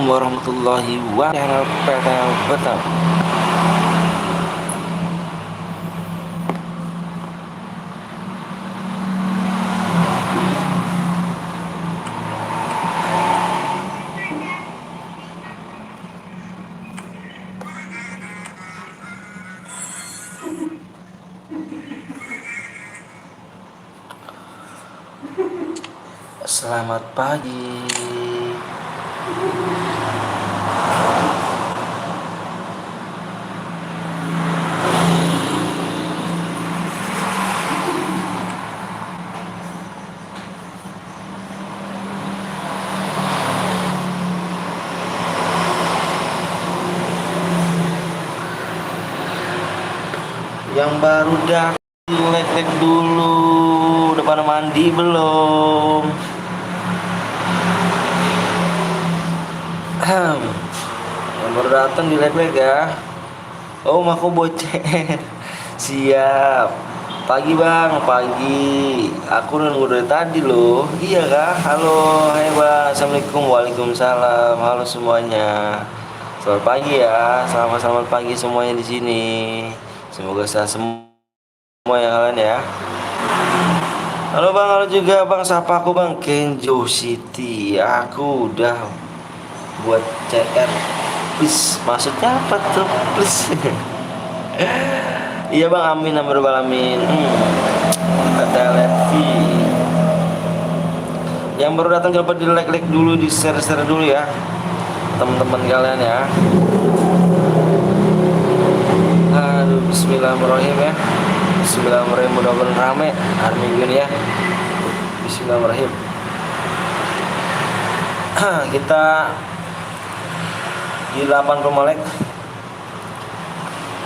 warahmatullahi wabarakatuh. Selamat pagi. Yang baru datang lek-lek dulu, udah pada mandi belum? Yang baru datang di lek-lek ya. Oh, aku bocet. Siap. Pagi bang, pagi. Aku nunggu dari tadi loh. Iya kah? Halo, hai bang. Assalamualaikum, waalaikumsalam. Halo semuanya. Selamat pagi ya. Selamat pagi semuanya di sini. Semoga sehat semua ya kalian ya. Halo bang, halo juga bang. Sapa aku bang, Kenjo City. Aku udah buat CR. Please, maksudnya apa tuh? Please. Iya bang, amin amin rabbal alamin. Kata Levi. Yang baru datang jangan lupa di like dulu, di share dulu ya, teman-teman kalian ya. Aduh, bismillahirrahmanirrahim ya. Bismillahirrahmanirrahim, mudah-mudahan rame hari minggu ini ya. Bismillahirrahmanirrahim. Kita di 8 like.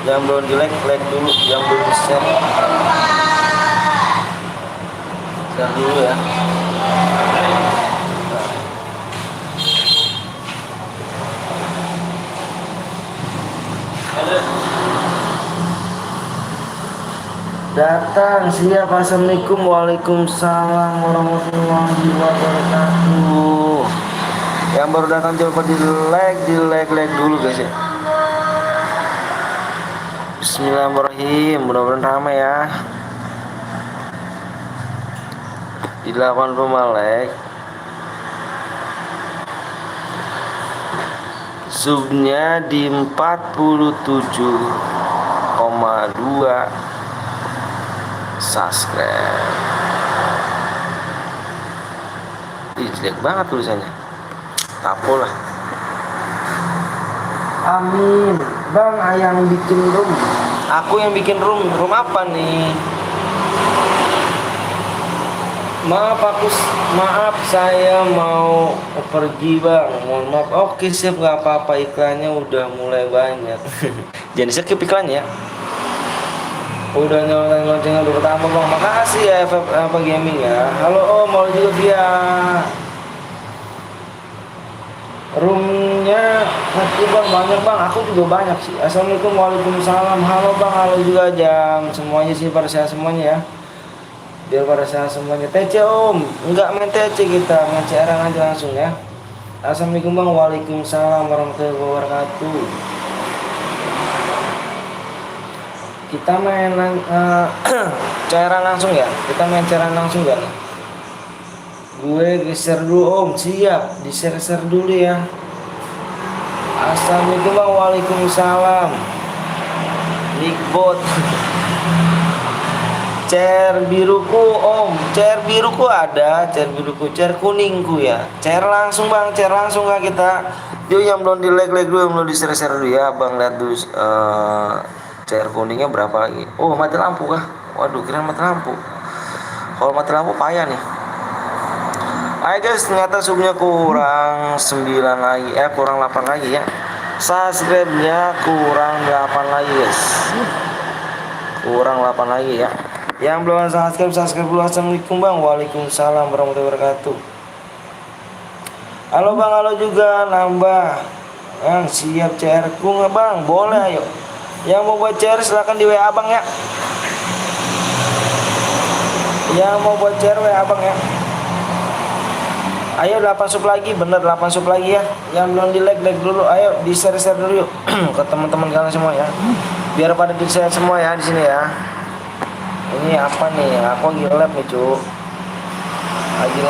Yang belum di like dulu, yang belum di share dulu ya. Datang siap. Assalamualaikum, waalaikumsalam warahmatullahi wabarakatuh. Yang baru datang coba di like dulu guys ya. Bismillahirrahmanirrahim, mudah-mudahan ramai ya. Di 8 like. Subnya di 47,2 subscribe. Ih, jelek banget tulisannya. Tapo lah. Amin. Bang, yang bikin room. Aku yang bikin room. Room apa nih? Maaf saya mau pergi bang, mohon maaf. Oke siap, nggak apa-apa, iklannya udah mulai banyak. Jangan skip iklannya ya. Udah nyalain loncengnya udah pertama bang. Makasih ya FF Gaming ya. Halo om, mau juga dia. Roomnya nanti bang, banyak bang. Aku juga banyak sih. Assalamualaikum, waalaikumsalam. Halo bang, halo juga jam. Semuanya sih pada sehat semuanya ya. Biar pada sehat semuanya. TC om, enggak main TC, kita main CR aja langsung ya. Assalamualaikum bang, waalaikumsalam warahmatullahi wabarakatuh. Kita main cairan langsung ya. Kita main cairan langsung kan. Gue geser dulu om, siap. Di share dulu ya. Assalamualaikum bang, waalaikumsalam. Nickbot. Chair biruku om, chair biruku ada, chair biruku, chair kuningku ya. Chair langsung bang, chair langsung kah kita. Yuk yang belum di like dulu, yang belum di share dulu ya bang. Lihat dulu chair kuningnya berapa lagi. Oh mati lampu kah. Waduh kira mati lampu. Kalau mati lampu payah nih. Ayo guys, ternyata subnya kurang 9 lagi, kurang 8 lagi ya. Subscribe-nya kurang 8 lagi guys. Kurang 8 lagi ya. Yang belum subscribe dulu. Assalamualaikum bang, waalaikumsalam warahmatullahi wabarakatuh. Halo bang, halo juga nambah. Yang siap CR ku nggak bang? Boleh ayo. Yang mau buat CR silahkan di WA bang ya. Yang mau buat CR WA bang ya. Ayo 8 sub lagi, bener 8 sub lagi ya. Yang belum di like dulu. Ayo di share dulu yuk ke teman-teman kalian semua ya. Biar pada di share semua ya di sini ya. Ini apa nih? Aku lagi lab nih, Cuk. Lagi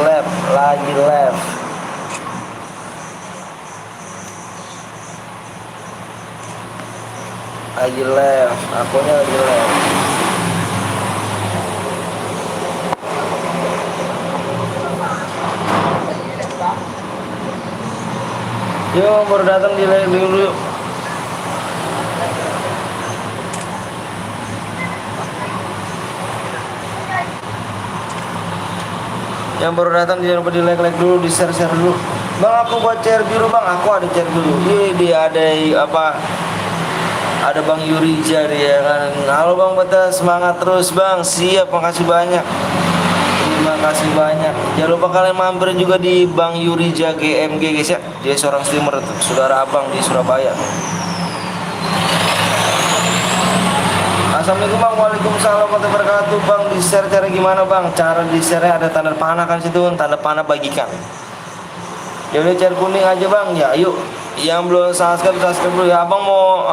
lab. Akunya lagi lab. Yuk, baru datang di like dulu yuk. Yang baru datang jangan lupa di like dulu, di share dulu. Bang, aku buat chair biru bang, aku ada chair biru. Dia ada apa? Ada Bang Yurija dia kan. Halo Bang Beta, semangat terus Bang. Siap, makasih banyak. Terima kasih banyak. Jangan lupa kalian mampir juga di Bang Yurija GMG guys ya. Dia seorang streamer tuh, saudara abang di Surabaya. Assalamualaikum Bang. Waalaikumsalam warahmatullahi wabarakatuh. Bang, di share cara gimana Bang? Cara di share ada tanda panah kan situ, tanda panah bagikan. Ya udah, chair kuning aja Bang. Ya yuk, yang belum subscribe dulu ya. Abang mau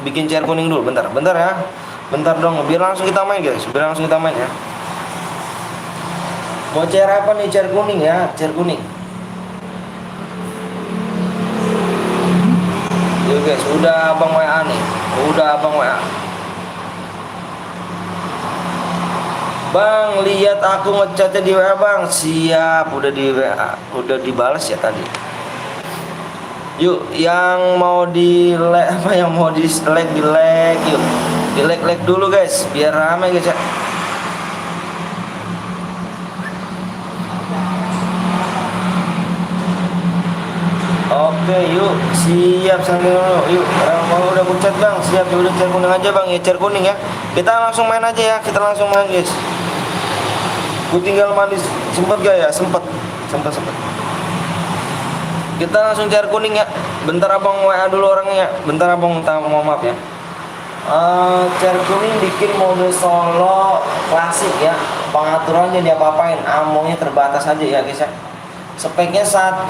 bikin chair kuning dulu, bentar ya. Bentar dong, biar langsung kita main guys. Ya. Mau chair apa nih? Chair kuning ya, chair kuning. Yuk guys, udah Abang WA nih. Bang, lihat aku ngechatnya di WA Bang. Siap, udah di WA, udah dibalas ya tadi. Yuk, yang mau di like apa, yang mau di like yuk. Di like dulu guys, biar ramai guys ya. Oke, yuk, siap sambil dulu. Yuk, kalau udah pucat Bang, siap ya udah chair kuning aja Bang, ya chair kuning ya. Kita langsung main aja ya, guys. Gue tinggal mandi, sempet gak ya? Sempet. Kita langsung chair kuning ya. Bentar Abang WA dulu orangnya. Bentar Abang minta maaf ya. Chair kuning bikin mode solo klasik ya. Pengaturannya dia apa-apain, amonya terbatas aja ya guys ya. Speknya 1,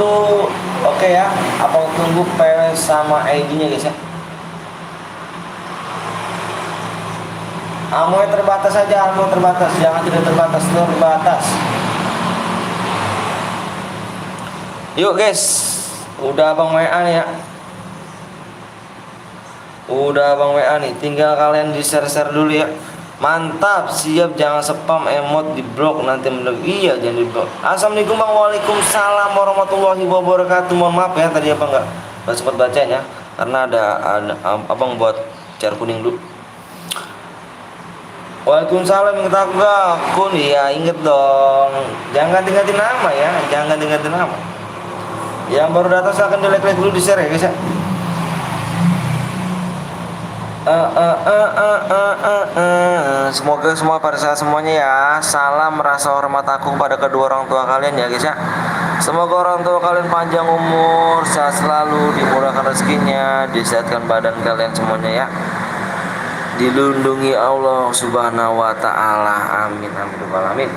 oke ya. Abang tunggu PW sama ID nya guys ya. Ammo terbatas saja, jangan tidak terbatas. Yuk guys, udah Abang WA nih ya. Tinggal kalian di share dulu ya. Mantap, siap, jangan spam emot di blok nanti iya, jangan di blok. Assalamualaikum Bang. Waalaikumsalam warahmatullahi wabarakatuh. Mohon maaf ya tadi Abang nggak sempat bacanya karena ada Abang buat chair kuning dulu. Waalaikumsalam, inget aku gak? Akun, iya inget dong. Jangan ganti nama ya, Yang baru datang silahkan di like dulu, di share ya guys ya. Semoga semua pada saat semuanya ya. Salam rasa hormat aku kepada kedua orang tua kalian ya guys ya. Semoga orang tua kalian panjang umur, sehat selalu, dimurahkan rezekinya, disehatkan badan kalian semuanya ya. Dilindungi Allah Subhanahu wa taala. Amin.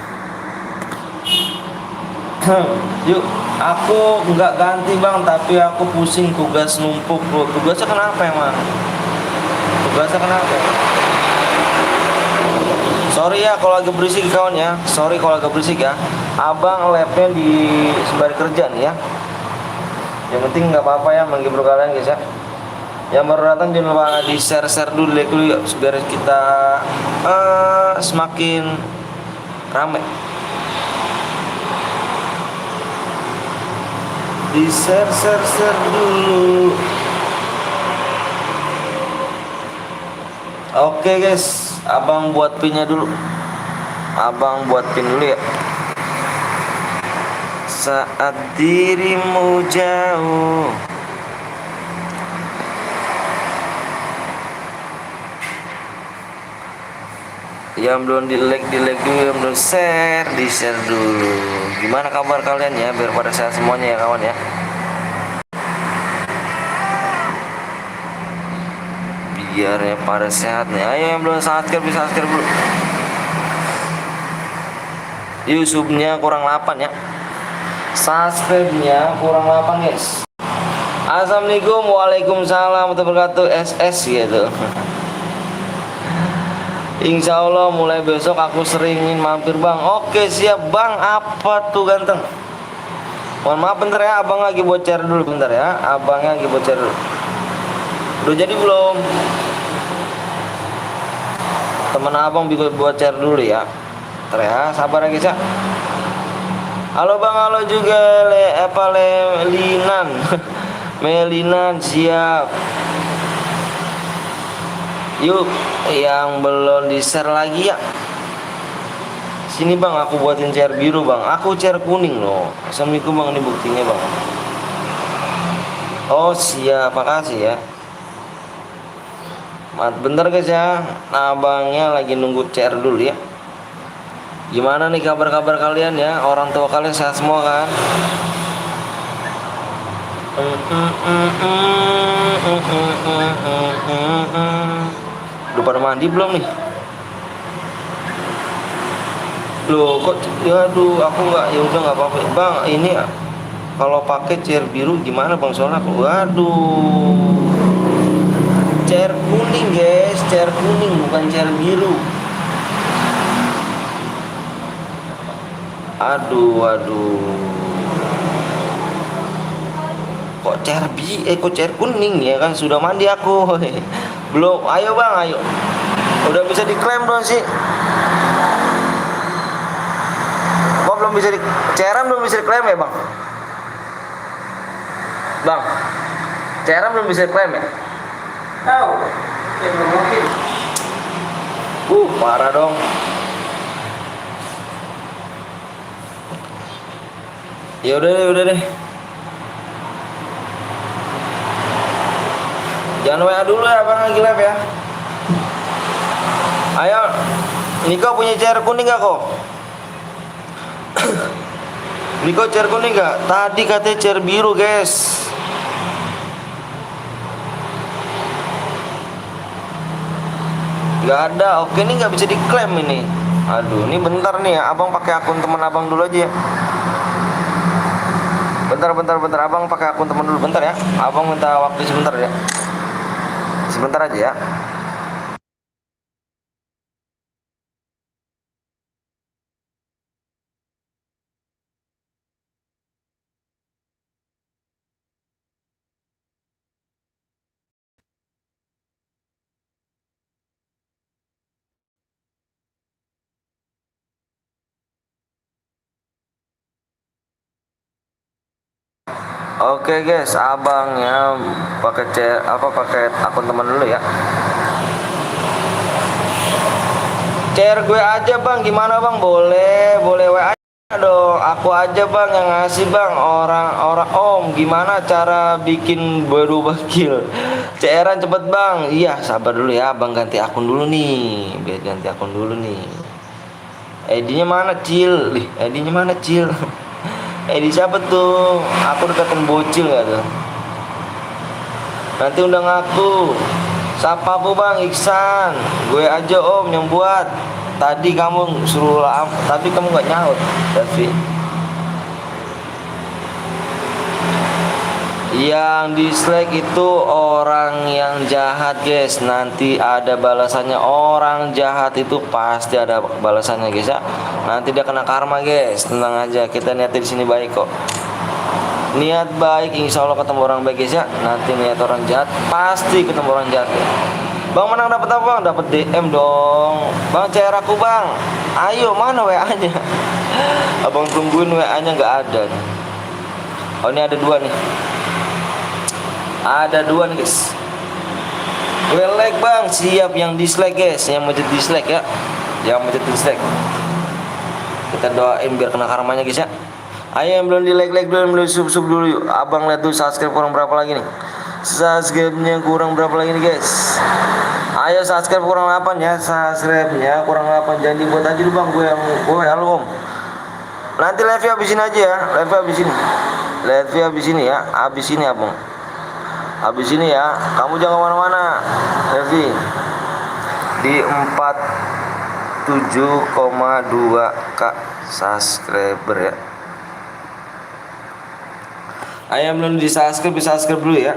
Yuk, aku nggak ganti Bang, tapi aku pusing tugas numpuk bro. Tugasnya kenapa emang? Sorry ya kalau agak berisik kawan ya. Abang labnya di sembari kerja nih ya. Yang penting nggak apa-apa ya, menghibur kalian guys ya. Yang baru datang jangan lupa di share dulu, like dulu yuk, biar kita semakin ramai. Di share dulu. Oke guys, Abang buat pinnya dulu. Ya. Saat dirimu jauh, yang belum di like dulu, yang belum share, di share dulu. Gimana kabar kalian ya, biar pada sehat semuanya ya kawan ya. Biar ya pada sehat nih. Ayo yang belum subscribe, bisa subscribe dulu. YouTube-nya kurang 8 ya. Subscribe-nya kurang 8 guys. Assalamualaikum, waalaikumsalam warahmatullahi wabarakatuh. SS gitu. Insya Allah mulai besok aku seringin mampir bang. Oke siap bang. Apa tuh ganteng? Mohon maaf bentar ya, abang lagi bocor dulu bentar ya. Abangnya lagi bocor dulu. Udah jadi belum? Temen abang bocor dulu ya. Bentar ya, sabar ya guys ya. Halo bang, halo juga Linan. Melinan siap. Yuk, yang belum di share lagi ya. Sini bang, aku buatin chair biru bang. Aku chair kuning loh. Assalamualaikum bang, ini buktinya bang. Oh siap, makasih ya. Bentar guys ya. Nah, abangnya lagi nunggu chair dulu ya. Gimana nih kabar-kabar kalian ya? Orang tua kalian sehat semua kan? Udah pada mandi belum nih? Loh kok ya aduh aku nggak, ya udah nggak apa-apa bang. Ini kalau pakai chair biru gimana bang, soalnya aku waduh chair kuning guys, chair kuning bukan chair biru. Aduh kok chair kuning ya kan, sudah mandi aku. Belum, ayo bang, ayo. Udah bisa diklaim belum sih? Kok belum bisa cairan belum bisa diklaim ya bang? Bang, cairan belum bisa diklaim ya? Tahu, ya belum mungkin. Parah dong. Ya udah deh. Jangan WA dulu ya bang, lagi live ya. Ayo, Niko punya chair kuning gak kok? Niko chair kuning gak? Tadi katanya chair biru guys. Gak ada, oke ini gak bisa diklaim ini. Aduh, ini bentar nih ya, abang pakai akun teman abang dulu aja ya. Bentar, abang pakai akun teman dulu bentar ya. Abang minta waktu sebentar ya. Sebentar aja ya. Oke guys, abangnya pakai akun teman dulu ya. Share gue aja bang, gimana bang? Boleh WA dong. Aku aja bang yang ngasih bang. Orang om, gimana cara bikin baru bakil? Cairan cepet bang. Iya, sabar dulu ya, bang ganti akun dulu nih. Biar ganti akun dulu nih. ID-nya mana Cil? ID-nya mana Cil? ID siapa tuh? Aku deketin bocil gak tuh? Nanti undang aku. Siapa bu bang? Iksan. Gue aja om yang buat. Tadi kamu suruh tapi kamu nggak nyaut, Davi. Yang dislike itu orang yang jahat guys. Nanti ada balasannya. Orang jahat itu pasti ada balasannya guys ya. Nanti dia kena karma guys. Tenang aja, kita niatnya di sini baik kok. Niat baik, insya Allah ketemu orang baik guys ya. Nanti niat orang jahat pasti ketemu orang jahat ya. Bang menang dapat apa bang? Dapat DM dong. Bang cair aku bang. Ayo mana WA-nya? Abang tungguin WA-nya nggak ada. Oh ini ada dua nih. Ada dua nih guys. Gue like bang, siap. Yang dislike guys, yang mencet dislike ya. Yang mencet dislike. Kita doain biar kena karmanya guys ya. Ayo yang belum di like dulu, yang belum sub dulu yuk. Abang lihat dulu subscribe kurang berapa lagi nih. Subscribe-nya kurang berapa lagi nih guys. Ayo subscribe kurang 8 ya. Subscribe-nya kurang 8. Jangan dibuat aja dulu bang. Gue halo om. Nanti live habis ini aja ya. Live habis ini. Live habis ini ya. Habis ini abang. Habis ini ya. Kamu jangan kemana-mana. Levi di 47,2k subscriber ya. Ayam belum di subscribe dulu ya.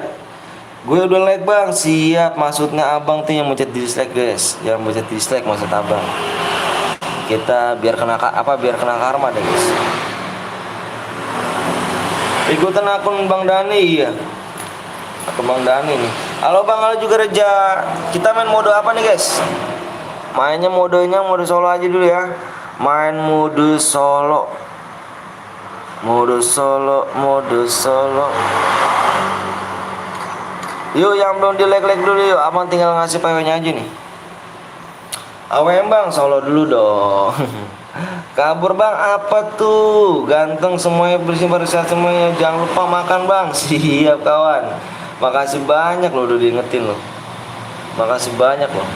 Gue udah like bang, siap. Maksudnya abang tuh yang mencet dislike guys, yang mencet dislike maksud abang. Kita biar kena biar kena karma deh guys. Ikutan akun Bang Dani ya. Akun Bang Dani nih. Halo bang, halo juga Reja. Kita main mode apa nih guys? Mainnya modenya mode solo aja dulu ya. Main mode solo. Mode solo. Yuk yang belum di like dulu yuk. Abang tinggal ngasih PW-nya aja nih. Awem bang, solo dulu dong. Kabur bang, apa tuh? Ganteng semuanya, bersih semuanya. Jangan lupa makan bang. Siap kawan. Makasih banyak loh udah diingetin loh. Makasih banyak loh.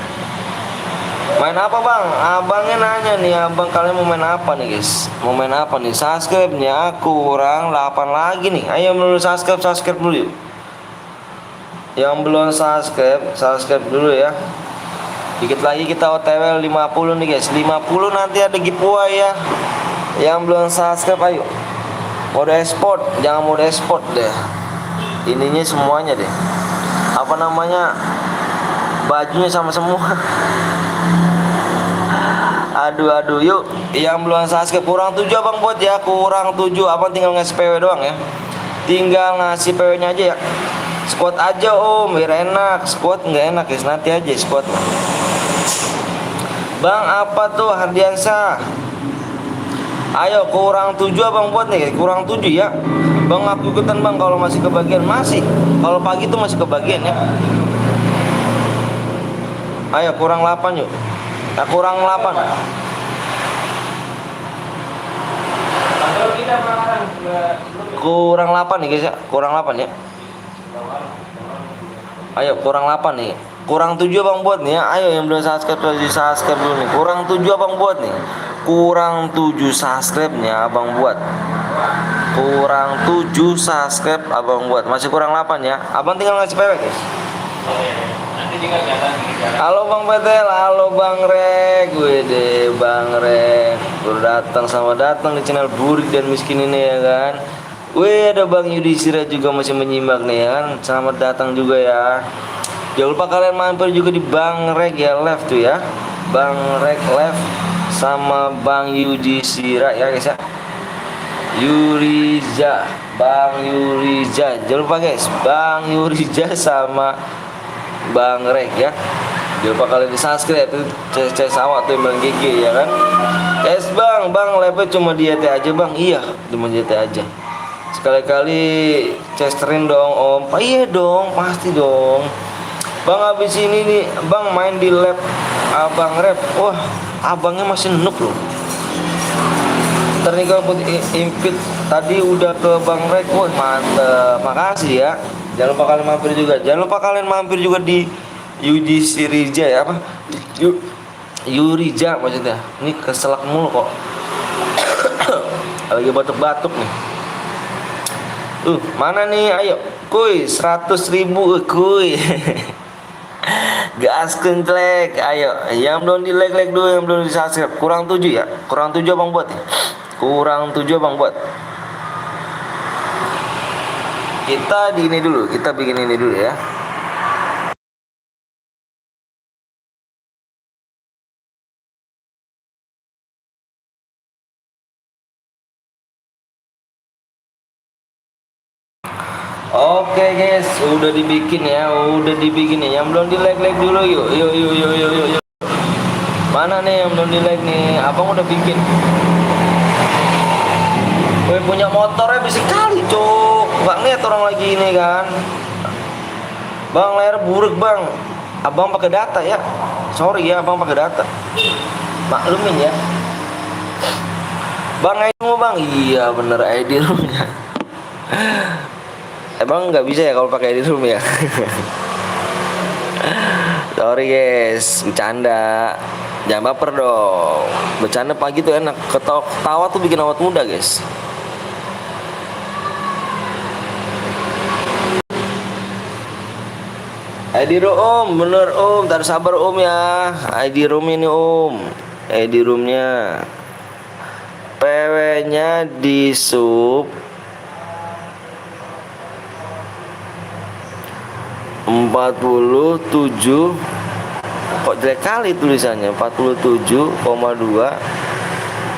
Main apa bang? Abangnya nanya nih, abang kalian mau main apa nih guys? Mau main apa nih? Subscribe-nya kurang 8 lagi nih. Ayo dulu subscribe dulu yuk. Yang belum subscribe dulu ya. Dikit lagi kita OTW 50 nih guys. 50 nanti ada giveaway ya. Yang belum subscribe ayo. Mode esport, jangan mode esport deh. Ininya semuanya deh. Apa namanya? Bajunya sama semua. Aduh yuk. Yang belum subscribe kurang 7 abang buat ya. Kurang 7 abang tinggal ngasih PW doang ya. Tinggal ngasih PW-nya aja ya. Squad aja om, biar enak. Squad nggak enak guys, nanti aja squad. Bang apa tuh Hardiansyah? Ayo kurang 7 abang buat nih, kurang 7 ya. Bang aku ikutan bang kalau masih kebagian. Masih, kalau pagi tuh masih kebagian ya. Ayo kurang 8 yuk. Nah, kurang 8. Kurang 8 nih guys ya, kurang 8 ya. Ayo kurang 8 nih. Kurang 7 abang buat nih ya. Ayo yang belum subscribe dulu nih. Kurang 7 abang buat nih. Kurang 7 subscribe-nya abang buat. Kurang 7 subscribe abang buat. Masih kurang 8 ya. Abang tinggal ngasih PW guys. Halo Bang Petel, halo Bang Rek. Wede Bang Rek. Baru datang di channel Burik dan Miskin ini ya kan. Wih, ada Bang Yudhistira juga masih menyimak nih ya kan. Selamat datang juga ya. Jangan lupa kalian mampir juga di Bang Rek ya, live tuh ya. Bang Rek live sama Bang Yudhistira ya guys ya. Yuriza, Bang Yuriza. Jangan lupa guys, Bang Yuriza sama Bang Rek ya. Jangan lupa kalian di subscribe. Itu CS awak tuh Bang GG ya kan. Yes bang, live cuma di YT aja bang. Iya, cuma di YT aja. Sekali-kali cesterin dong om. Iya dong, pasti dong. Bang habis ini nih, bang main di lab abang rap. Wah, abangnya masih noob loh. Ntar nih kalau impit tadi udah ke Bang Rek. Wah mantep, makasih ya. Jangan lupa kalian mampir juga. Jangan lupa kalian mampir juga di Yudhistira ya apa? Yurija maksudnya. Ini keselak mulu kok. Lagi batuk-batuk nih. Mana nih? Ayo, kuy 100.000 kuy. Gas kentlek. Ayo, yang belum di like dulu, yang belum di subscribe. Kurang 7 ya. Kurang 7 Bang buat ya. Kurang 7 Bang buat. Kita di ini dulu, kita bikin ini dulu ya. Oke guys, udah dibikin ya, Yang belum di like dulu yuk. Yuk. Mana nih yang belum di like nih? Abang udah bikin. Gue punya motornya bisa kali cuk. Gak lihat orang lagi ini kan. Bang layar buruk bang. Abang pakai data ya. Sorry ya, abang pakai data. Maklumin ya. Bang ID mau bang? Iya bener ID roomnya. Emang nggak bisa ya kalau pakai ID room ya? Sorry guys, bercanda. Jangan baper dong. Bercanda pagi tuh enak. Ketawa tuh bikin awet muda guys. ID room, bener om. Taruh sabar om ya. ID room ini om. ID roomnya. PW-nya di sub. 47. Kok jelek kali tulisannya, 47,2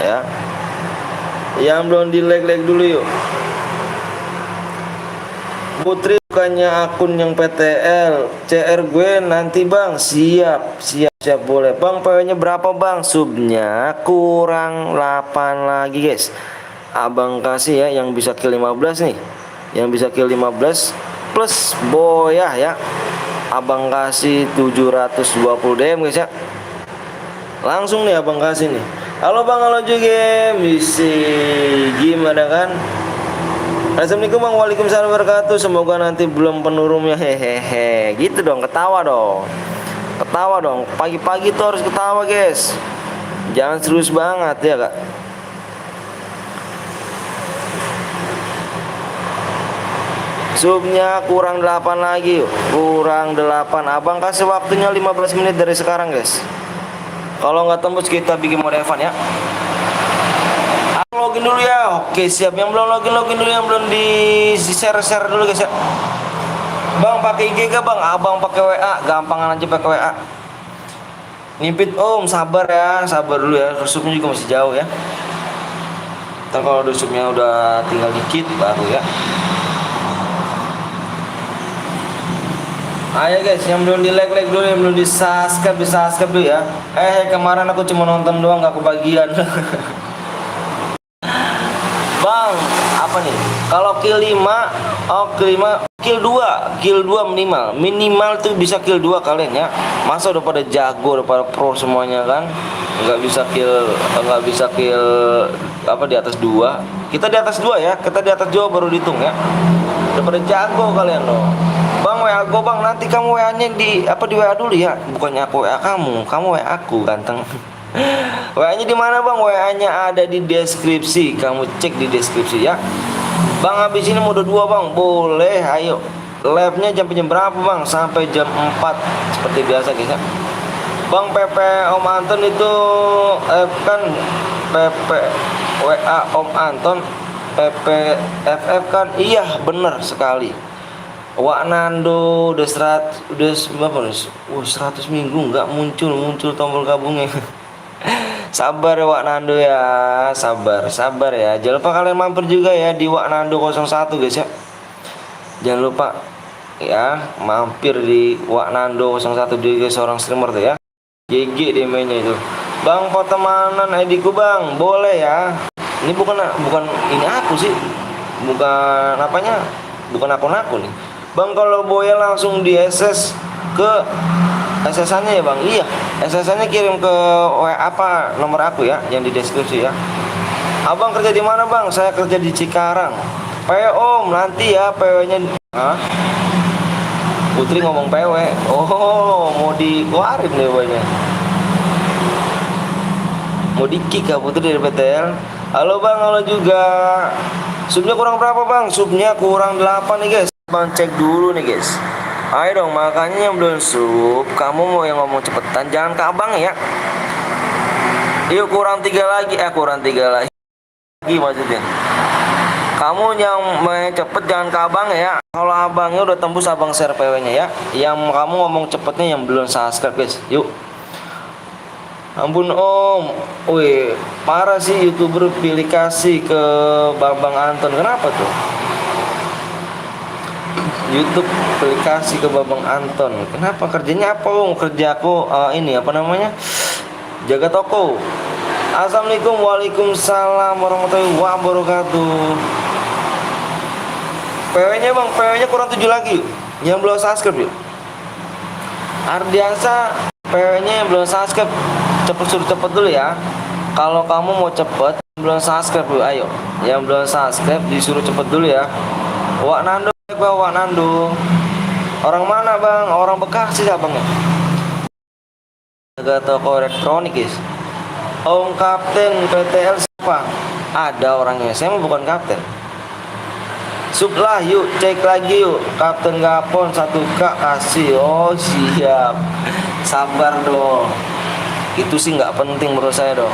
ya. Yang belum di like dulu yuk. Putri bukannya akun yang PTL CR gue nanti bang. Siap boleh bang. PW nya berapa bang? Subnya kurang 8 lagi guys. Abang kasih ya yang bisa kill 15 nih. Yang bisa kill 15 plus boyah ya. Abang kasih 720 DM guys ya. Langsung nih abang kasih nih. Halo bang, halo juga bisa gimana kan? Assalamualaikum bang, waalaikumsalam wabarakatuh. Semoga nanti belum penuh roomnya. Hehehe. Gitu dong, ketawa dong. Ketawa dong. Pagi-pagi tuh harus ketawa guys. Jangan serius banget ya kak. Subnya kurang 8 lagi yuk. Kurang 8. Abang kasih waktunya 15 menit dari sekarang guys. Kalau nggak tembus kita bikin mode Evan ya. Login dulu ya. Oke siap. Yang belum login dulu, yang belum di share dulu guys ya. Bang pakai IG gak bang? Abang pakai WA. Gampangan aja pakai WA. Nimpit om, sabar ya. Sabar dulu ya. Rusuknya juga masih jauh ya. Ntar kalau rusuknya udah tinggal dikit baru ya. Ayo guys, yang belum di like dulu, yang belum di subscribe dulu ya. Kemarin aku cuma nonton doang, gak kebagian. Bang, apa nih? Kalau kill 5, kill 2 minimal tuh bisa kill 2 kalian ya. Masa udah pada jago, udah pada pro semuanya kan? Nggak bisa kill apa di atas 2. Kita di atas 2 ya. Kita di atas 2 baru dihitung ya. Udah pada jago kalian loh. Bang WA gue bang, nanti kamu WA-nya di WA dulu ya. Bukannya aku WA kamu WA aku ganteng. WA-nya di mana bang? WA-nya ada di deskripsi. Kamu cek di deskripsi ya. Bang habis ini mode 2 bang. Boleh, ayo. Live-nya jam berapa bang? Sampai jam 4 seperti biasa guys ya. Bang PP Om Anton itu kan PP WA Om Anton PP FF kan. Iya bener sekali. Wak Nando udah 100 minggu nggak muncul tombol gabungnya. Sabar ya Wak Nando ya, sabar ya. Jangan lupa kalian mampir juga ya di Wak Nando 01 guys ya. Jangan lupa ya mampir di Wak Nando 01 juga, seorang streamer tuh ya. GG dia mainnya itu. Bang potemanan ID-ku bang, boleh ya. Ini bukan ini aku sih, bukan apanya, bukan akun aku nih. Bang kalau boya langsung di SS ke SS-nya ya bang. Iya, SS-nya kirim ke WA apa nomor aku ya, yang di deskripsi ya. Abang kerja di mana bang? Saya kerja di Cikarang. PW om, nanti ya PW-nya. Hah? Putri ngomong PW. Oh, mau dikeluarin deh banyak. Mau di-kick ya Putri dari PTL. Halo bang, halo juga. Subnya kurang berapa bang? Subnya kurang 8 nih guys. Bang cek dulu nih guys. Ayo dong, makanya yang belum sub, kamu mau yang ngomong cepetan, jangan ke abang ya. Yuk kurang 3 lagi, kurang 3 lagi maksudnya. Kamu yang main cepet jangan ke abang ya. Kalau abangnya udah tembus, abang share PW-nya ya. Yang kamu ngomong cepetnya yang belum subscribe guys. Yuk. Ampun om, wih parah sih YouTuber pilih kasih ke Bang Anton. Kenapa tuh? YouTube aplikasi ke Babang Anton. Kenapa kerjanya apa om? Kerja aku ini apa namanya? Jaga toko. Assalamualaikum, waalaikumsalam warahmatullahi wabarakatuh. PW-nya bang, PW-nya kurang 7 lagi. Yang belum subscribe yuk. Ardiansa, PW-nya yang belum subscribe, suruh cepet dulu ya. Kalau kamu mau cepet, belum subscribe dulu, ayo. Yang belum subscribe disuruh cepet dulu ya. Wak Nando. Wak Nando. Orang mana bang? Orang Bekasi ya bang ya? Jaga toko elektronik guys. Om Kapten PTL siapa? Ada orangnya, saya mah bukan kapten. Sub lah yuk, cek lagi yuk. Kapten Gapon 1K kasih. Oh siap. Sabar dong. Itu sih nggak penting menurut saya dong.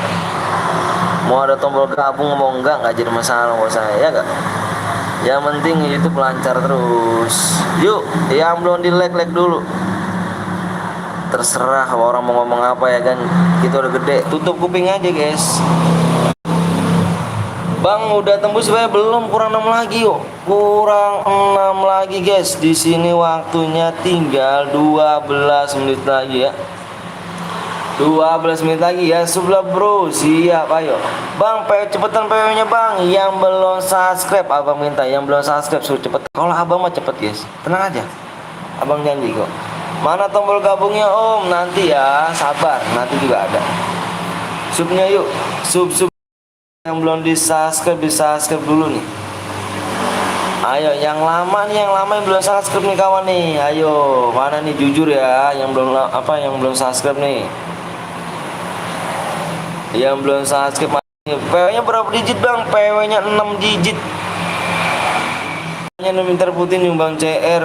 Mau ada tombol gabung mau enggak jadi masalah menurut saya ya gak? Yang penting YouTube lancar terus. Yuk, yang belum di like dulu. Terserah orang mau ngomong apa ya kan. Kita udah gede, tutup kuping aja guys. Bang udah tembus belum? Kurang 6 lagi yuk. Kurang 6 lagi guys. Di sini waktunya tinggal 12 menit lagi ya. 12 menit lagi ya. Sebelah bro, siap ayo. Bang, cepetan PW nya bang. Yang belum subscribe abang minta. Yang belum subscribe suruh cepet. Kalau abang mah cepet guys. Tenang aja. Abang janji kok. Mana tombol gabungnya om? Nanti ya, sabar. Nanti juga ada. Subnya yuk. Sub. Yang belum di subscribe dulu nih. Ayo yang lama yang belum subscribe nih kawan nih. Ayo, mana nih jujur ya yang belum subscribe nih. Yang belum subscribe PW-nya berapa digit bang? PW-nya 6 digit. Hanya minta Putri nyumbang CR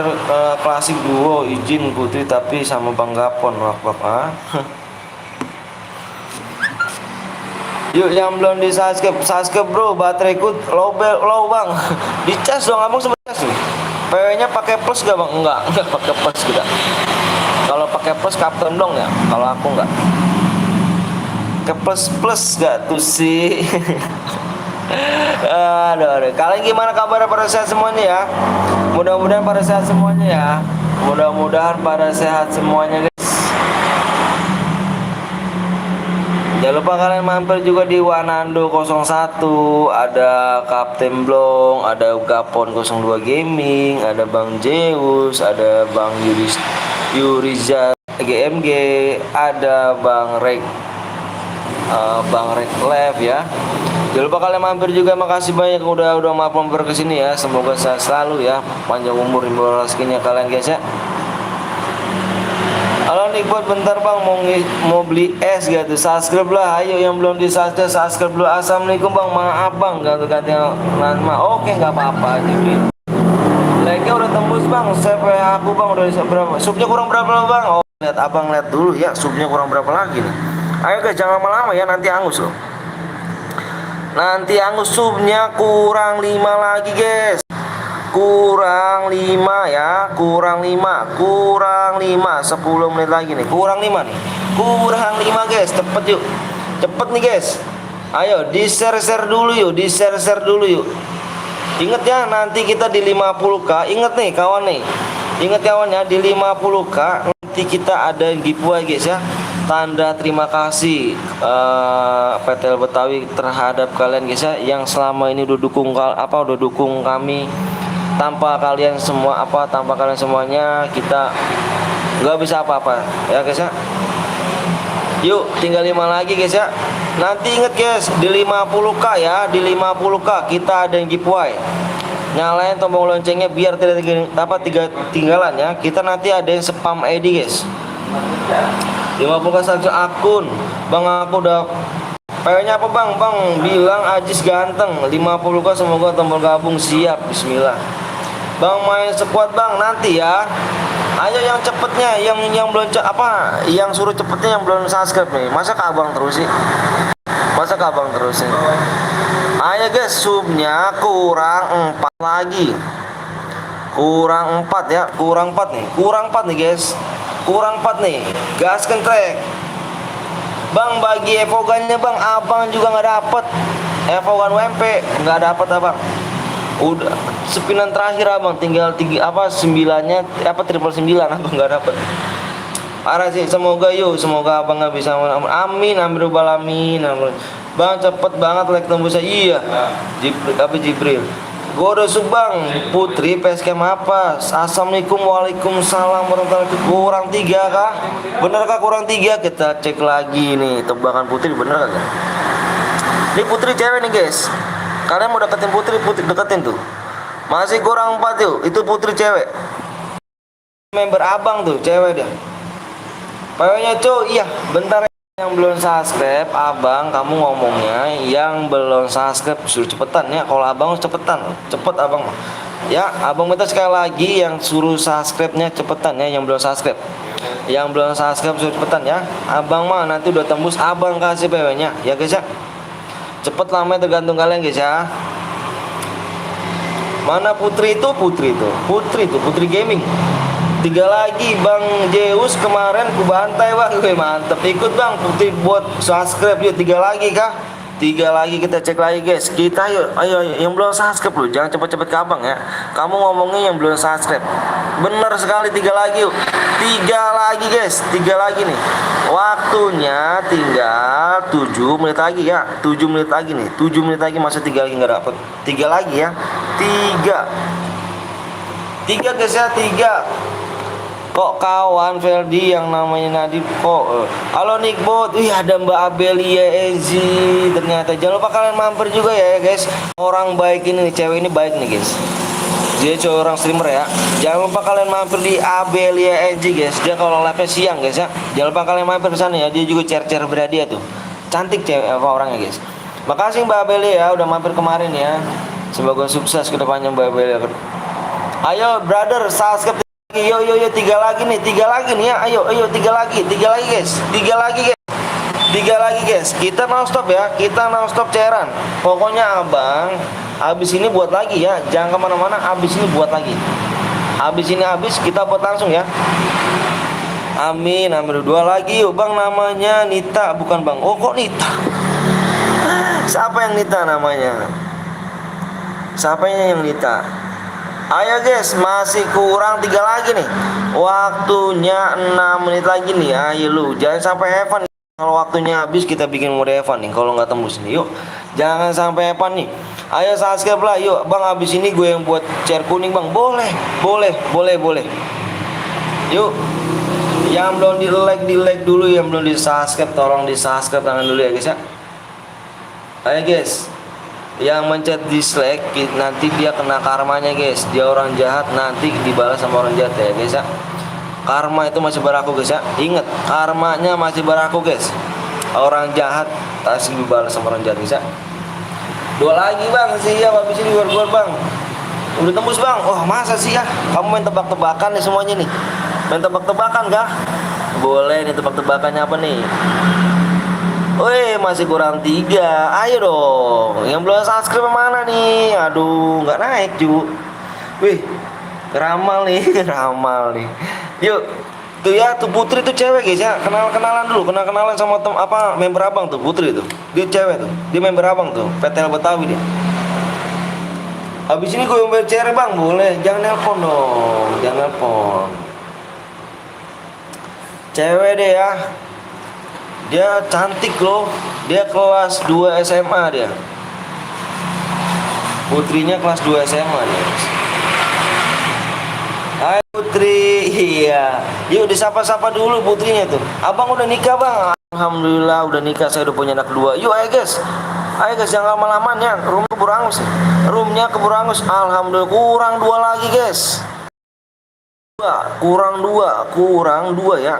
klasik duo izin Putri tapi sama Bang Gapon wah. Yuk yang belum di subscribe bro, bateraiku low bang. Dicas dong abang sebentar sih. PW nya pakai plus gak bang? Enggak pakai plus kita. Kalau pakai plus kapten dong ya. Kalau aku enggak. Ke plus gak tuh sih. Aduh. Kalian gimana kabar pada sehat semuanya ya? Mudah-mudahan pada sehat semuanya ya. Mudah-mudahan pada sehat semuanya guys. Jangan lupa kalian mampir juga di Wanando 01, ada Kapten Blong, ada Gapon 02 Gaming, ada Bang Zeus, ada Bang Yuriza GMG, ada Bang Rek Live ya. Jangan lupa kalian mampir juga, makasih banyak udah mampir ke sini ya. Semoga sehat selalu ya, panjang umur rezekinya kalian guys ya. Halo Nikbot, bentar bang mau beli es gitu, subscribe lah, ayo yang belum di subscribe dulu. Assalamualaikum bang, maaf bang ganti nama. Oke nggak apa-apa jadi. Like-nya udah tembus bang, save aku bang udah berapa? Subnya kurang berapa bang? Oh lihat abang lihat dulu ya, subnya kurang berapa lagi nih. Ayo guys jangan lama-lama ya, nanti angus loh. Nanti angus, subnya kurang 5 lagi guys. Kurang 5 ya, kurang 5 10 menit lagi nih, kurang 5 nih, kurang 5 guys, cepet nih guys. Ayo di share dulu yuk, inget ya nanti kita di 50k, inget nih kawan ya, di 50k nanti kita ada giveaway guys ya, tanda terima kasih PTL Betawi terhadap kalian guys ya, yang selama ini udah dukung kami. Tanpa kalian semuanya kita nggak bisa apa-apa ya guys ya. Yuk tinggal 5 lagi guys ya. Nanti inget guys di 50k ya, di 50k kita ada yang giveaway. Nyalain tombol loncengnya biar tidak tinggalan ya. Kita nanti ada yang spam ID guys. 50k satu akun. Bang aku udah PW-nya apa bang? Bang bilang Ajis ganteng. 50k semoga tombol gabung siap. Bismillah. Bang main sekuat bang nanti ya. Ayo yang cepetnya, yang belum yang suruh cepetnya yang belum subscribe nih. Masa kabang terus sih? Ayo guys, subnya kurang 4 lagi. Kurang 4 ya, kurang 4 nih guys. Kurang 4 nih. Gaskan trek. Bang bagi evogannya bang, abang juga nggak dapet. Evogan WMP nggak dapet abang. Udah spinan terakhir abang tinggal 9-nya triple 9 abang nggak dapet. Parah sih, semoga abang nggak bisa. Amin amin. Bang cepet banget like tembusnya. Iya Jibril gue udah subang Putri PSKM apa. Assalamualaikum waalaikumsalam warahmatullahi wabarakatuh. Kurang 3 kah? Bener kah kurang 3? Kita cek lagi nih tebakan Putri bener kagak. Ini Putri cewek nih guys. Kalian mau deketin Putri deketin tuh. Masih kurang 4 yuk. Itu Putri cewek. Member abang tuh cewek dia. PW-nya iya bentar. Yang belum subscribe abang kamu ngomongnya, yang belum subscribe suruh cepetan ya. Kalau abang cepetan, cepet abang ya. Abang minta sekali lagi yang suruh subscribe-nya cepetan ya. Yang belum subscribe suruh cepetan ya. Abang mah nanti udah tembus abang kasih PW-nya ya guys ya. Cepet lamanya tergantung kalian guys ya. Mana Putri itu? Putri Gaming. 3 lagi Bang Zeus kemarin ku bantai bang. Gue mantep, ikut bang Putri buat subscribe yuk. 3 lagi kah? 3 lagi, kita cek lagi guys. Kita ayo yang belum subscribe loh, jangan cepet-cepet ke abang ya. Kamu ngomongnya yang belum subscribe. Bener sekali, 3 lagi yuk. 3 lagi guys, 3 lagi nih. Waktunya tinggal 7 menit lagi ya. 7 menit lagi nih, 7 menit lagi, masa 3 lagi nggak dapet. 3 lagi ya. 3 guys ya, 3. Kok kawan Ferdi yang namanya Nadib kok halo Nickbot, wih ada Mbak Abelia Ezi. Ternyata jangan lupa kalian mampir juga ya guys. Orang baik ini, cewek ini baik nih guys. Dia cewek orang streamer ya. Jangan lupa kalian mampir di Abelia Ezi guys. Dia kalau live siang guys ya. Jangan lupa kalian mampir ke sana ya. Dia juga cer-cer berhadiah tuh. Cantik cewek apa orangnya guys. Makasih Mbak Abelia ya udah mampir kemarin ya. Semoga sukses ke depannya Mbak Abelia. Ayo brother subscribe. Yo 3 lagi nih, 3 lagi nih ya. Ayo 3 lagi guys. 3 lagi guys. Kita non stop ya. Kita non stop cairan. Pokoknya abang habis ini buat lagi ya. Jangan kemana-mana. Habis ini buat lagi. Habis kita buat langsung ya. Amin. 2 lagi yuk bang, namanya Nita bukan bang. Oh kok Nita? Siapa yang Nita namanya? Siapanya yang Nita? Ayo guys, masih kurang 3 lagi nih. Waktunya 6 menit lagi nih. Ayo lu, jangan sampai Evan. Kalau waktunya habis kita bikin mode Evan nih. Kalau nggak tembus nih, yuk. Jangan sampai Evan nih. Ayo subscribe lah, yuk. Bang habis ini gue yang buat share kuning bang. Boleh. Yuk. Yang belum di like dulu, yang belum di subscribe tolong di subscribe tangan dulu ya guys ya. Ayo guys. Yang mencet dislike nanti dia kena karmanya guys. Dia orang jahat, nanti dibalas sama orang jahat ya guys ya. Karma itu masih berlaku guys ya. Ingat, karmanya masih berlaku guys. Orang jahat pasti dibalas sama orang jahat guys ya. 2 lagi bang, siap habis ini gor bang. Udah tembus bang. Oh masa sih ya? Kamu main tebak-tebakan nih semuanya nih. Main tebak-tebakan kah? Boleh nih, tebak-tebakannya apa nih? Wih, masih kurang 3. Ayo dong. Yang belum subscribe mana nih? Aduh, nggak naik cu. Wih, ramal nih. Yuk, tuh ya, tuh Putri tuh cewek guys ya. Kenalan dulu, kenalan sama member abang tuh Putri tuh. Dia cewek tuh. Dia member abang tuh. PTL Betawi dia. Habis ini gue yang cewek bang, boleh. Jangan nelpon dong, jangan nelpon. Cewek deh ya. Dia cantik loh. Dia kelas 2 SMA dia. Putrinya kelas 2 SMA dia. Hai Putri. Iya. Yuk disapa-sapa dulu putrinya tuh. Abang udah nikah bang. Alhamdulillah udah nikah, saya udah punya anak 2. Yuk ayo guys. Jangan lama-lama ya. Roomnya keburu angus. Alhamdulillah kurang 2 lagi guys. Kurang 2 ya.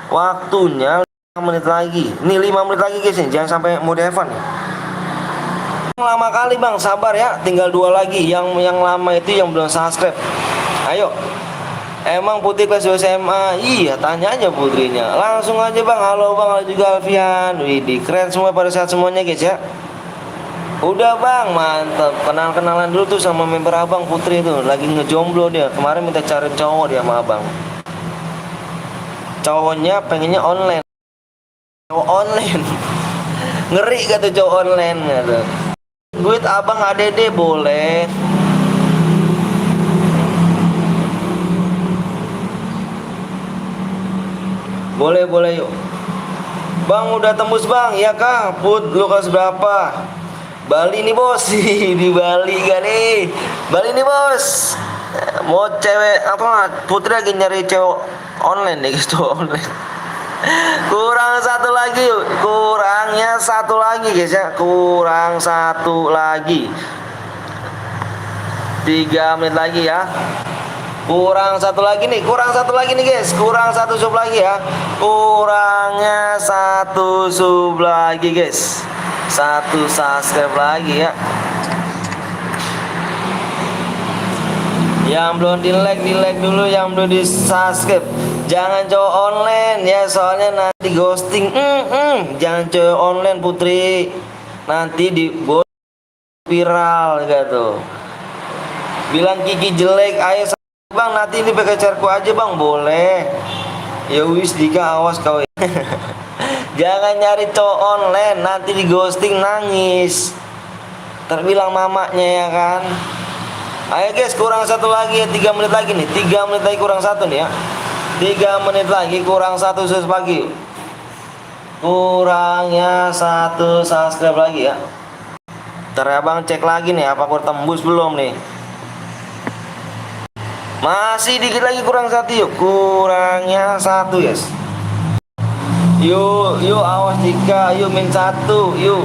Waktunya 5 menit lagi. Nih 5 menit lagi guys nih. Jangan sampai mode Evan. Lama kali bang, sabar ya. Tinggal 2 lagi. Yang lama itu yang belum subscribe. Ayo. Emang Putri kelas 2 SMA? Iya, tanya aja putrinya. Langsung aja bang. Halo bang, halo juga Alfian. Widih, keren semua, pada saat semuanya guys ya. Udah bang, mantep. Kenalan dulu tuh sama member abang Putri tuh. Lagi ngejomblo dia. Kemarin minta cari cowok dia sama abang. Cowoknya pengennya online. Ngeri kata cowok online gitu. Duit abang ADD boleh. Boleh yuk. Bang udah tembus bang, ya kah? Put, lu kelas berapa? Bali nih bos. Di Bali kan nih. Bali nih bos. Mau cewek apa? Putri lagi nyari cewek online nih guys, tuh online. Kurang 1 lagi yuk. Kurangnya 1 lagi guys ya. Kurang 1 lagi. 3 menit lagi ya. Kurang 1 lagi nih. Kurang 1 lagi nih guys. Kurang 1 sub lagi ya. Kurangnya 1 sub lagi guys. 1 subscribe lagi ya. Yang belum di like dulu. Yang belum di subscribe. Jangan cowok online ya, soalnya nanti ghosting. Jangan cowok online Putri. Nanti di viral gitu. Bilang Kiki jelek, ayo bang nanti ini pakai charku aja bang, boleh. Ya wis Dika, awas kau. Jangan nyari cowok online, nanti di ghosting nangis. Terbilang mamanya ya kan. Ayo guys, kurang satu lagi ya, 3 menit lagi nih, 3 menit lagi kurang satu nih ya. 3 menit lagi kurang satu pagi. Kurangnya 1 subscribe lagi ya. Ntar abang cek lagi nih, apa aku tembus belum nih. Masih dikit lagi kurang 1 yuk. Kurangnya 1 guys. Yuk, yuk awas Dika, yuk min 1, yuk.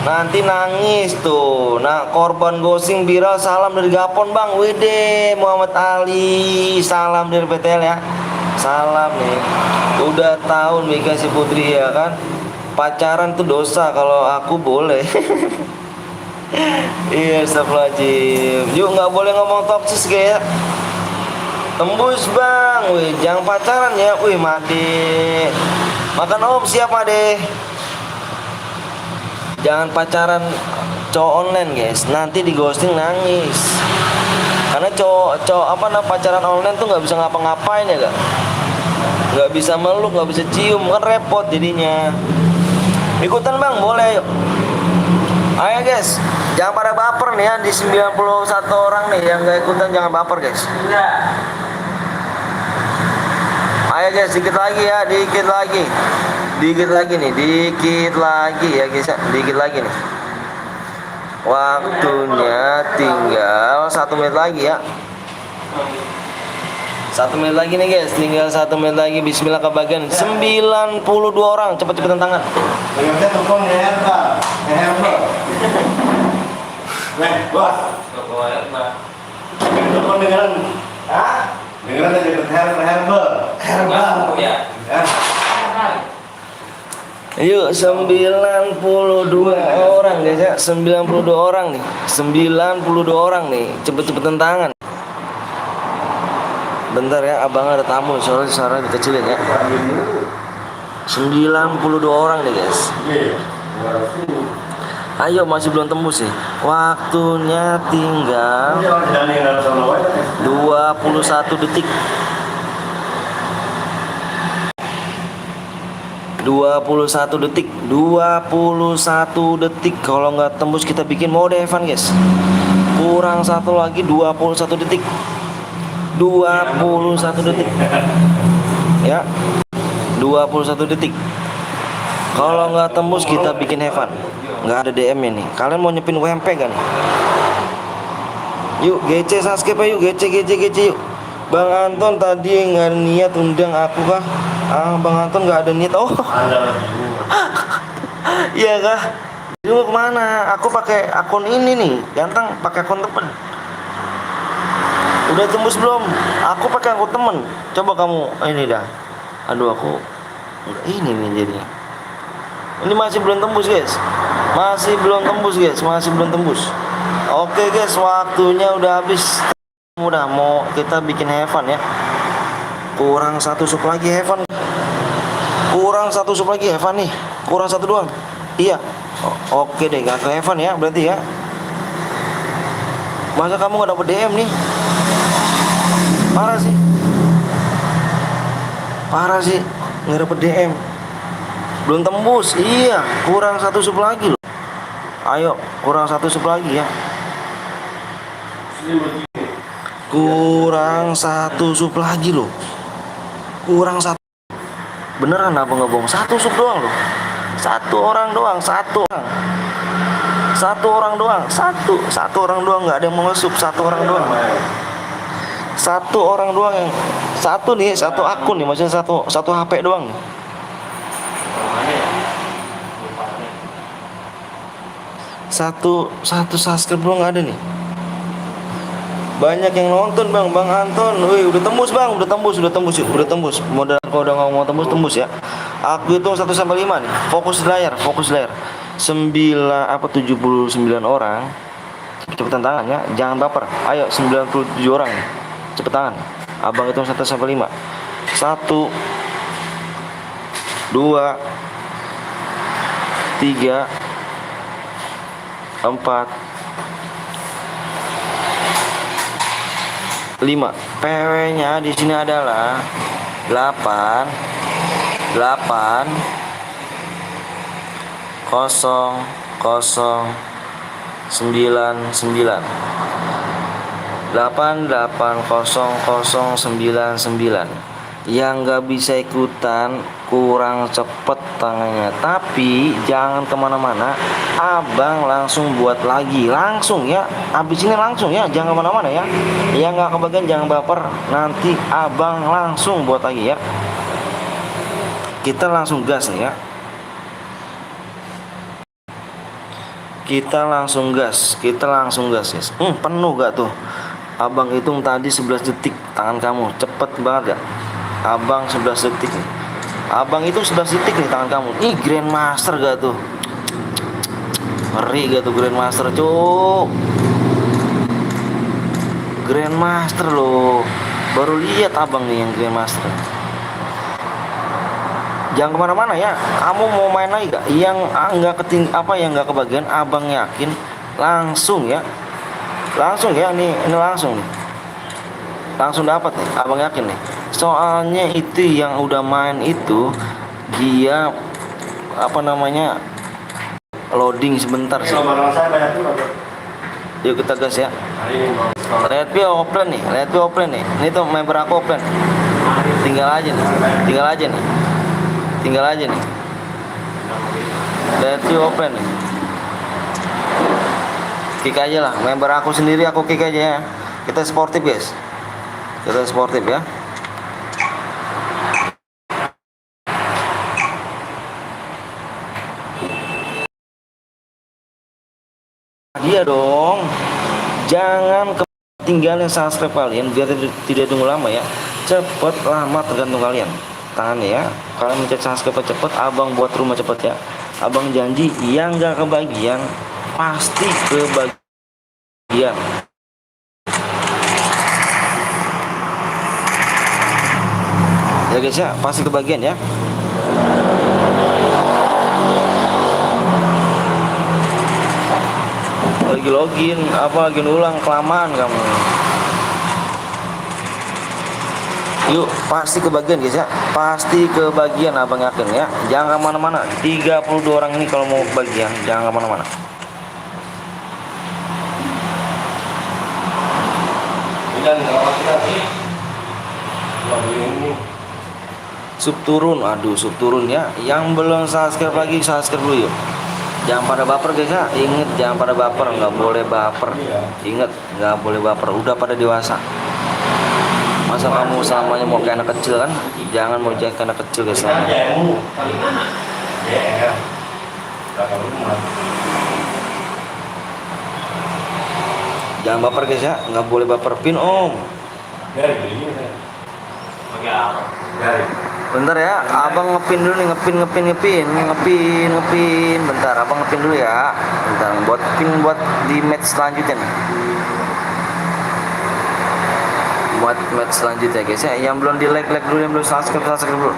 Nanti nangis tuh. Nah, korban ghosting viral, salam dari Gapon bang. Wede Muhammad Ali, salam dari PTL ya. Salam nih. Udah tahun Mega si Putri ya kan. Pacaran tuh dosa, kalau aku boleh. Iya, astagfirullahaladzim. Yuk nggak boleh ngomong toksis kayak. Tembus bang, wih jangan pacaran ya, wih Made. Makan om siap Made. Jangan pacaran cowok online guys, nanti di ghosting nangis. Karena cowok apa namanya pacaran online tuh nggak bisa ngapa-ngapain ya gak? Nggak bisa meluk, nggak bisa cium, kan repot jadinya. Ikutan bang, boleh yuk. Ayo guys, jangan pada baper nih ya, di 91 orang nih yang nggak ikutan jangan baper guys. Ayo guys, dikit lagi ya, dikit lagi. Dikit lagi nih, dikit lagi ya guys ya, dikit lagi nih. Waktunya tinggal 1 menit lagi ya. 1 menit lagi nih guys, tinggal 1 menit lagi. Bismillah kebagian 92 orang, cepet-cepetan tangan. Dengeran herbal ya. Yuk 92 orang guys ya, 92 orang nih, 92 orang nih, cepet-cepetan tangan. Bentar ya, abang ada tamu, soalnya suara dikecilin ya. 92 orang nih guys. Ayo masih belum tembus sih. Waktunya tinggal 21 detik. 21 detik. 21 detik. Kalau nggak tembus kita bikin mode Evan guys. Kurang satu lagi, 21 detik. 21 detik. Ya. 21 detik. Kalau nggak tembus kita bikin Evan. Nggak ada DM-nya nih. Kalian mau nyepin WMP kan nih? Yuk GC subscribe yuk, GC yuk. Bang Anton tadi nggak ada niat undang aku kah? Bang Anton nggak ada niat. Oh iya kah? Jadi mau kemana? Aku pakai akun ini nih, ganteng pakai akun temen. Udah tembus belum? Aku pakai akun temen. Coba kamu ini dah. Aduh aku ini nih jadinya. Ini masih belum tembus guys. Masih belum tembus guys, masih belum tembus. Oke guys, waktunya udah habis. Udah mau kita bikin Heaven ya. Kurang 1 sub lagi Heaven. Kurang 1 sub lagi Heaven nih. Kurang 1 doang. Iya. Oke deh, gak ke Heaven ya berarti ya. Masa kamu gak dapet DM nih? Parah sih. Parah sih, gak dapet DM. Belum tembus. Iya, kurang 1 sub lagi loh. Ayo, kurang 1 sub lagi ya. Kurang 1 sub lagi loh. Kurang 1. Beneran apa nggak bohong? 1 sub doang loh. 1 orang doang. 1 orang. 1 orang doang. 1 orang doang, nggak ada yang mau nge-sub. 1 orang doang. 1 orang doang yang satu nih, 1 akun nih, maksudnya satu HP doang nih. Satu subscribe doang nggak ada nih. Banyak yang nonton bang Anton. Wih udah tembus bang, udah tembus yuk, udah tembus. Modal kalau udah ngomong tembus ya. Aku hitung 1 sampai 5 nih. Fokus layar. 79 orang. Cepetan tangan ya, jangan baper. Ayo 97 orang nih. Cepet tangan. Abang hitung 1 sampai 5. 1 2 3 4 5. PW-nya di sini adalah 8 8 0 0 9 9. 880099. Yang nggak bisa ikutan kurang cepet tangannya, tapi jangan kemana-mana, abang langsung buat lagi langsung ya, habis ini langsung ya, jangan kemana-mana ya. Yang nggak kebagian jangan baper, nanti abang langsung buat lagi ya. Kita langsung gas nih ya, kita langsung gas ya. Penuh gak tuh? Abang hitung tadi 11 detik tangan kamu, cepet banget gak? Abang 11 detik nih. Abang itu 11 detik nih tangan kamu. Ih, Grandmaster gak tuh? Ngeri gak tuh Grandmaster, cuk? Grandmaster loh. Baru lihat abang nih yang Grandmaster. Jangan kemana-mana ya. Kamu mau main lagi gak? Yang yang nggak kebagian, abang yakin langsung ya. Langsung ya, ini langsung nih. Langsung dapat nih, abang yakin nih. Soalnya itu yang udah main itu dia loading sebentar sih. Yuk kita gas ya. Red P offline nih. Ini tuh member aku offline. Tinggal aja nih. Red P offline nih. Kick aja lah, member aku sendiri aku kick aja ya. Kita sportif guys. Ya. Dia dong, jangan ketinggalan subscribe kalian biar tidak tunggu lama ya. Cepet lama tergantung kalian tangannya ya. Kalian mencet subscribe cepet, abang buat rumah cepet ya. Abang janji yang gak kebagian pasti kebagian. Ya guys ya, pasti kebagian ya. Lagi login ulang, kelamaan kamu. Yuk, pasti kebagian guys ya. Pasti kebagian, abang yakin ya. Jangan kemana-mana. 32 orang ini kalau mau kebagian jangan kemana-mana. Sub turun ya. Yang belum subscribe lagi subscribe dulu yuk. Jangan pada baper guys ya. Ingat, jangan pada baper, nggak boleh baper. Ingat, nggak boleh baper. Udah pada dewasa. Masa kamu selamanya mau kayak anak kecil kan? Jangan mau jadi anak kecil guys. Jangan baper guys ya, nggak boleh baper. Pin om. Bentar ya, abang ngepin dulu nih, ngepin. Bentar, abang ngepin dulu ya. Bentar, buat pin buat di match selanjutnya nih. Buat match selanjutnya guys ya. Yang belum di like dulu, yang belum subscribe dulu.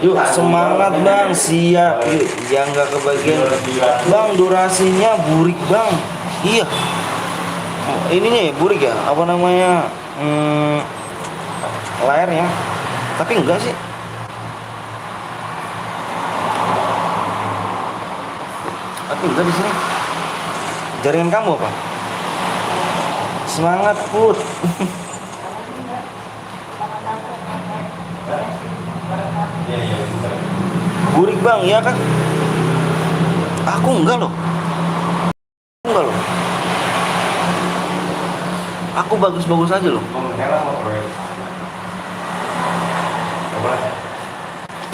Yuk semangat bang, siap yuk. Yang nggak kebagian bang, durasinya burik bang. Iya, ini nih burik ya, layarnya, tapi enggak sih. Tapi enggak di sini. Jaringan kamu apa? Semangat put. Burik bang, ya kan? Aku enggak loh. Aku bagus-bagus aja loh.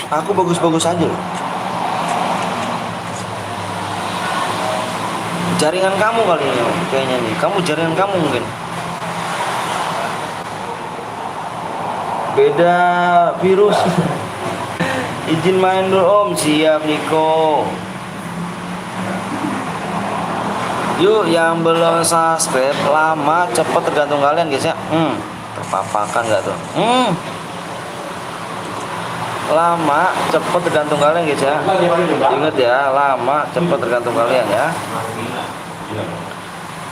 Aku bagus-bagus aja loh. Jaringan kamu kali ya, kayaknya nih. Jaringan kamu mungkin. Beda virus. Izin main dulu om, siap Niko. Yuk yang belum subscribe, lama cepet tergantung kalian guys ya. Papakan nggak tuh? Lama cepet tergantung kalian guys ya. Ingat ya, lama cepet tergantung kalian ya.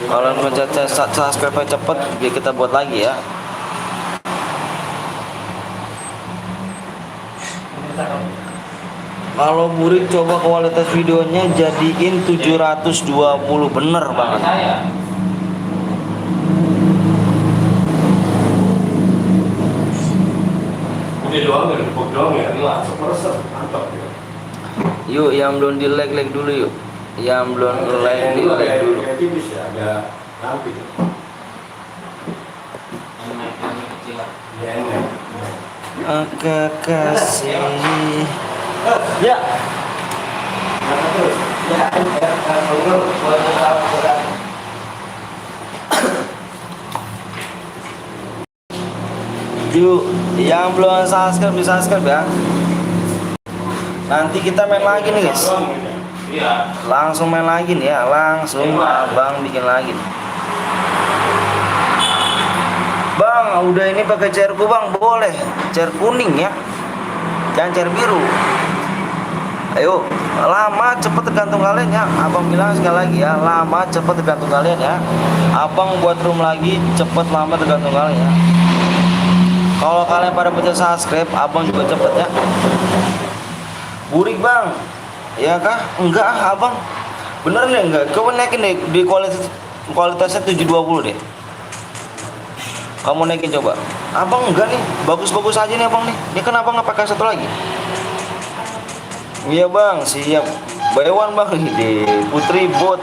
Kalau mencet subscribe cepet, kita buat lagi ya. Kalau Burik coba kualitas videonya jadiin 720, bener banget. Udah doang ya, doang ya, langsung meresap, mantap ya. Yuk, yang belum di like dulu yuk. Yang belum like di like dulu. Jadi bisa agak rapi. Ya, enak. Kekasih. Ya. Yuk, yang belum subscribe bisa subscribe ya. Nanti kita main lagi nih guys. Langsung main lagi nih ya, langsung abang bikin lagi. Bang, udah ini pakai chairku bang, boleh. Chair kuning ya, jangan chair biru. Ayo, lama cepet tergantung kalian ya. Abang bilang sekali lagi ya, lama cepet tergantung kalian ya. Abang buat room lagi, cepet lama tergantung kalian ya. Kalau kalian pada pencet subscribe, abang juga cepet ya. Burik bang, ya kah? Enggak abang, bener nih enggak? Kau naikin deh di kualitasnya 720 deh. Kamu naikin coba. Abang enggak nih, bagus-bagus aja nih abang nih. Ini kenapa nggak pakai satu lagi? Iya bang, siap. Baywan bang di Putri bot.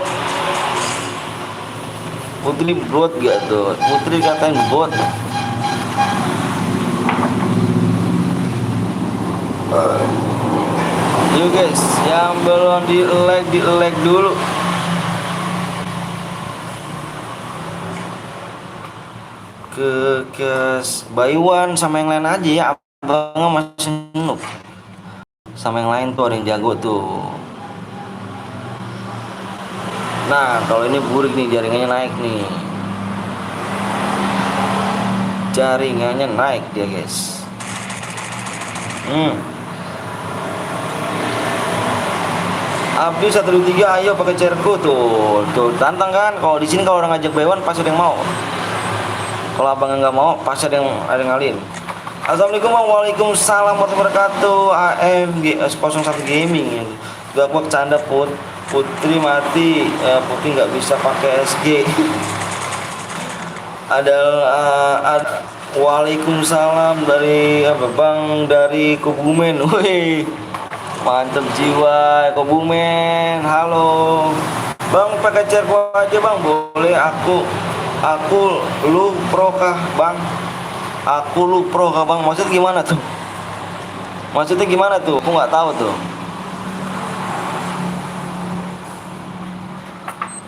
Putri bot gak tuh? Putri katain bot. Yuk guys, yang belum di like dulu. Kekes Baywan sama yang lain aja ya. Abang masih noob. Sama yang lain tuh ada yang jago tuh. Nah, kalau ini Burik nih, jaringannya naik nih. Jaringannya naik dia guys. Abdi 123, ayo pakai chairku tuh. Tuh tantang kan. Kalau di sini kalau orang ngajak Baywan pasti ada yang mau. Kalau abang nggak mau pasti ada yang ngalin. Assalamualaikum waalaikumsalam warahmatullahi wabarakatuh. AMG 01 Gaming ya. Gak gua canda Putri mati. Putri nggak bisa pakai SG. Ada Waalaikumsalam dari apa Bang dari Kebumen. Wih. Mantap jiwa Kebumen. Halo. Bang pakai chairku aja bang, boleh aku lu pro kah bang? Aku lu pro kah bang? Maksudnya gimana tuh? Maksudnya gimana tuh? Aku nggak tahu tuh.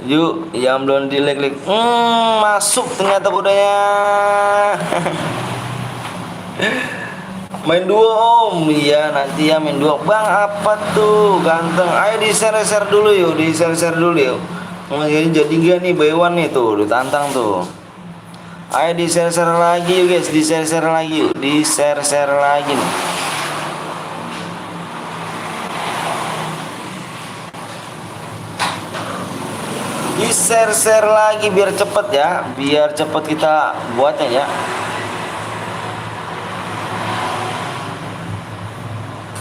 Yuk, yang belum di like. Masuk ternyata kudanya. Main duo om, iya nanti ya main duo. Bang apa tuh ganteng? Ayo di share dulu yuk, di share dulu yuk. Jadi gak nih Baywan nih tuh, ditantang tuh. Ayo di share lagi yuk guys, di share lagi yuk, di share lagi nih. Di share lagi biar cepet ya, biar cepet kita buatnya ya.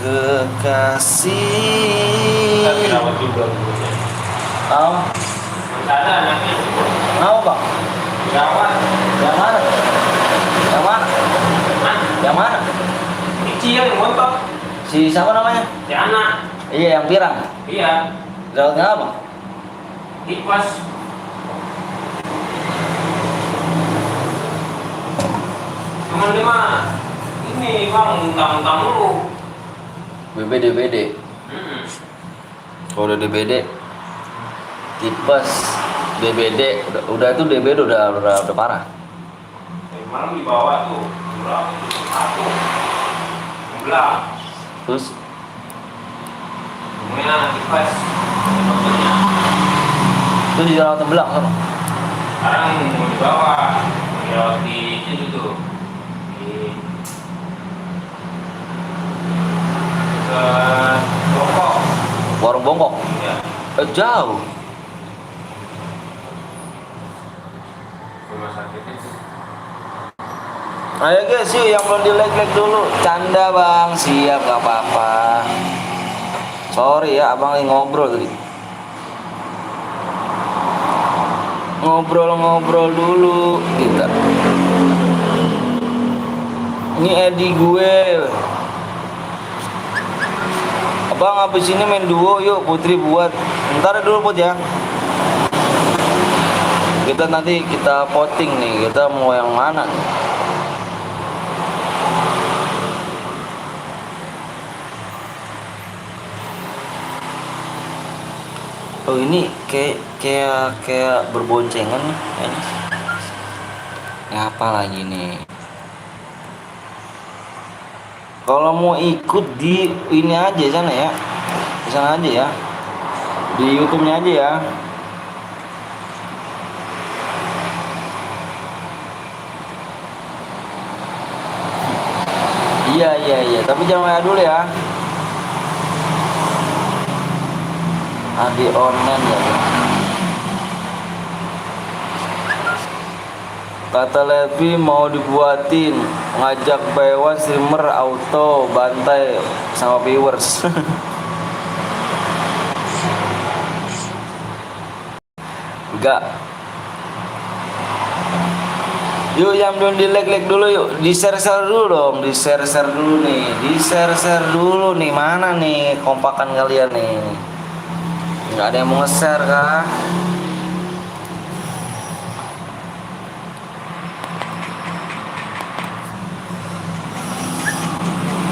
Kekasih. Tapi rawat juga. Oh. Ada anaknya. Mau bang? Rawat. Yang mana? Yang mana? Yang mana? Kecil yang montok. Si siapa namanya? Si anak. Iya yang pirang. Iya. Rawatnya apa? Kipas. Cuman dia mah ini bang muntah-muntah mulu. BBD. Kalau udah DBD tipes DBD udah itu DBD udah parah. Malam dibawa tuh berapa? 11. Terus Kemudian kipas. itu di jalan Tembelang kan? Sekarang mau dibawa di itu tuh. Jauh. Rumah sakit itu. Ayo guys, yuk yang belum di like dulu. Canda bang, siap gak apa-apa. Sorry ya, abang lagi ngobrol tadi. Ngobrol dulu kita. Ini Edi gue. Abang habis ini main duo yuk, Putri buat. Ntar dulu Put ya. Kita nanti kita voting nih, kita mau yang mana nih? Oh ini kayak berboncengan nih. Ini apa lagi nih? Kalau mau ikut di ini aja sana ya, di sana aja ya, di YouTube-nya aja ya. Iya. Tapi jangan WA dulu ya. Adi online ya. Kata Levi mau dibuatin ngajak buy one streamer auto bantai sama viewers. Enggak. Yuk yang belum di like dulu yuk, di share dulu dong, di share dulu nih, di share dulu nih, mana nih kompakan kalian nih? Nggak ada yang mau nge-share kah?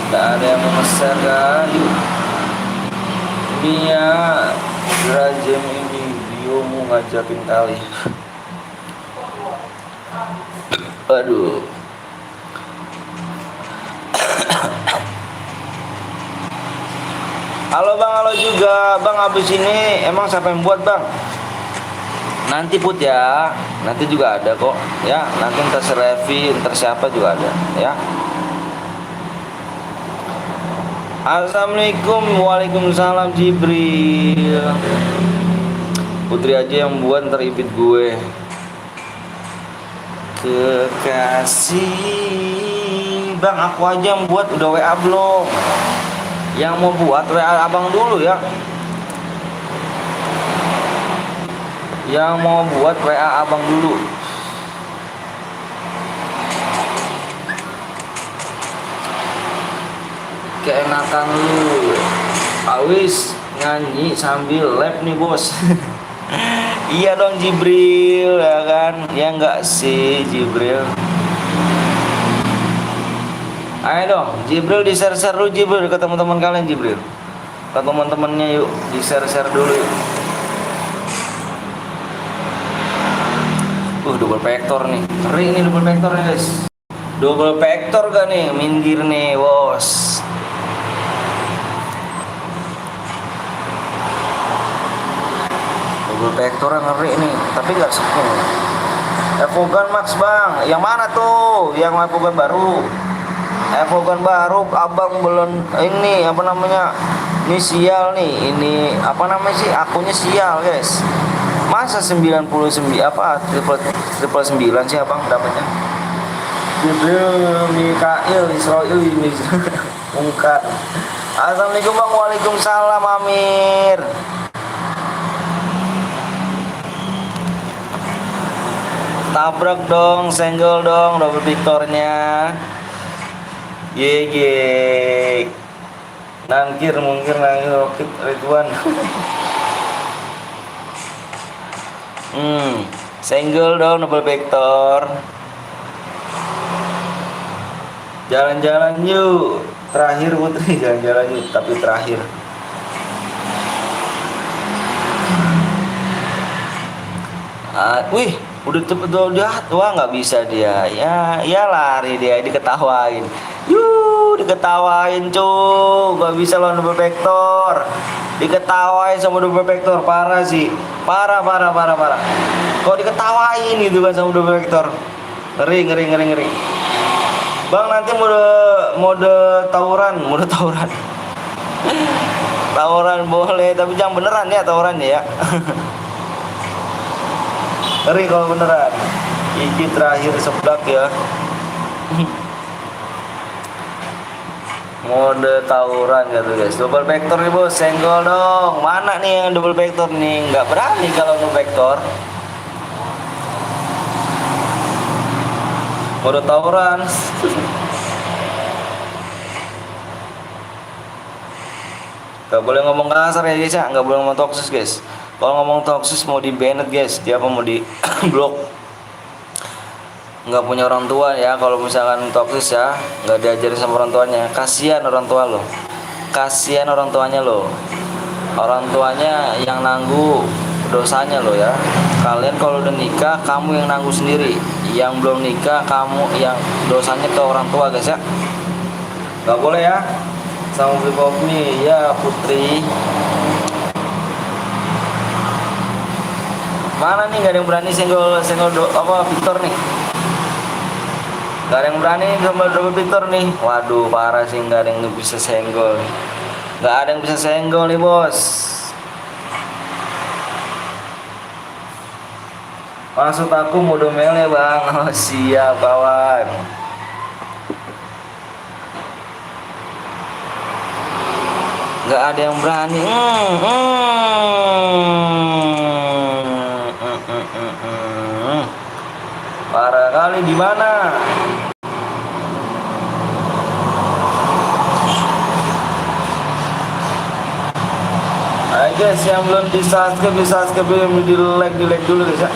Nggak ada yang mau nge-share kah? Yuk. Ini ya, Rajem ini video mau ngajakin kali. Aduh. Halo bang, halo juga bang. Habis ini emang siapa yang buat bang? Nanti Put ya, nanti juga ada kok ya. Nanti ntar si Revi, ntar siapa juga ada ya. Assalamualaikum, waalaikumsalam Jibril. Putri aja yang buat, ntar ipit gue. Kekasih bang, aku aja yang buat, udah WA belum? Yang mau buat WA abang dulu ya. Yang mau buat WA abang dulu. Keenakan lu. Awis nyanyi sambil lab nih bos. Iya dong Jibril ya kan? Ya enggak sih Jibril. Ayo dong Jibril, di share dulu Jibril ke teman-teman kalian Jibril. Ke teman-temannya yuk, di share dulu yuk. Double vector nih. Ngeri nih double vector nih guys. Double vector gak nih? Minggir nih bos. Double vector ngeri nih, tapi gak sepuluh. Evogan Max bang, yang mana tuh? Yang Evogan baru? Evogan baru, abang belum ini apa namanya? Ini sial nih, ini apa namanya sih? Akunnya sial guys. Masa 99 apa triple 9 sih abang dapatnya? Jibril, Mikail, Israel ini ungkap. Assalamualaikum bang, waalaikumsalam Amir. Tabrak dong, senggol dong, double victornya. Ye. Nangkir roket Ridwan. Senggol dong double vector. Jalan-jalan yuk. Terakhir Putri, jalan-jalan yuk, tapi terakhir. Wih, udah cepet jahat, wah nggak bisa dia. Ya lari dia, diketawain. Diketawain cuy, nggak bisa lawan double vector. Diketawain sama double vector, parah sih, parah. Kok diketawain gitu kan sama double vector, ngeri. Bang nanti mode tawuran. Tawuran boleh, tapi jangan beneran ya tawurannya ya. Ngeri kalau beneran. Ini terakhir seblak ya. Mode tawuran gitu guys. Double vector nih bos, senggol dong. Mana nih yang double vector nih? Nggak berani kalau double vector. Mode tawuran. Gak boleh ngomong kasar ya guys ya, nggak boleh ngomong toksis guys. Kalau ngomong toksis mau di banned guys, dia apa mau di blok. Nggak punya orang tua ya, kalau misalkan toksis ya, nggak diajarin sama orang tuanya. Kasihan orang tua lo, kasihan orang tuanya lo. Orang tuanya yang nanggu dosanya lo ya. Kalian kalau udah nikah, kamu yang nanggu sendiri. Yang belum nikah, kamu yang dosanya ke orang tua guys ya. Nggak boleh ya. Sama Bipop nih ya Putri. Mana nih nggak ada yang berani senggol Victor nih. Gak ada yang berani sama double Victor nih. Waduh parah sih, nggak ada yang bisa senggol. Nggak ada yang bisa senggol nih bos. Maksud aku mode mele bang. Oh, siap kawan. Nggak ada yang berani. Parah kali di mana? Ayo guys, yang belum di subscribe, belum di like dulu guys ya.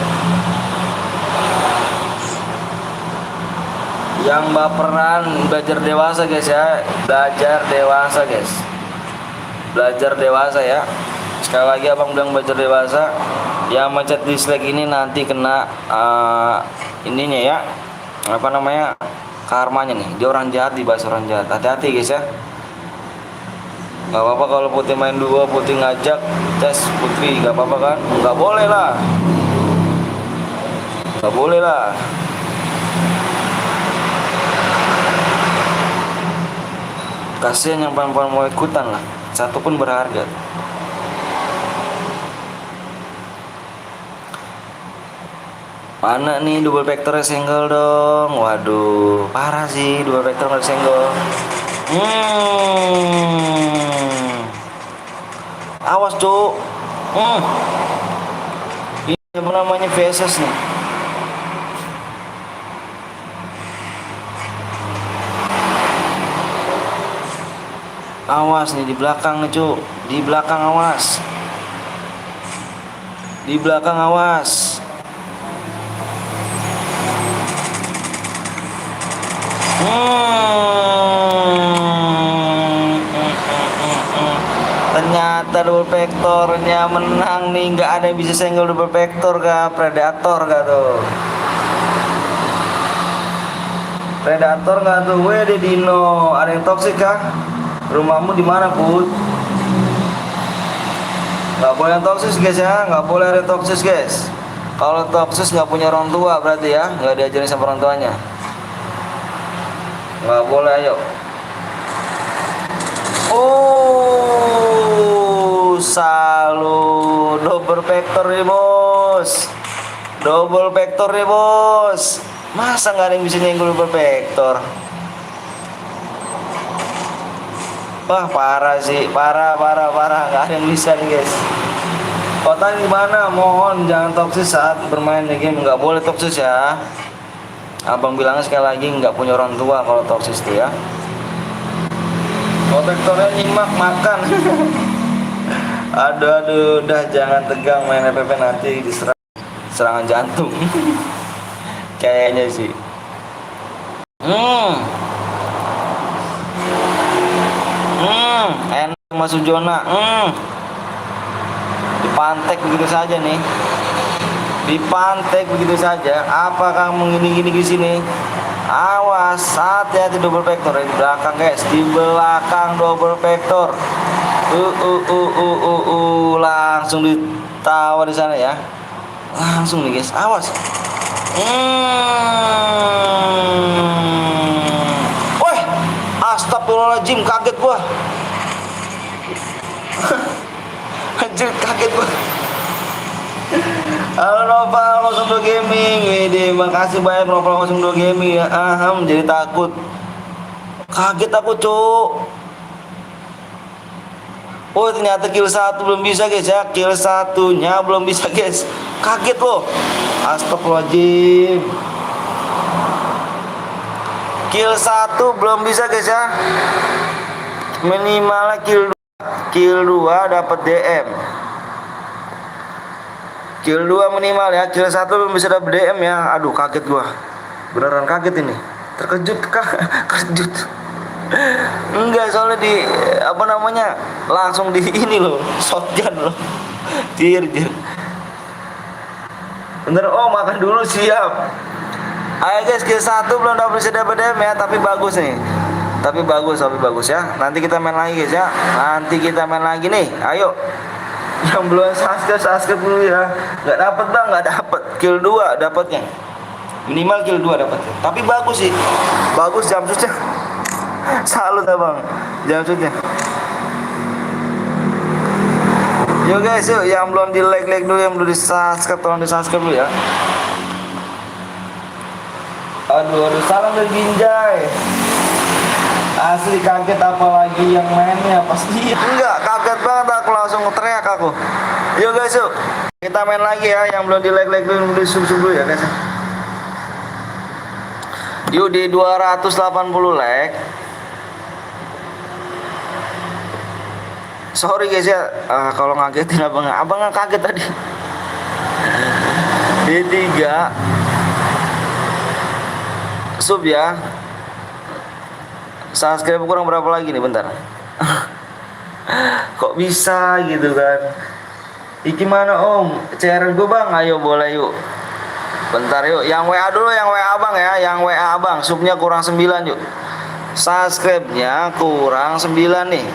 Yang baperan belajar dewasa guys ya, belajar dewasa guys. Belajar dewasa ya. Sekali lagi abang bilang belajar dewasa. Yang mencet dislike ini nanti kena ininya ya, apa namanya, karmanya nih. Dia orang jahat, dibahas orang jahat. Hati-hati guys ya. Gak apa-apa kalau Putih main duo, Putih ngajak tes Putri, gak apa-apa kan? Gak boleh lah. Gak boleh lah. Kasihan yang perempuan mau ikutan lah. Satu pun berharga. Mana nih double vector senggol dong. Waduh, parah sih double vector nggak senggol. Awas cuk. Ini apa namanya, VSS nih. Awas nih di belakang nih cuk. Di belakang awas. Di belakang awas. Ternyata double vectornya menang nih. Nggak ada yang bisa senggol double vector kah? Predator kah tuh? Predator nggak tuh? Wede Dino. Ada yang toksik kah? Rumahmu di mana Put? Nggak boleh yang toksis guys ya. Nggak boleh ada toksis guys. Kalau toksis nggak punya orang tua berarti ya, nggak diajarin sama orang tuanya. Nggak boleh, ayo. Salut. Double vector nih bos. Double vector nih bos. Masa nggak ada yang bisa nyenggol double vector? Wah parah sih, parah. Nggak ada yang bisa nih guys. Kota gimana? Mohon jangan toksis saat bermain di game. Nggak boleh toksis ya. Abang bilangnya sekali lagi, nggak punya orang tua kalau toksis tuh ya. Vektornya nyimak makan. Aduh, udah jangan tegang main FPP, nanti diserang serangan jantung. Kayaknya sih. Enak masuk zona. Dipantek begitu saja nih. Dipantek begitu saja. Apa kamu gini di sini? Awas, hati-hati double vector di belakang guys. Di belakang double vector. Langsung ditawa di sana ya. Langsung nih guys. Awas. Woi, astagfirullahaladzim, kaget gua. kaget gua. Halo Noval 02 Gaming. Wede, makasih banyak Noval 02 Gaming ya. Jadi takut. Kaget aku, Cuk. Oh, ternyata kill 1 belum bisa, guys ya. Kill 1-nya belum bisa, guys. Kaget loh. Astagfirullahaladzim. Kill 1 belum bisa, guys ya. Minimalnya kill 2 dapat DM. Kill 2 minimal ya. Kill 1 belum bisa dapat DM ya. Aduh, kaget gua. Beneran kaget ini. Terkejut kah? Kejut. Enggak, soalnya langsung di ini loh, shotgun loh. Jir. Bener, makan dulu, siap. Ayo guys, kill 1 belum bisa dapat DM ya, tapi bagus nih. Tapi bagus ya. Nanti kita main lagi guys ya. Nanti kita main lagi nih. Ayo. Yang belum subscribe dulu ya. Enggak dapat Bang, enggak dapat. Kill 2 dapatnya. Minimal kill 2 dapatnya. Tapi bagus sih. Bagus jumpsuitnya. Salut ya Bang. Jumpsuitnya. Yo guys, yuk yang belum di like dulu, yang belum di subscribe tolong di subscribe dulu ya. Aduh, salam dari Binjai. Asli kaget, apalagi yang mainnya pasti. Enggak, kaget banget aku, langsung teriak aku. Yuk guys, yuk kita main lagi ya. Yang belum di like dulu, di subscribe dulu ya guys. Yuk di 280 like. Sorry guys ya, kalau ngagetin abang nggak kaget tadi. Di 3 sub ya. Subscribe kurang berapa lagi nih, bentar. Kok bisa gitu kan? Iki mana Om? CR gue Bang, ayo boleh yuk. Bentar yuk, yang WA dulu, yang WA Abang ya, yang WA Abang. Subnya kurang 9 yuk. Subscribe-nya kurang 9 nih.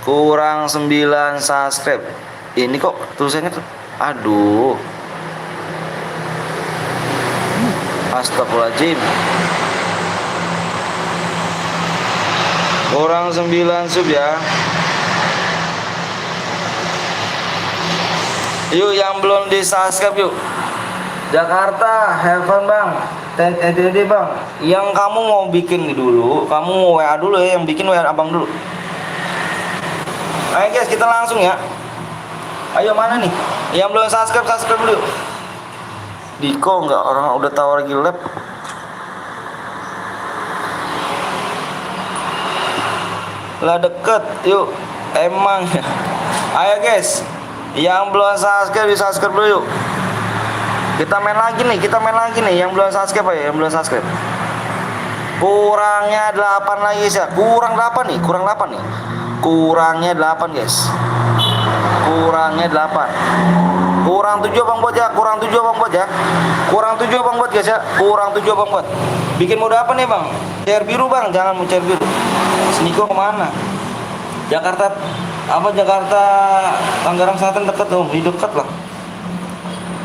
Kurang 9 subscribe. Ini kok tulisannya, aduh. Astagfirullahaladzim. Kurang 9 sub ya. Yuk yang belum di subscribe yuk. Jakarta, have fun Bang. TDD Bang. Yang kamu mau bikin dulu, kamu mau WA dulu ya, yang bikin WA Abang dulu. Ayo guys, kita langsung ya. Ayo mana nih? Yang belum subscribe dulu. Diko enggak, orang udah tahu lagi lab. Lah deket, yuk. Emang ya. Ayo guys, yang belum subscribe di subscribe dulu yuk. Kita main lagi nih, yang belum subscribe ayo, yang belum subscribe. Kurangnya 8 lagi ya. Kurang 8 nih. Kurangnya 8 guys. Kurangnya 8. Kurang 7 Bang buat ya. Kurang 7 Bang buat guys ya. Kurang 7 Bang buat. Bikin mode apa nih Bang? CR biru Bang, jangan mau CR biru. Niko kemana? Jakarta Tangerang Selatan deket dong, di dekat lah.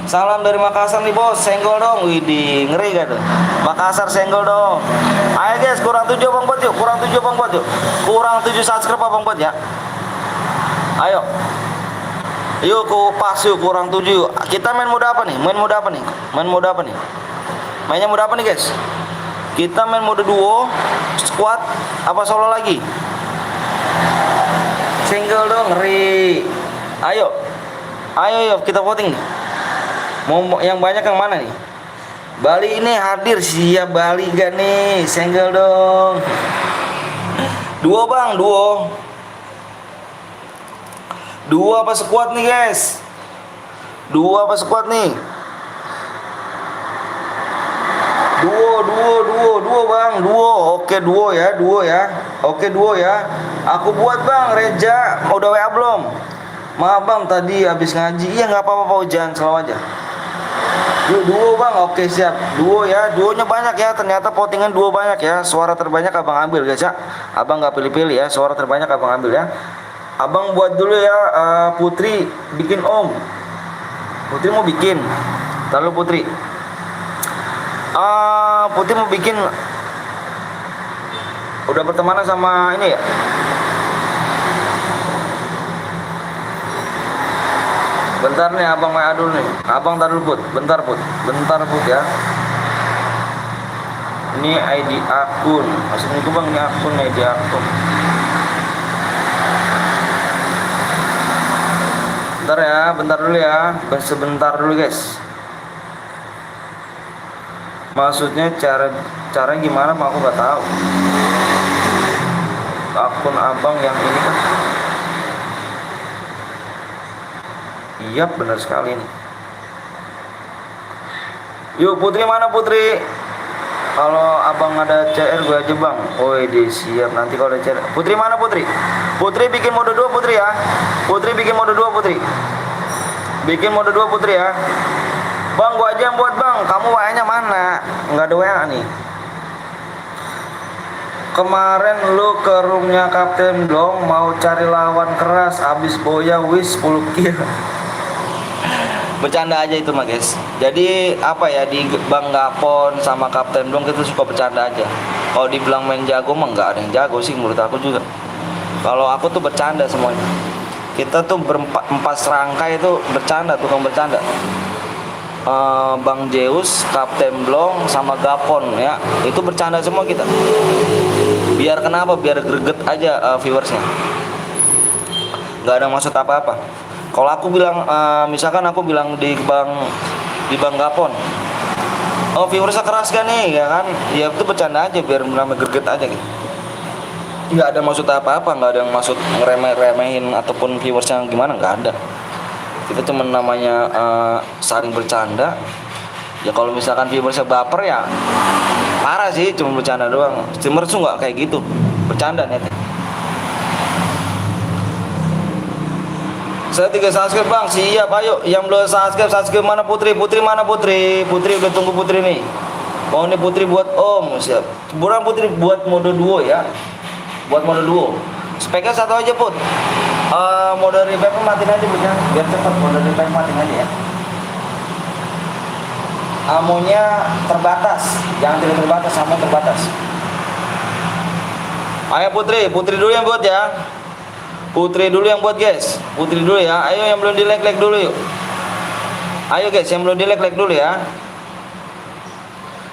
Salam dari Makassar nih bos, senggol dong. Widih, ngeri gak tuh? Makassar senggol dong. Ayo guys, kurang 7 Bang buat yuk. Kurang 7 subscribe Bang buat ya. Ayo. Yuk kupas yuk, kurang 7 yuk. Kita main mode apa nih? Mainnya mode apa nih guys? Kita main mode duo, squad, apa solo lagi? Single dong, ngeri. Ayo yuk kita voting nih. Mau yang banyak yang mana nih? Bali ini hadir, siap Bali gak nih? Single dong. Duo Bang, duo apa squad nih guys? Duo Bang, duo. Oke duo ya. Aku buat Bang, Reja udah WA belum? Maaf Bang, tadi habis ngaji. Iya nggak apa-apa, jangan selalu aja. Yuk duo Bang, oke siap. Duo ya, duonya banyak ya. Ternyata votingan duo banyak ya. Suara terbanyak Abang ambil guys ya. Abang nggak pilih-pilih ya. Suara terbanyak Abang ambil ya. Abang buat dulu ya. Putri bikin Om. Putri mau bikin. Lalu Putri. Putri mau bikin. Udah bertemanan sama ini ya. Bentar nih abang WA dulu nih. Abang tar dulu Put. Bentar Put. Bentar Put ya. Ini ID akun. Maksudnya itu bang ini akun ID akun. Bentar ya, bentar dulu ya. Sebentar dulu guys. Maksudnya cara gimana mah aku nggak tahu. Akun abang yang ini kan. Iya benar sekali nih. Yuk Putri mana Putri? Kalau abang ada CR gue aja bang. Oh di siap nanti kalau ada CR. Putri mana Putri? Putri bikin mode 2 Putri ya. Putri bikin mode 2 Putri. Bikin mode 2 Putri ya. Bang gua aja yang buat bang. Kamu WA-nya mana? Nggak ada WA nih. Kemarin lu ke roomnya Kapten Blong mau cari lawan keras. Abis boya wis 10 kill. Bercanda aja itu mah guys. Jadi apa ya, di Bang Gapon sama Kapten Blong kita suka bercanda aja. Kalau dibilang main jago mah nggak ada yang jago sih menurut aku juga. Kalau aku tuh bercanda semuanya. Kita tuh empat serangkai itu bercanda, tukang bercanda. Bang Zeus, Kapten Blong sama Gapon ya, itu bercanda semua kita. Biar kenapa? Biar greget aja viewersnya. Nggak ada maksud apa-apa. Kalau aku bilang, misalkan aku bilang di Bang Gapon, oh viewersnya keras kan nih, ya kan? Ya itu bercanda aja, biar namanya greget aja gitu. Nggak ada maksud apa-apa, nggak ada yang maksud ngeremeh-remehin ataupun viewersnya gimana, nggak ada. Kita cuma namanya saling bercanda. Ya kalau misalkan viewersnya baper ya parah sih, cuma bercanda doang. Streamer tuh nggak kayak gitu, bercanda net. Saya 3 subscribe bang, siap ayo. Yang belum subscribe mana Putri? Putri mana Putri? Putri udah tunggu Putri nih. Oh ini Putri buat Om, siap. Bukan Putri buat mode duo ya. Buat mode duo. Speknya satu aja Put. Mode revive matiin aja Put ya. Biar cepat mode revive matiin aja ya. Amonya terbatas, jangan tidak terbatas, ammo terbatas. Ayo Putri dulu yang buat ya. Putri dulu yang buat guys. Putri dulu ya. Ayo yang belum di like dulu yuk. Ayo guys yang belum di like dulu ya.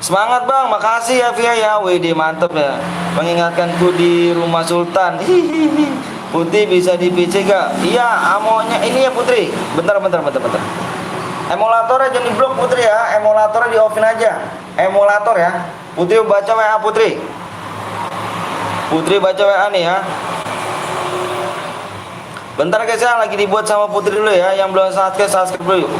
Semangat bang, makasih ya Via ya. Wih mantep ya. Mengingatkanku di rumah Sultan. Hihihi. Putri bisa di PC gak? Iya, amonya ini ya Putri. Bentar. Emulatornya jangan di blok Putri ya. Emulatornya di offin aja. Emulator ya. Putri baca WA Putri. Putri baca WA nih ya. Bentar guys ya, lagi dibuat sama Putri dulu ya. Yang belum subscribe dulu yuk.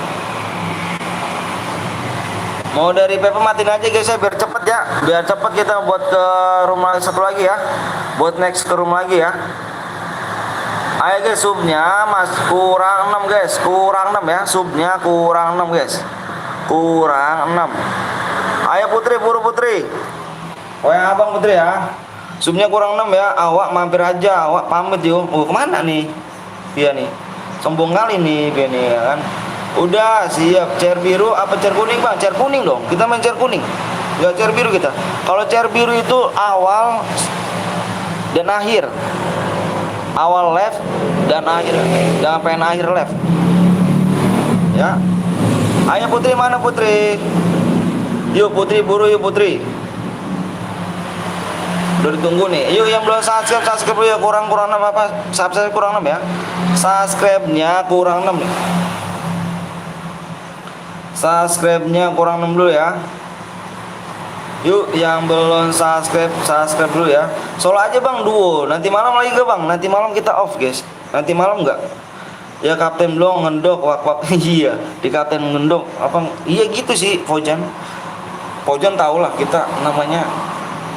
Mau dari PP matiin aja guys ya, biar cepet ya. Biar cepet kita buat ke rumah satu lagi ya. Buat next ke rumah lagi ya. Ayo guys, subnya mas kurang 6 guys. Kurang 6 ya, subnya kurang 6 guys. Kurang 6. Ayo Putri, buru Putri. WA abang Putri ya. Subnya kurang 6 ya. Awak mampir aja, awak pamit yuk. Kemana nih? Dia nih. Sombong kali nih dia nih ya kan. Udah siap. Chair biru apa chair kuning bang? Chair kuning dong. Kita main chair kuning. Gak chair biru kita. Kalau chair biru itu awal dan akhir. Awal left dan akhir. Jangan pengen akhir left. Ya. Ayo Putri mana Putri? Yuk Putri buru yuk Putri. Udah ditunggu nih. Yuk yang belum subscribe dulu ya. Kurang 6 apa? Subscribe kurang 6 ya. Subscribe-nya kurang 6 nih. Subscribe-nya kurang 6 dulu ya. Yuk yang belum subscribe dulu ya. Solo aja bang, duo. Nanti malam lagi ke bang. Nanti malam kita off guys. Nanti malam enggak? Ya Kapten Blong ngendok wak. Iya, di Kapten ngendok apa? Iya gitu sih Pojan tau lah kita namanya.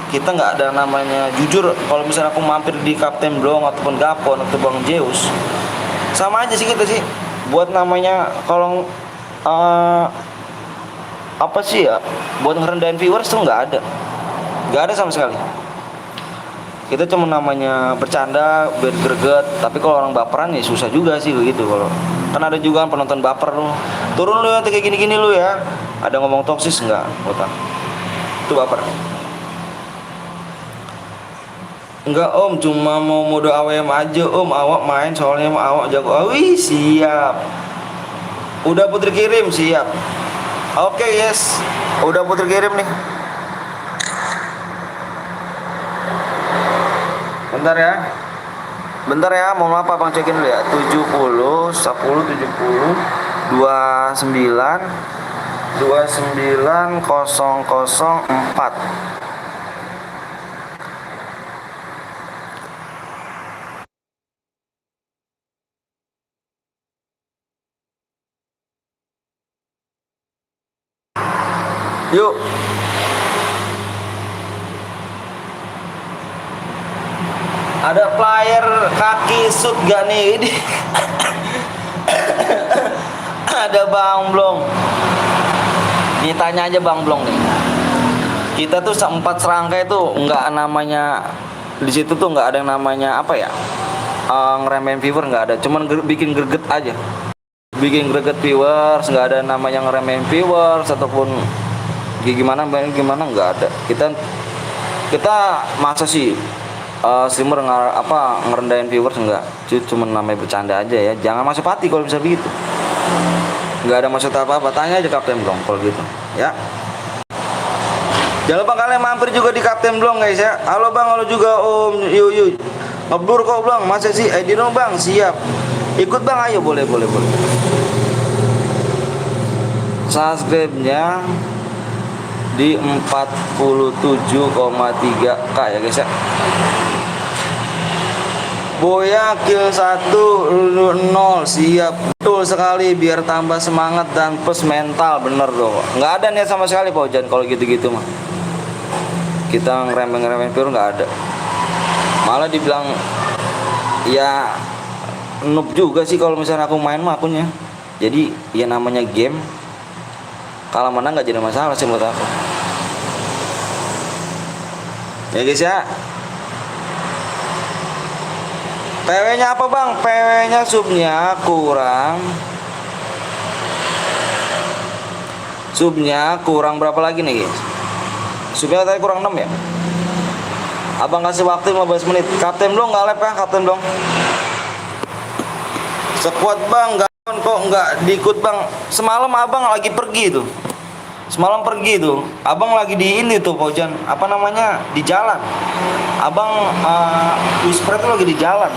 Kita nggak ada namanya jujur. Kalau misalnya aku mampir di Kapten Blong ataupun Gapon atau Bang Zeus, sama aja sih kita sih. Buat namanya kalau apa sih ya, buat ngerendahin viewers tuh nggak ada sama sekali. Kita cuma namanya bercanda biar greget. Tapi kalau orang baperan ya susah juga sih begitu. Kalau kan ada juga penonton baper lu, turun lu nanti kayak gini lu ya, ada ngomong toksis nggak kota itu baper. Enggak om, cuma mau mode AWM aja om. Awak main soalnya awak jago. Wih siap. Udah Putri kirim, siap. Oke, yes. Udah Putri kirim nih. Bentar ya. Bentar ya, mohon maaf Abang cekin dulu ya. 70 10 70 29 29004. Yuk. Ada player kaki sud gak nih? Ini ada Bang Blong. Nih tanya aja Bang Blong nih. Kita tuh 4 serangkai itu nggak namanya di situ tuh nggak ada yang namanya apa ya? Ngeremehin viewer nggak ada. Cuman bikin greget aja. Bikin greget viewers, nggak ada namanya ngeremehin viewers ataupun gimana nggak ada. Kita masa sih streamer ngerendahin viewers enggak, cuma namanya bercanda aja ya, jangan masuk hati kalau bisa begitu, nggak ada maksud apa-apa. Tanya aja Kapten Blong kalau gitu ya. Jangan lupa kalian mampir juga di Kapten Blong guys ya. Halo Bang, halo juga Om Yuyu. Ngeblur kok Bang, masa sih Dino Bang, siap ikut Bang, ayo boleh. Subscribe-nya di 47,3k ya guys ya. Boya kill 1-0, siap. Betul sekali, biar tambah semangat dan plus mental, bener dong. Nggak ada niat sama sekali Pak Ojan kalau gitu-gitu mah. Kita ngeremeh-ngeremeh pure nggak ada. Malah dibilang ya noob juga sih kalau misalnya aku main mah akunnya. Jadi ya namanya game, kalah menang nggak jadi masalah sih menurut aku. Ya guys ya. PW-nya apa Bang? PW-nya subnya kurang berapa lagi nih guys? Subnya tadi kurang 6 ya. Abang kasih waktu 15 menit. Kapten Blong nggak lep ya Kapten Blong. Sekuat Bang, kok nggak diikut Bang. Semalam Abang lagi pergi tuh. Abang lagi di ini tuh Pojan, apa namanya, di jalan. Abang Whisper tuh lagi di jalan.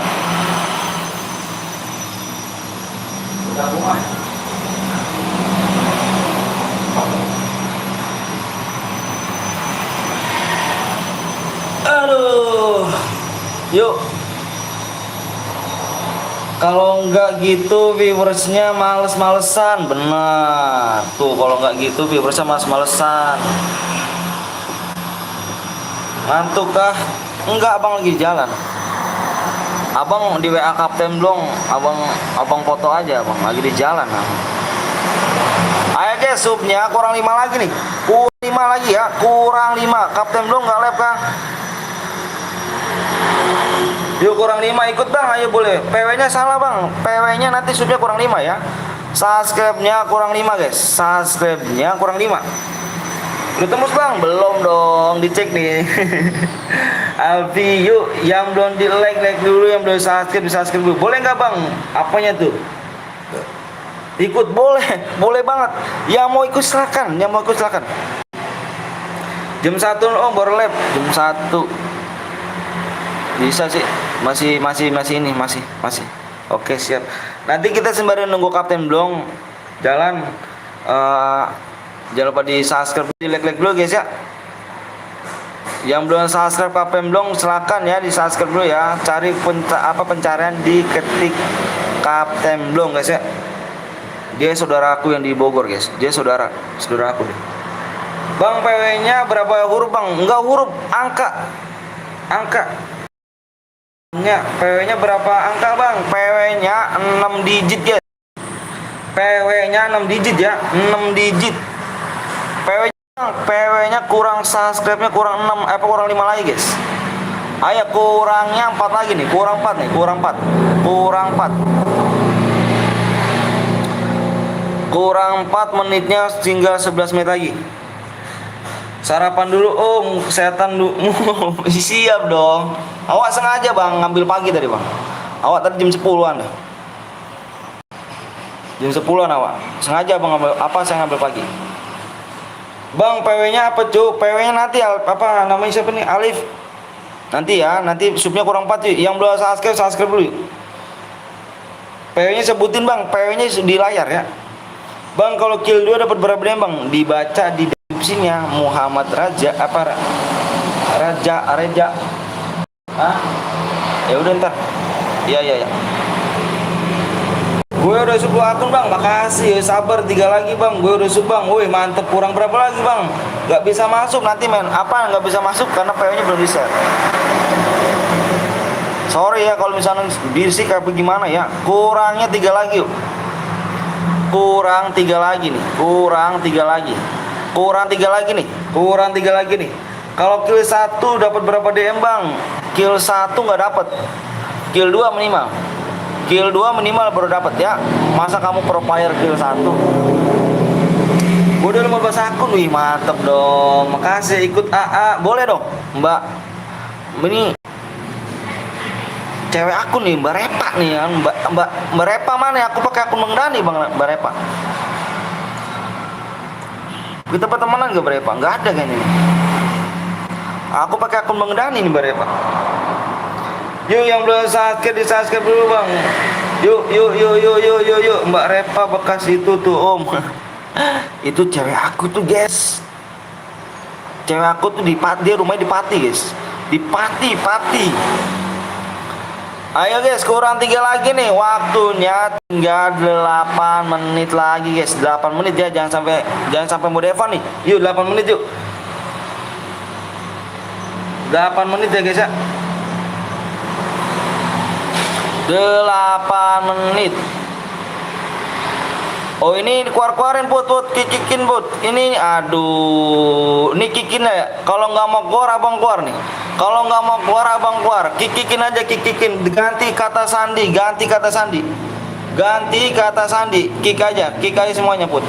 Udah mulai. Aduh, yuk. Kalau nggak gitu viewersnya males-malesan, benar. Tuh kalau nggak gitu viewersnya males-malesan. Ngantuk kah? Enggak, Abang lagi jalan. Abang di WA Kapten Blong, abang foto aja, Abang lagi di jalan. Ayo guys, subnya kurang 5 lagi nih. Kurang 5 lagi ya, kurang 5. Kapten Blong nggak live kah? Yuk kurang 5 ikut Bang, ayo boleh. PW-nya salah Bang, PW-nya nanti subnya kurang 5 ya. Subscribe-nya kurang 5 guys, subscribe-nya kurang 5. Lu tembus Bang? Belum dong, dicek nih. Alfi, yuk yang belum di like dulu, yang belum subscribe dulu. Boleh nggak Bang? Apanya tuh? Ikut boleh banget. Yang mau ikut silakan, Jam 1 Om baru live, jam 1. Bisa sih, masih. Oke siap. Nanti kita sembari nunggu Kapten Blong jalan. Jangan lupa di subscribe, di like dulu guys ya. Yang belum subscribe Kapten Blong silakan ya di subscribe dulu ya. Cari pencarian di ketik Kapten Blong guys ya. Dia saudaraku yang di Bogor guys. Dia saudaraku deh. Bang, PW-nya berapa huruf Bang? Enggak huruf, angka. PW-nya berapa angka Bang? PW-nya 6 digit guys. PW-nya 6 digit ya, 6 digit. PW-nya kurang subscribe-nya kurang 6, kurang 5 lagi guys. Ayo kurangnya 4 lagi nih, kurang 4 nih, kurang 4. Kurang 4 menitnya, tinggal 11 menit lagi. Sarapan dulu Om, kesehatan dulu. Siap dong. Awak sengaja Bang ngambil pagi tadi Bang. Awak tadi jam 10-an dah. Jam 10 awak. Sengaja Bang ngambil apa saya ngambil pagi. Bang, PW-nya apa, Cuk? PW-nya nanti apa namanya siapa nih? Alif. Nanti ya, nanti supnya kurang 4 yuk. Yang belum subscribe dulu yuk. PW-nya sebutin Bang, PW-nya di layar ya. Bang, kalau kill 2 dapat berapa DM Bang? Dibaca di deskripsinya Muhammad Raja apa Reja. Hah? Ya udah ntar. Iya. Gue udah sub 2 akun Bang, makasih. Sabar 3 lagi Bang, gue udah sub Bang. Woi mantep, kurang berapa lagi Bang? Gak bisa masuk nanti men. Apa gak bisa masuk? Karena PO-nya belum di-share. Sorry ya kalau misalnya berisik apa gimana ya. Kurangnya 3 lagi yuk. Kurang 3 lagi nih. Kurang 3 lagi nih. Kalau kill 1 dapat berapa DM Bang? Kill 1 nggak dapat. Kill 2 minimal. Kill 2 minimal baru dapat ya. Masa kamu pro player kill 1? Gue udah 15 akun. Wih mantep dong. Makasih ikut AA. Boleh dong Mbak. Ini cewek aku nih, Mbak Repa nih kan. Mbak Repa mana ya? Aku pakai akun Mengrani Bang, Mbak Repa. Kita pertemanan gak Mbak Repa? Gak ada kayaknya. Aku pakai akun Mengrani nih Mbak Repa. Yuk yang belum subscribe dulu Bang. Yuk. Mbak Repa bekas itu tuh Om. Itu cewek aku tuh guys. Cewek aku tuh dia rumahnya di Pati guys. Di Pati. Ayo guys, kurang 3 lagi nih. Waktunya tinggal 8 menit lagi guys. 8 menit ya, jangan sampai mau Devan nih. Yuk 8 menit yuk. 8 menit ya guys ya. 8 menit. Oh ini keluarin put kikin put. Ini aduh, ini kikin ya. Kalau nggak mau keluar abang keluar nih. Kalau nggak mau keluar abang keluar. Kikin aja kikin. Ganti kata sandi. Kick aja semuanya put.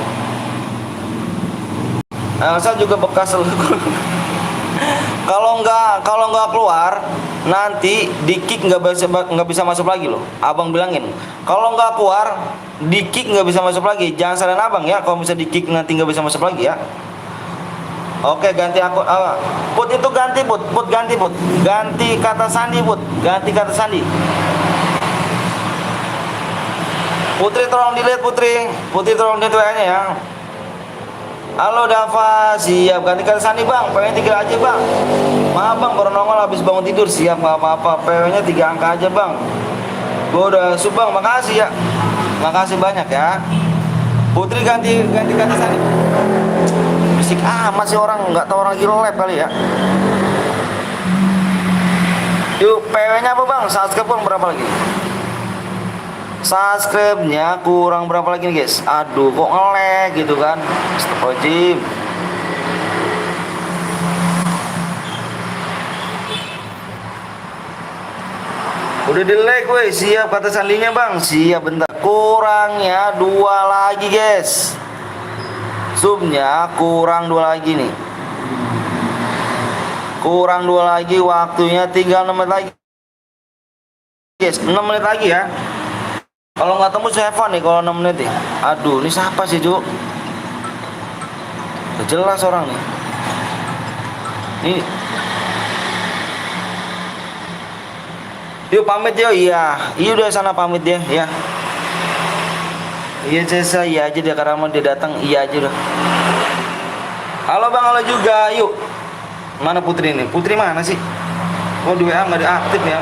Elsa juga bekas. Kalau nggak keluar nanti di kick nggak bisa masuk lagi loh. Abang bilangin. Kalau nggak keluar di kick nggak bisa masuk lagi. Jangan salahin abang ya. Kalau bisa di kick nanti nggak bisa masuk lagi ya. Oke ganti aku. Put itu ganti put ganti put. Ganti kata sandi put. Putri tolong dilihat Putri tolong dilihat WA-nya ya. Halo Dava, siap ganti kata sandi Bang, PW 3 aja Bang. Maaf Bang, baru nongol habis bangun tidur. Siap, nggak apa-apa, PW-nya 3 angka aja Bang. Gue udah sub Bang, makasih ya. Makasih banyak ya. Putri ganti kata sandi. Bisik masih orang, nggak tahu orang lagi lab kali ya. Yuk, PW-nya apa Bang? Subscribe Bang berapa lagi? Subscribe-nya kurang berapa lagi nih guys? Aduh kok nge-lag gitu kan. Astagfirullahaladzim. Udah di-lag weh. Siap kata sandinya Bang. Siap bentar. Kurangnya 2 lagi guys. Subnya kurang 2 lagi nih. Kurang 2 lagi. Waktunya tinggal 6 menit lagi guys. 6 menit lagi ya. Kalau nggak tembus Evan nih kalau 6 menit ya. Aduh, ini siapa sih, Cuk? Udah jelas orang nih. Ini. Yuk pamit yo. Iya udah sana pamit dia ya. Iya Cesa, iya aja dia karena mau dia datang, iya aja udah. Halo Bang, halo juga. Yuk. Mana Putri ini? Putri mana sih? Oh di WA nggak diaktif ya.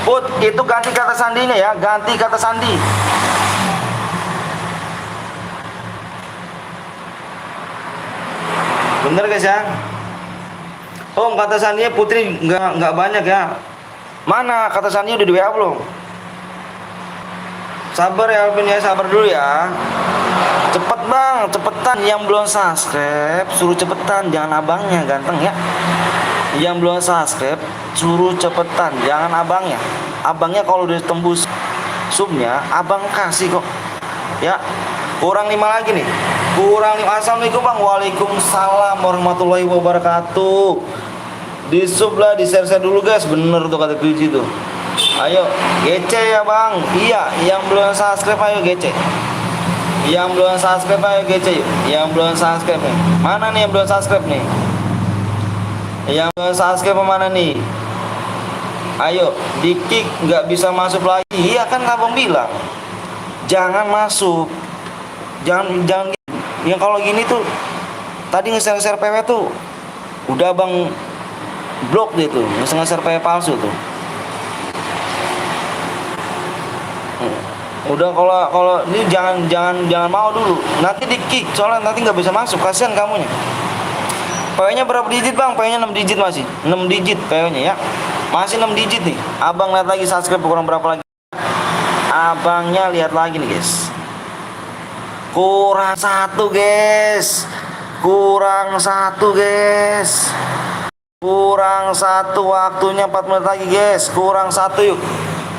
Put, itu ganti kata sandinya ya, ganti kata sandi. Bener guys ya. Om kata sandinya Putri nggak banyak ya. Mana kata sandinya udah di WA belum? Sabar ya Alvin ya, sabar dulu ya. Cepet Bang, cepetan. Yang belum subscribe suruh cepetan, jangan abangnya ganteng ya. Yang belum subscribe suruh cepetan, jangan abangnya. Abangnya kalau udah tembus subnya abang kasih kok ya. Kurang 5 lagi nih. Kurang 5. Assalamualaikum Bang. Waalaikumsalam warahmatullahi wabarakatuh. Di sub lah, di share dulu guys. Bener tuh kata Puji tuh. Ayo, gece ya bang. Iya, yang belum subscribe ayo gece. Yang belum subscribe ayo gece yuk. Yang belum subscribe nih. Mana nih yang belum subscribe nih? Yang belum subscribe mana nih? Ayo, di-kick nggak bisa masuk lagi. Iya kan abang bilang, jangan masuk. Jangan yang kalau gini tuh tadi nge-share PW tuh udah bang blok dia tuh, nge-share PW palsu tuh. Udah kalau ini jangan mau dulu. Nanti di-kick soalnya nanti nggak bisa masuk, kasihan kamunya. PW-nya berapa digit bang? PW-nya 6 digit masih 6 digit PW-nya ya. Masih 6 digit nih. Abang lihat lagi subscribe kurang berapa lagi. Abangnya lihat lagi nih guys. Kurang 1 guys. Kurang 1 guys. Kurang 1, waktunya 4 menit lagi guys. Kurang 1 yuk.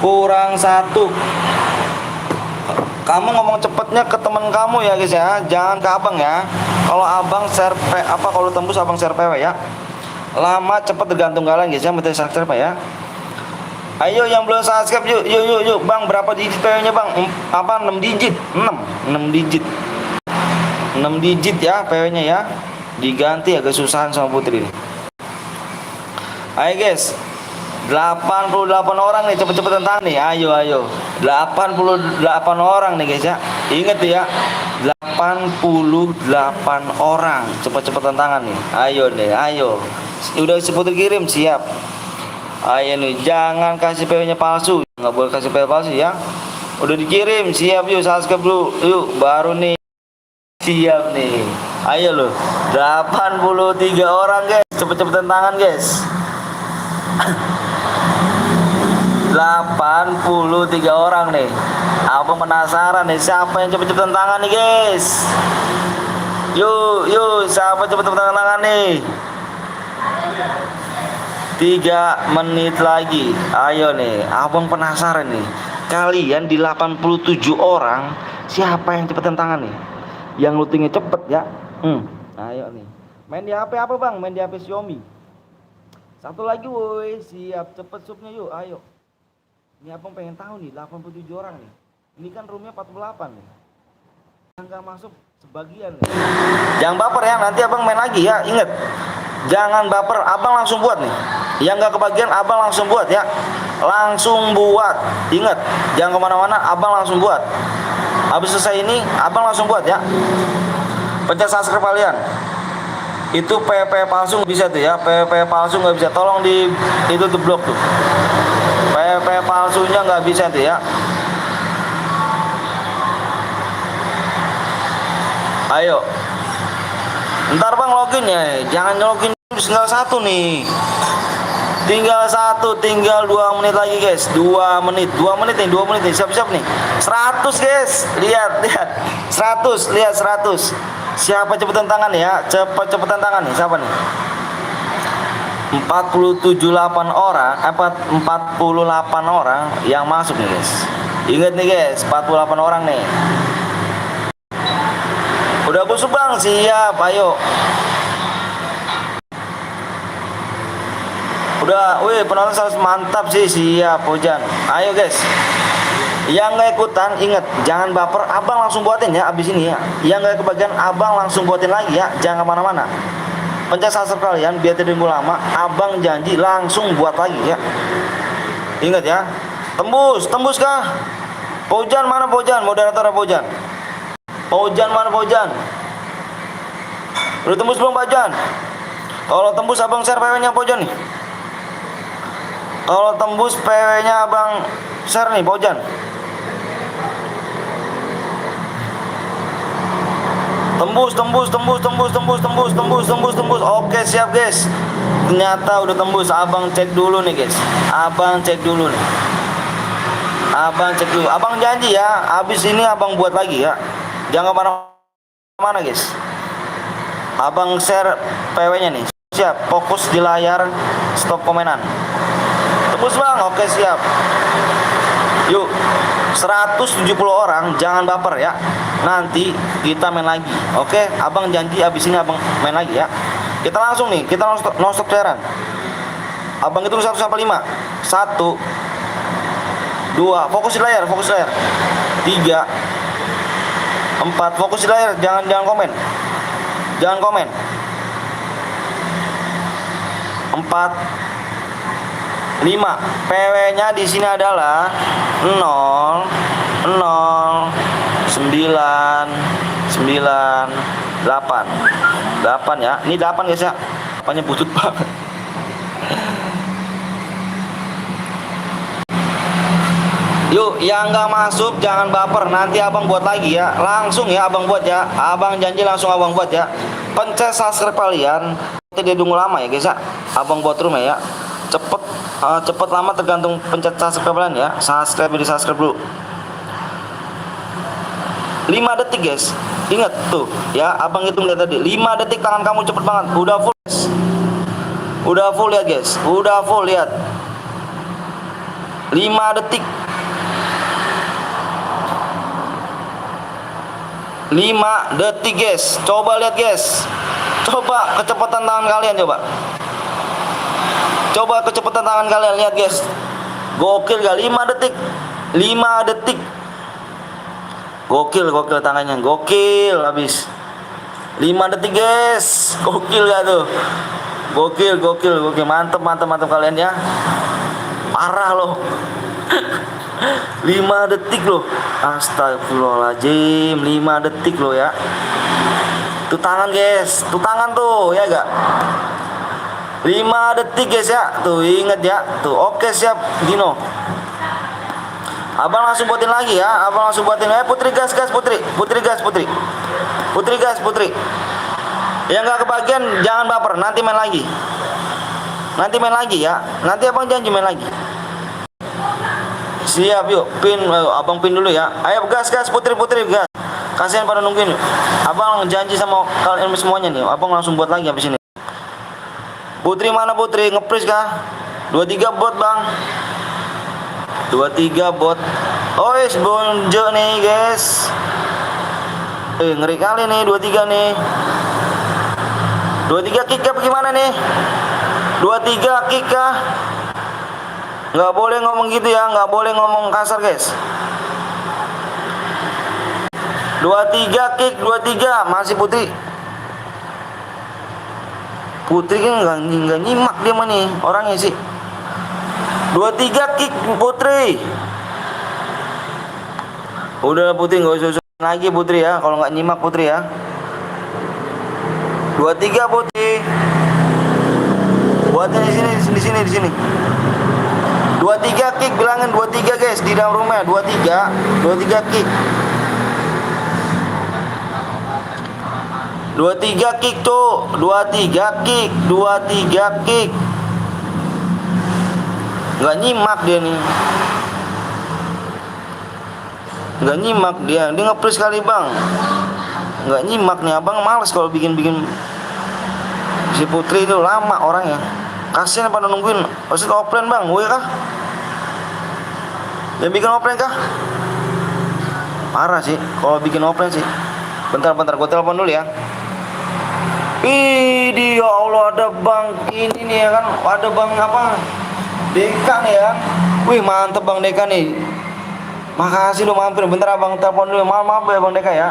Kurang 1. Kamu ngomong cepetnya ke teman kamu ya guys ya, jangan ke abang ya. Kalau abang share kalau tembus abang share PW ya. Lama cepet tergantung kalian guys ya, minta subscribe ya. Ayo yang belum subscribe yuk. Bang berapa digit PW-nya bang? 6 digit. 6 digit. 6 digit ya PW-nya ya. Diganti agak susahan sama Putri nih. Ayo guys. 88 orang nih, cepet-cepetan tangan nih. Ayo. 88 orang nih guys ya. Ingat ya. 88 orang. Cepet-cepetan tangan nih. Ayo. Udah Putri kirim, siap. Ayo nih, jangan kasih PW-nya palsu. Nggak boleh kasih PW palsu ya. Udah dikirim, siap yuk, subscribe dulu. Yuk, baru nih. Siap nih. Ayo loh. 83 orang guys. Cepet-cepetan tangan guys. 83 orang nih. Abang penasaran nih siapa yang cepet-cepetan tangan nih guys. Yuk, siapa cepet-cepetan tangan nih? 3 menit lagi. Ayo nih, abang penasaran nih. Kalian di 87 orang siapa yang cepetan tangan nih? Yang lootingnya cepet ya. Ayo nih. Main di HP apa bang? Main di HP Xiaomi. Satu lagi woi, siap, cepet subnya yuk, ayo. Ini abang pengen tahu nih, 87 orang nih. Ini kan roomnya 48 nih. Yang gak masuk sebagian nih. Jangan baper ya, nanti abang main lagi ya, inget. Jangan baper, abang langsung buat nih. Yang gak kebagian abang langsung buat ya. Langsung buat, inget. Jangan kemana-mana, abang langsung buat. Habis selesai ini, abang langsung buat ya. Pencet subscribe kalian. Itu PW palsu nggak bisa tuh ya, PW palsu nggak bisa, tolong di itu tuh blok tuh, PW palsunya nggak bisa tuh ya. Ayo, ntar bang login ya, jangan login tinggal 1 nih, tinggal 2 menit lagi guys, 2 menit nih, siap-siap nih, 100 guys, lihat 100, lihat 100. Siapa cepetan tangan ya? Cepetan tangan nih. Siapa nih? 48 orang yang masuk nih guys. Ingat nih guys, 48 orang nih. Udah busuk bang, siap. Ayo. Udah, wih penonton mantap sih, siap Hujan. Ayo guys. Yang nggak ikutan, inget jangan baper, abang langsung buatin ya abis ini ya. Yang nggak kebagian, abang langsung buatin lagi ya, jangan kemana-mana. Pencet subscribe kalian biar tidak nunggu lama. Abang janji langsung buat lagi ya. Ingat ya, tembus kah? Pojan mana Pojan? Moderator Pojan. Pojan mana Pojan? Udah tembus belum Pojan? Kalau tembus abang share PW-nya Pojan nih. Kalau tembus PW-nya abang share nih Pojan. Tembus. Oke, siap guys. Ternyata udah tembus. Abang cek dulu nih guys. Abang cek dulu. Abang janji ya, habis ini abang buat lagi ya. Jangan kemana-mana guys. Abang share PW-nya nih. Siap, fokus di layar, stop komenan. Tembus bang, oke siap. Yuk, 170 orang, jangan baper ya. Nanti kita main lagi. Oke, abang janji abis ini abang main lagi ya. Kita langsung nih, kita non stop cairan. Abang itu 1 sampai 5. 1, 2, 2, fokus di layar, fokus di layar. 3, 4, fokus di layar, jangan komen. Jangan komen. 4, 5. PW-nya di sini adalah 0, 0, 9, 9, 8. 8 ya. Ini 8 guys ya. 8-nya butut banget. Yuk, yang nggak masuk jangan baper, nanti abang buat lagi ya. Langsung ya abang buat ya. Abang janji langsung abang buat ya. Pencet subscribe kalian. Dia tunggu lama ya guys ya. Abang buat rumah ya. Cepet lama tergantung pencet subscribe kalian ya. Subscribe dulu. 5 detik guys. Ingat tuh ya, abang hitung lihat tadi. 5 detik tangan kamu cepet banget. Udah full guys. Udah full lihat guys. Udah full lihat. 5 detik. 5 detik guys. Coba lihat guys. Coba kecepatan tangan kalian coba. Coba kecepatan tangan kalian lihat guys. Gokil gak? 5 detik. 5 detik. Gokil tangannya. Gokil habis. 5 detik guys. Gokil gak tuh? Gokil. Mantep kalian ya. Parah loh. 5 detik loh. Astagfirullahaladzim. 5 detik loh ya. Tuh tangan guys. Tuh tangan tuh ya gak? 5 detik guys ya. Tuh inget ya. Tuh oke siap Gino. Abang langsung buatin lagi ya. Abang langsung buatin. Putri gas Putri. Putri gas Putri. Yang nggak kebagian jangan baper. Nanti main lagi. Ya. Nanti abang janji main lagi. Siap yuk. Pin. Abang pin dulu ya. Ayo gas Putri gas. Kasihan pada nungguin. Abang janji sama kalian semuanya nih. Abang langsung buat lagi habis ini. Putri mana Putri? Ngepris kah? 23 bot bang. 23 bot. Oh bonjo nih guys. Ngeri kali nih 23 nih. 23 kick kah bagaimana nih? 23 kick kah? Nggak boleh ngomong gitu ya. Nggak boleh ngomong kasar guys. 23 kick. 23 masih Putri. Putri kan nggak nyimak dia mah nih orangnya sih. 23 kick Putri. Udah Putri nggak usah lagi Putri ya. Kalau nggak nyimak Putri ya. 23 Putri. Buatnya di sini. 23 kick bilangin 23 guys di dalam rumah. 23 kick. 23 kick tuh. 23 kick. Nggak nyimak dia nih. Nggak nyimak dia ngepres kali bang. Nggak nyimak nih abang. Males kalau bikin si Putri itu lama orangnya. Kasian pada nungguin. Maksud offline bang, gue kah? Yang bikin offline kah? Parah sih kalau bikin offline sih. Bentar gue telepon dulu ya. Ya Allah, ada bang ini nih ya kan. Ada bang apa? Deka nih ya. Wih mantep bang Deka nih. Makasih lo mampir. Bentar abang telepon dulu. Maaf ya bang Deka ya.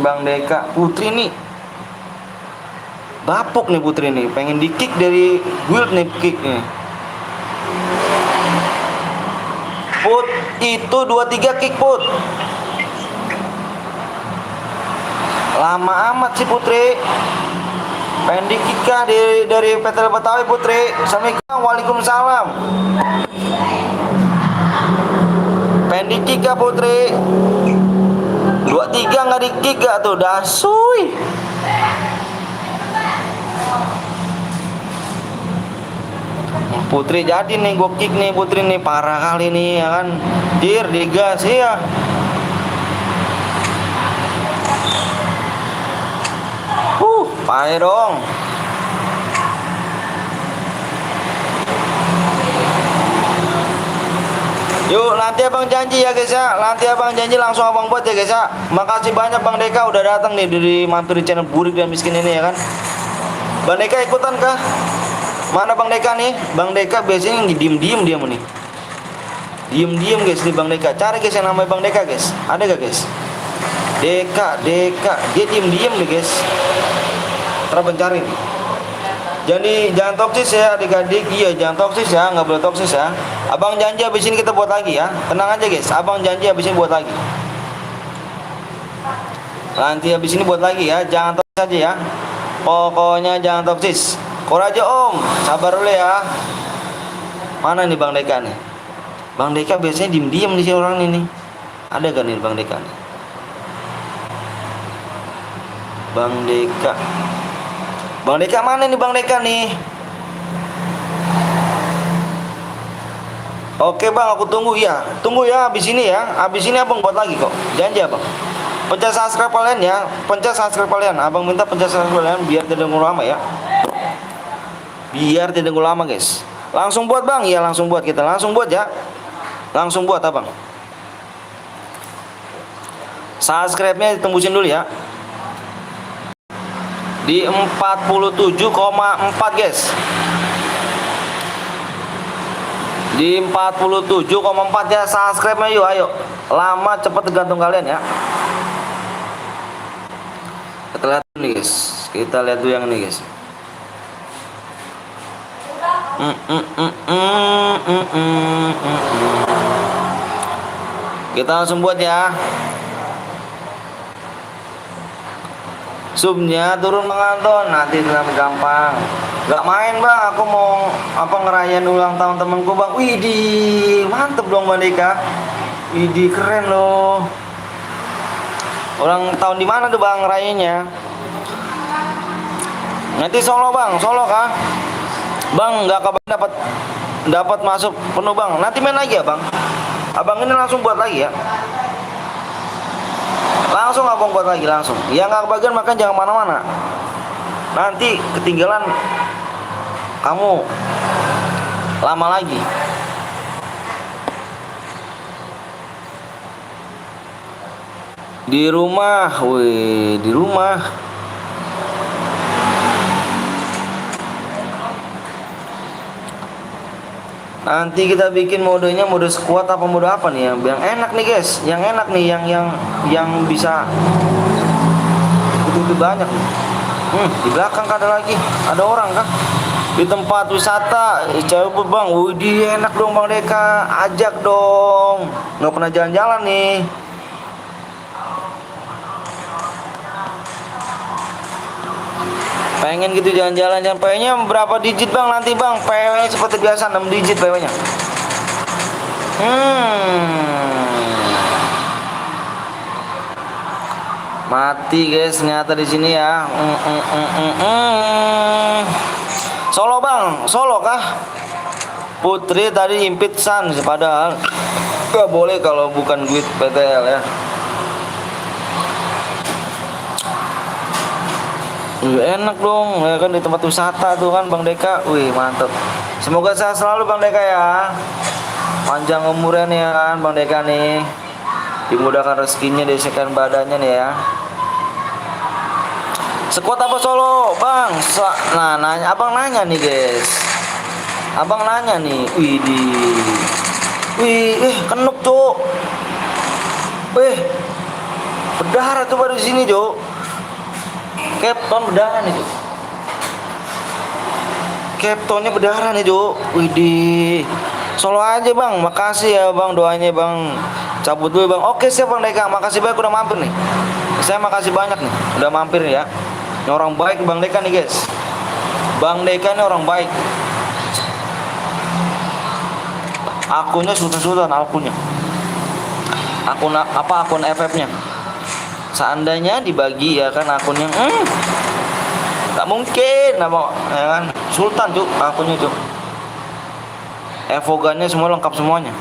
Bang Deka. Putri nih bapuk nih Putri nih. Pengen di kick dari guild nih kick nih. Put itu 23 kick Put. Lama amat sih Putri. Pengen di kick kah dari PTL Betawi Putri. Assalamualaikum. Waalaikumsalam. Pengen di kick kah Putri? 23 nggak di kick gak tuh? Dasuy. Putri jadi nih gue kick nih Putri nih. Parah kali nih ya kan. Digas ya. Pahit dong. Yuk nanti abang janji ya guys ya. Nanti abang janji langsung abang buat ya guys ya. Makasih banyak Bang Deka udah datang nih dari mampir di channel Burik dan Miskin ini ya kan. Bang Deka ikutan kah? Mana Bang Deka nih? Bang Deka biasanya diem-diem dia nih. Diem-diem guys nih Bang Deka. Cari guys yang namanya Bang Deka guys. Ada gak guys? Deka. Dia diem-diem nih guys. Terus cari nih. Jadi jangan toksis ya adik-adik. Iya jangan toksis ya. Nggak boleh toksis ya. Abang janji abis ini kita buat lagi ya. Tenang aja guys. Abang janji abis ini buat lagi. Nanti habis ini buat lagi ya, jangan toksis aja ya. Pokoknya jangan toksis. Koraja Om, sabar dulu ya. Mana nih Bang Deka nih? Bang Deka biasanya diem-diem di sini orang ini. Ada gak nih Bang Deka nih? Bang Deka. Bang Deka mana nih Bang Deka nih? Oke Bang, aku tunggu ya. Tunggu ya habis ini ya. Habis ini Abang buat lagi kok. Janji Abang. Pencet subscribe kalian ya, pencet subscribe kalian. Abang minta pencet subscribe kalian biar tidak nunggu lama ya. Biar tidak nunggu lama guys. Langsung buat Bang, ya langsung buat kita, langsung buat ya. Langsung buat Abang. Subscribe-nya ditembusin dulu ya. Di 47,4 guys. Di 47,4 ya subscribe-nya yuk ayo. Lama cepet tergantung kalian ya. Kita lihat nih guys, kita lihat dulu yang ini guys. Kita langsung buat ya. Subnya turun Bang Anton, nanti lebih gampang. Gak main Bang, aku mau ngerayain ulang tahun temanku Bang. Widih, mantep dong Bang Deka. Widih keren loh. Ulang tahun di mana tuh Bang rayanya? Nanti Solo Bang, Solo kah? Bang nggak kabar dapat masuk penuh Bang. Nanti main lagi ya Bang. Abang ini langsung buat lagi ya. Langsung Abang buat lagi langsung. Yang nggak kebagian makan jangan mana-mana. Nanti ketinggalan kamu lama lagi. Di rumah, wih, di rumah. Nanti kita bikin modenya mode squad apa mode apa nih yang enak nih guys, yang enak nih yang bisa lebih banyak. Di belakang ada lagi, ada orang kah? Di tempat wisata, coba Bang, wih, enak dong Bang Deka, ajak dong. Nggak pernah jalan-jalan nih. Pengen gitu jalan-jalan, PW-nya berapa digit Bang nanti Bang? PW-nya seperti biasa 6 digit PW-nya. Mati guys ternyata di sini ya. Solo Bang, Solo kah? Putri tadi impit San, padahal gak boleh kalau bukan duit PTL ya. Enak dong ya kan, di tempat wisata tuh kan Bang Deka. Wih mantap. Semoga sehat selalu Bang Deka ya. Panjang umurnya nih ya kan Bang Deka nih. Dimudahkan rezekinya, disehatkan badannya nih ya. Sekuat apa Solo Bang? Nah nanya, Abang nanya nih guys. Abang nanya nih. Wih kenuk tuh. Wih berdarah tuh baru di sini Jo. Capton berdarah nih, Jo. Captonnya berdarah nih, Jo. Widih. Solo aja, Bang. Makasih ya, Bang. Doanya, Bang. Cabut dulu, Bang. Oke, siap, Bang Deka. Makasih banyak udah mampir nih. Saya makasih banyak nih. Udah mampir ya. Ini orang baik, Bang Deka nih, guys. Bang Deka ini orang baik. Akunnya sultan-sultan, akunnya. Akun FF-nya. Seandainya dibagi ya kan akunnya, tak mungkin apa ya kan, sultan Cuk akunnya Cuk. Evogannya semua lengkap semuanya.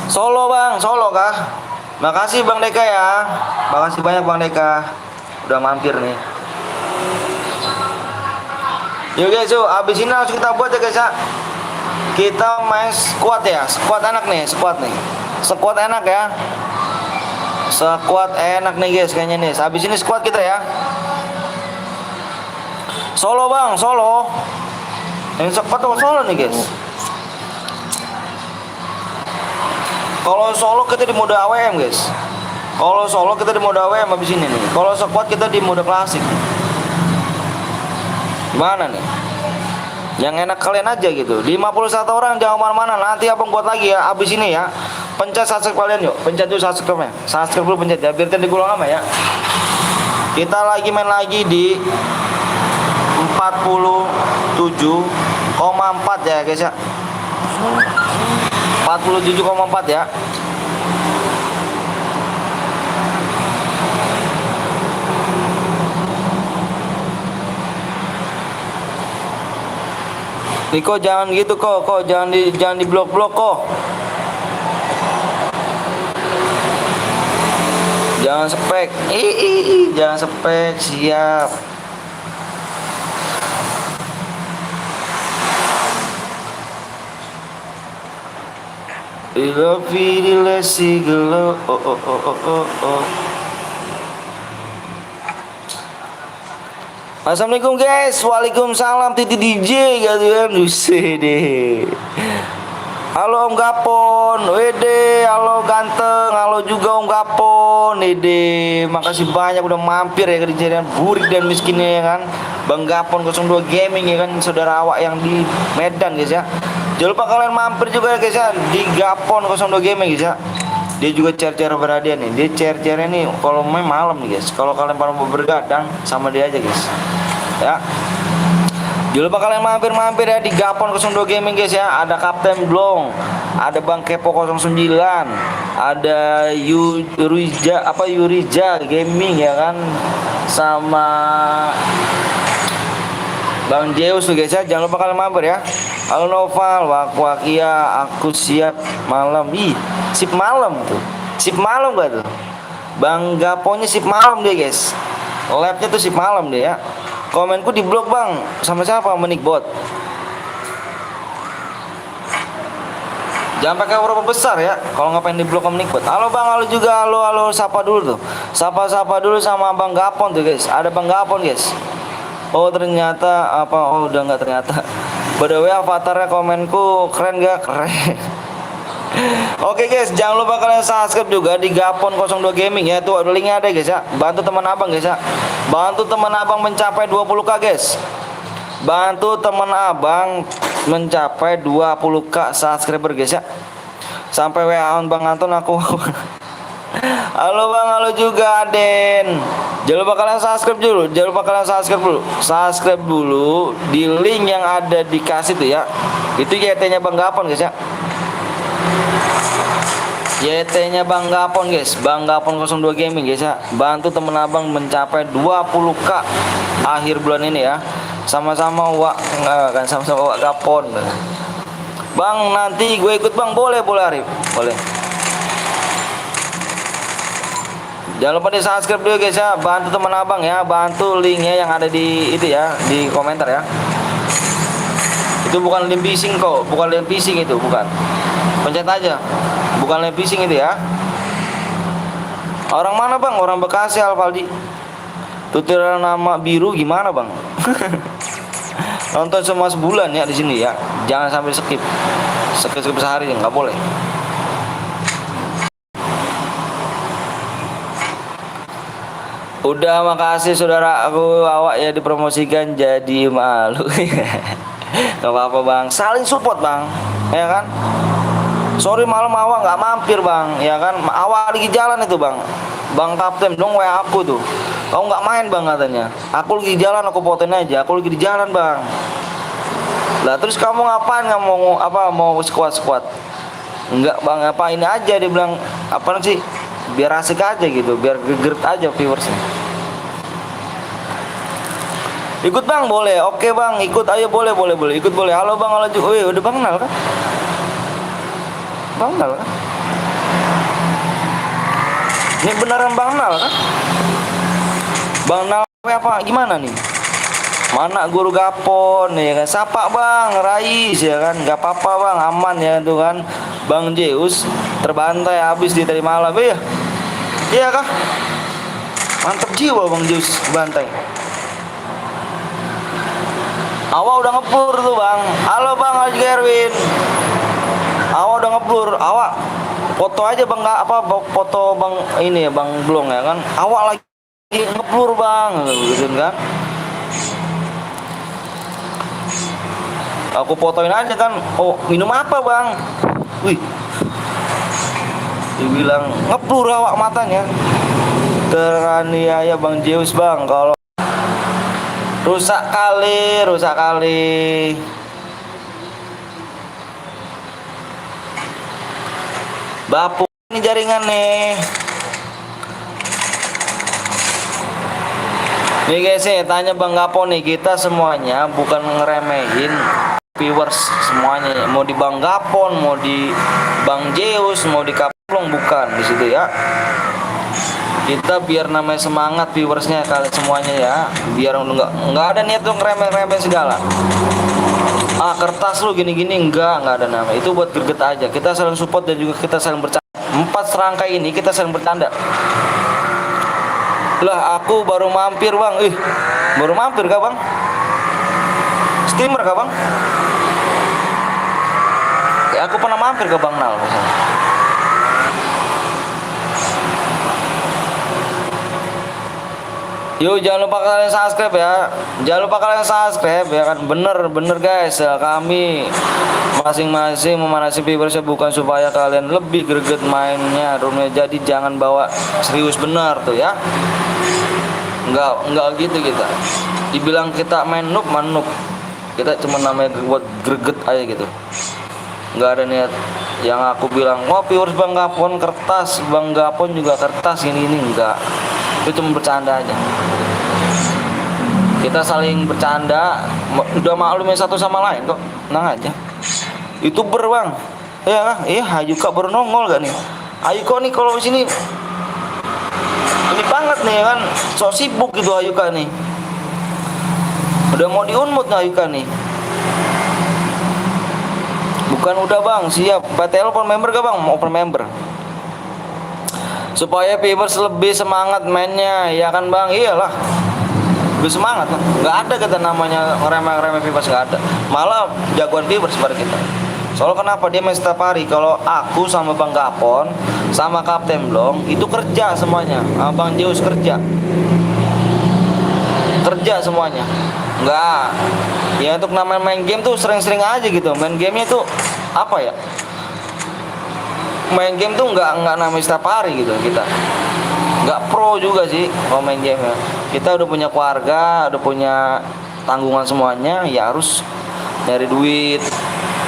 Solo Bang, Solo kah? Makasih Bang Deka ya. Makasih banyak Bang Deka udah mampir nih. Yuk guys, yuk abis ini harus kita buat ya guys ya. Kita main squad ya, squad enak nih, squad nih. Squad enak ya. Squad enak nih guys kayaknya nih. Habis ini squad kita ya. Solo Bang, Solo. Yang squad atau solo nih guys? Kalau solo kita di mode AWM guys. Kalau solo kita di mode AWM habis ini nih. Kalau squad kita di mode klasik. Gimana nih? Yang enak kalian aja gitu. 51 orang jangan kemana-mana. Nanti abang buat lagi ya. Abis ini ya. Pencet subscribe kalian yuk. Pencet dulu subscribe-nya. Subscribe dulu pencet ya. Biar tidak digulung lama ya. Kita lagi main lagi di 47,4 ya guys ya. 47,4 ya. Niko jangan gitu kok jangan di blok-blok kok. Jangan spek. Jangan spek, siap. Ilafidilasi gelo oh. Assalamualaikum guys, waalaikumsalam Titi DJ gitu kan, buset deh. Halo Om Gapon, wede, halo ganteng, halo juga Om Gapon, wede. Makasih banyak udah mampir ya ke kejadian burik dan miskinnya ya kan. Bang Gapon 02 Gaming ya kan, saudara awak yang di Medan guys ya. Jangan lupa kalian mampir juga ya guys ya di Gapon 02 Gaming guys ya. Dia juga cer-cer berhadiah nih. Dia cer-cernya nih kalau main malam nih guys. Kalau kalian pada mau bergadang sama dia aja guys. Ya. Jangan lupa kalian mampir-mampir ya di Gapon 02 Gaming guys ya. Ada Kapten Blong, ada Bang Kepo 09, ada Yurija Gaming ya kan. Sama Bang Zeus tuh guys ya. Jangan lupa kalian mampir ya. Halo Noval, Wakia, aku siap malam. Ih, sip malam tuh. Sip malam gak tuh? Bang Gaponya sip malam dia guys. Labnya tuh sip malam dia ya. Komenku di blog bang. Sama siapa? Menikbot. Jangan pakai huruf besar ya. Kalau ngapain di blog Menikbot. Halo bang, halo juga, halo sapa dulu tuh. Sapa dulu sama Bang Gapon tuh guys. Ada Bang Gapon guys. Oh ternyata apa? Oh udah nggak ternyata. By the way avatarnya komenku keren gak? Keren. Oke guys, jangan lupa kalian subscribe juga di Gapon 02 Gaming ya. Tuh ada linknya ada guys ya. Bantu teman abang guys ya. Bantu teman abang mencapai 20k guys. Bantu teman abang mencapai 20k subscriber guys ya. Sampai WA-an Bang Anton aku. Halo bang, halo juga Aden. Jangan lupa kalian subscribe dulu. Jangan lupa kalian subscribe dulu. Subscribe dulu di link yang ada dikasih tuh ya. Itu YT-nya Bang Gapon guys ya. YT-nya Bang Gapon guys. Bang Gapon 02 Gaming guys ya. Bantu temen abang mencapai 20k akhir bulan ini ya. Sama-sama kan sama-sama Wak Gapon. Bang nanti gue ikut bang, boleh Arif. Boleh. Jangan lupa di subscribe dulu guys ya. Bantu teman abang ya. Bantu linknya yang ada di itu ya, di komentar ya. Itu bukan link phishing kok. Bukan link phishing itu, bukan. Pencet aja. Bukan link phishing itu ya. Orang mana bang? Orang Bekasi Alvaldi. Tutorial nama biru gimana bang? Nonton semua sebulan ya di sini ya. Jangan sampai skip. Skip sehari nggak boleh. Udah makasih saudara aku awak ya dipromosikan jadi malu. Gak apa-apa bang, saling support bang, ya kan. Sorry malam awak nggak mampir bang, ya kan. Awak lagi jalan itu bang. Bang Kapten dong WA aku tuh. Kamu nggak main bang katanya. Aku lagi jalan, aku fotoin aja. Aku lagi di jalan bang. Lah terus kamu ngapain? Nggak mau apa? Mau squat? Enggak bang, apa ini aja dia bilang apa sih? Biar asik aja gitu, biar gegert aja viewersnya. Ikut bang boleh, oke bang ikut, ayo boleh ikut boleh. Halo bang, halo juga. Wih udah bang Nal kan? Bang Nal kan? Ini beneran bang Nal kan? Bang Nal apa gimana nih? Mana guru Gapon ya kan? Sapa bang Rais ya kan? Gak apa-apa bang, aman ya tuh kan. Bang Zeus terbantai habis di tadi malam ya. Iya kah? Mantap jiwa Bang Zeus bantai. Awak udah ngeblur tuh bang. Halo bang Haji Erwin. Awak udah ngeblur. Awak foto aja bang, nggak apa foto bang ini ya bang Blong ya kan. Awak lagi ngeblur bang, gitu kan. Aku fotoin aja kan. Oh minum apa bang? Wih. Dibilang ngeblur awak matanya. Teraniaya bang Zeus bang. Kalau rusak kali. Bapuk ini jaringan nih. Nih guys, tanya Bang Gapo nih, kita semuanya bukan ngeremehin viewers semuanya. Mau di Bang Gapon, mau di Bang Zeus, mau di Kaplong, bukan di situ ya. Kita biar namanya semangat viewersnya kalian semuanya ya. Biar nggak ada niat tuh ngeremeh-remeh segala. Ah kertas lu gini-gini enggak ada nama. Itu buat greget aja. Kita saling support dan juga kita saling bercanda. 4 serangkai ini kita saling bercanda. Lah aku baru mampir bang. Baru mampir kah bang? Steamer kah bang? Ya, aku pernah mampir ke Bang Nal misalnya. Yuk jangan lupa kalian subscribe ya. Jangan lupa kalian subscribe ya kan. Bener guys ya, kami masing-masing memanasi viewersnya bukan supaya kalian lebih greget mainnya roomnya. Jadi jangan bawa serius bener tuh ya. Enggak gitu kita. Dibilang kita main noob. Kita cuma namanya buat greget aja gitu. Enggak ada niat yang aku bilang, "Oh, viewers Bang Gapon kertas, Bang Gapon juga kertas ini enggak." Itu cuma bercanda aja. Kita saling bercanda, udah maklumin satu sama lain kok. Tenang aja. YouTuber bang, ya, Ayuka baru nongol gak nih? Ayuka nih kalau di sini ini banget nih kan, so sibuk gitu Ayuka nih. Udah mau diunmut nih Ayuka nih. Bukan udah bang, siap. PTL open member gak bang? Mau open member. Supaya viewers lebih semangat mainnya, ya kan bang? Iyalah. Lebih semangat lah. Nggak ada kata namanya ngeremeh-ngeremeh viewers, nggak ada. Malah jagoan viewers pada kita. Soalnya kenapa dia main setiap hari? Kalau aku sama Bang Gapon sama Kapten Blong itu kerja semuanya. Bang Zeus kerja semuanya. Nggak. Ya untuk namanya main game tuh sering-sering aja gitu. Main gamenya tuh apa ya? Main game tuh nggak namanya setiap hari gitu kita. Nggak pro juga sih kalau main game ya. Kita udah punya keluarga, udah punya tanggungan semuanya, ya harus nyari duit.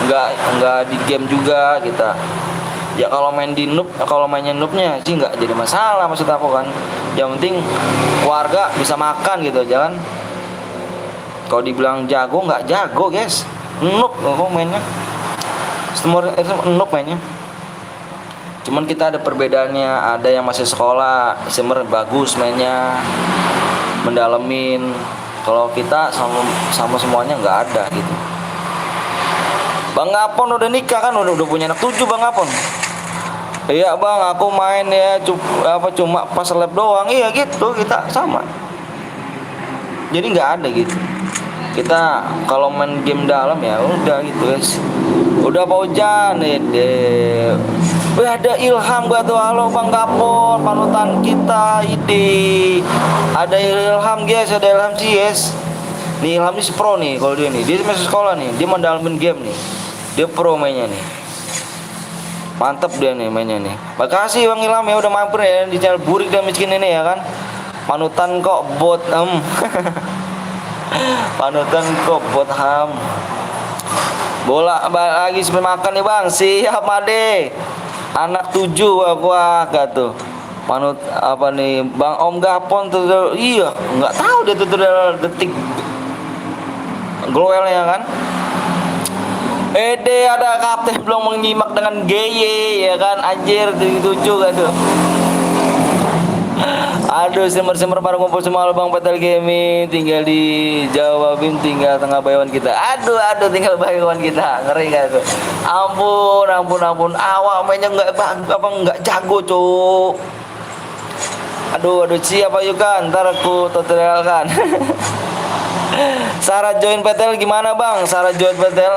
Nggak di game juga kita. Ya kalau main di noob, kalau mainnya noobnya sih nggak jadi masalah maksud aku kan. Yang penting keluarga bisa makan gitu, jangan. Kalau dibilang jago nggak jago guys, noob kok mainnya. Semua noob mainnya. Cuman kita ada perbedaannya, ada yang masih sekolah, Simmer bagus mainnya, mendalemin. Kalau kita sama semuanya nggak ada gitu. Bang Gapon udah nikah kan, udah punya anak 7 Bang Gapon. Iya bang, aku main ya cuma pas lab doang. Iya gitu, kita sama. Jadi nggak ada gitu. Kita kalau main game dalam ya udah gitu guys. Udah Pak Ujan deh. Wih ada Ilham gak tuh? Halo Bang Gapon, panutan kita ide. Ada Ilham guys, ada Ilham CS. Nih Ilham ini si pro nih kalau dia nih. Dia masih sekolah nih, dia mendalamin game nih. Dia pro mainnya nih. Mantep dia nih mainnya nih. Makasih Bang Ilham ya udah mampir ya di channel Burik dan Miskin ini ya kan. Panutan kok bot Panutan kok bot ham. Bola lagi sebelum makan nih bang. Siap Made. Anak 7 aku agak tuh. Panut apa nih Bang Om Gapon tuh. Iya nggak tahu dia tuh detik glowelnya kan. Ede ada Kapten belum menyimak dengan GY ya kan. Anjir 7 kan tuh. Aduh semer baru ngumpul semua Bang Petel Gaming. Tinggal dijawabin, tinggal tengah bayawan kita. Aduh tinggal bayawan kita. Ngeri kan tuh. Ampun awak mainnya nggak jago cuk. Aduh siapa yuk kan, ntar aku tutorial kan. Syarat join PTL gimana bang? Syarat join PTL,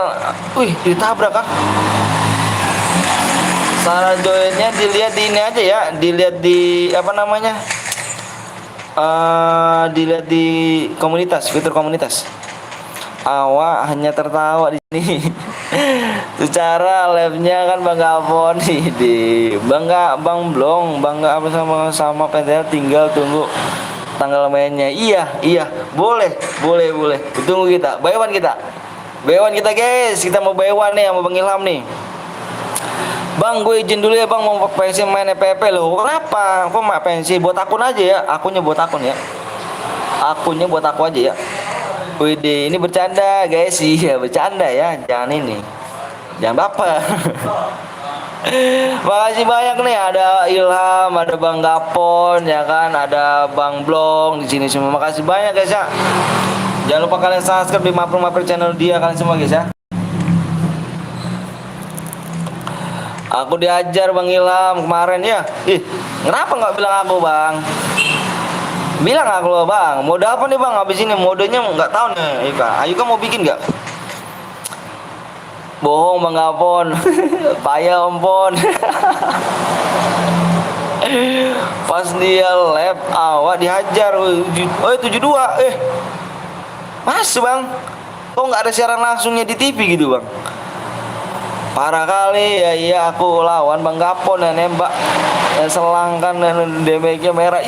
wih ditabrak kan? Syarat joinnya dilihat di ini aja ya, dilihat di apa namanya? Dilihat di komunitas, fitur komunitas. Awak hanya tertawa di sini. Secara live-nya kan Bang Gapon nih di Bang Blong, Bangga apa sama PTL, tinggal tunggu tanggal mainnya. Iya, boleh. Tunggu kita, baywan kita guys, kita mau baywan nih sama Bang Ilham nih. Bang, gue izin dulu ya bang, mau pensi main FPP loh. Kenapa? Kok mau pensi? Buat akun aja ya, akunnya buat aku aja ya. Wih, ini bercanda guys, iya bercanda ya, jangan baper. Makasih banyak nih, ada Ilham, ada Bang Gapon, ya kan, ada Bang Blong di sini semua. Makasih banyak guys ya. Jangan lupa kalian subscribe di Maper channel dia kalian semua guys ya. Aku diajar Bang Ilham kemarin ya. Kenapa nggak bilang aku bang? Bilang aku loh bang. Mode apa nih bang? Habis ini modenya nggak tahu nih. Ayo kan mau bikin nggak? Bohong Bang Gapon. Payah ompon. Pas dia lab awak dihajar. 72. Mas bang, kok nggak ada siaran langsungnya di TV gitu bang? Parah kali ya. Iya aku lawan Bang Gapon ya, nembak selangkan dan damage-nya merah.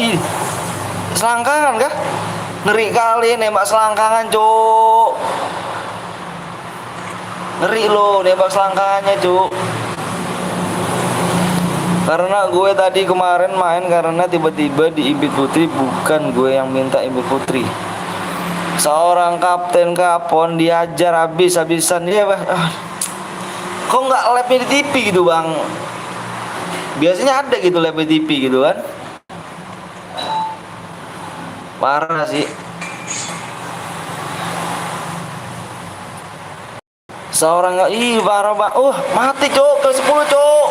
Selangkangan kah? Ngeri kali nembak selangkangan cuk. Ngeri lo nembak selangkangannya cuk. Karena gue tadi kemarin main karena tiba-tiba di Imbit Putri, bukan gue yang minta Imbit Putri. Seorang kapten Gapon diajar habis-habisan dia bang. Kok nggak live di TV gitu bang? Biasanya ada gitu live di TV gitu kan? Parah sih. Seorang nggak, parah bang. Mati cok, kill 10 cok.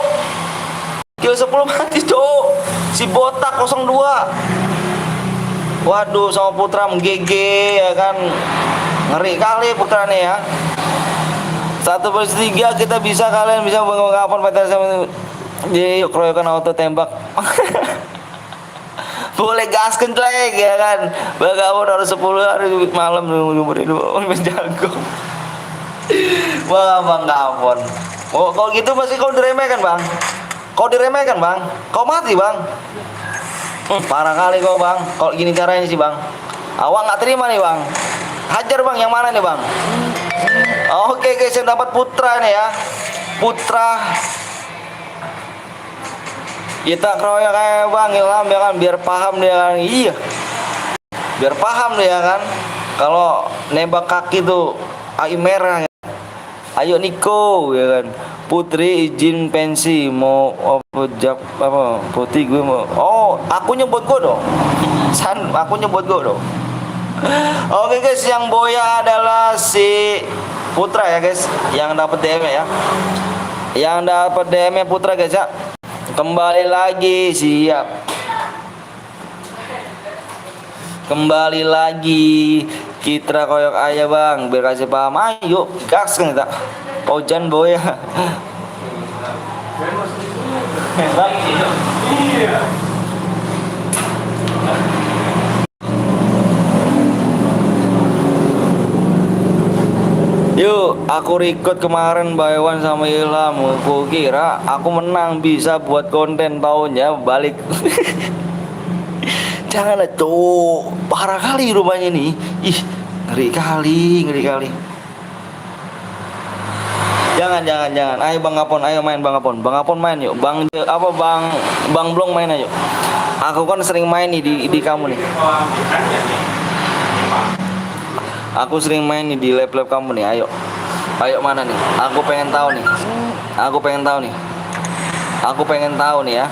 Kill 10 mati cok. Si botak 02. Waduh, sama Putra GG ya kan. Ngeri kali Putra nih ya. 1/3 kita bisa, kalian bisa Bang Gapon PTL sama yuk keroyokan auto tembak. Boleh gas kentlek ya kan. Bang Gapon harus 10 hari malam umur hidup menjago. Wah Bang Gapon. Kalau gitu masih kau diremehkan bang. Kau mati bang. Parah kali kau bang. Kalau gini caranya sih bang. Awak nggak terima nih bang. Hajar bang, yang mana nih bang? Oke guys, yang dapat Putra nih ya. Putra. Kita keroyok kayak Bang Ilham ya kan, biar paham dia kan. Iya. Biar paham dia kan. Kalau nembak kaki tuh air merah ya. Ayo Niko ya kan. Putri izin pensi mau apa Putri gue mau. Aku nyebut gue dong. Aku nyebut gue dong. Oke guys, yang boya adalah si Putra ya guys, yang dapat DM ya. Yang dapat DM Putra guys ya. Kembali lagi, siap. Kembali lagi Kitra koyok ayah bang, biar kasih paham. Ayo gas kan kita. Ojan boya. Yuk, aku record kemarin Baywan sama Ilham. Aku kira aku menang bisa buat konten tahunnya balik. Janganlah tuh, parah kali rumahnya nih. Ngeri kali. Jangan. Ayo Bang Gapon, ayo main Bang Gapon. Bang Gapon main yuk. Bang Blong main ayo. Aku kan sering main nih di kamu nih. Aku sering main nih di lab kamu nih. Ayo mana nih? Aku pengen tahu nih ya.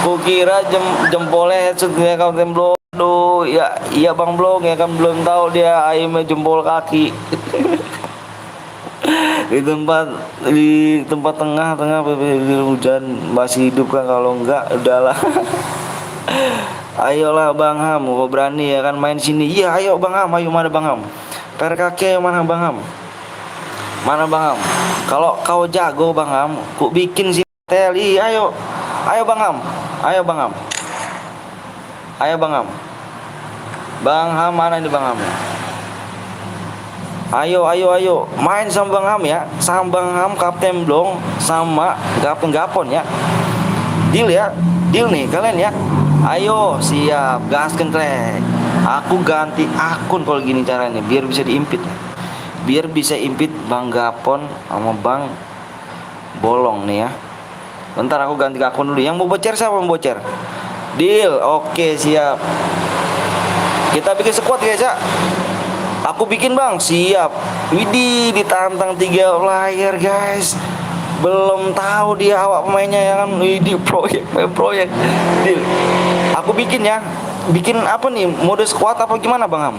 Kukira jempolnya headsetnya Kapten Blong. Aduh, iya Bang Blong ya kan, belum tahu dia aimnya jempol kaki. di tempat tengah hujan masih hidup kan, kalau enggak udahlah. Ayolah Bang Ham, kau berani ya kan main sini. Iya, ayo Bang Ham, ayo mana Bang Ham? PRKK mana Bang Ham? Mana Bang Ham? Kalau kau jago Bang Ham, ku bikin si Teli. Ayo. Ayo Bang Ham. Ayo Bang Ham. Ayo Bang Ham. Bang Ham mana ini Bang Ham? Ayo, ayo, ayo. Main sama Bang Ham ya. Sama Bang Ham, Kapten Blong, sama Kapten Gapon ya. Deal ya. Deal nih kalian ya. Ayo, siap, gaskan klek. Aku ganti akun kalau gini caranya, biar bisa diimpit. Biar bisa impit Bang Gapon sama Bang Bolong nih ya. Bentar aku ganti akun dulu. Yang mau bocer siapa mau bocer? Deal, oke siap. Kita bikin squad guys ya. Aku bikin Bang, siap. Widih, ditantang 3 player guys. Belum tahu dia awak pemainnya ya kan. Widih, proyek. Deal. Aku bikin ya. Bikin apa nih? Mode squad apa gimana Bang Ham?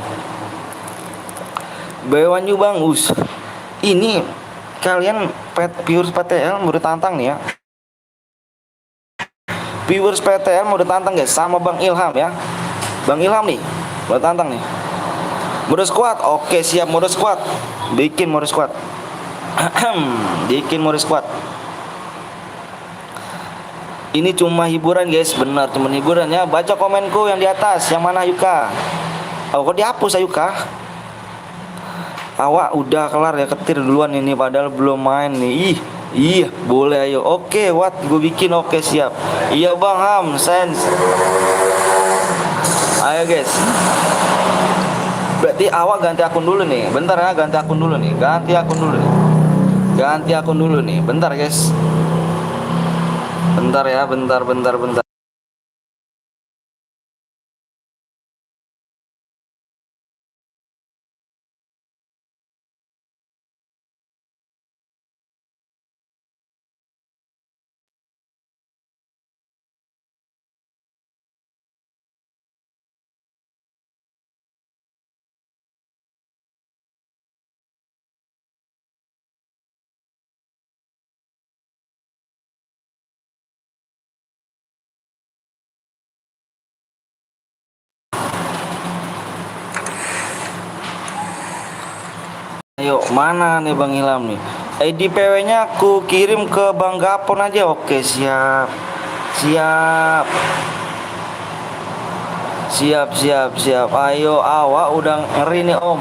Bayawan you Bang Us. Ini kalian viewers PTL mau ditantang nih ya. Viewers PTL mau ditantang guys sama Bang Ilham ya. Bang Ilham nih mau ditantang nih. Mode squad. Oke, siap mode squad. Bikin mode squad. Bikin mode squad. Ini cuma hiburan guys, benar cuma hiburan ya. Baca komenku yang di atas, yang mana Yuka? Oh, kok dihapus Ayuka? Awak udah kelar ya, ketir duluan ini padahal belum main nih. Iya, boleh ayo. Oke, what gue bikin, oke siap. Iya Bang Ham, sense. Ayo guys. Berarti awak ganti akun dulu nih. Bentar ya, ganti akun dulu nih. Ganti akun dulu nih. Ganti akun dulu nih. Bentar guys. Bentar ya, bentar. Ayo, mana nih Bang Ilham nih? ID PW-nya aku kirim ke Bang Gapon aja. Oke, siap. Siap. Siap. Ayo, awak udah ngeri nih Om.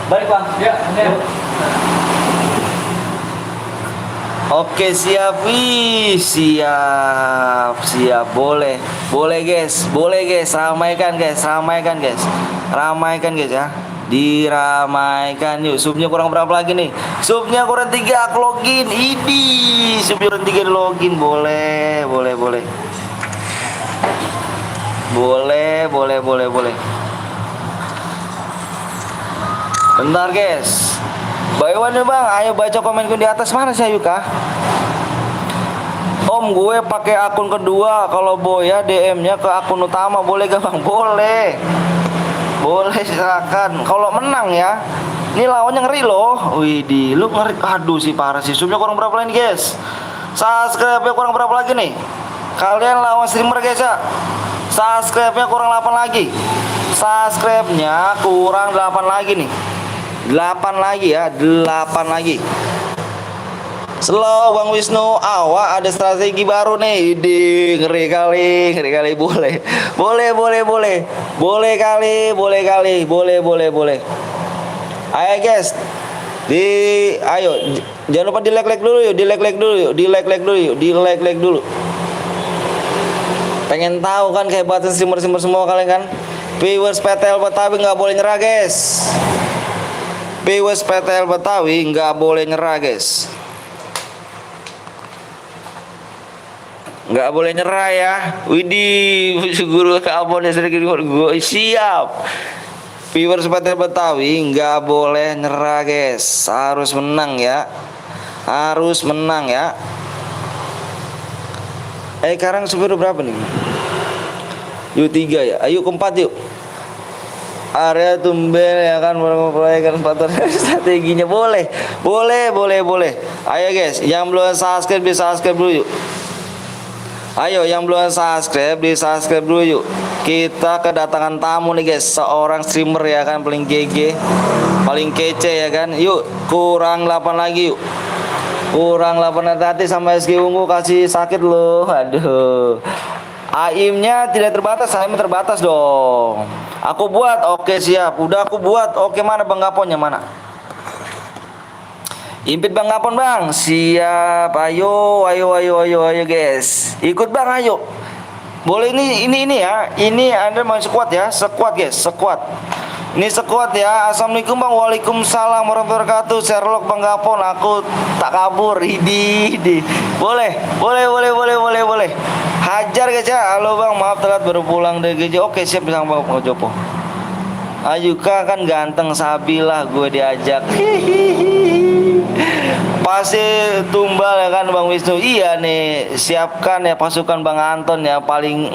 Balik Bang. Ya. Oke, siap. Wih, siap. Boleh guys. Ramaikan guys ya. Diramaikan yuk. Subnya kurang berapa lagi nih? Subnya kurang 3, aku login. Idi, subnya kurang 3 login. Boleh. Bentar guys. Bayuan nih Bang, ayo baca komenku di atas. Mana sih Ayuka? Om, gue pakai akun kedua. Kalau Boya DM-nya ke akun utama, boleh gak Bang? Boleh silakan. Kalau menang ya. Ini lawannya ngeri loh. Widih, lu ngeri. Aduh sih parah sih. Subnya kurang berapa lagi guys? Subscribe-nya kurang berapa lagi nih? Kalian lawan streamer guys ya. Subscribe-nya kurang 8 lagi. Subscribe-nya kurang 8 lagi nih. 8 lagi ya, 8 lagi. Slow Bang Wisnu, awak ada strategi baru nih. Ngeri kali. Boleh kali. Ayo guys. Ayo jangan lupa di like dulu yuk. Pengen tahu kan kehebatan streamer semua kalian kan? Viewers PTL Betawi nggak boleh nyerah guys. Viewers PTL Betawi nggak boleh nyerah guys. Nggak boleh nyerah ya. Widih, guru abon ya sedikit gue siap. Viewers PTL Betawi nggak boleh nyerah guys. Harus menang ya. Sekarang super berapa nih? Yuk 3 ya. Ayo ke 4 yuk. Area tumbel ya kan, proyek strateginya boleh. Ayo guys, yang belum subscribe bisa subscribe dulu yuk. Ayo yang belum subscribe, di subscribe dulu yuk. Kita kedatangan tamu nih guys, seorang streamer ya kan, paling GG, paling kece ya kan. Yuk, kurang 8 lagi yuk. Kurang 8, hati sama SG Ungu kasih sakit loh. Aduh. AIM-nya tidak terbatas, AIM terbatas dong. Aku buat, oke siap. Udah aku buat, oke mana Bang Gaponnya mana? Impit Bang Gapon Bang, siap. Ayo guys. Ikut Bang, ayo. Boleh ini ya. Ini Anda mau squad ya, squad guys, squad. Ini squad ya. Assalamualaikum Bang. Waalaikumsalam warahmatullahi wabarakatuh. Sherlock Bang Gapon, aku tak kabur. Idi. Boleh. Hajar guys ya. Halo Bang, maaf telat baru pulang dari gereja. Oke, siap Bang Jopo. Ayuka kan ganteng, sabilah gue diajak. Pasti tumbal ya kan Bang Wisnu. Iya nih, siapkan ya pasukan Bang Anton ya paling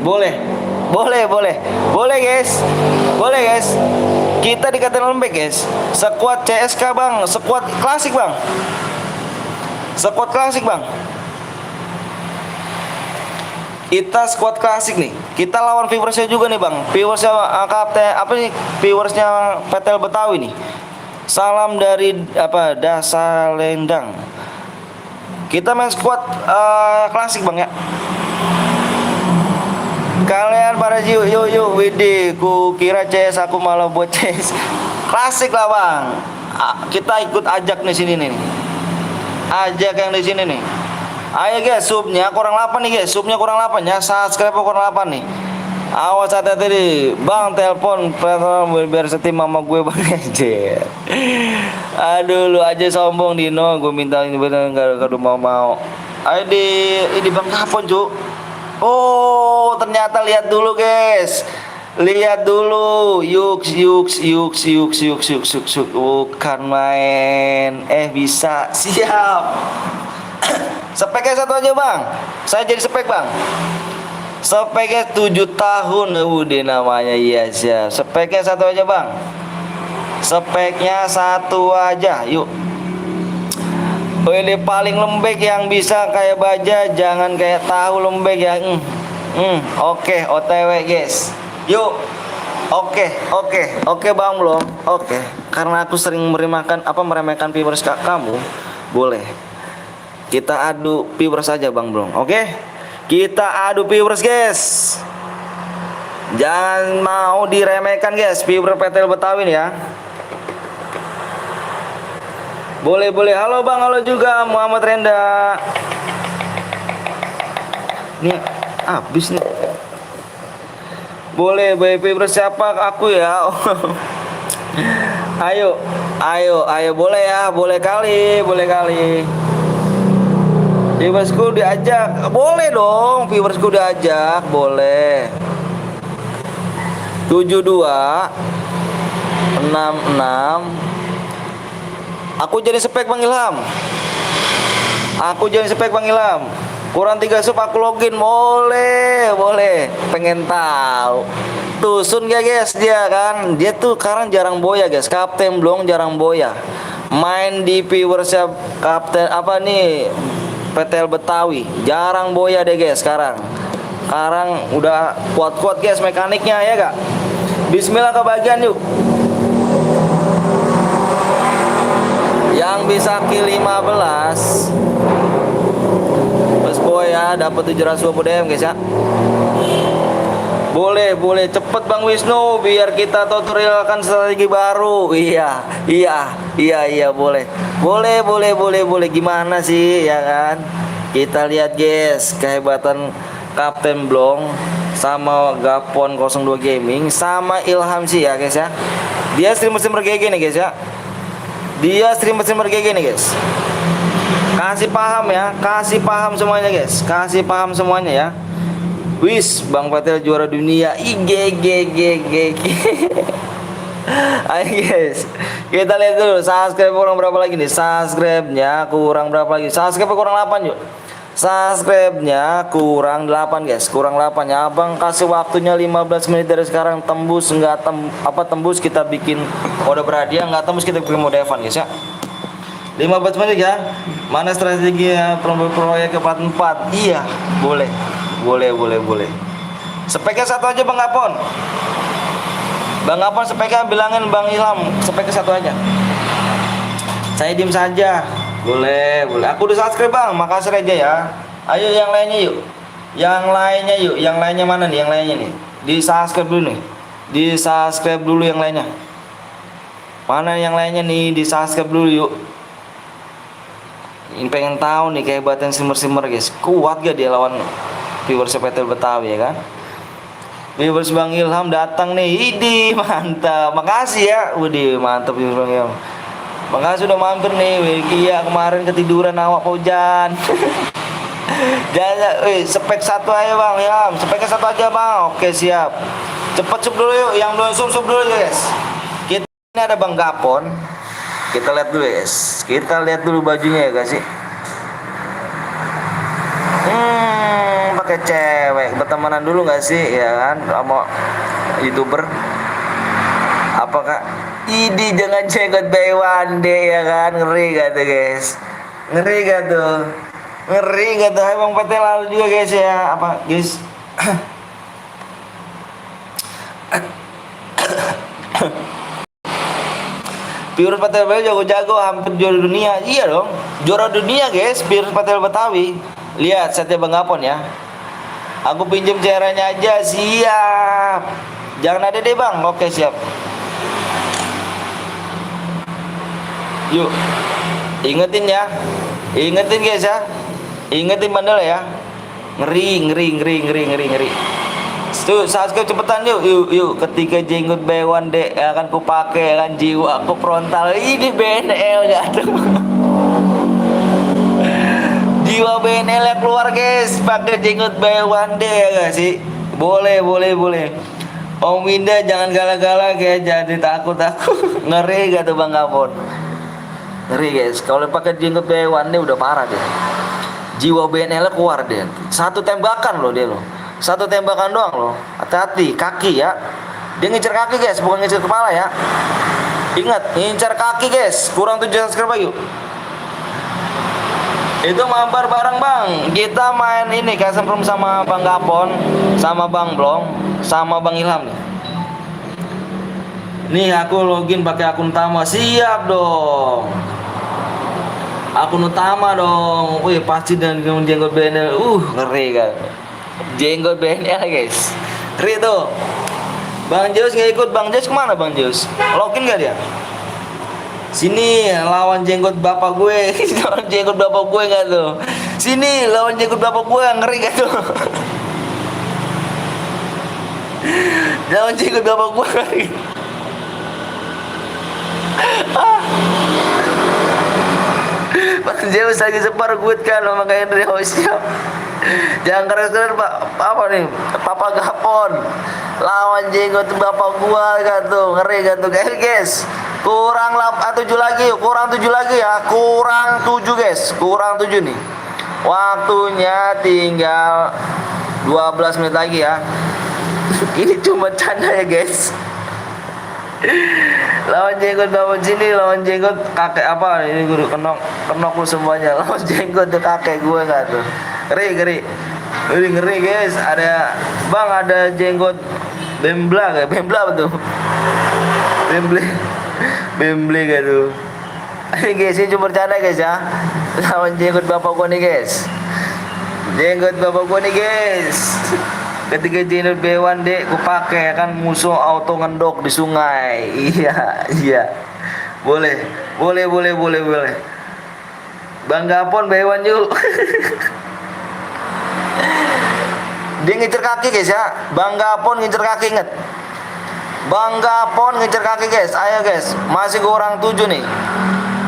boleh guys. Boleh guys. Kita dikatain lembek guys. Squad CSK Bang, squad klasik Bang. Squad klasik Bang. Kita squad klasik nih. Kita lawan viewersnya juga nih Bang. Viewersnya Kapten apa nih? Viewersnya Petel Betawi nih. Salam dari Dasalendang. Kita main squad klasik Bang ya. Kalian para yuk Widih, ku kira CS aku malah buat CS. Klasik lah Bang. Kita ikut ajak nih sini nih. Ajak yang di sini nih. Ayo guys, subnya kurang 8 nih guys. Subnya kurang 8 ya. Subscribe kurang 8 nih. Awas hati-hati nih. Bang telepon biar setim mama gue Bang aja. Aduh lu aja sombong Dino. Gue minta ini bener enggak mau. Ayo di Bang Gapon Cuk. Oh, ternyata lihat dulu guys. Lihat dulu. Yuk. Bukan main. Bisa. Siap. Speknya satu aja Bang. Saya jadi spek Bang. Speknya 7 tahun udah namanya. Iya siap. Speknya satu aja Bang. Speknya satu aja. Yuk. Ini paling lembek yang bisa kayak baja, jangan kayak tahu lembek ya. Oke, OTW guys. Yuk. Oke Bang belum? Oke. Karena aku sering meremehkan viewers kamu, boleh. Kita adu viewers saja Bang Bro. Oke? Kita adu viewers guys. Jangan mau diremehkan guys, viewer Petel Betawi nih ya. Boleh. Halo Bang, halo juga Muhammad Renda. Nih, habis nih. Boleh, viewers siapa aku ya? Ayo. Boleh ya, boleh kali. Viewersku diajak, boleh dong. Viewersku diajak, boleh. 72 66. Aku jadi spek Bang Ilham. Kurang 3 sub aku login, boleh. Pengen tahu. Tusun gak guys dia kan? Dia tuh sekarang jarang boya guys. Kapten Blong jarang boya. Main di viewersnya Kapten Petel Betawi, jarang boya deh guys sekarang. Sekarang udah kuat guys mekaniknya ya gak? Bismillah kebagian yuk. Yang bisa kill 15 Plus boy ya, dapat 720 DM guys ya. Boleh cepet Bang Wisnu biar kita tutorialkan strategi baru. Iya boleh. Gimana sih ya kan? Kita lihat guys kehebatan Kapten Blong sama Gapon 02 Gaming sama Ilham sih ya guys ya. Dia streamer GG nih guys ya. Kasih paham semuanya guys. Ya. Wis, Bang Petel juara dunia. Ayo guys, kita lihat dulu subscribe kurang berapa lagi nih. Subscribe-nya kurang berapa lagi? Subscribe kurang 8 yuk. Subscribe-nya kurang 8 guys. Kurang 8 ya. Abang kasih waktunya 15 menit dari sekarang. Tembus tembus kita bikin mode berhadiah, nggak tembus kita bikin mode Evan guys ya. 15 menit ya. Mana strategi proyek ke part 4? Iya, boleh. Boleh. Speknya satu aja Bang Apon. Bang Apon speknya bilangin Bang Ilham, speknya satu aja. Saya diem saja. Boleh. Aku udah subscribe Bang, makasih aja ya. Ayo yang lainnya yuk. Yang lainnya mana nih? Yang lainnya nih. Di subscribe dulu nih. Di subscribe dulu yang lainnya. Mana yang lainnya nih? Di subscribe dulu yuk. Ini pengen tahu nih kehebatan simmer guys. Kuat gak dia lawan viewers PTL Betawi ya kan? Viewers Bang Ilham datang nih. Idi mantap. Makasih ya. Widih mantap viewers Bang Ilham. Makasih udah mampir nih. Iya kemarin ketiduran awak hujan. Jangan, spek satu aja Bang ya. Speknya satu aja Bang. Oke siap. Cepet sub dulu yuk. Yang belum sub dulu guys. Kita ini ada Bang Gapon. Kita lihat dulu guys. Kita lihat dulu bajunya ya guys sih. Pakai cewek. Bertemanan dulu nggak sih ya kan sama YouTuber. Apakah ini jangan jenggot by one day ya kan, ngeri gak tuh guys, ngeri gak tuh Bang PT lalu juga guys ya, apa guys. Virus Patel Betawi jago-jago hampir juara dunia. Iya dong, juara dunia guys, Virus Patel Betawi. Lihat setnya Bang Apon ya. Aku pinjem caranya aja, siap. Jangan ada deh Bang, oke siap. Yuk, ingetin ya, ingetin guys ya, ingetin bandel ya, ngeri. Tuh, subscribe cepetan yuk. Ketika jenggot B1 dek akan ku pakai kan jiwa aku frontal ini BNL gak tuh. Jiwa BNL yang keluar guys, pakai jenggot B1 dek ya gak sih? Boleh. Om Winda jangan galak-galak ya, jadi takut aku. Ngeri gak tuh Bang Gapon? Ngeri guys, kalau pakai jenggot B1 dia udah parah deh. Jiwa BNL keluar deh. Satu tembakan loh dia loh. Satu tembakan doang loh. Hati-hati, kaki ya. Dia ngincer kaki guys, bukan ngincer kepala ya. Ingat, ngincer kaki guys. Kurang 7 subscriber yuk. Itu mampir bareng Bang. Kita main ini Custom Room sama Bang Gapon, sama Bang Blong, sama Bang Ilham nih. Nih aku login pakai akun utama. Siap dong. Akun utama dong. Wih pasti dan jenggot BNL. Ngeri kan. Jenggot BNL guys. Ngeri tuh. Bang Jos nggak ikut. Bang Jos kemana Bang Jos? Login gak dia? Sini lawan jenggot bapak gue. Lawan jenggot bapak gue gak tuh? Sini lawan jenggot bapak gue. Ngeri gak tuh? Lawan jenggot bapak gue. Bang Zeus lagi separ gue kan sama kayak Henry siap. Jangan keras-keras Pak. Apa nih? Papa Gapon lawan jenggot bapak gua kan tuh. Ngeri kan tuh guys. Kurang 7 lagi yuk. Kurang 7 lagi ya. Kurang 7 guys. Kurang 7 nih. Waktunya tinggal 12 menit lagi ya. Ini cuma canda ya guys. Lawan jenggot bapak sini, lawan jenggot kakek apa ini guru kenok lu semuanya. Lawan jenggot tuh kakek gue nggak tuh. Ngeri guys. Ada Bang, ada jenggot Bembla kayak Bembla betul. Bemble gak tuh. Ini guys, ini cuma bercanda guys ya. Lawan jenggot bapak gue nih guys. Jenggot bapak gue nih guys. Ketika jenggot B1 dek gue pakai kan musuh auto ngendok di sungai. Iya. Boleh. Bang Gapon B1 yuk. Dia ngincer kaki guys ya. Bang Gapon ngincer kaki, inget. Bang Gapon ngincer kaki guys. Ayo guys, masih kurang 7 nih.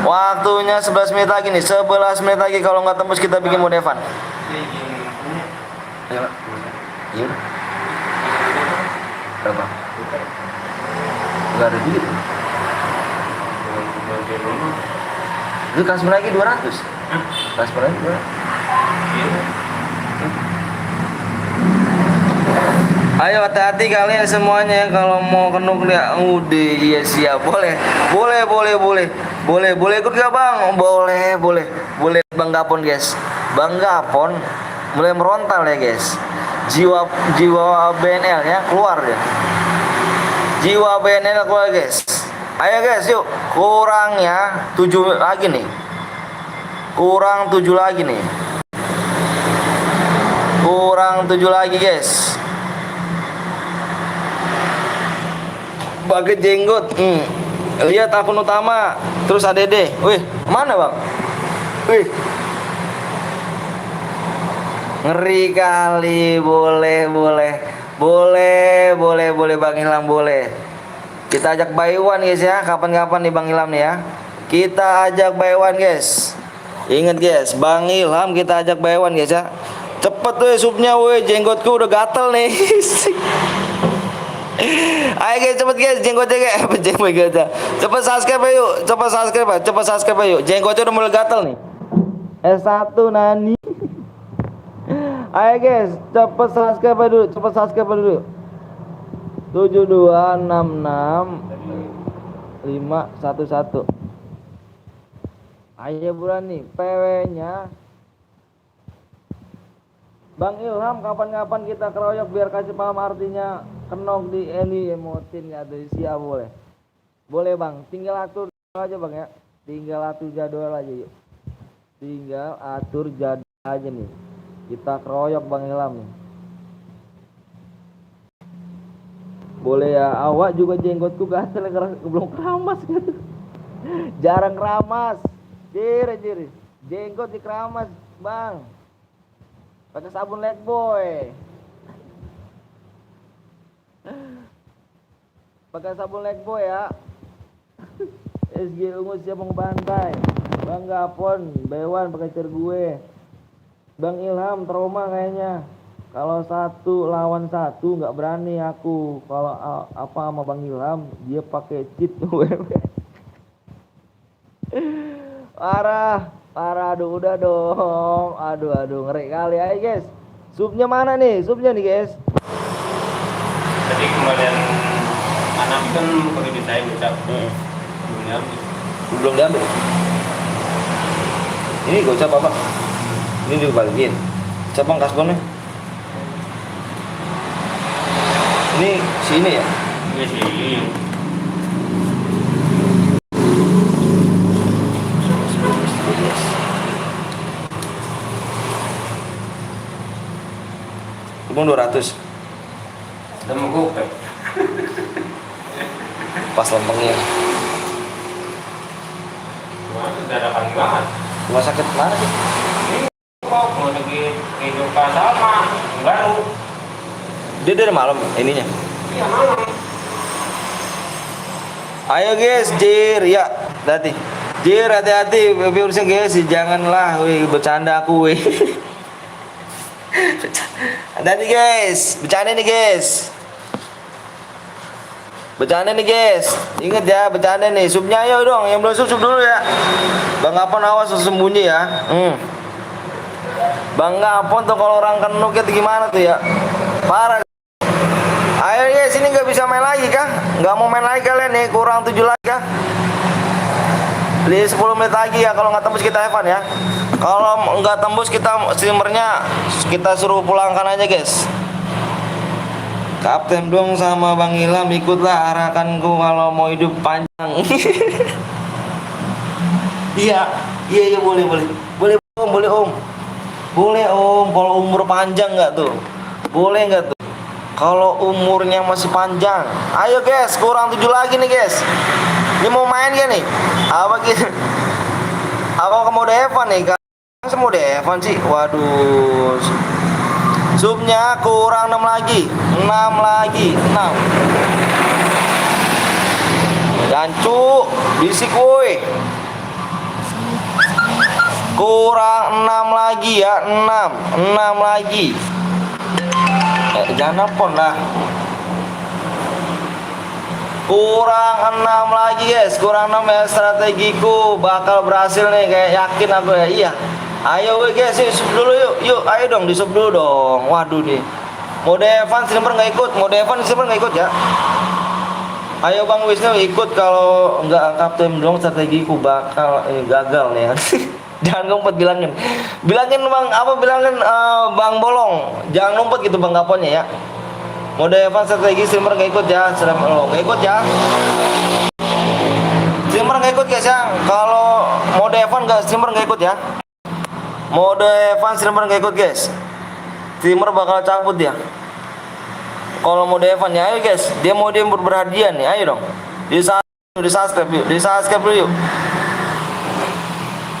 Waktunya 11 menit lagi nih. 11 menit lagi, kalau nggak tembus kita bikin mode Evan. Ayo. Iya. Berapa? Enggak ada duit. Lu transfer lagi 200. Transfer lagi 200. Ayo hati-hati kalian semuanya kalau mau kenuk dia. Udah, iya siap. Boleh. Boleh ikut gak bang? Boleh Bang Gapon guys. Bang Gapon mulai merontal ya guys. Jiwa BNL ya keluar ya. Jiwa BNL keluar guys. Ayo guys yuk. Kurangnya 7 lagi nih. Kurang 7 lagi nih. Kurang 7 lagi guys. Baget jenggot. Lihat akun utama. Terus ADD. Wih, mana bang? Wih, ngeri kali. Boleh Bang Ilham boleh. Kita ajak buy one guys ya. Kapan-kapan nih Bang Ilham nih ya. Kita ajak buy one guys. Ingat guys, Bang Ilham kita ajak buy one guys ya. Cepet weh supnya weh, jenggotku udah gatel nih. Ayo guys cepet guys jenggotnya guys. Cepet subscribe yuk. Cepet subscribe yuk. Jenggotnya udah mulai gatel nih. S1 nani. Ayo guys cepet subscribe dulu. 7266511. Ayo bulan nih PW nya Bang Ilham, kapan-kapan kita keroyok biar kasih paham artinya kenok di ini emotin ya dari siap boleh. Boleh Bang, tinggal atur aja Bang ya. Tinggal atur jadwal aja yuk. Tinggal atur jadwal aja nih. Kita keroyok Bang Ilham nih. Boleh ya, awak juga jenggotku gatel belum keramas gitu. Jarang keramas. Jiri. Jenggot dikeramas, Bang. Pakai sabun Lifebuoy. Pakai sabun Lifebuoy ya. SG Ungu siap membantai. Bang Gapon, Bewan pakai cer gue. Bang Ilham trauma kayaknya. Kalau 1 lawan 1 nggak berani aku. Kalau apa sama Bang Ilham, dia pakai cheat. Parah, aduh udah dong. Aduh ngeri kali aja guys. Supnya mana nih? Supnya nih guys. Tadi kembalian anak kan pakai duit saya bocah. Belum diambil. Ini gocap apa? Ini dibalikin. Siapa kasbonnya? Ini sini ya? Ini sih. Bang 200. Udah mau gopek. Pas lempengnya. Wah, dadakan banget. Rumah sakit mana sih? Kok mau lagi kehidupan sama baru. Dia dari malam ininya. Iya malam. Ayo guys, Jir ya, hati. Jir hati-hati, virusnya guys, janganlah, wih bercanda aku, wih. Hati-hati guys, bercanda nih guys. Bercanda nih guys. Ingat ya, bercanda nih. Supnya ayo dong, yang belum sup dulu ya. Bang Gapon awas sembunyi ya. Bang Gapon tuh kalau orang kenuk itu gimana tuh ya? Parah. Ayo guys, ini nggak bisa main lagi kah? Nggak mau main lagi kalian nih, kurang 7 lagi kah? Di 10 menit lagi ya, kalau nggak tembus kita have fun ya. Kalau nggak tembus kita streamernya kita suruh pulangkan aja guys. Kapten dong sama Bang Ilham, ikutlah arahkanku kalau mau hidup panjang. Iya boleh om. Boleh om, kalau umur panjang nggak tuh? Boleh nggak tuh? Kalau umurnya masih panjang. Ayo guys, kurang 7 lagi nih guys. Ini mau main gak nih? Apa gitu? Apa kamu udah Evan nih? Kan mau udah Evan sih. Waduh. Subnya kurang 6 lagi. 6 lagi. 6. Jancu, bisik woi. Kurang 6 lagi ya. 6 lagi. Jangan nelfon lah. Kurang 6 lagi guys. Kurang 6 ya, strategiku bakal berhasil nih, kayak yakin aku ya. Iya. Ayo guys, yuk sub dulu yuk. Ayo dong di sub dulu dong. Waduh nih. Mode Evan silver nggak ikut. Ya. Ayo Bang Wisnu ikut, kalau nggak Kapten dong strategiku bakal gagal nih kan. Jangan ngumpet, bilangin. Bilangin Bang apa, bilangin Bang Bolong. Jangan ngumpet gitu Bang Gaponnya ya. Mode Evan strategi streamer nggak ikut ya, nggak ikut ya. Streamer nggak ikut guys ya. Kalau mode Evan nggak, streamer nggak ikut ya. Mode Evan streamer nggak ikut guys. Streamer bakal cabut ya. Kalau mode Evan ya, ayo guys, dia mau berhadiah nih, ayo dong. Di subscribe yuk, di subscribe dulu yuk.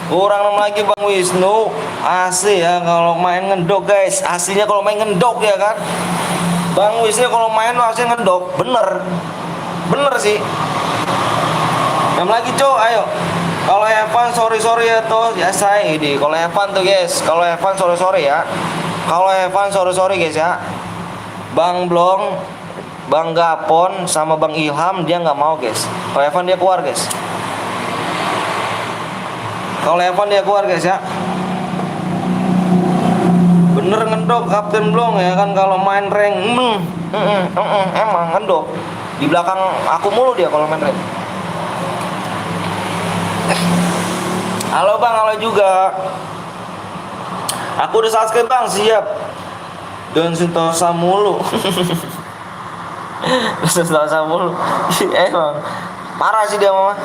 Kurang 6 lagi Bang Wisnu. Asli ya kalau main ngendok guys, aslinya kalau main ngendok ya kan. Bang Wisnu kalau main asli ngendok, bener sih. 6 lagi cok, ayo. Kalau Evan sorry ya tuh ya saya ini. Kalau Evan tuh guys, kalau Evan sorry ya. Kalau Evan sorry guys ya. Bang Blong, Bang Gapon sama Bang Ilham dia nggak mau guys. Kalau Evan dia keluar guys. Kalau Evan dia keluar guys ya. Bener ngendok Kapten Blong ya kan kalau main rank. Emang ngendok. Di belakang aku mulu dia kalau main rank. Halo Bang, halo juga. Aku udah subscribe Bang, siap. Don Sentosa mulu. Sentosa mulu. Emang parah sih dia mama.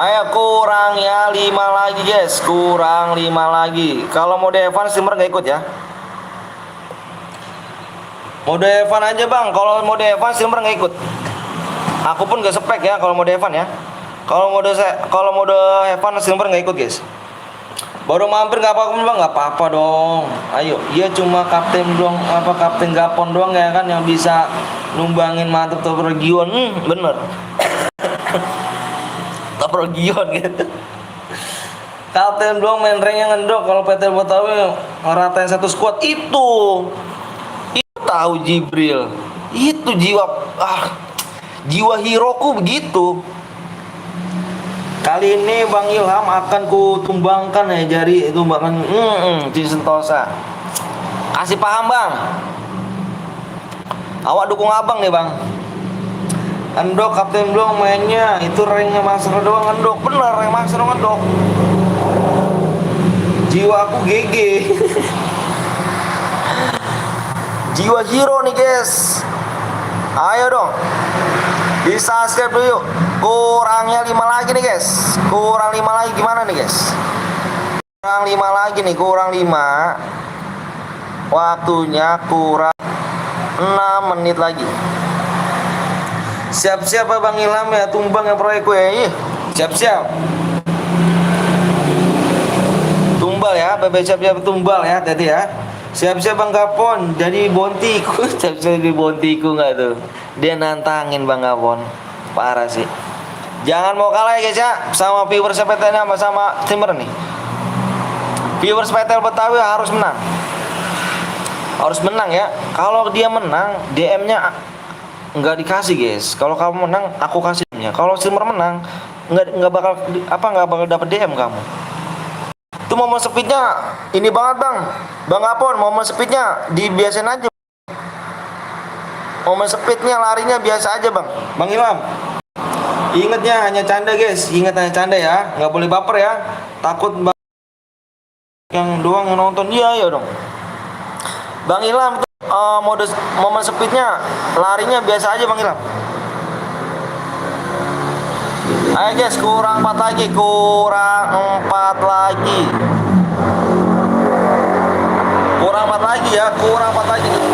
Ayo kurang ya 5 lagi guys, kurang 5 lagi. Kalau mode Evan streamer nggak ikut ya. Mode Evan aja Bang, kalau mode Evan streamer nggak ikut. Aku pun gak spek ya kalau mode Evan ya. Kalau mode Evan streamer nggak ikut guys. Baru mampir nggak apa-apa Bang, nggak apa-apa dong. Ayo, dia cuma Kapten doang, apa Kapten Gapon doang ya kan yang bisa numbangin mantep top region. Bener. Top region gitu. Kapten doang main ranknya ngendok. Kalau PT Betawi ngeratain satu squad itu tahu Jibril. Itu jiwa heroku begitu. Kali ini Bang Ilham akan ku tumbangkan ya jari itu bahkan di Sentosa. Kasih paham Bang. Awak dukung abang nih Bang. Endok Kapten Blong mainnya itu ranknya master doang endok. Bener rank master endok. Jiwa aku GG. Jiwa hero nih guys. Ayo dong. Di subscribe dulu yuk. Kurangnya 5 lagi nih guys. Kurang 5 lagi gimana nih guys? Kurang 5 lagi nih, kurang 5. Waktunya kurang 6 menit lagi. Siap-siap ya Bang Ilham ya, tumbang ya proyekku ya. Siap-siap. Tumbal ya, bebek siap-siap tumbal ya tadi ya. Siap-siap Bang Gapon jadi bontiku. Siap-siap jadi bontiku nggak tuh? Dia nantangin Bang Gapon. Parah sih. Jangan mau kalah ya guys ya sama viewers PTL sama streamer nih. Viewers PTL Betawi harus menang. Harus menang ya. Kalau dia menang, DM-nya nggak dikasih guys. Kalau kamu menang, aku kasih DM-nya. Kalau streamer menang, nggak bakal dapat DM kamu. Itu momen speednya ini banget Bang. Bang Gapon, momen speednya dibiasain aja. Momen speednya larinya biasa aja Bang. Bang Ilham, ingatnya hanya canda guys. Ingat hanya canda ya. Nggak boleh baper ya. Takut yang doang yang nonton. Iya dong. Bang Ilham itu momen speednya larinya biasa aja Bang Ilham. Ayo guys, kurang 4 lagi. Kurang 4 lagi. Kurang 4 lagi ya. Kurang 4 lagi nih.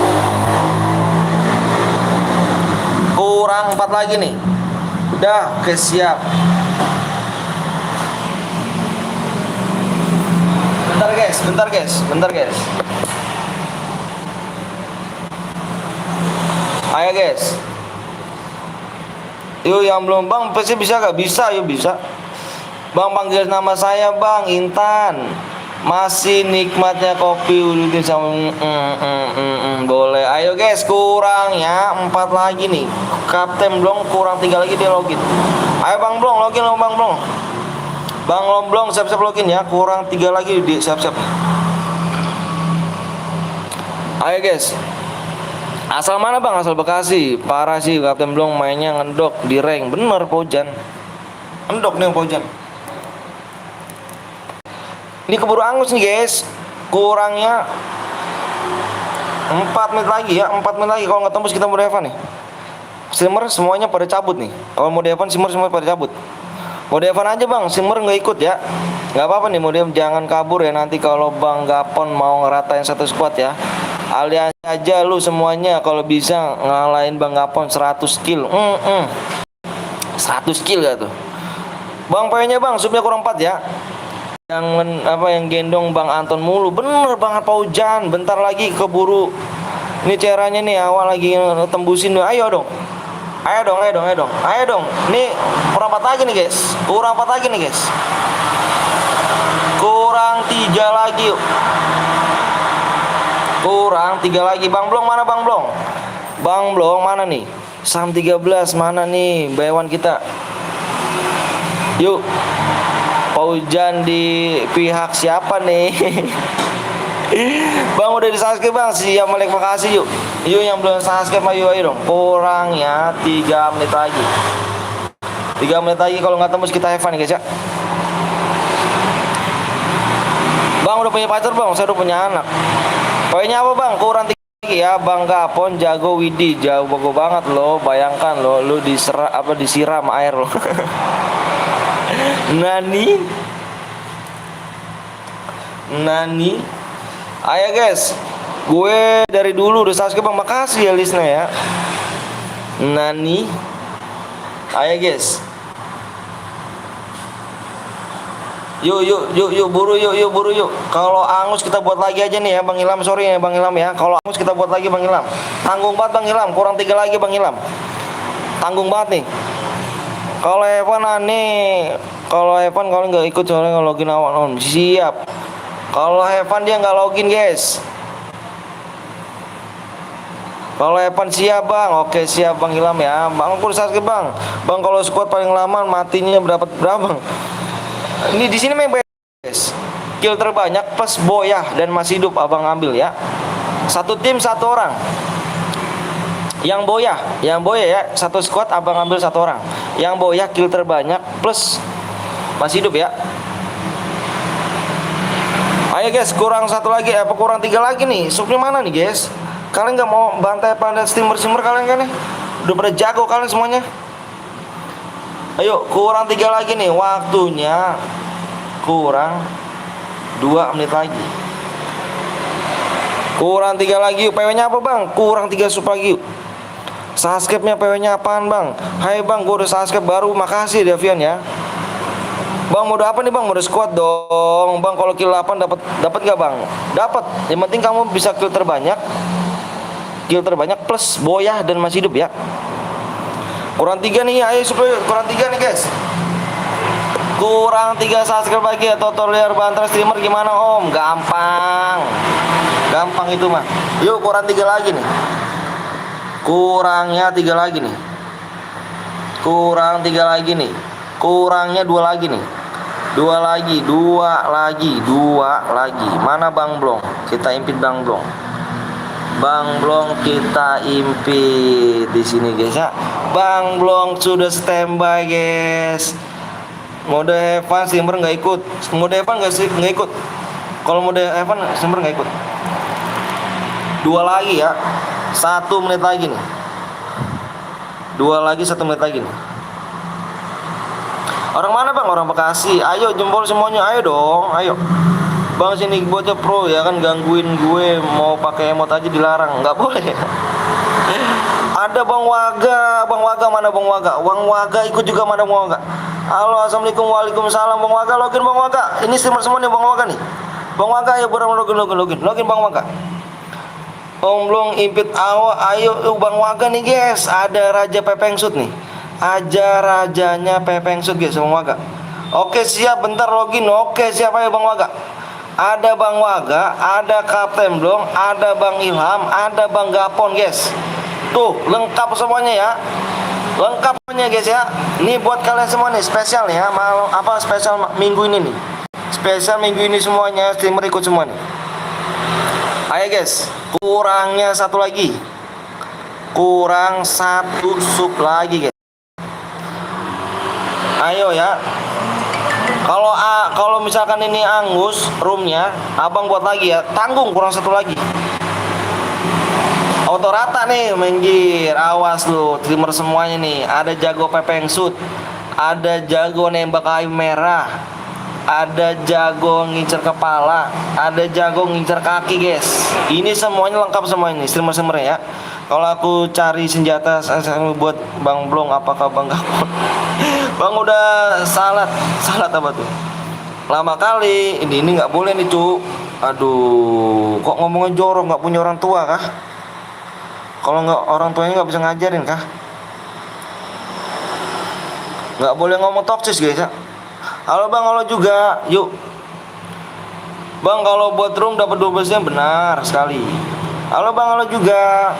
Kurang 4 lagi nih. Udah, oke siap. Bentar guys. Ayo guys. Yuk yang belum Bang pasti bisa gak? Bisa, yuk bisa. Bang panggil nama saya Bang Intan. Masih nikmatnya kopi urutin sama boleh. Ayo guys, kurang ya 4 lagi nih. Kapten Blong kurang 3 lagi dia login. Ayo Bang Blong login lo Bang Blong. Bang Blong siap-siap login ya. Kurang 3 lagi di siap-siap. Ayo guys. Asal mana bang? Asal Bekasi. Parah sih Kapten Blong mainnya ngendok di rank. Bener Paujan. Endok nih Paujan. Ini keburu angus nih guys. Kurangnya 4 menit lagi ya. 4 menit lagi. Kalau nggak tembus kita mode Evan nih. Simmer semuanya pada cabut nih. Kalau mode Evan Simmer semua pada cabut. Mode Evan aja bang. Simmer nggak ikut ya. Nggak apa-apa nih mode Evan, jangan kabur ya. Nanti kalau Bang Gapon mau ngeratain satu squad ya, aliansi aja lu semuanya kalau bisa ngalahin Bang Gapon 100 kill. 100 kill gak tuh? Bang PW-nya bang, subnya kurang 4 ya. Yang gendong Bang Anton mulu. Bener banget Paujan. Bentar lagi keburu. Ini caranya nih awal lagi tembusin. Ayo dong. Ayo dong. Nih kurang 4 lagi nih guys. Kurang 3 lagi yuk. Kurang 3 lagi. Bang Blong mana Bang Blong? Bang Blong mana nih? Sam 13 mana nih Bayawan kita? Yuk. Paujan di pihak siapa nih? Bang udah di subscribe bang. Siap Malik makasih yuk. Yuk yang belum subscribe ayo dong. Kurang ya 3 menit lagi. 3 menit lagi kalau nggak tembus kita have fun guys ya. Bang udah punya pacar bang? Saya udah punya anak. Poinnya apa bang? Kurang 3 lagi ya. Bang Gapon jago Widi. Jago banget loh. Bayangkan loh. Lu disiram air loh. Nani. Ayo guys. Gue dari dulu udah subscribe bang. Makasih ya listnya ya. Nani. Ayo guys. Yuk buru yuk. Kalau angus kita buat lagi aja nih ya Bang Ilham. Sorry ya Bang Ilham ya. Kalau angus kita buat lagi Bang Ilham. Tanggung banget Bang Ilham. Kurang 3 lagi Bang Ilham. Tanggung banget nih. Kalau Evan aneh. Kalau Evan kalau nggak ikut soalnya nggak login awal on. Siap. Kalau Evan dia nggak login guys. Kalau Evan siap bang. Oke siap Bang Ilham ya. Bang aku sakit bang. Bang kalau squad paling lama matinya berapa bang? Ini di sini main guys. Kill terbanyak plus boyah dan masih hidup abang ambil ya. Satu tim 1 orang. Yang boyah ya. Satu squad abang ambil 1 orang. Yang boyah kill terbanyak plus masih hidup ya. Ayo guys, kurang 1 lagi. Kurang 3 lagi nih. Subnya mana nih guys? Kalian nggak mau bantai pada streamer kalian kan nih? Udah pada jago kalian semuanya. Ayo kurang 3 lagi nih. Waktunya kurang 2 menit lagi. Kurang 3 lagi. PW-nya apa bang? Kurang 3 sub lagi. Subscribe-nya PW-nya apaan bang? Hai bang, gue udah subscribe baru. Makasih Davian ya. Bang mode apa nih bang? Mode squad dong. Bang kalau kill 8 dapat nggak bang? Dapat. Yang penting kamu bisa kill terbanyak. Kill terbanyak plus boyah dan masih hidup ya. Kurang 3 nih. Ayo supaya kurang 3 nih guys. Kurang 3 subscribe lagi ya. Tutorial banter streamer gimana om? Gampang itu mah. Yuk kurang 3 lagi nih. Kurangnya 3 lagi nih. Kurang 3 lagi nih. Kurangnya 2 lagi nih. 2 lagi. Mana Bang Blong? Kita impit Bang Blong. Bang Blong kita impit di sini guys ya. Bang Blong sudah standby guys. Mode Evan streamer nggak ikut. Mode Evan nggak ikut. Kalau mode Evan streamer nggak ikut. 2 lagi ya. 1 menit lagi nih. 2 lagi 1 menit lagi nih. Orang mana bang? Orang Bekasi. Ayo jempol semuanya. Ayo dong. Ayo. Bang sini bocah pro ya kan gangguin gue mau pakai emot aja dilarang. Nggak boleh. Ada Bang Waga. Bang Waga mana Bang Waga? Bang Waga ikut juga mana Bang Waga? Halo assalamualaikum waalaikumsalam Bang Waga. Login Bang Waga. Ini streamer semua nih Bang Waga nih. Bang Waga ayo bareng login Bang Waga. Om Blong impit ayo Bang Waga nih guys. Ada Raja Pepengsut nih. Rajanya Pepengsut guys Bang Waga. Oke siap bentar login. Oke siap ayo Bang Waga. Ada Bang Waga, ada Kapten Blong, ada Bang Ilham, ada Bang Gapon guys. Tuh lengkap semuanya ya. Lengkap semuanya guys ya. Ini buat kalian semua nih spesial nih ya. Malam apa spesial minggu ini nih. Spesial minggu ini semuanya streamer ikut semua nih. Ayo guys, kurangnya 1 lagi. kurang 1 sub lagi guys. Ayo ya. Kalau misalkan ini angus roomnya, abang buat lagi ya. Tanggung kurang 1 lagi. Auto rata nih menggir. Awas lu, trimmer semuanya nih. Ada jago pepeng shoot, ada jago nembak kayu merah, ada jago ngincer kepala, ada jago ngincer kaki guys. Ini semuanya lengkap semua ini streamer ya. Kalau aku cari senjata buat Bang Blong, apakah Bang Gapon? Bang udah salat apa tuh? Lama kali. Ini nggak boleh nih cu. Aduh, kok ngomongnya jorok, nggak punya orang tua kah? Kalau nggak orang tuanya nggak bisa ngajarin kah? Nggak boleh ngomong toksis guys ya. Halo Bang, halo juga. Yuk Bang, kalau buat room dapat 12-nya benar sekali. Halo Bang, halo juga.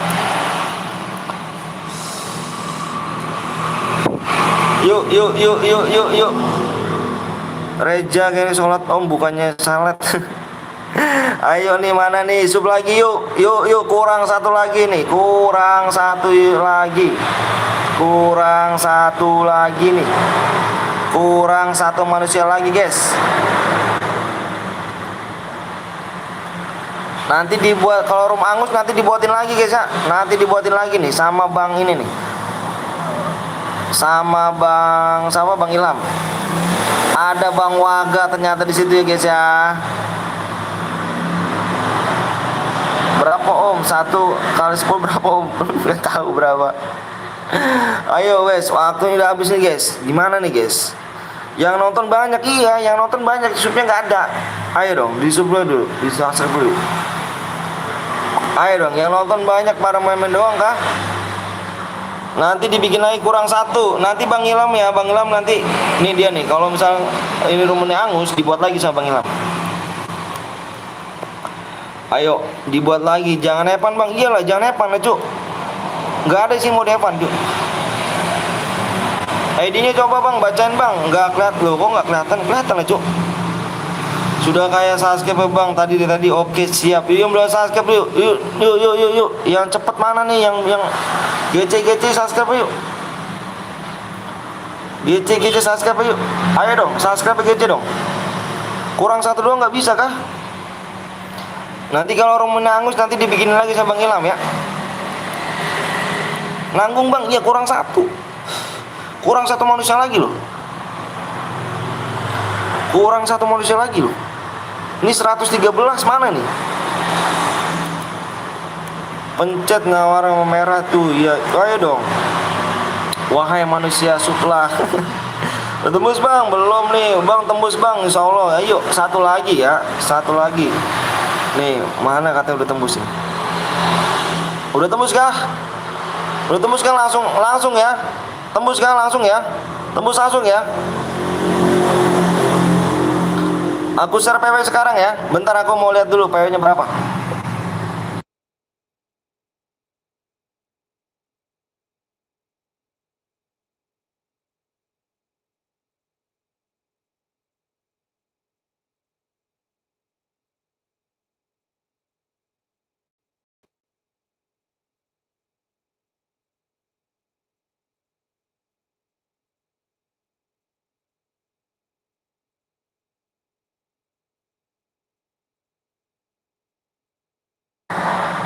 Yuk. Reja kayaknya sholat om, bukannya salat. Ayo nih, mana nih sub lagi yuk. Kurang 1 lagi nih. Kurang 1 lagi. Kurang 1 lagi nih. Kurang 1 manusia lagi guys. Nanti dibuat, kalau room angus nanti dibuatin lagi guys ya. Nanti dibuatin lagi nih sama Bang ini nih. Sama Bang Ilham. Ada Bang Waga ternyata di situ ya guys ya. Berapa om? 1 kali 10 berapa om? Nggak tahu berapa. Ayo wes, waktunya udah habis nih guys. Gimana nih guys? Yang nonton banyak, iya, yang nonton banyak, subnya nggak ada. Ayo dong, di sub dulu, di subscribe dulu. Ayo dong, yang nonton banyak para main-main doang kah? Nanti dibikin lagi kurang 1. Nanti Bang Ilham ya, Bang Ilham nanti. Ini dia nih, kalau misal ini rumahnya angus, dibuat lagi sama Bang Ilham. Ayo, dibuat lagi. Jangan evan Bang, iyalah jangan evan lah cuk. Nggak ada sih mau evan cuk. ID-nya coba Bang, bacain Bang. Nggak kelihatan loh, kok nggak kelihatan? Kelihatan lah cuk. Sudah kayak subscribe ya Bang tadi. Oke siap. Yuk belum subscribe yuk. Yuk. Yang cepet mana nih yang GC subscribe yuk. GC subscribe yuk. Ayo dong, subscribe GC dong. Kurang 1 doang nggak bisa kah? Nanti kalau rumahnya angus nanti dibikin lagi sama Bang Ilham ya. Nanggung Bang, iya kurang 1. Kurang 1 manusia lagi loh. Kurang 1 manusia lagi loh. Ini 113 mana nih? Pencet ngawar sama merah tuh ya. Ayo dong. Wahai manusia suplah. Tembus Bang, belum nih. Bang tembus Bang, insya Allah. Ayo 1 lagi ya. 1 lagi. Nih, mana katanya udah tembus nih? Udah tembus kah? Udah tembus kan langsung ya. Tembus kan langsung ya. Tembus langsung ya. Aku share PW sekarang ya. Bentar aku mau lihat dulu PW-nya berapa.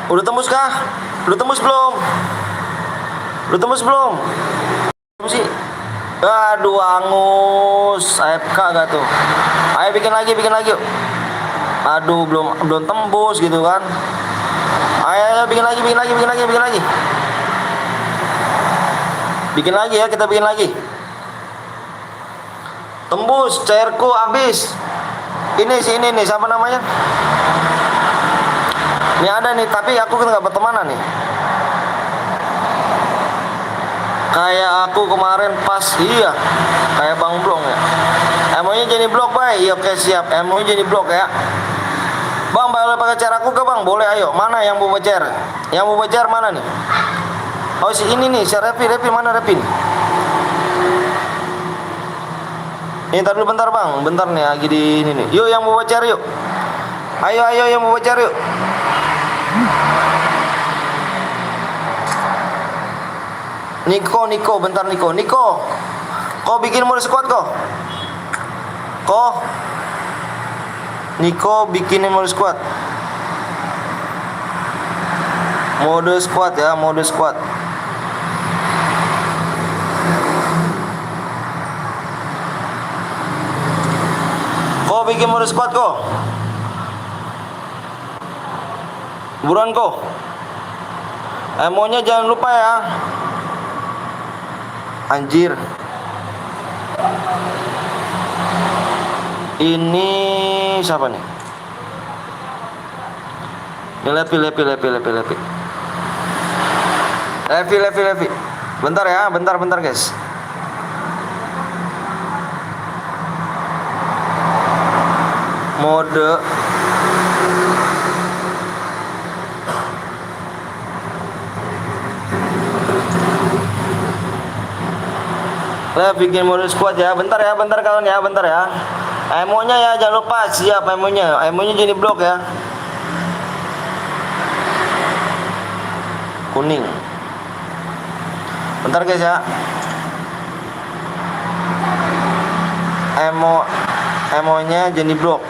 Udah tembus kah? Udah tembus belum? Udah tembus belum? Tembus sih. Aduh angus, AFK gak tuh? Ayo bikin lagi yuk. Aduh belum tembus gitu kan? Ayo bikin lagi. Bikin lagi ya, kita bikin lagi. Tembus, cairku habis. Ini nih, siapa namanya? Ini ada nih, tapi aku kan nggak bertemanan nih. Kayak aku kemarin pas, iya, kayak Bang Blong ya. MO-nya jadi blok, bay. Iya, oke siap. MO-nya jadi blok ya. Bang, boleh pakai cara aku ke Bang? Boleh, ayo. Mana yang mau bacer? Yang mau bacer mana nih? Oh, si ini nih, si Repi mana Repi nih? Ini ntar dulu bentar Bang, bentar nih lagi di ini nih. Yuk yang mau bacer yuk. Ayo yang mau bacer yuk. Niko, bentar Niko. Kok bikin mode squad kok? Niko bikinin mode squad. Mode squad ya, mode squad. Kok bikin mode squad kok? Buruan kok. Emonya jangan lupa ya. Anjir. Ini siapa nih? Ini Levi. Levi. Bentar ya, bentar guys. Mode bikin mode squad ya. Bentar kawan ya, bentar ya. Emonya ya jangan lupa, siap emonya. Emonya jadi blok ya. Kuning. Bentar guys ya. Emonya jadi blok.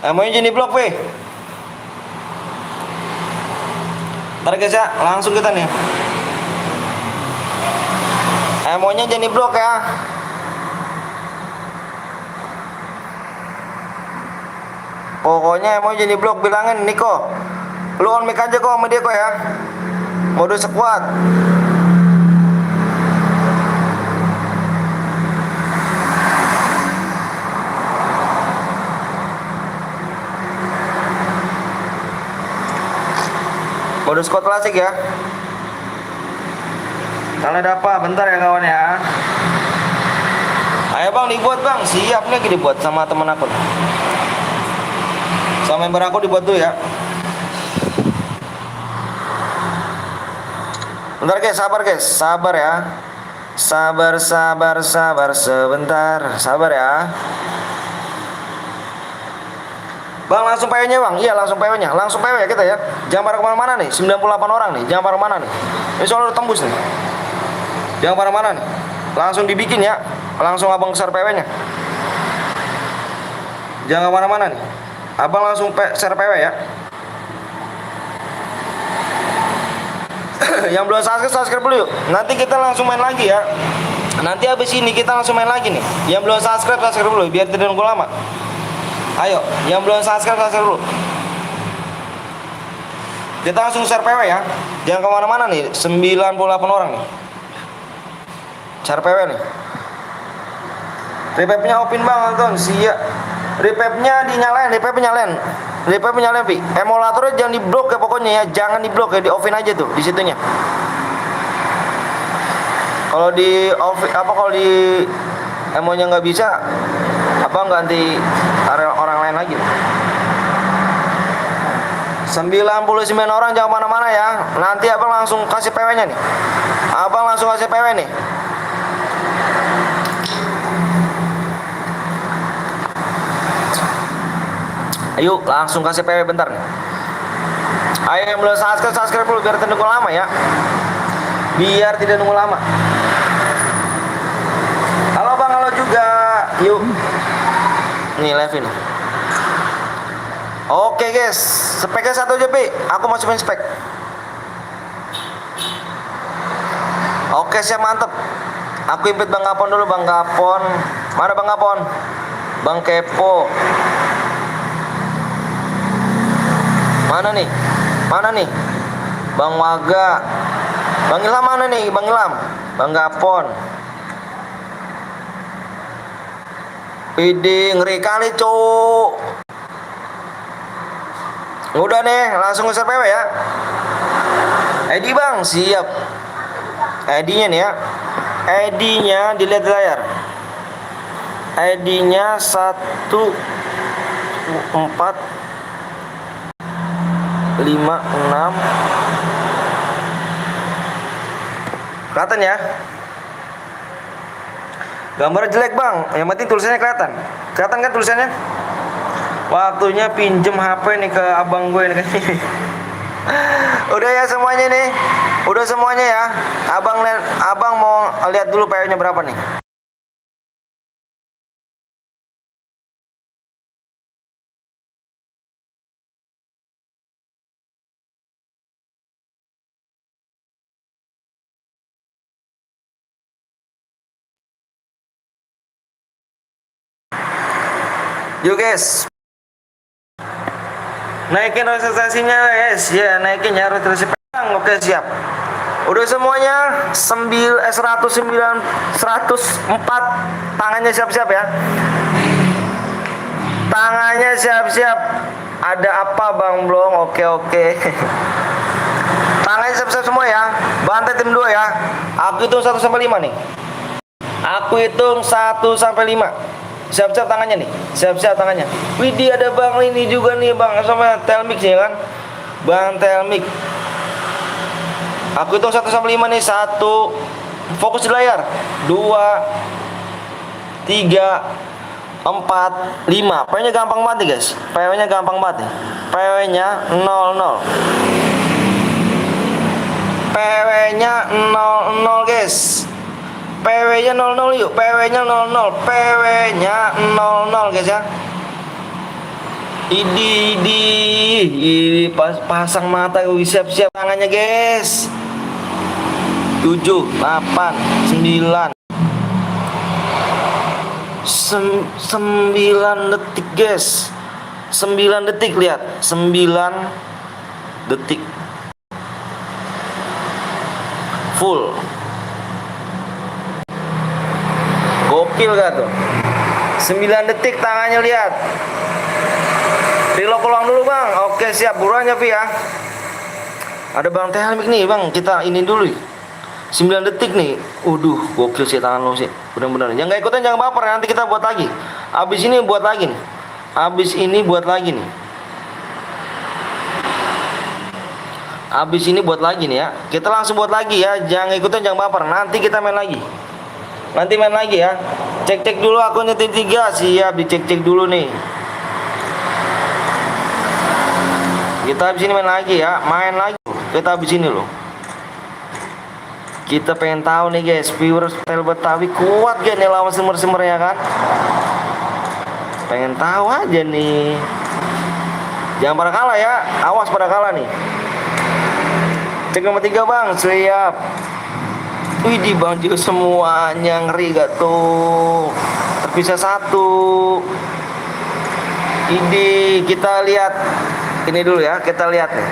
Emonya jadi blok, weh. Ntar guys ya, langsung kita nih. Emonya jadi blok ya. Pokoknya emonya jadi blok, bilangin Niko. Lu on mic aja kok sama dia kok ya. Mode squad. Mode squad klasik ya. Kalian ada apa? Bentar ya kawan ya. Ayo bang dibuat bang. Siap nih lagi dibuat sama temen aku. Sama member aku dibuat dulu ya. Bentar guys, sabar ya. Sabar sebentar. Sabar ya. Bang langsung PW-nya bang. Iya langsung PW-nya. Langsung PW ya kita ya. Jangan pada kemana-mana nih. 98 orang nih. Jangan pada kemana nih. Ini soalnya udah tembus nih. Jangan pada mana nih. Langsung dibikin ya. Langsung abang share PW-nya. Jangan kemana-mana nih. Abang langsung share PW ya. Yang belum subscribe dulu yuk. Nanti kita langsung main lagi ya. Nanti habis ini kita langsung main lagi nih. Yang belum subscribe dulu biar tidak nunggu lama. Ayo, yang belum subscribe dulu. Kita langsung share PW ya. Jangan kemana-mana nih. 98 orang nih. Share PW nih. Repepnya open bang nonton. Siap. Repepnya dinyalain. Repep nyalain Pi. Emulatornya jangan diblok ya pokoknya ya. Jangan diblok ya, di offin aja tuh di situnya. Kalau di off kalau di emonya nggak bisa, abang ganti orang lain lagi. 99 orang jangan mana-mana ya. Nanti abang langsung kasih PW-nya nih. Abang langsung kasih PW nih. Ayo langsung kasih PW bentar nih. Ayo yang belum subscribe dulu biar tidak nunggu lama ya. Biar tidak nunggu lama. Halo bang, halo juga. Yuk. Nih live ini. Oke guys, speknya satu aja Pi. Aku masukin spek. Oke siap mantep. Aku invite Bang Gapon dulu, Bang Gapon. Mana Bang Gapon? Bang Kepo. Mana nih? Bang Waga. Bang Ilham mana nih? Bang Ilham. Bang Gapon. PD ngeri kali cuk. Udah nih, langsung nge-share PW ya. ID bang, siap. ID-nya nih ya. ID-nya dilihat di layar. ID-nya 1456. Kelihatan ya. Gambar jelek bang, yang penting tulisannya kelihatan. Kelihatan kan tulisannya? Waktunya pinjem HP nih ke abang gue nih. Udah ya semuanya nih. Udah semuanya ya. Abang mau lihat dulu PO-nya berapa nih. Yuk guys. Naikin realisasinya guys. Ya, naikin ya realisasi pedang. Oke, siap. Udah semuanya 104. Tangannya siap-siap ya. Tangannya siap-siap. Ada apa Bang Blong? Oke. Tangannya siap-siap semua ya. Bantai tim 2 ya. Aku hitung 1 sampai 5 nih. Aku hitung 1 sampai 5. Siap-siap tangannya nih. Siap-siap tangannya. Widih, ada Bang ini juga nih Bang sama Telmix ya kan. Bang Telmix. Aku hitung 1 sampai 5 nih. 1. Fokus di layar. 2 3 4 5. PW-nya gampang banget nih guys. PW-nya gampang banget nih. PW-nya 00. PW-nya 00 guys. PW-nya 00 yuk. PW-nya 00. PW-nya 00 guys ya. Ini pasang mata. Siap-siap tangannya guys. 7 8 9 9 detik guys. 9 detik, lihat 9 detik full. Gokil gak tuh? 9 detik tangannya, lihat. Relock ulang dulu Bang. Oke siap, buruannya Pi ya. Ada Bang Telmix nih Bang, kita ini dulu 9 detik nih. Gokil sih tangan lo sih. Bener-bener. Yang gak ikutan jangan baper, nanti kita buat lagi. Abis ini buat lagi nih. Abis ini buat lagi nih. Abis ini buat lagi nih ya. Kita langsung buat lagi ya. Jangan ikutan jangan baper. Nanti kita main lagi. Nanti main lagi ya. Cek-cek dulu akunnya tim 3. Siap, dicek-cek dulu nih. Kita habis ini main lagi ya. Main lagi. Kita habis ini loh. Kita pengen tahu nih guys, viewers Tel Betawi kuat gak nih lawan semer-semer ya kan? Pengen tahu aja nih. Jangan pada kalah ya. Awas pada kalah nih. Cek nomor 3 Bang. Siap. Widih Bang Jiu semuanya ngeri gak tuh. Terpisah 1. Ini kita lihat. Ini dulu ya, kita lihat nih.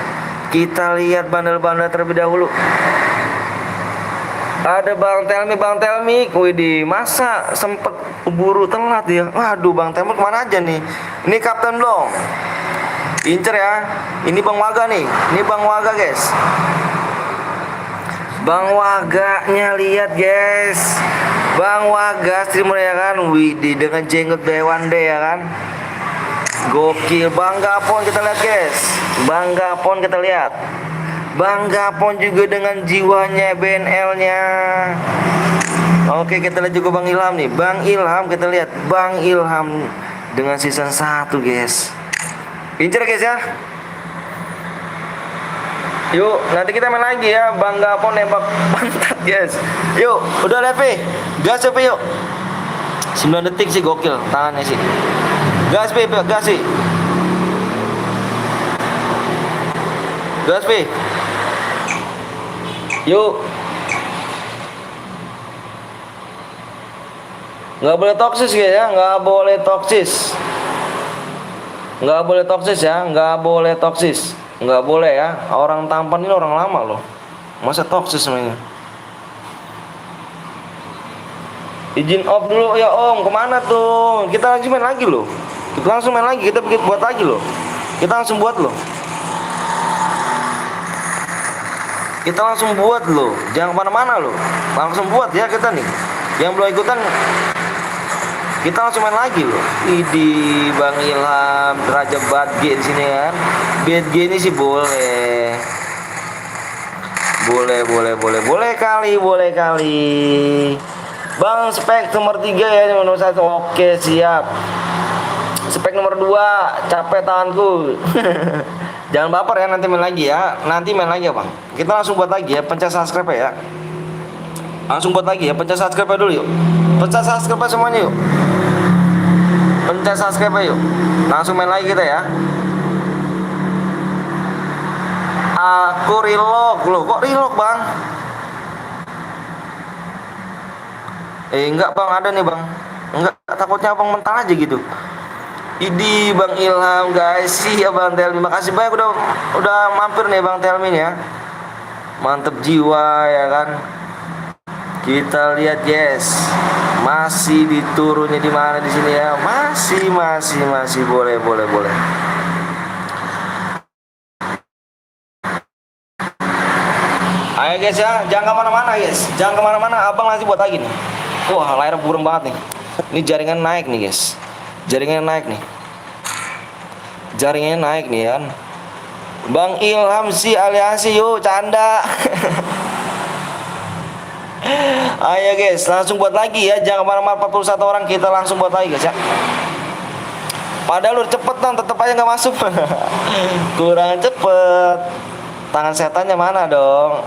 Kita lihat bandel-bandel terlebih dahulu. Ada Bang Telmix. Widih, masa sempet buru telat ya. Waduh, Bang Telmix kemana aja nih? Ini Kapten Blong. Incer ya. Ini Bang Waga nih. Ini Bang Waga guys. Bang Waganya lihat guys. Bang Waga streamer ya kan. Widih, dengan jenggot Bewande ya kan. Gokil. Bang Gapon kita lihat guys. Bang Gapon kita lihat. Bang Gapon juga dengan jiwanya BNL-nya. Oke, kita lihat juga Bang Ilham nih. Bang Ilham kita lihat. Bang Ilham dengan season 1 guys. Pincer guys ya. Yuk, nanti kita main lagi ya. Bang Gapon nembak pantat guys. Yuk, udah Levi. Gas Levi yuk. 9 detik sih gokil tangannya sih. Gas Pi, gas sih. Gas Pi. Yuk. Nggak boleh toksis ya, nggak boleh toksis. Nggak boleh toksis ya, nggak boleh toksis. Nggak boleh ya. Orang tampan ini orang lama loh. Masa toksis semuanya. Izin off dulu ya Om. Kemana tuh? Kita langsung main lagi loh. Kita langsung main lagi. Kita buat lagi loh. Kita langsung buat loh. Kita langsung buat loh. Jangan kemana-mana loh. Langsung buat ya kita nih. Yang belum ikutan, kita langsung main lagi loh. Idi Bang Ilham, Raja Badge di sini kan. Badge ini sih boleh. Boleh kali. Bang Spek nomor 3 ya, nomor 1. Oke, siap. Pack nomor 2, capek tanganku. Jangan baper ya, nanti main lagi ya. Nanti main lagi ya bang. Kita langsung buat lagi ya, pencet subscribe ya. Langsung buat lagi ya, pencet subscribe dulu yuk. Pencet subscribe semuanya yuk. Pencet subscribe yuk. Langsung main lagi kita ya. Aku reload loh, kok reload bang? Enggak bang, ada nih bang. Enggak, takutnya abang mental aja gitu. Idi Bang Ilham guys, iya Bang Telmi, makasih banyak udah mampir nih Bang Telmi ya. Mantep jiwa ya kan. Kita lihat guys, masih diturunnya di mana di sini ya? Masih boleh. Ayo guys ya, jangan kemana-mana guys, jangan kemana-mana, abang nanti buat lagi nih. Wah layar burem banget nih. Ini jaringan naik nih guys. Jaringannya naik nih kan. Bang Ilham si aliasi yuk canda. Ayo guys, langsung buat lagi ya. Jangan kemana-mana, 41 orang, kita langsung buat lagi guys ya. Padahal lu cepet dong, tetep aja nggak masuk. Kurang cepet. Tangan setannya mana dong?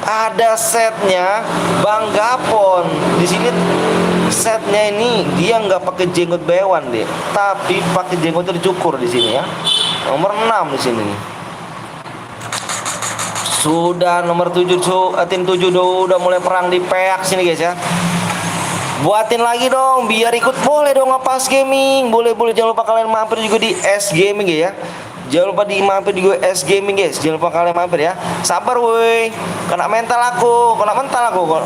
Ada setnya Bang Gapon di sini. Setnya ini dia nggak pakai jenggot bewan deh, tapi pakai jenggotnya dicukur di sini ya. Nomor 6 di sini. Sudah nomor 7 tim 7 udah mulai perang di peak sini guys ya. Buatin lagi dong biar ikut, boleh dong Ngepas Gaming. Boleh, jangan lupa kalian mampir juga di S Gaming ya. Jangan lupa mampir juga S Gaming guys. Jangan lupa kalian mampir ya. Sabar woi. Kena mental aku kok.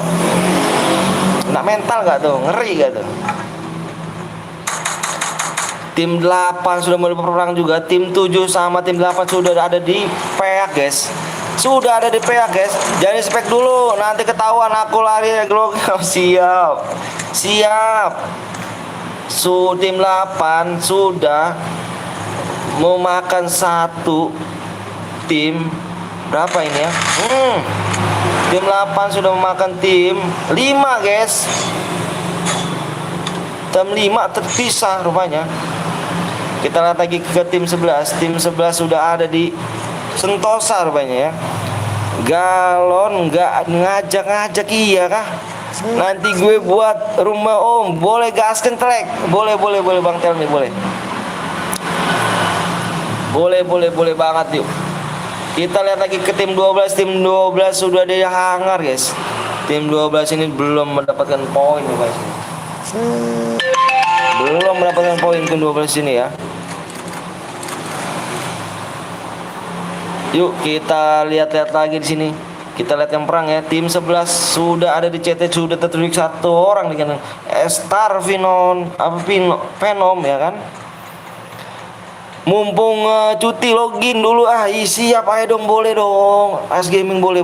Kena mental gak tuh? Ngeri gak tuh? Tim 8 sudah mulai berperang juga. Tim 7 sama tim 8 sudah ada di peak guys. Jangan spek dulu, nanti ketahuan aku lari glog. Siap. Tim 8 sudah memakan satu tim. Berapa ini ya? Tim 8 sudah memakan tim 5 guys. Tim 5 terpisah rupanya. Kita lihat lagi ke tim 11. Tim 11 sudah ada di Sentosa rupanya ya. Galon nggak ngajak iya kah? Nanti gue buat rumah om. Boleh gaskan trek. Boleh Bang Telmi boleh. Boleh banget yuk. Kita lihat lagi ke tim 12. Tim 12 sudah ada yang hangar guys. Tim 12 ini belum mendapatkan poin guys. Belum mendapatkan poin tim 12 ini ya. Yuk kita lihat lagi di sini. Kita lihat yang perang ya. Tim 11 sudah ada di CT, sudah tertulis 1 orang dengan Star Venom ya kan. Mumpung cuti login dulu siap, ayo dong, boleh dong. S Gaming boleh.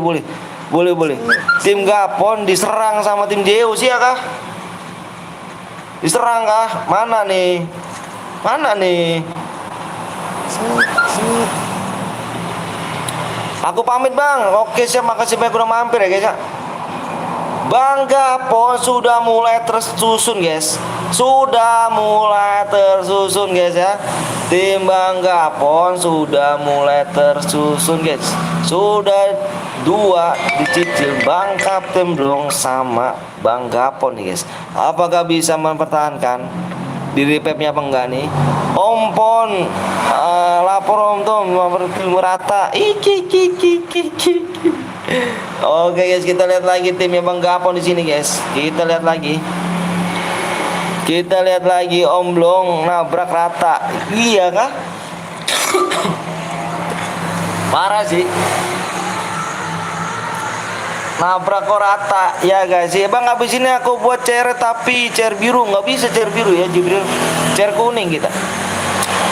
Tim Gapon diserang sama tim Zeus ya kah? Diserang kah? Mana nih? Aku pamit bang. Oke siap, makasih banyak udah mampir ya guys ya. Bang Gapon sudah mulai tersusun guys. Ya. Tim Bang Gapon sudah mulai tersusun guys. Sudah 2 dicicil Bang Kapten Blong sama Bang Gapon nih guys. Apakah bisa mempertahankan di repapnya apa enggak nih? Ompon lapor om tuh merata. Oke guys, kita lihat lagi timnya Bang Gapon di sini guys. Kita lihat lagi Om Blong nabrak rata. Iya kah? Parah sih. Nabrak kok rata ya guys. Ya bang, habis ini aku buat chair tapi chair biru, nggak bisa chair biru ya, chair kuning kita.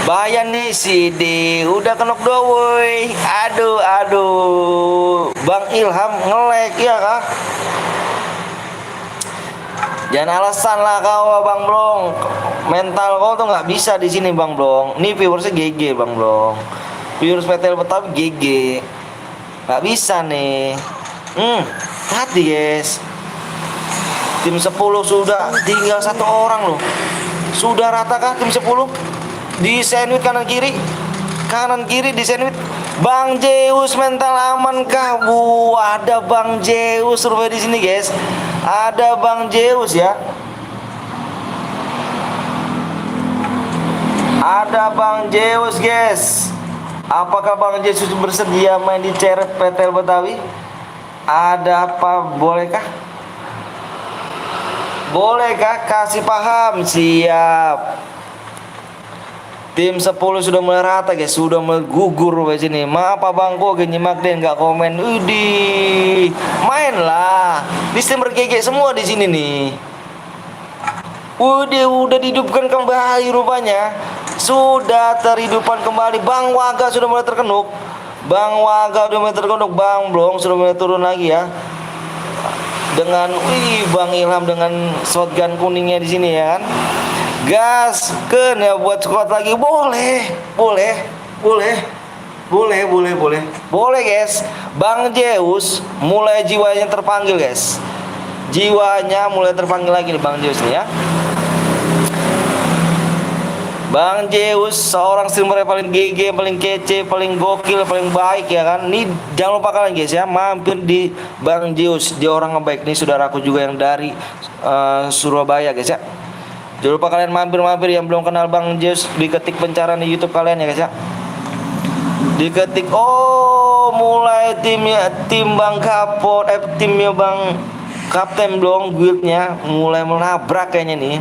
Bayan nih CD udah kenok woi. Aduh. Bang Ilham ngelek ya kah? Jangan alasan lah kau Bang Blong. Mental kau tuh nggak bisa di sini Bang Blong. Nih viewersnya GG Bang Blong. Viewers PTL Betawi GG. Nggak bisa nih. Hati guys. Tim 10 sudah tinggal 1 orang loh. Sudah rata kah tim 10? Di sandwich kanan kiri. Kanan kiri di sandwich. Bang Zeus mental aman kah? Ada Bang Zeus rupanya di sini, guys. Ada Bang Zeus ya. Ada Bang Zeus, guys. Apakah Bang Zeus bersedia main di chair PTL Betawi? Ada apa? Bolehkah? Bolehkah? Kasih paham. Siap. Tim 10 sudah mulai rata, guys. Sudah mulai gugur di sini. Maaf Bang, kok nyimak deh nggak komen. Udih. Main lah. Di streamer GG semua di sini nih. Udah dihidupkan kembali rupanya. Sudah terhidupkan kembali. Bang Waga sudah mulai terkenuk. Bang Waga sudah mulai terkenuk. Bang Blong sudah mulai turun lagi ya. Dengan Bang Ilham dengan shotgun kuningnya di sini ya kan. Gas ya buat squad lagi. Boleh guys. Bang Zeus mulai jiwanya terpanggil, guys. Jiwanya mulai terpanggil lagi nih Bang Zeus nih ya. Bang Zeus seorang streamer yang paling GG, paling kece, paling gokil, paling baik ya kan. Nih jangan lupa kalian guys ya, mampir di Bang Zeus. Dia orang ngebaik nih, saudaraku juga yang dari Surabaya guys ya. Jangan lupa kalian mampir-mampir yang belum kenal Bang Zeus, diketik pencarian di YouTube kalian ya guys ya. Diketik mulai tim Bang Kapot, timnya Bang Kapten Blong guildnya mulai menabrak kayaknya nih.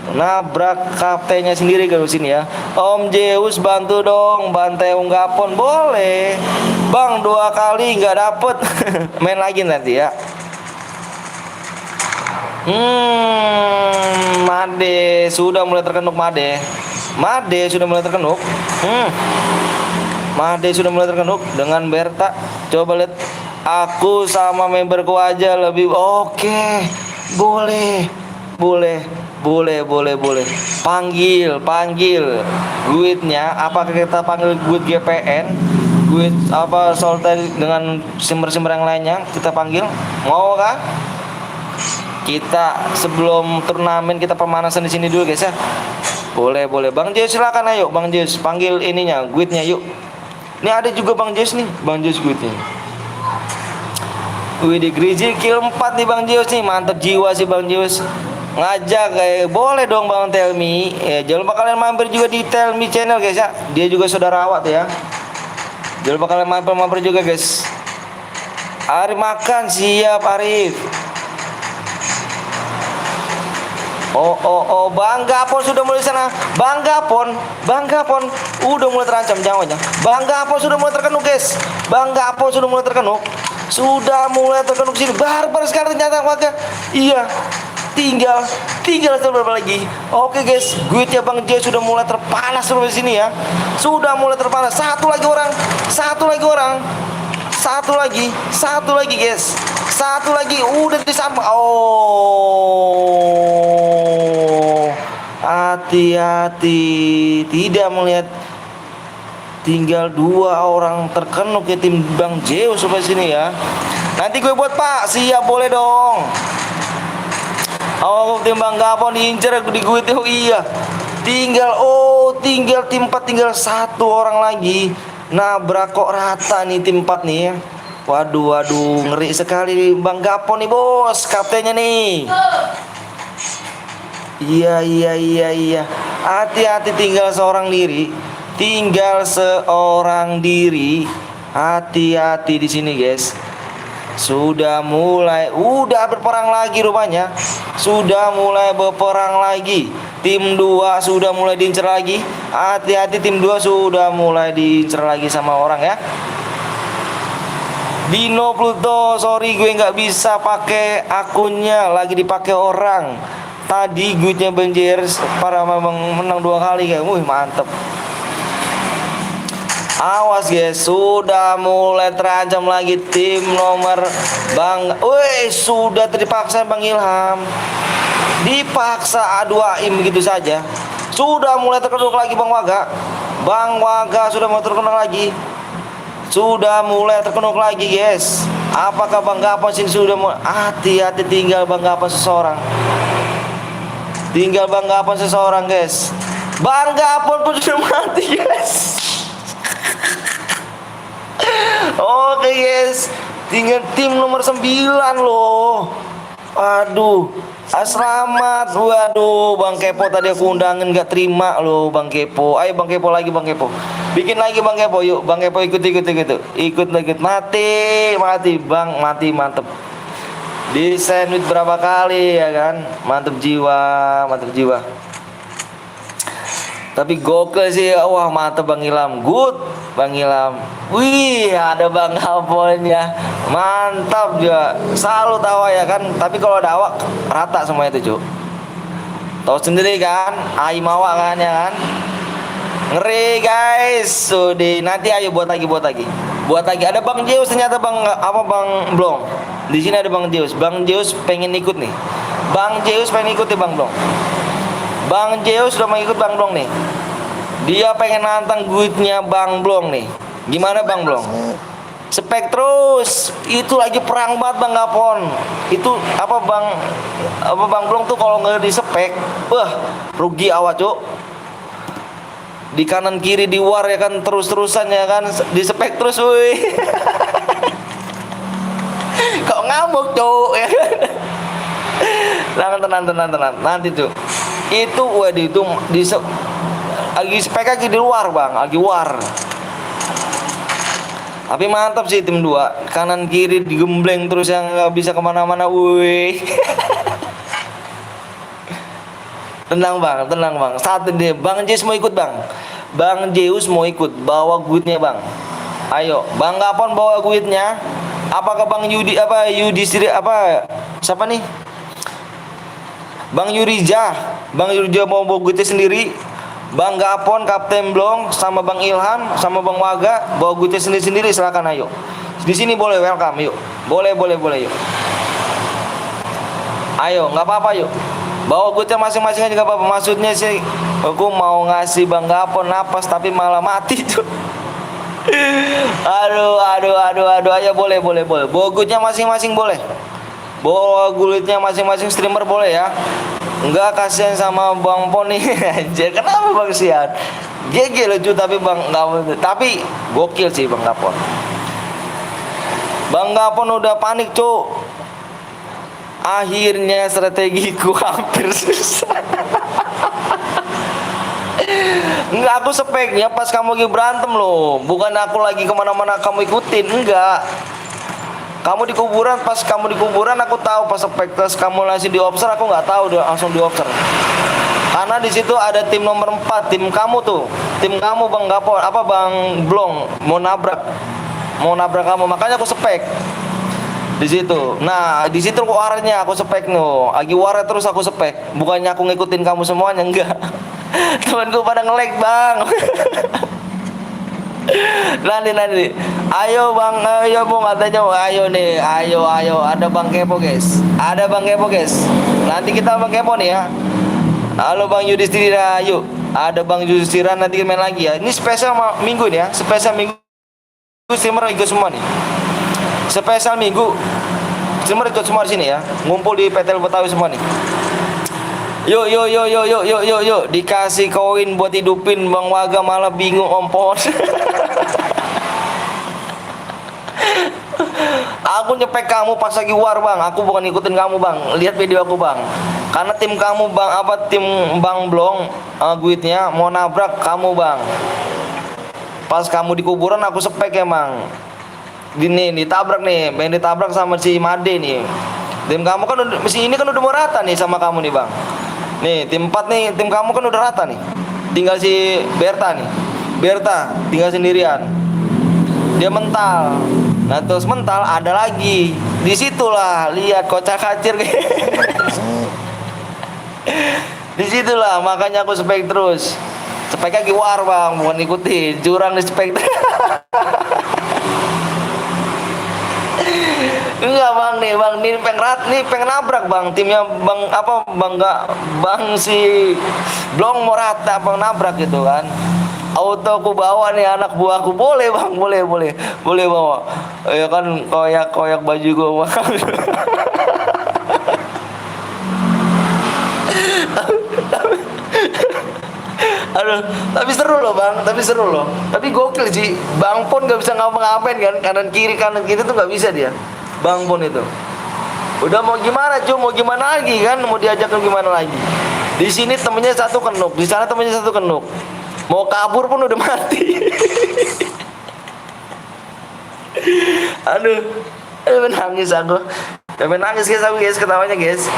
Nabrak kaptennya sendiri ke sini ya. Om Zeus bantu dong, bantai unggapan. Boleh Bang, 2 kali nggak dapet. Main lagi nanti ya. Made sudah mulai terkenuk. Made sudah mulai terkenuk. Made sudah mulai terkenuk dengan Berta. Coba lihat, aku sama memberku aja lebih oke. Boleh. Panggil guidnya. Apakah kita panggil guid GPN, guid apa Soltair dengan simber-simber yang lainnya kita panggil? Mau kah? Kita sebelum turnamen kita pemanasan di sini dulu guys ya. Boleh. Bang Zeus silakan, ayo Bang Zeus panggil ininya guidnya yuk. Ini ada juga Bang Zeus nih, Bang Zeus guidnya. Di Grizzly kill 4 nih Bang Zeus nih, mantap jiwa sih Bang Zeus. Ngajak boleh dong Bang Telmi ya. Jangan lupa kalian mampir juga di Telmi channel guys ya. Dia juga saudara awak ya. Jangan lupa kalian mampir juga guys. Arif makan siap Arif. Bang Gapon sudah mulai sana. Bang Gapon udah mulai terancam jawabnya. Bang Gapon sudah mulai terkenuk guys. Sudah mulai terkenuk sini. Barbar sekali ternyata warga. Iya. Tinggal berapa lagi? Oke guys, guidnya Bang Zeus sudah mulai terpanas di sini ya. Sudah mulai terpanas. Satu lagi orang. Satu lagi guys. Satu lagi udah disambar. Hati-hati, tidak melihat. Tinggal 2 orang terkenuk ya tim Bang Zeus sampai sini ya. Nanti gue buat Pak, siap boleh dong. Tim Bang Gapon diincer di gue tuh iya. Tinggal tim 4 tinggal 1 orang lagi. Nabrak kok rata nih tim 4 nih ya. Waduh, ngeri sekali Bang Gapon nih bos, kaptennya nih. Iya. Hati-hati tinggal seorang diri. Hati-hati di sini guys. Sudah berperang lagi rupanya. Tim 2 sudah mulai diincar lagi. Hati-hati tim 2 sudah mulai diincar lagi sama orang ya. Dino Pluto, sorry gue nggak bisa pakai akunnya, lagi dipakai orang. Tadi guidnya Banjir para memang menang 2 kali kayak. Mantep. Awas guys, sudah mulai terancam lagi tim nomor Bang. Sudah terpaksa Bang Ilham. Dipaksa A2im begitu saja. Sudah mulai terkenuk lagi Bang Waga. Bang Waga sudah mulai terkenuk lagi. Guys. Apakah Bang Gapon sini sudah mulai? Hati-hati tinggal Bang Gapon seseorang. Tinggal Bang Gapon seseorang guys. Bang Gapon pun sudah mati guys. Oke guys, tinggal tim nomor 9 loh. Aduh, selamat. Waduh, Bang Kepo tadi aku undangin gak terima loh Bang Kepo. Ayo Bang Kepo lagi Bang Kepo. Bikin lagi Bang Kepo yuk. Bang Kepo ikut. Ikut. Mati Bang, mati mantep. Di sandwich berapa kali ya kan? Mantep jiwa. Tapi gokil sih, wah mantep Bang Ilham, good Bang Ilham. Wih, ada Bang Gapon ya, mantap juga. Selalu tawa ya kan, tapi kalau ada awak rata semua itu Cuk. Tahu sendiri kan, ai mawa kan ya kan. Ngeri guys, sudah nanti ayo buat lagi. Ada Bang Zeus ternyata Bang Blong. Di sini ada Bang Zeus. Bang Zeus pengen ikut nih. Bang Zeus Blong. Bang Zeus sudah mengikut Bang Blong nih. Dia pengen nantang guitnya Bang Blong nih. Gimana Bang Blong? Spek terus. Itu lagi perang banget Bang Gapon. Itu Bang Blong tuh kalau nggak di spek, wah rugi awak Cuk. Di kanan kiri di war ya kan, terus-terusan ya kan, di spek terus woi. Kok ngamuk Cuk ya kan? Tenang. Nanti tuh. Itu waduh itu lagi spek lagi di luar Bang, lagi war. Tapi mantap sih tim 2, kanan kiri digembleng terus yang nggak bisa kemana-mana, woi. Tenang bang. Satu deh, Bang Zeus mau ikut Bang. Bang Zeus mau ikut, bawa guitnya Bang. Ayo, Bang Gapon bawa guitnya. Apakah Bang siapa nih? Bang Yurija mau bawa guitnya sendiri. Bang Gapon, Kapten Blong, sama Bang Ilham, sama Bang Waga bawa guitnya sendiri, silakan ayo. Di sini boleh welcome yuk. Boleh yuk. Ayo, nggak apa-apa yuk. Bawa guitnya masing-masing aja nggak apa-apa. Maksudnya sih, aku mau ngasih Bang Gapon napas tapi malah mati tuh. Aduh. Ayo boleh. Bawa guitnya masing-masing boleh. Bawa guitnya masing-masing streamer boleh ya. Enggak, kasihan sama Bang Pon nih. Anjir, kenapa Bang Sian? GG lucu tapi Bang Gapon. Tapi gokil sih Bang Gapon. Bang Gapon udah panik, Cuk. Akhirnya strategiku hampir susah. Enggak, aku speknya pas kamu lagi berantem loh. Bukan aku lagi kemana-mana kamu ikutin. Enggak. Kamu di kuburan, pas kamu di kuburan aku tahu, pas spek terus kamu langsung di obser, aku nggak tahu udah langsung di obser. Karena di situ ada tim nomor 4, tim kamu tuh. Tim kamu Bang Gapon, Bang Blong mau nabrak kamu, makanya aku spek. Di situ. Nah, di situ warnya aku spek no. Lagi warnya terus aku spek. Bukannya aku ngikutin kamu semuanya, enggak. Temanku pada nge-lag, Bang. Nanti. Ayo Bang katanya. Ayo. Ada Bang Kepo, guys. Nanti kita Bang Kepo nih ya. Halo Bang Yudhistira, yuk. Ada Bang Yudhistira, nanti main lagi ya. Ini spesial minggu nih ya. Spesial minggu streamer ikut semua nih. Spesial minggu streamer ikut semua di sini ya. Ngumpul di PTL Betawi semua nih. Yuk. Dikasih koin buat hidupin Bang Waga malah bingung ompos. Aku nyepek kamu pas lagi war Bang. Aku bukan ikutin kamu Bang. Lihat video aku Bang. Karena tim kamu Bang, tim Bang Blong, guitnya mau nabrak kamu Bang. Pas kamu di kuburan aku spek emang. Gini ditabrak nih, main ditabrak sama si Made nih. Tim kamu kan ini kan udah mau rata nih sama kamu nih Bang. Nih tim 4 nih, tim kamu kan udah rata nih. Tinggal si Berta tinggal sendirian. Dia mental. Nah terus mental ada lagi. Disitulah lihat kocak-kacir. Disitulah makanya aku spek terus. Spek lagi war Bang, bukan ikutin. Curang di spek. Enggak Bang, nih pengen nabrak Bang, timnya Bang si Blong mau rata Bang, nabrak gitu kan. Auto aku bawa nih anak buahku, boleh Bang, boleh bawa. Ya kan koyak baju gua. Aduh, tapi seru loh bang, tapi seru loh. Tapi gokil sih, Bang Pon nggak bisa ngapa-ngapain kan, kanan kiri tuh nggak bisa dia, Bang Pon itu. Udah mau gimana cuy, mau gimana lagi kan, mau diajak ke gimana lagi. Di sini temennya satu kenuk, di sana temennya satu kenuk. Mau kabur pun udah mati. Aduh, nangis aku. Sampai nangis guys, aku guys, ketawanya guys.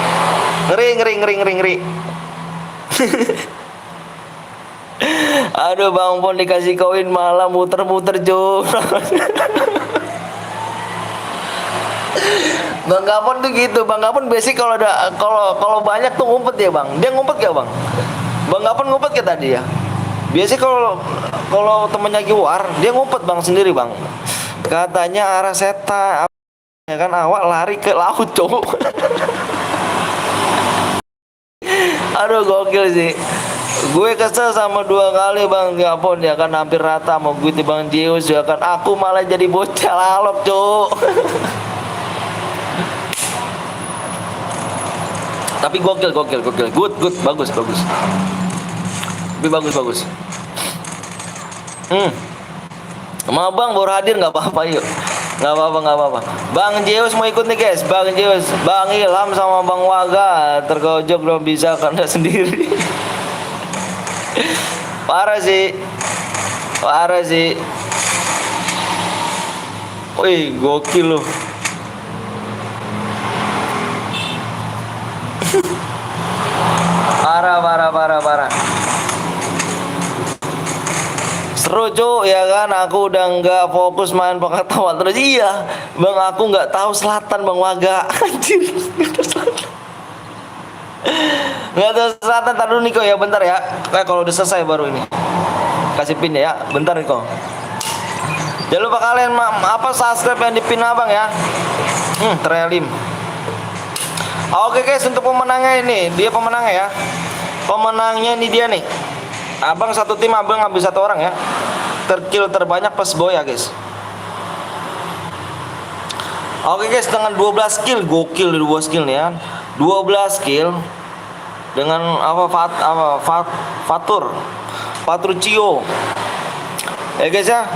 Ngeri. Aduh, Bang Pon dikasih koin malah muter-muter cuy. Bang Gapon tuh gitu, Bang Gapon biasanya kalau banyak tuh ngumpet ya bang. Dia ngumpet gak bang? Bang Gapon ngumpet ke tadi ya. Biasanya kalau temennya lagi war, dia ngumpet bang sendiri bang. Katanya arah setan, ya kan awak lari ke laut cowok. Aduh gokil sih. Gue kesel sama 2 kali Bang Gapon ya kan, hampir rata mau gue di Bang Zeus ya kan. Aku malah jadi bocah lalok cowok. Tapi gokil, good, bagus. Tapi bagus. Sama Bang baru hadir nggak apa-apa yuk. Nggak apa-apa. Bang Zeus mau ikut nih guys, Bang Zeus, Bang Ilham sama Bang Waga tergojok belum bisa karena sendiri. Parah sih. Wih, gokil loh. Parah. Seru cu, ya kan, aku udah nggak fokus main pengetahuan terus. Iya bang, aku nggak tahu selatan Bang Waga. Anjir, nggak tahu selatan. Tar dulu Niko ya, bentar ya. Kalau udah selesai baru ini kasih pin ya, bentar Niko. Jangan lupa kalian subscribe yang di pin abang ya. Trelim. Oke guys, untuk pemenangnya ini, dia pemenangnya ya. Pemenangnya ini dia nih. Abang satu tim, abang ngambil 1 orang ya. Terkill terbanyak plus boy ya guys. Oke guys, dengan 12 kill, gokil 12 kill nih ya. 12 kill dengan Fatur Cio. Ya guys ya.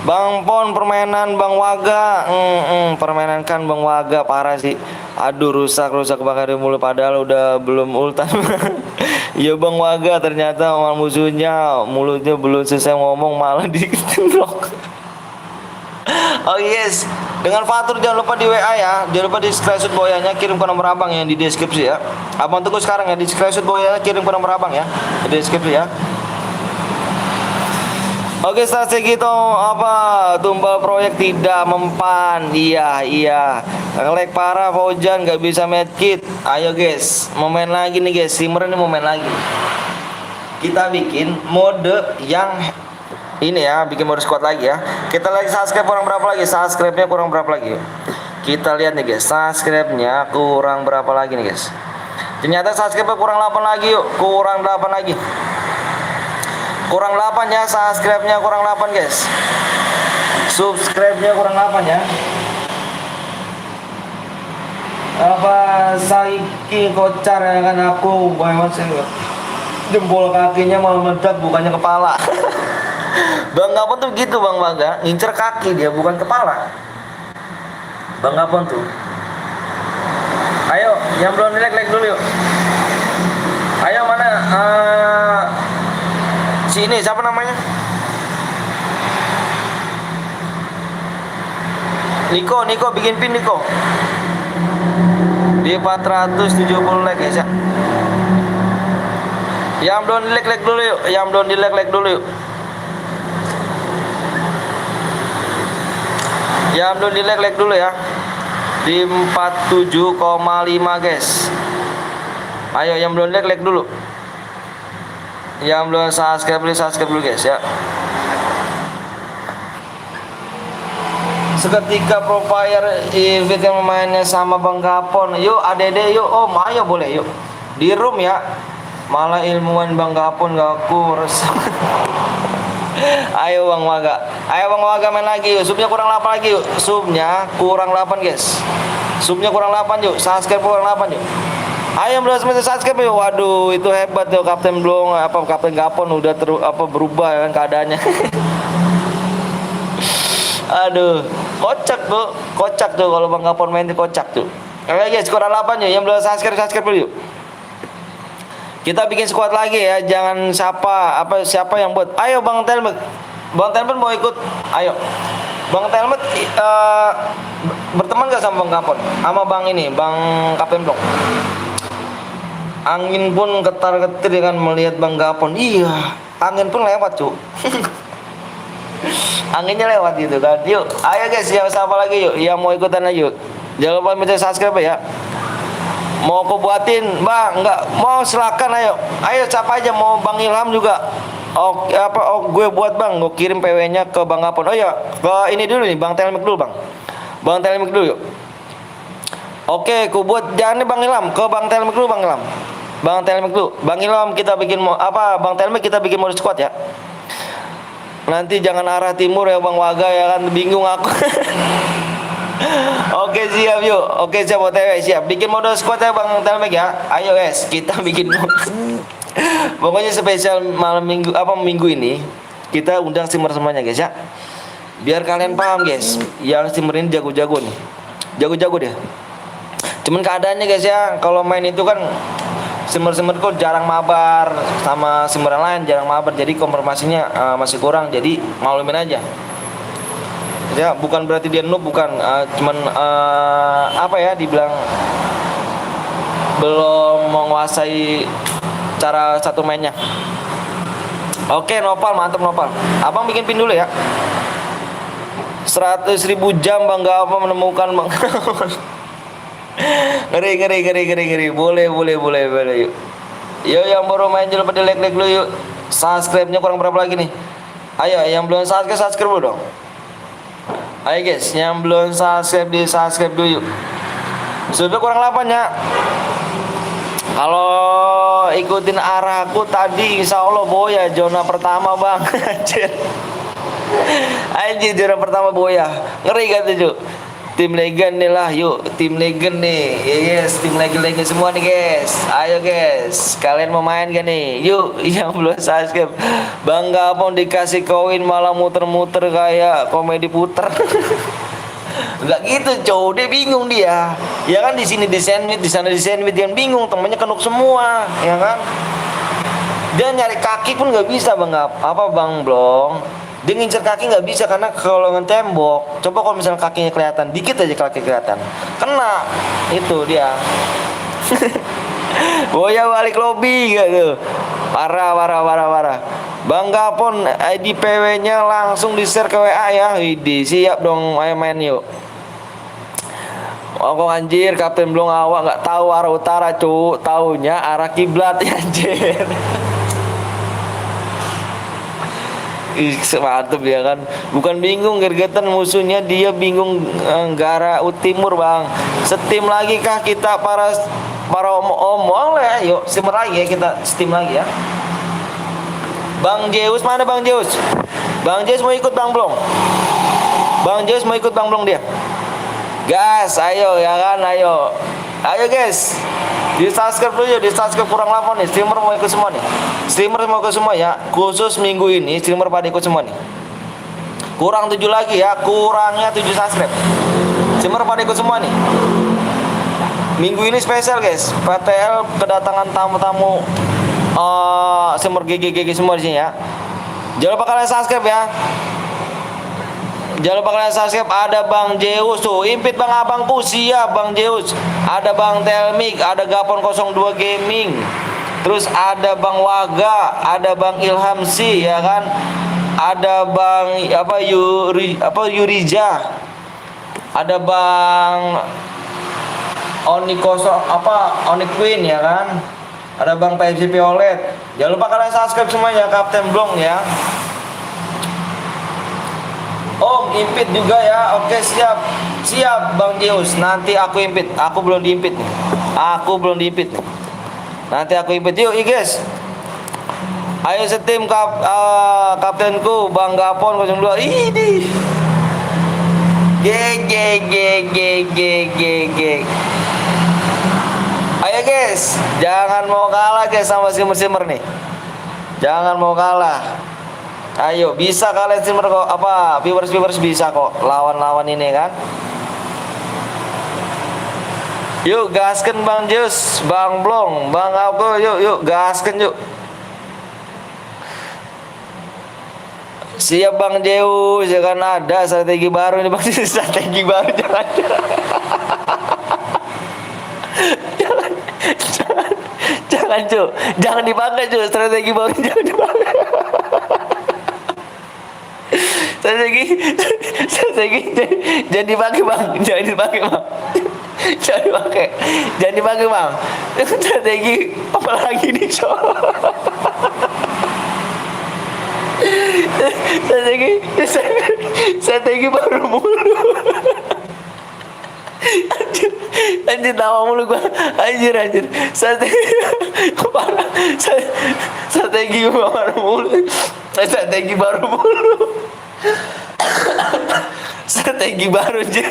Bang Pon permainan Bang Waga, permainankan Bang Waga parah sih. Aduh, rusak bakar mulu padahal udah belum ultan. Ya Bang Waga, ternyata musuhnya mulutnya belum selesai ngomong malah diketemplok. Oh yes, dengan Fatur jangan lupa di WA ya, jangan lupa di screenshot boyanya, kirim ke nomor abang yang di deskripsi ya. Abang tunggu sekarang ya, di screenshot boyanya kirim ke nomor abang ya, di deskripsi ya. Oke, strategi itu tumbal proyek tidak mempan. Iya. Nge-lag parah Fauzan, nggak bisa medkit. Ayo guys, mau main lagi nih guys. Simmer ini mau main lagi. Kita bikin mode yang ini ya, bikin mode squad lagi ya. Kita lagi subscribe kurang berapa lagi? Subscribe-nya kurang berapa lagi? Kita lihat nih guys, subscribe-nya kurang berapa lagi nih guys. Ternyata subscribe-nya kurang 8 lagi yuk. Kurang 8 lagi. Kurang 8 ya, subscribe-nya kurang 8 guys. Subscribe-nya kurang 8 ya. Saiki kocar ya kan aku, jempol kakinya malah meledak bukannya kepala. Bang Gapon tuh gitu Bang Waga, ngincer kaki dia bukan kepala. Bang Gapon tuh. Ayo, yang belum like dulu yuk. Ayo mana? Sini siapa namanya? Niko bikin pin Niko. Di 470 like guys ya. Yang belum di like dulu yuk. Yang belum di like dulu yuk. Yang belum di like dulu ya. Di 47,5 guys. Ayo yang belum like dulu. Yang belum subscribe dulu guys ya. Seketika pro player invite yang mainnya sama Bang Gapon. Yuk adede yuk, om ayo boleh yuk. Di room ya. Malah ilmuwan Bang Gapon gak aku resah. Ayo Bang Waga main lagi yuk. Subnya kurang 8 lagi yuk. Subnya kurang 8 guys. Subnya kurang 8 yuk. Subscribe kurang 8 yuk. Ayo yang belum subscribe yuk. Waduh, itu hebat tuh Kapten Blong, Kapten Gapon udah berubah ya kan keadaannya. Aduh, kocak tuh kalau Bang Gapon main itu kocak tuh. Oke guys, skor 8 yuk. Yang belum subscribe dulu yuk. Kita bikin squad lagi ya, jangan siapa yang buat. Ayo Bang Telmet. Bang Telmet mau ikut. Ayo. Bang Telmet berteman gak sama Bang Gapon? Sama Bang ini, Bang Kapten Blong. Angin pun getar-getir dengan melihat Bang Gapon. Iya, angin pun lewat, Cuk. Anginnya lewat gitu kan. Yuk, ayo guys, siapa lagi yuk yang mau ikutan aja yuk. Jangan lupa minta subscribe ya. Mau aku buatin, Bang? Enggak mau, silakan ayo. Ayo siapa aja mau, Bang Ilham juga. Gue buat Bang, gue kirim PW-nya ke Bang Gapon. Oh ya, ke ini dulu nih, Bang Telmik dulu, Bang. Bang Telmik dulu yuk. Oke, ku buat jangan nih Bang Ilham, ke Bang Telmik dulu, Bang Ilham. Bang Telmik dulu. Bang Ilham kita bikin Bang Telmik kita bikin mode squad ya. Nanti jangan arah timur ya Bang Waga ya kan, bingung aku. Oke siap yuk. Oke siap OTW siap. Bikin mode squad ya Bang Telmek ya. Ayo guys, kita bikin pokoknya spesial malam minggu ini kita undang streamer semuanya guys ya. Biar kalian paham guys, yang streamer ini jago-jago nih. Jago-jago dia. Cuman keadaannya guys ya, kalau main itu kan streamer kok jarang mabar, sama streamer lain jarang mabar, jadi konfirmasinya masih kurang, jadi maklumin aja. Ya, bukan berarti dia noob, bukan, cuman dibilang belum menguasai cara satu mainnya. Oke, Nopal, mantap Nopal. Abang bikin pin dulu ya. 100.000 jam Bang Gapon menemukan Bang. Ngeri. Boleh yuk. Yuk yang baru main jangan lupa di like dulu yuk. Subscribe-nya kurang berapa lagi nih? Ayo yang belum subscribe dulu dong. Ayo guys, yang belum subscribe dulu yuk. Sudah kurang 8 ya. Kalau ikutin arahku tadi insya Allah Boya zona pertama Bang. Anjir zona pertama Boya. Ngeri kan tuh. Tim legend nih lah, yuk tim legend nih, yes tim legend semua nih guys. Ayo guys, kalian mau main gak nih? Yuk, yang belum subscribe. Bang Gapon dikasih koin malah muter-muter kayak komedi puter. Enggak gitu cow, dia bingung dia. Ya kan di sini di sandwich, di sana di sandwich, dia bingung, temennya kenuk semua, ya kan? Dia nyari kaki pun nggak bisa Bang Bang Blong. Dia ngincer kaki nggak bisa karena kalau tembok. Coba kalau misalnya kakinya kelihatan, dikit aja kaki kelihatan, kena. Itu dia. Boya balik lobby gitu. Parah. Bang Gapon ID PW-nya langsung di-share ke WA ya. Widih, siap dong, ayo main yuk. Oh anjir, Kapten Blong awak nggak tahu arah utara cu, taunya arah kiblat ya anjir. Mantep ya kan, bukan bingung gergetan musuhnya, dia bingung gara timur Bang. Setim lagi kah kita para omong lah ya. Yuk steamer lagi ya, kita steam lagi ya. Bang Zeus mana Bang Zeus? Bang Zeus mau ikut Bang Blong. Bang Zeus mau ikut Bang Blong dia. Gas, ayo ya kan, ayo guys. Di subscribe dulu ya, di subscribe kurang 8 nih. Streamer mau ikut semua nih. Streamer mau ikut semua ya. Khusus minggu ini streamer pada ikut semua nih. Kurang 7 lagi ya, kurangnya 7 subscribe. Streamer pada ikut semua nih. Minggu ini spesial guys. PTL kedatangan tamu-tamu streamer GG semua di sini ya. Jangan lupa kalian subscribe ya. Jangan lupa kalian subscribe. Ada Bang Zeus tuh, impit Bang abangku, siap Bang Zeus. Ada Bang Telmik, ada Gapon 02 Gaming. Terus ada Bang Waga, ada Bang Ilham Si ya kan. Ada Bang Yurija. Ada Bang Oni Queen ya kan. Ada Bang PFC Violet. Jangan lupa kalian subscribe semuanya, Kapten Blong ya. Om impit juga ya. Oke siap Bang Zeus. Nanti aku impit. Aku belum diimpit nih. Nanti aku impit. Yuk guys. Ayo setim kaptenku Bang Gapon 02. Ini. G. Ayo Ayo guys, jangan mau kalah guys sama simmer nih. Jangan mau kalah. Ayo, bisa kalian simmer kok. Apa? Viewers bisa kok lawan-lawan ini kan. Yuk gasken Bang Jus, Bang Blong, Bang Abgo, yuk gasken yuk. Siap Bang Zeus, jangan ada strategi baru ini Bang. Strategi baru jangan. Jangan cu, jangan dipakai cu, strategi baru jangan dipakai. Strategi jangan dipakai Bang, jangan dipakai Bang. Jangan dipakai Bang. Strategi apa lagi nih co? Strategi baru mulu. Anjir tawa mulu gua. Anjir. Strategi baru mulu. Strategi baru mulu. Strategi baru aja.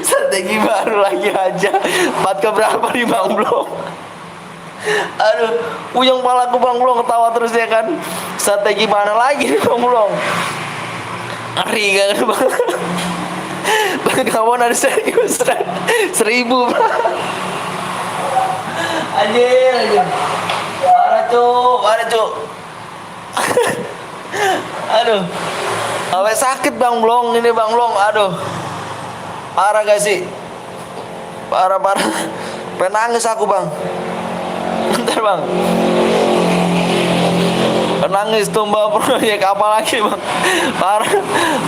Strategi baru lagi aja. 4 ke berapa nih Bang Blong? Aduh, puyeng palaku Bang Blong ketawa terus ya kan. Strategi mana lagi nih Bang Blong? Ngeri kan Bang? Bang kawan ada 1.000 Anjir. Parah cuk. Aduh. Sampai sakit Bang Blong ini Bang Blong. Aduh. Parah gak sih? Parah. Pengen nangis aku Bang. Bentar Bang. Nangis tumbal proyek apa lagi Bang? Parah.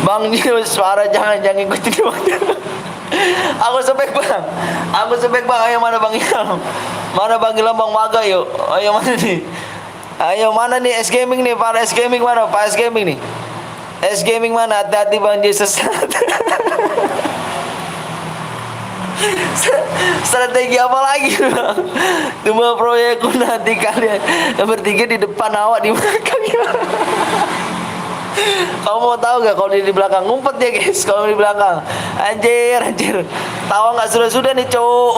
Bang Jus, parah jangan ikutin Bang. Aku sepek Bang. Ayo mana Bang Ilham? Mana Bang Ilham Bang Maga yuk. Ayo mana nih? Ayo mana nih S Gaming nih? Para S Gaming mana? Pak S Gaming nih. S Gaming mana? Hati-hati Bang Jus sesat. Strategi apa lagi Bang? Cuma proyekku nanti kalian bertiga di depan, awak di belakang ya. Kamu mau tahu gak kalau di belakang ngumpet ya guys? Kalau di belakang anjir tawa nggak sudah nih cowok.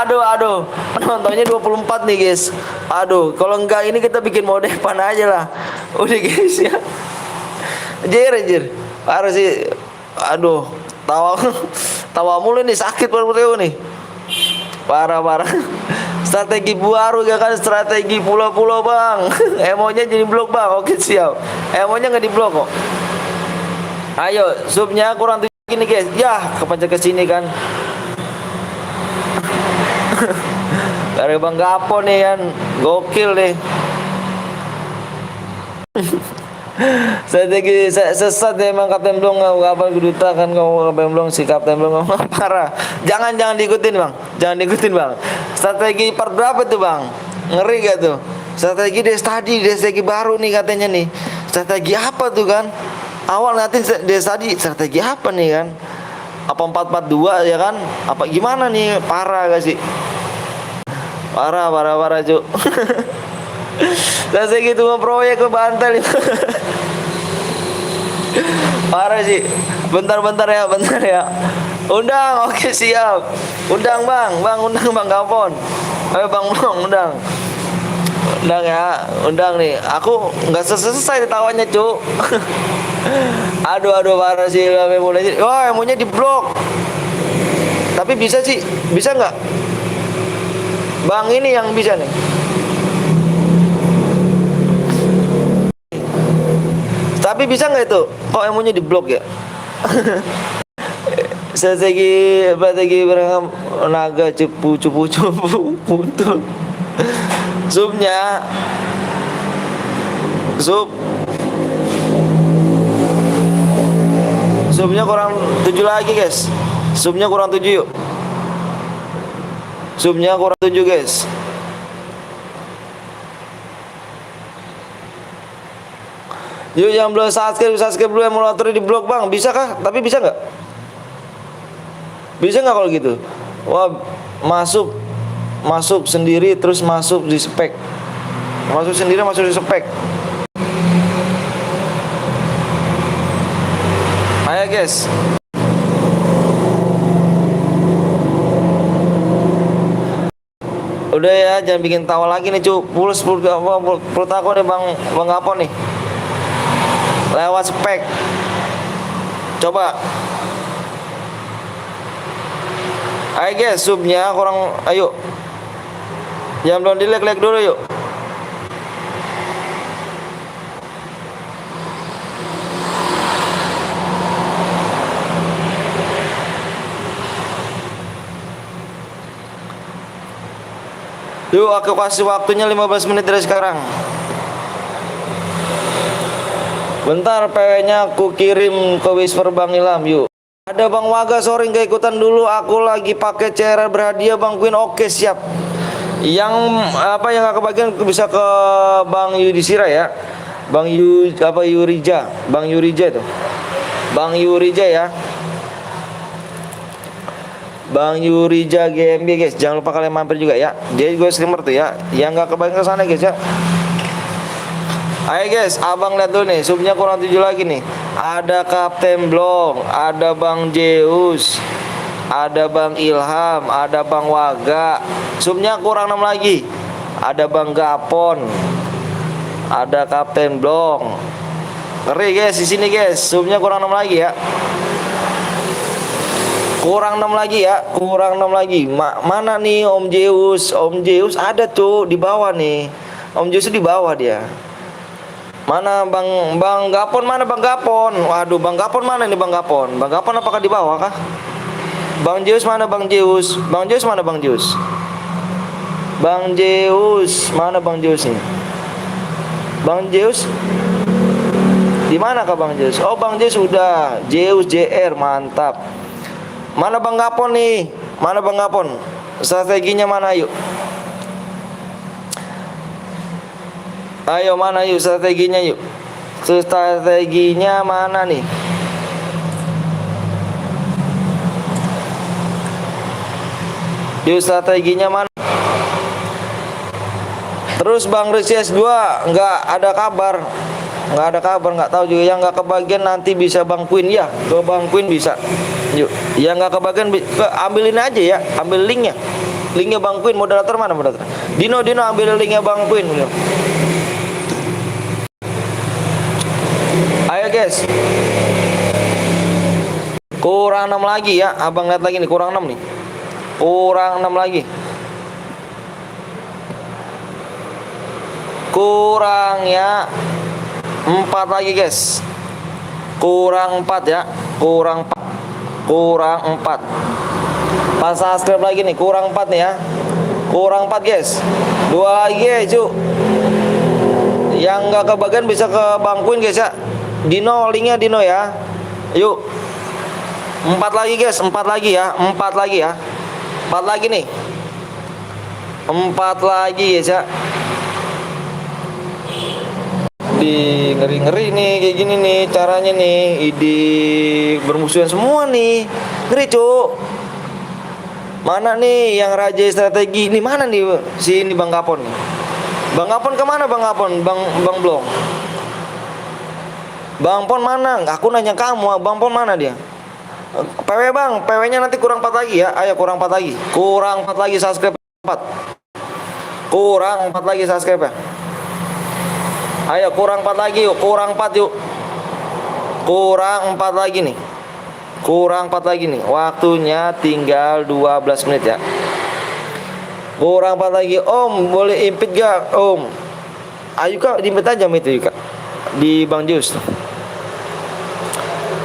Aduh penontonnya 24 nih guys. Aduh kalau enggak ini kita bikin mode depan aja lah. Udah guys ya. Anjir parah sih. Aduh tawa mulu nih, sakit perut nih. Parah. Strategi baru ya kan, strategi pulau-pulau Bang. Emonya jadi blok Bang. Oke siap. Emonya nggak di blok kok. Ayo subnya kurang 7 gini guys. Ya kepencet ke sini kan. Dari Bang Gapo nih kan, gokil deh. Strategi sesat emang Kapten Blong. Kapan keduta kan kamu Kapten Blong, si Kapten Blong parah. Jangan diikutin Bang. Strategi part berapa tuh Bang? Ngeri gak tuh? Strategi baru nih katanya nih. Strategi apa tuh kan? Awal nanti strategi apa nih kan? Apa 442 ya kan? Apa gimana nih? Parah gak sih? Parah cuk. Strategi cuma proyek ke bantal itu. Parah sih. Bentar ya. Undang, oke siap. Undang Bang Gapon. Ayo Bang Blong undang ya. Aku nggak selesai ditawanya cuk. Aduh parah sih mulai. Wah emonya di blok. Tapi bisa nggak? Bang ini yang bisa nih. Tapi bisa nggak itu? Kok emonya di blok ya? Strategi berangam naga cupu puntul. Subnya subnya kurang 7 lagi guys. Subnya kurang 7 yuk. Subnya kurang 7 guys. Yuk yang belum subscribe dulu, emulator di blok Bang. Bisa kah? Tapi bisa nggak? Bisa nggak kalau gitu? Wah masuk sendiri terus masuk di spek. Masuk di spek. Ayo guys. Udah ya, jangan bikin tawa lagi nih cu. Pulus perut aku nih bang Apon nih. Lewat spek. Coba. Ayo guys, subnya kurang. Ayo. Jangan belum like dulu yuk. Yuk aku kasih waktunya 15 menit dari sekarang. Bentar PW-nya aku kirim ke Whisper Bang Ilham yuk. Ada Bang Waga sorry gak ikutan dulu. Aku lagi pakai CR berhadiah Bang Queen. Oke siap. Yang apa yang gak kebagian bisa ke Bang Yudhistira ya. Bang Yurija. Bang Yurija itu. Bang Yurija ya. Bang Yurija GMB guys, jangan lupa kalian mampir juga ya. Dia juga streamer tuh ya. Yang nggak kebagian ke sana guys ya. Ayo guys, abang lihat dulu nih, subnya kurang 7 lagi nih. Ada Kapten Blong, ada Bang Zeus, ada Bang Ilham, ada Bang Waga. Subnya kurang 6 lagi. Ada Bang Gapon, ada Kapten Blong. Ngeri guys di sini guys, subnya kurang 6 lagi ya. Kurang 6 lagi ya, kurang 6 lagi. Mana nih Om Zeus? Om Zeus ada tuh di bawah nih. Om Zeus di bawah dia. Mana Bang Gapon, mana Bang Gapon? Waduh, Bang Gapon mana nih Bang Gapon? Bang Gapon apakah di bawah kah? Bang Zeus mana Bang Zeus? Bang Zeus mana Bang Zeus? Bang Zeus, mana Bang Zeus nih? Bang Zeus? Di mana kah Bang Zeus? Oh, Bang Zeus sudah. Zeus JR, mantap. Mana Bang Gapon nih? Mana Bang Gapon? Strateginya mana yuk? Ayo mana yuk strateginya yuk? Strateginya mana nih? Yuk strateginya mana? Terus Bang Resias 2 nggak ada kabar. Nggak tahu juga. Yang nggak kebagian nanti bisa Bang Queen ya. Ke Bang Queen bisa. Yuk, yang nggak kebagian ambilin aja ya, ambil linknya Bang Queen. Moderator mana moderator? Dino ambil linknya Bang Queen. Ayo guys, kurang 6 lagi ya, abang lihat lagi nih, kurang 6 nih, kurang 6 lagi, kurang ya 4 lagi guys, kurang 4 ya, kurang 4 pas subscribe lagi nih, kurang 4 nih ya, kurang 4 guys, 2 lagi ya cu. Yang nggak kebagian bisa ke Bang Queen guys ya. Dino, linknya Dino ya. Yuk 4 lagi guys, 4 lagi ya, 4 lagi ya, 4 lagi nih, 4 lagi guys ya. Di ngeri nih kayak gini nih caranya nih, ide bermusuhan semua nih, ngeri cuk. Mana nih yang raja strategi ini, mana nih si ini Bang Gapon nih? Bang Gapon kemana Bang Gapon? Bang Blong, Bang Pon mana? Aku nanya kamu, Bang Pon mana dia? PW Bang, PW-nya nanti kurang 4 lagi ya. Ayo kurang 4 lagi, kurang 4 lagi subscribe 4, kurang 4 lagi subscribe ya. Ayo kurang 4 lagi yuk, kurang 4 yuk. Kurang 4 lagi nih. Kurang 4 lagi nih. Waktunya tinggal 12 menit ya. Kurang 4 lagi. Om, boleh impit gak? Om. Ayo Kak, diimpit aja itu Kak. Di Bang Jus.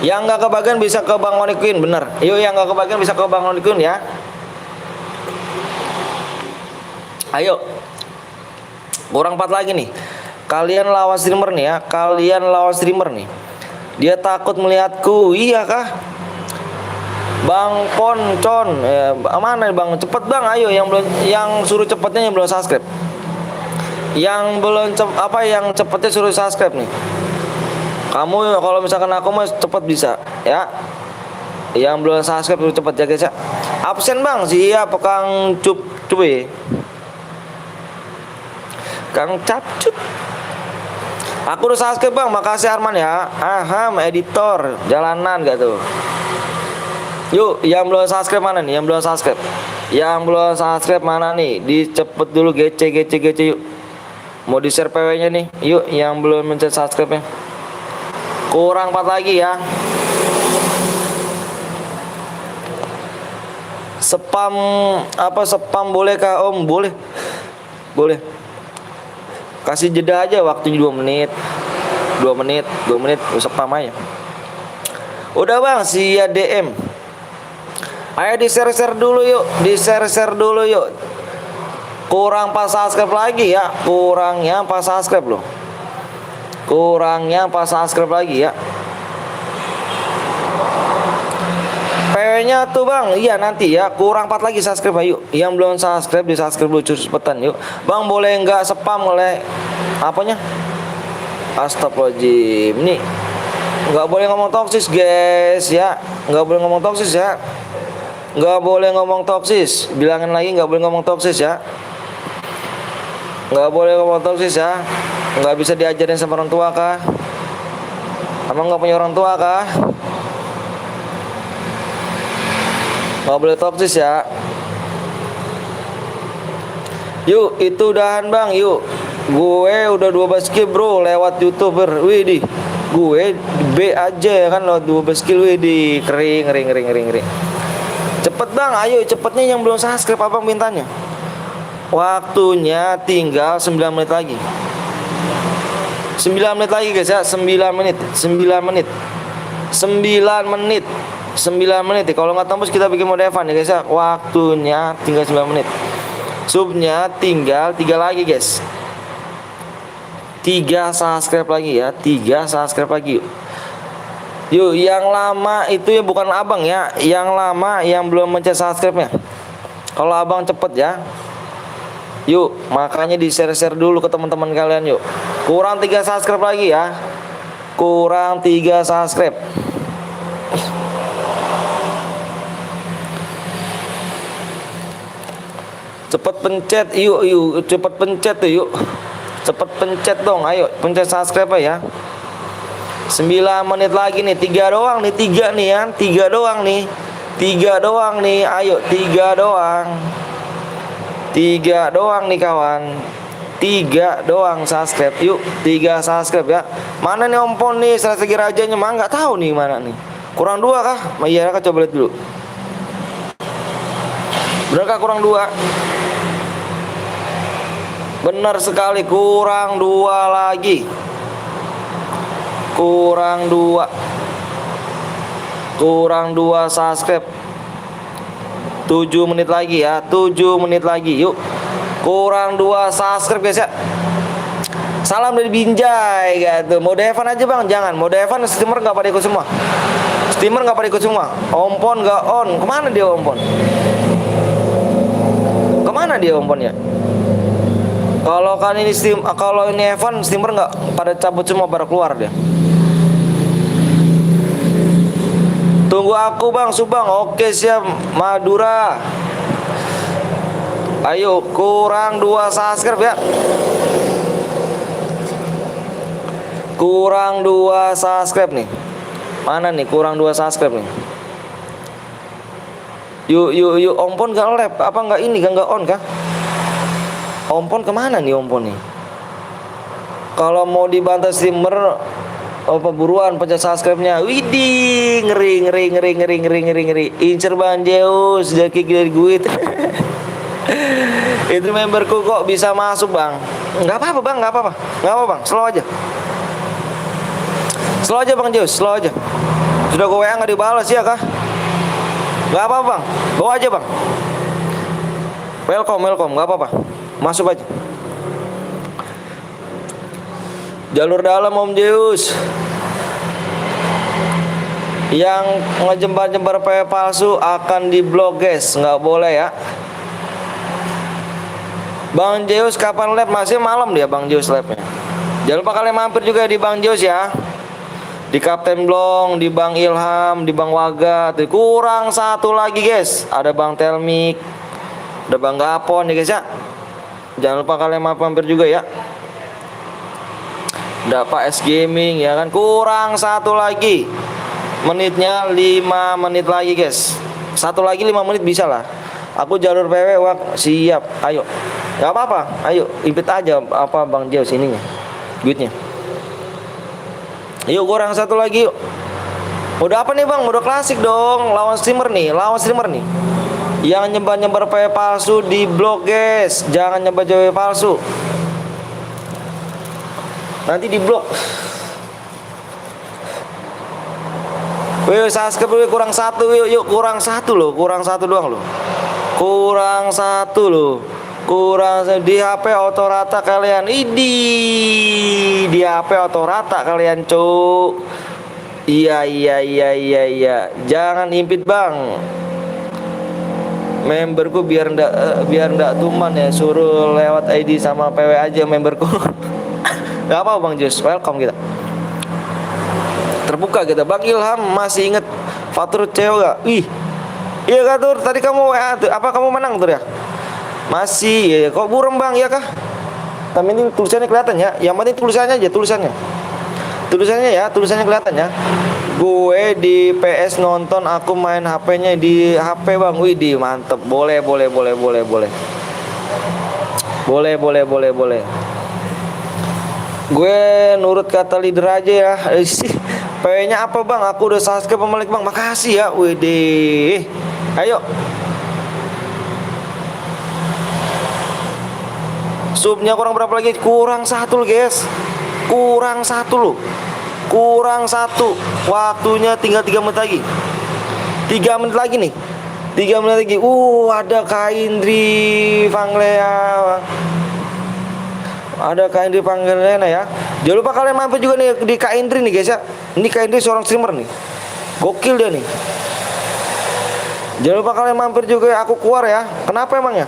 Yang nggak kebagian bisa ke Bang Oni Queen, bener. Yuk yang nggak kebagian bisa ke Bang Oni Queen ya. Ayo. Kurang 4 lagi nih. Kalian lawan streamer nih ya, kalian lawan streamer nih. Dia takut melihatku, iya kah? Bang Poncon, mana nih Bang? Cepet Bang, ayo yang belum, yang suruh cepetnya yang belum subscribe. Yang belum yang cepetnya suruh subscribe nih. Kamu kalau misalkan aku mah cepet bisa ya. Yang belum subscribe suruh cepet ya guys ya. Absen Bang, siap Kang Cup-cup. Kang Capcut. Aku udah subscribe Bang, makasih Arman ya. Aham, editor, jalanan gak tuh. Yuk, yang belum subscribe mana nih? Yang belum subscribe. Yang belum subscribe mana nih? Dicepet dulu gece yuk. Mau di share PW-nya nih. Yuk yang belum mencet subscribe-nya. Kurang 4 lagi ya. Spam bolehkah Om? Boleh. Kasih jeda aja waktunya 2 menit. 2 menit spam aja. Udah Bang, siap DM. Ayo di share dulu yuk. Kurang 4 subscribe lagi ya. Kurangnya 4 subscribe loh. Lagi ya. PW-nya tuh Bang, iya nanti ya. Kurang 4 lagi subscribe ayo. Yang belum subscribe di subscribe dulu cepetan yuk. Bang boleh nggak spam oleh apanya? Astagfirullahaladzim. Nih nggak boleh ngomong toksis guys ya. Nggak boleh ngomong toksis. Bilangin lagi nggak boleh ngomong toksis ya. Nggak bisa diajarin sama orang tua kah? Emang nggak punya orang tua kah? Nggak boleh toksis ya. Yuk itu udahan Bang yuk. Gue udah 12k bro lewat YouTuber. Widih, gue B aja ya kan lewat 12k. Widih, kering. Cepet Bang, ayo cepetnya yang belum subscribe Abang mintanya. Waktunya tinggal 9 menit lagi. 9 menit lagi guys ya. 9 menit. 9 menit. Kalau nggak tembus kita bikin mode Evan ya guys ya. Waktunya tinggal 9 menit. Subnya tinggal 3 lagi guys. 3 subscribe lagi ya. 3 subscribe lagi yuk. Yang lama itu ya bukan Abang ya. Yang lama yang belum mencet subscribe-nya. Kalau Abang cepet ya. Yuk, makanya di share dulu ke teman-teman kalian yuk. Kurang 3 subscribe lagi ya. Kurang 3 subscribe. Cepet pencet yuk. Cepet pencet tuh yuk. Cepet pencet dong, ayo pencet subscribe ya. 9 menit lagi nih. 3 doang nih. 3 nih ya. 3 doang nih. Ayo 3 doang. 3 doang nih kawan. 3 doang subscribe yuk. 3 subscribe ya. Mana nih ompon nih strategi rajanya? Mah nggak tahu nih mana nih. Kurang 2 kah? Iya kah, coba lihat dulu. Bener kah kurang 2? Benar sekali, kurang 2 lagi. Kurang 2 subscribe. 7 menit lagi ya. 7 menit lagi yuk. Kurang 2 subscribe guys ya. Salam dari Binjai gitu. Mode Evan aja Bang, jangan. Mode Evan steamer nggak pada ikut semua. Ompon nggak on. Kemana dia omponnya? Kalau kan ini kalau ini Evan steamer nggak pada cabut semua, pada keluar dia. Tunggu aku Bang, Subang. Oke siap, Madura. Ayo kurang 2 subscribe ya. Kurang 2 subscribe nih. Mana nih kurang 2 subscribe nih? Yuk ompon gak lab apa nggak ini nggak on kah? Ompon kemana nih ompon nih? Kalau mau dibantu streamer apa buruan pencet subscribe-nya. Widih, ngeri. Incer Bang Zeus, jadi dari gue. Itu memberku kok bisa masuk Bang. Nggak apa-apa Bang. Slow aja Bang Zeus, slow aja. Sudah gue WA nggak dibalas ya kah? Nggak apa-apa Bang, bawa aja Bang. Welcome, nggak apa-apa. Masuk aja. Jalur dalam Om Zeus. Yang ngejembar PW palsu akan diblok guys, nggak boleh ya. Bang Zeus kapan lab? Masih malam dia Bang Zeus labnya. Jangan lupa kalian mampir juga di Bang Zeus ya. Di Kapten Blong, di Bang Ilham, di Bang Waga. Kurang 1 lagi guys. Ada Bang Telmik, ada Bang Gapon ya guys ya. Jangan lupa kalian mampir juga ya. Dapat S Gaming ya kan. Kurang 1 lagi. Menitnya 5 menit lagi guys. 1 lagi 5 menit bisa lah. Aku jalur PW, wak, siap. Ayo. Gak apa-apa. Ayo, impit aja apa Bang Jeo sininya. Duitnya. Yuk kurang satu lagi yuk. Udah apa nih Bang? Udah klasik dong. Lawan streamer nih. Yang nyebar-nyebar PW palsu di blok, guys. Jangan nyebar PW palsu. Nanti di blok. Wih, subscribe dulu kurang satu, yuk kurang satu loh, kurang satu doang loh. Kurang satu loh. Di HP auto rata kalian. Di HP auto rata kalian, cuk. Iya. Jangan impit, Bang. Memberku biar ndak tuman ya, suruh lewat ID sama PW aja memberku. Gak apa Bang Jus, welcome kita. Terbuka kita. Bang Ilham masih inget Fatur CEO gak? Iya kak Tur, tadi kamu WA tuh. Apa kamu menang Tur ya? Masih ya. Kok burem Bang, iya kah? Tapi ini tulisannya kelihatan ya. Yang penting tulisannya aja, tulisannya kelihatan ya. Gue di PS nonton, aku main HP-nya di HP Bang. Widih, mantep. Boleh. Gue nurut kata leader aja ya. PW-nya apa Bang? Aku udah subscribe pemilik Bang. Makasih ya. Widih. Ayo. Subnya kurang berapa lagi? Kurang satu loh guys. Kurang satu. Waktunya tinggal 3 menit lagi. 3 menit lagi nih. 3 menit lagi. Ada Kak Indri Panglea. Ada Kak Indri Panglea ya. Jangan lupa kalian mampir juga nih di Kak Indri nih guys ya. Ini Kak Indri seorang streamer nih. Gokil dia nih. Jangan lupa kalian mampir juga ya. Aku keluar ya. Kenapa emangnya?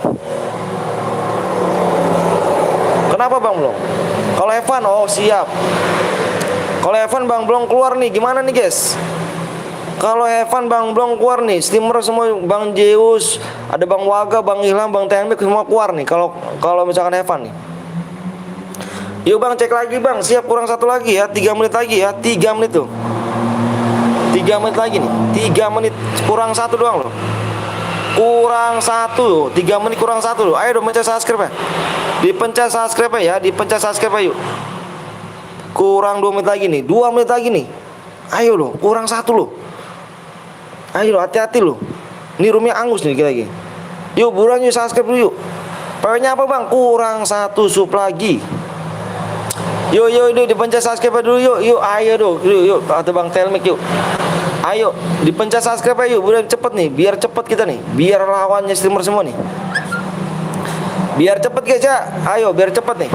Kenapa Bang belum? Kalau Evan, oh siap. Kalau Evan Bang belum keluar nih, gimana nih guys? Kalau Evan Bang belum keluar nih, streamer semua Bang Zeus, ada Bang Waga, Bang Ilham, Bang TMB semua keluar nih. Kalau misalkan Evan nih. Yuk Bang cek lagi Bang, siap kurang satu lagi ya, 3 menit lagi ya, 3 menit tuh. 3 menit lagi nih, 3 menit kurang satu doang loh. Kurang satu, 3 menit kurang satu loh. Ayo dong pencet subscribe ya. Dipencet subscribe ya, dipencet subscribe ayo. Kurang 2 menit lagi nih, 2 menit lagi nih. Ayo loh, kurang satu loh. Ayo loh, hati-hati loh. Ini roomnya angus nih lagi. Yuk buruan yuk subscribe dulu yuk. PW-nya apa Bang? Kurang satu sub lagi. Yuk dipencet subscribe dulu yuk. Ayo dong, yuk. Ada Bang Telmik yuk. Ayo, dipencet subscribe ayo, buruan cepet nih, biar cepet kita nih. Biar lawannya streamer semua nih. Biar cepet guys ya. Ayo biar cepet nih.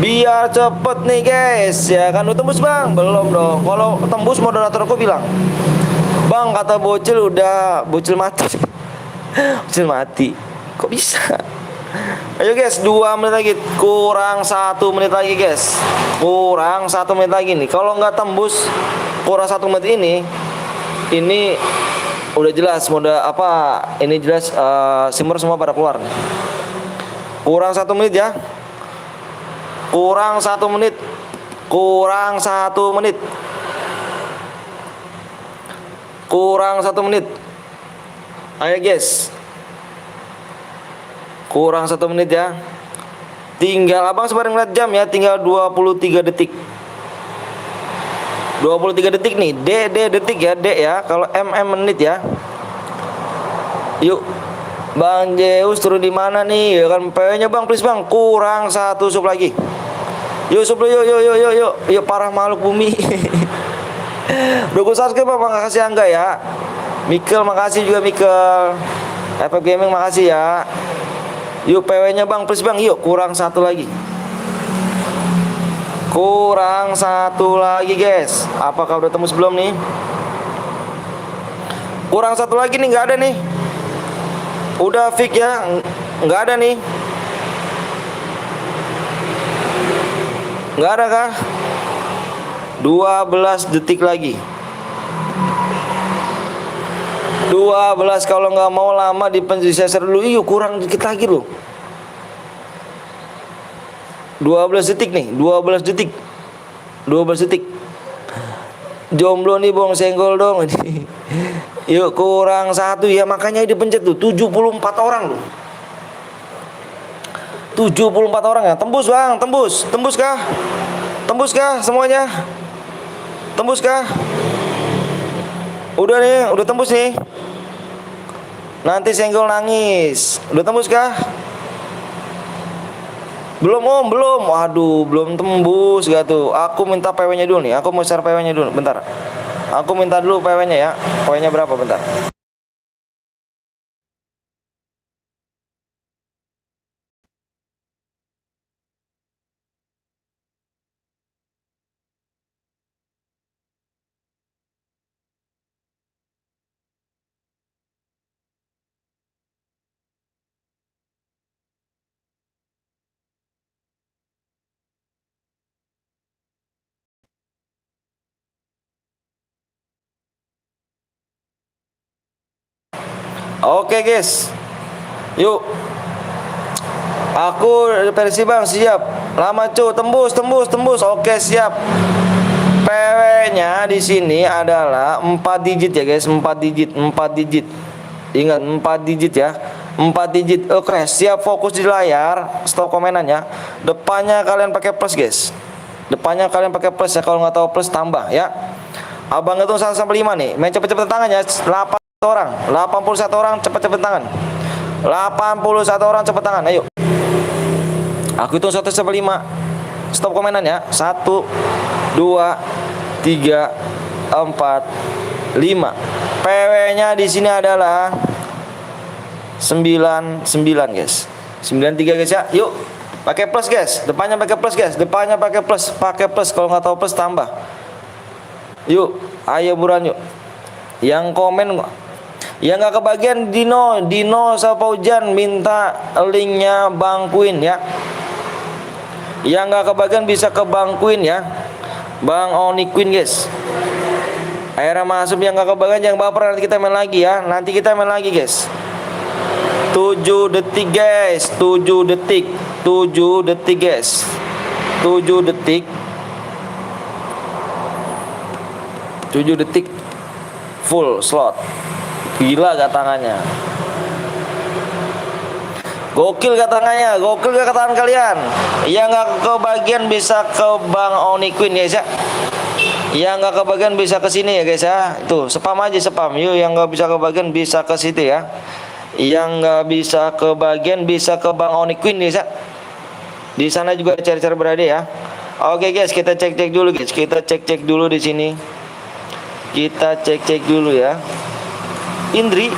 Biar cepet nih guys. Ya kan udah tembus Bang? Belum dong. Kalau tembus moderatorku bilang, Bang kata bocil mati. Bocil mati. Kok bisa? Ayo guys, 2 menit lagi. Kurang 1 menit lagi guys. Kurang 1 menit lagi nih. Kalau nggak tembus kurang 1 menit ini udah jelas mode apa? Ini jelas simmer semua pada keluar nih. Kurang 1 menit ya. Kurang 1 menit. Kurang 1 menit. Kurang 1 menit. Ayo guys. Kurang 1 menit ya. Tinggal abang sebarang ngeliat jam ya. Tinggal 23 detik. 23 detik nih. D detik ya. D ya. Kalau menit ya. Yuk. Bang Zeus turun di mana nih? Ya kan PW-nya Bang, please Bang. Kurang 1 sub lagi. Yuk sub yuk. Yuk parah makhluk bumi. Udah gue subscribe Bang, makasih Angga ya. Mikel makasih juga Mikel. FF Gaming makasih ya. Yuk PW-nya Bang, please Bang. Yuk kurang 1 lagi. Kurang 1 lagi guys. Apakah udah tembus belum nih? Kurang 1 lagi nih, nggak ada nih. Udah fix ya, nggak ada nih. Nggak ada kah? 12 detik lagi. 12 kalau nggak mau lama di penjelasan dulu. Yuk kurang dikit lagi loh. 12 detik nih, 12 detik. Jomblo nih Bong, senggol dong. Yuk kurang satu ya, makanya dipencet tuh 74 orang loh. 74 orang ya. Tembus Bang, tembus. Tembus kah? Tembus kah semuanya? Tembus kah? Udah nih, udah tembus nih. Nanti senggol nangis. Udah tembus kah? Belum Om, belum. Waduh, belum tembus gak tuh. Aku minta PW-nya dulu nih. Aku mau share PW-nya dulu, bentar. Aku minta dulu PW-nya ya. PW-nya berapa, bentar. Oke guys, yuk. Aku versi Bang siap. Lama cu, tembus, tembus, tembus. Oke siap. PW-nya di sini adalah 4 digit ya guys, 4 digit, 4 digit. Ingat 4 digit ya. 4 digit. Oke, siap, fokus di layar. Stop komenannya. Depannya kalian pakai plus guys. Depannya kalian pakai plus ya. Kalau nggak tahu plus tambah ya. Abang hitung 1 sampai 5 nih. Main cepet-cepet tangannya. 8 orang, 81 orang cepet-cepet tangan. 81 orang cepet tangan. Ayo. Aku hitung 1 sampai 5. Stop komenan ya. 1 2 3 4 5. PW-nya di sini adalah 99 guys. 93 guys ya. Yuk. Pakai plus guys. Depannya pakai plus guys. Depannya pakai plus. Pakai plus, kalau nggak tahu plus tambah. Yuk, ayo buruan yuk. Yang komen, yang nggak kebagian Dino sama Paujan minta linknya Bang Queen ya. Yang nggak kebagian bisa ke Bang Queen ya, Bang Oni Queen guys. Akhirnya masuk, yang nggak kebagian jangan baper, nanti kita main lagi ya. Nanti kita main lagi guys. 7 detik guys, 7 detik, 7 detik guys, 7 detik, 7 detik full slot. Gila gak tangannya? Gokil gak tangannya? Gokil gak tangan kalian? Yang gak kebagian bisa ke Bang Oni Queen guys ya. Yang gak kebagian bisa ke sini ya guys ya. Tuh spam aja, spam. Yuk, yang gak bisa kebagian bisa ke situ ya. Yang gak bisa kebagian bisa ke Bang Oni Queen guys ya. Di sana juga cari-cari berada ya. Oke guys, kita cek-cek dulu guys. Kita cek-cek dulu di sini. Kita cek-cek dulu ya. Indri,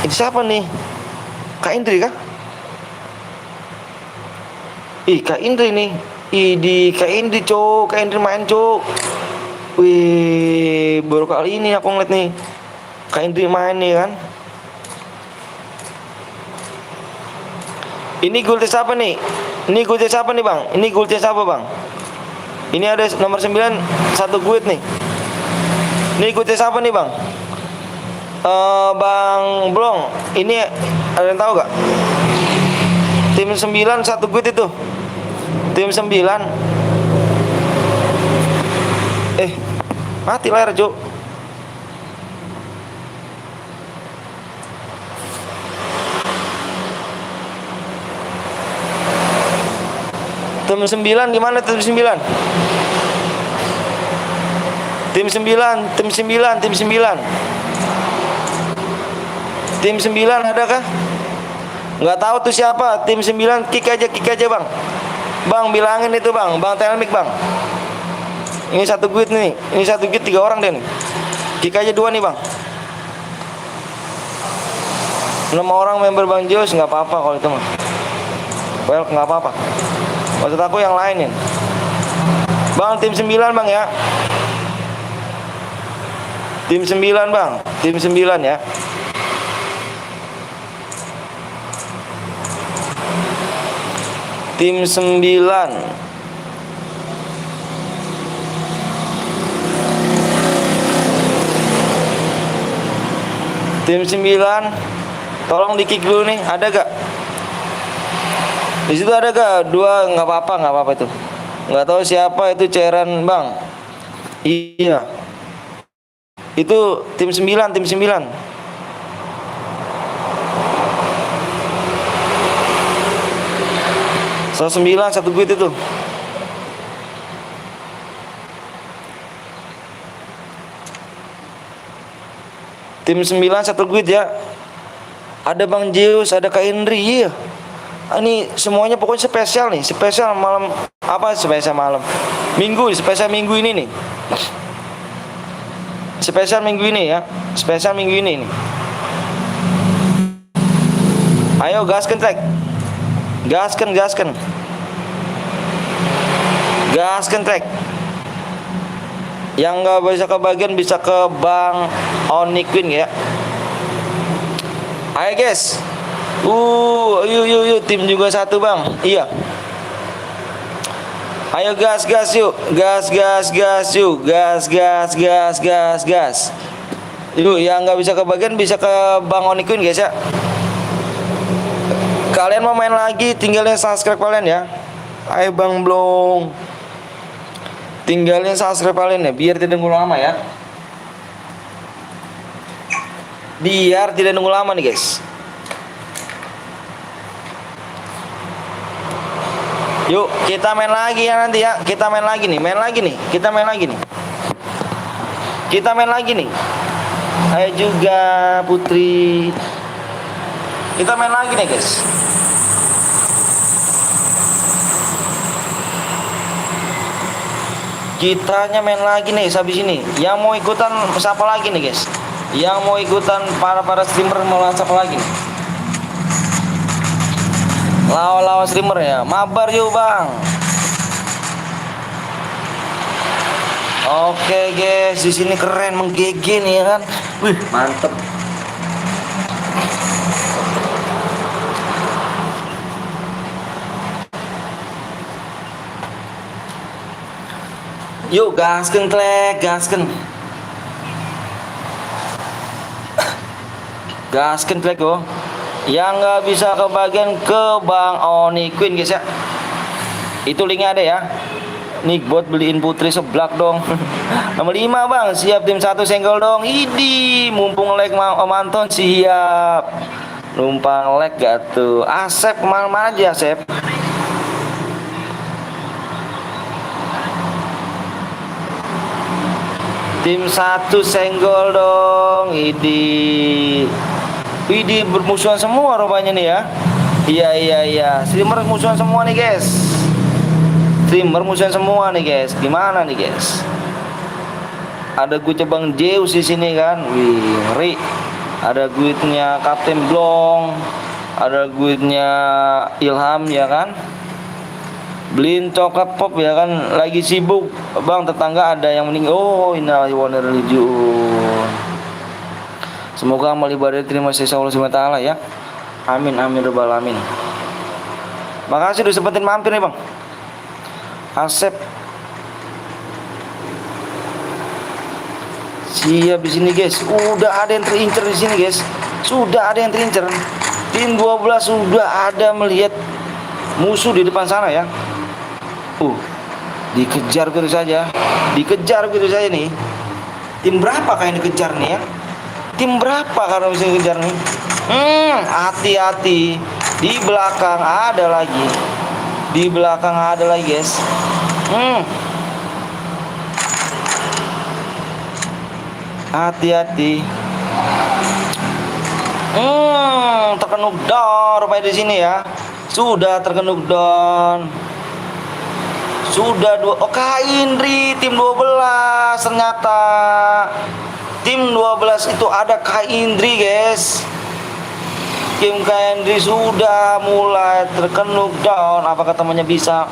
ini siapa nih? Kak Indri kah? Ih, Kak Indri nih. Di Kak Indri cok, Kak Indri main cok. Wih, baru kali ini aku ngeliat nih Kak Indri main nih kan. Ini guldnya siapa nih? Ini guldnya siapa nih bang? Ini guldnya siapa bang? Ini ada nomor 9 satu guld nih. Ini guldnya siapa nih bang? Bang Blong, ini ada yang tahu gak? Tim 9 satu guld itu. Tim 9. Mati layar cuk. Tim 9 gimana tim 9? Tim 9, tim 9, tim 9. Tim 9 adakah? Nggak tahu tuh siapa. Tim 9 kick aja bang. Bang bilangin itu bang, Bang Telmik bang. Ini satu guide nih, ini satu guide 3 orang deh nih. Kick aja 2 nih bang. 6 orang member Bang Jos, nggak apa-apa kalau itu mah. Well, nggak apa-apa. Maksud aku yang lain nih. Bang tim 9 bang ya. Tim 9 bang, tim 9 ya. Tim 9. Tim 9. Tolong di kick dulu nih, ada gak? Di situ ada gak? 2, nggak apa-apa itu. Nggak tahu siapa itu, cairan bang. Iya. Itu tim 9, tim 9. So 9 satu guit itu. Tim 9 satu guit ya. Ada Bang Zeus, ada Kak Indri. Iya. Ini semuanya pokoknya spesial nih, spesial malam apa spesial malam. Minggu, spesial minggu ini nih. Spesial minggu ini ya. Spesial minggu ini nih. Ayo gaskan trek. Gaskan trek. Yang nggak bisa kebagian bisa ke Bang Oniquin ya. Ayo guys. Yuk tim juga satu Bang. Iya. Ayo gas yuk. Gas yuk. Gas. Yuk yang nggak bisa kebagian bisa ke Bang Oniquin guys ya. Kalian mau main lagi tinggalin subscribe kalian ya. Ayo Bang Blong. Tinggalin subscribe kalian ya biar tidak nunggu lama ya. Biar tidak nunggu lama nih guys. Yuk kita main lagi ya nanti ya. Kita main lagi nih. Kita main lagi nih. Ayo juga Putri. Kita main lagi nih guys. Kitanya main lagi nih habis ini. Yang mau ikutan siapa lagi nih guys? Yang mau ikutan para streamer mau siapa lagi nih? Lawan streamer ya. Mabar yuk Bang. Oke guys, di sini keren menggege nih ya kan. Wih, mantep. Yuk gasken klek, gasken oh. Yang nggak bisa kebagian ke Bang Oniquin guys ya. Itu linknya ada ya. Nih buat beliin Putri seblak dong. Nomor 5 Bang, siap tim 1 senggol dong. Idi, mumpung lag Om Anton siap. Numpang lag gak tuh. Asep kemana-mana aja Asep. Tim 1 senggol dong. Idi bermusuhan semua rupanya nih ya. Iya. Streamer musuhan semua nih guys. Gimana nih guys? Ada gue Bang Zeus di sini kan. Wih, ngeri. Ada guitnya Kapten Blong. Ada guitnya Ilham ya kan. Beliin coklat pop ya kan. Lagi sibuk Bang, tetangga ada yang meninggal. Oh, innalillahi wa inna ilaihi raji'un. Semoga amal ibadah terima kasih Allah SWT ya. Amin rabbal alamin. Makasih udah sempetin mampir nih Bang. Asep. Siap di sini guys. Udah ada yang terincer di sini guys. Tim 12 sudah ada melihat musuh di depan sana ya. Dikejar begitu saja nih. Tim berapa kayak dikejar nih ya? Tim berapa kalau bisa kejar nih? Hati-hati. Di belakang ada lagi guys. Hati-hati. Terkenuk down rupanya di sini ya. Sudah terkenuk down. Sudah Kak Indri tim 12 ternyata. Tim 12 itu ada Kak Indri guys. Tim Kak Indri sudah mulai terkenuk down. Apakah temannya bisa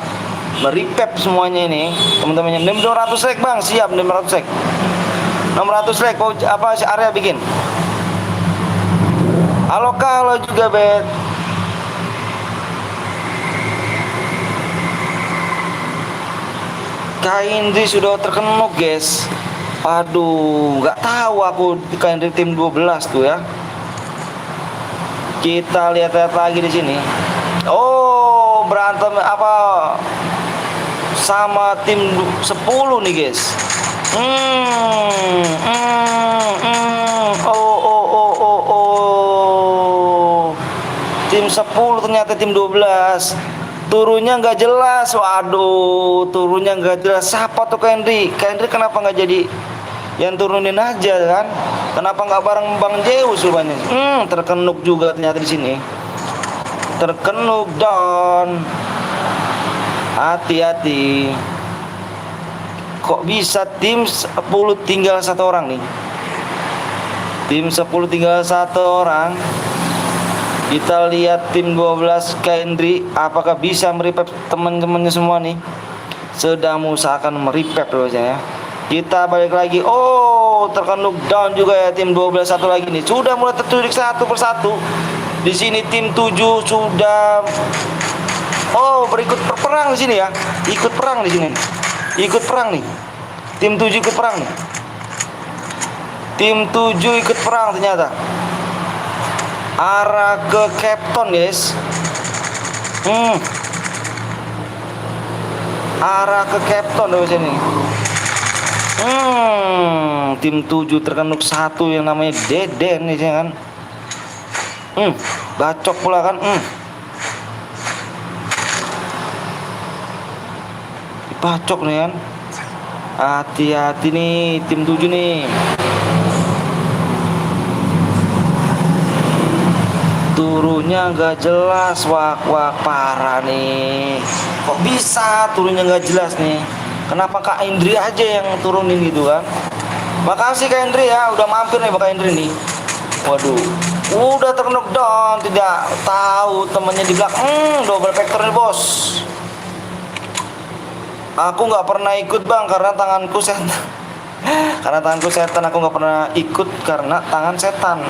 merepap semuanya ini? Teman-temannya 200 like Bang, siap 200 like. 600 like apa si area bikin? Halo juga Bet. Kak Indri sudah terkenuk guys. Aduh, nggak tahu aku kayak dari tim 12 tuh ya. Kita lihat lagi di sini. Oh, berantem apa sama tim 10 nih guys. Oh. Tim 10 ternyata tim 12. Turunnya nggak jelas. Waduh, turunnya nggak jelas. Siapa tuh Kak Henry? Kak Henry kenapa nggak jadi yang turunin aja kan? Kenapa nggak bareng Bang Zeus rupanya? Terkenuk juga ternyata di sini. Terkenuk Don. Hati-hati. Kok bisa tim 10 tinggal satu orang nih? Tim 10 tinggal satu orang. Kita lihat tim 12 Kendri apakah bisa merepep teman-temannya semua nih. Sedang mengusahakan merepep ya. Kita balik lagi. Oh, terkenuk down juga ya tim 12 satu lagi nih. Sudah mulai tertulis satu persatu. Di sini tim 7 sudah berikut perang di sini ya. Ikut perang di sini. Ikut perang nih. Tim 7 ikut perang nih. Tim 7 ikut perang ternyata. Arah ke Capton guys. Arah ke Capton dari sini. Tim 7 terkenuk satu yang namanya Deden nih kan. Bacok pula kan. Bacok nih kan. Hati-hati nih tim 7 nih. Turunnya nggak jelas, wah parah nih. Kok bisa turunnya nggak jelas nih? Kenapa Kak Indri aja yang turunin gitu kan? Makasih Kak Indri ya, udah mampir nih Kak Indri nih. Waduh, udah terknock down, tidak tahu temennya di belakang. Double factor nih bos. Aku nggak pernah ikut bang karena tanganku setan. Karena tanganku setan, aku nggak pernah ikut karena tangan setan.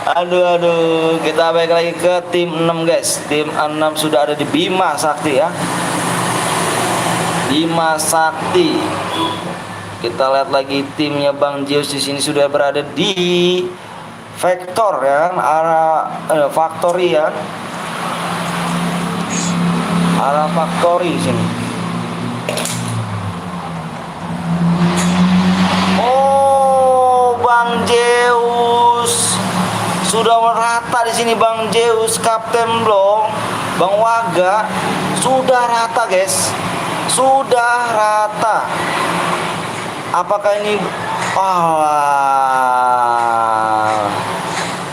Aduh, kita balik lagi ke tim 6 guys. Tim 6 sudah ada di Bima Sakti ya. Bima Sakti. Kita lihat lagi timnya Bang Zeus di sini sudah berada di Vector ya, arah Factory ya. Arah Factory sini. Oh, Bang Zeus sudah merata di sini Bang Zeus, Kapten Blong, Bang Waga sudah rata guys, sudah rata. Apakah ini?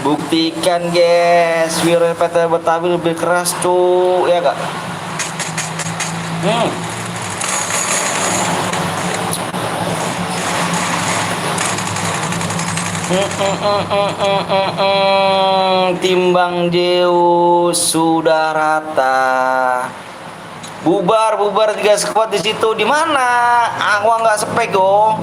Buktikan guys, Wiro PT Betawi lebih keras tuh, ya gak? Timbang Zeus sudah rata. Bubar 3 squad di situ. Di mana? Awang nggak spek yo.